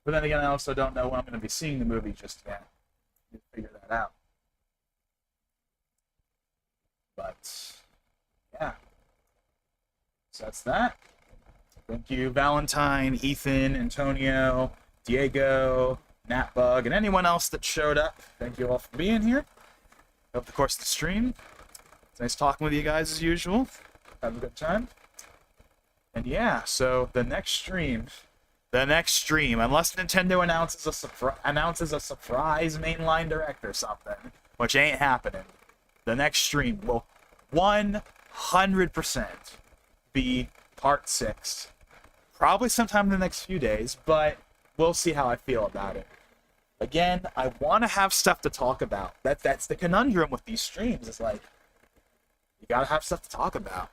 But then again, I also don't know when I'm going to be seeing the movie just yet. You figure that out. But, yeah. So that's that. Thank you, Valentine, Ethan, Antonio, Diego, Natbug, and anyone else that showed up. Thank you all for being here. Over the course of the stream. It's nice talking with you guys as usual. Have a good time. And yeah, so the next stream, unless Nintendo announces a surprise mainline direct or something, which ain't happening, the next stream will 100% be part 6. Probably sometime in the next few days, but we'll see how I feel about it. Again, I want to have stuff to talk about. That's the conundrum with these streams. It's like, you gotta have stuff to talk about.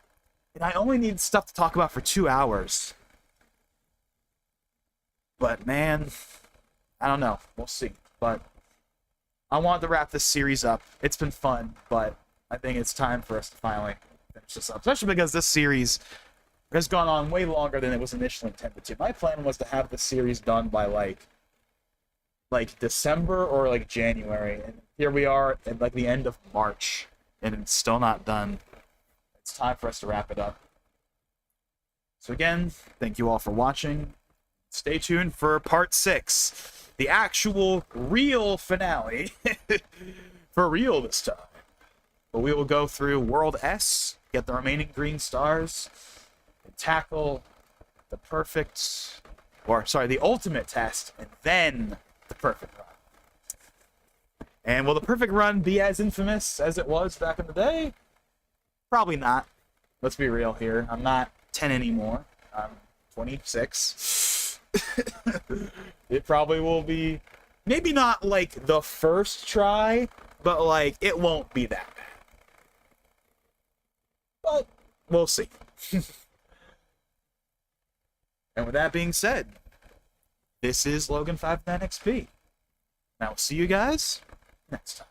And I only need stuff to talk about for 2 hours. But man, I don't know. We'll see. But I want to wrap this series up. It's been fun, but I think it's time for us to finally finish this up. Especially because this series has gone on way longer than it was initially intended to. My plan was to have the series done by like December or like January, and here we are at like the end of March, and it's still not done. It's time for us to wrap it up. So again, thank you all for watching. Stay tuned for part 6, the actual real finale, for real this time. But we will go through World S, get the remaining green stars, and tackle the ultimate test, and then the perfect run. And will the perfect run be as infamous as it was back in the day? Probably not. Let's be real here. I'm not 10 anymore. I'm 26. It probably will be, maybe not like the first try, but like it won't be that bad. But we'll see. And with that being said, this is Logan59XP. Now, we'll see you guys next time.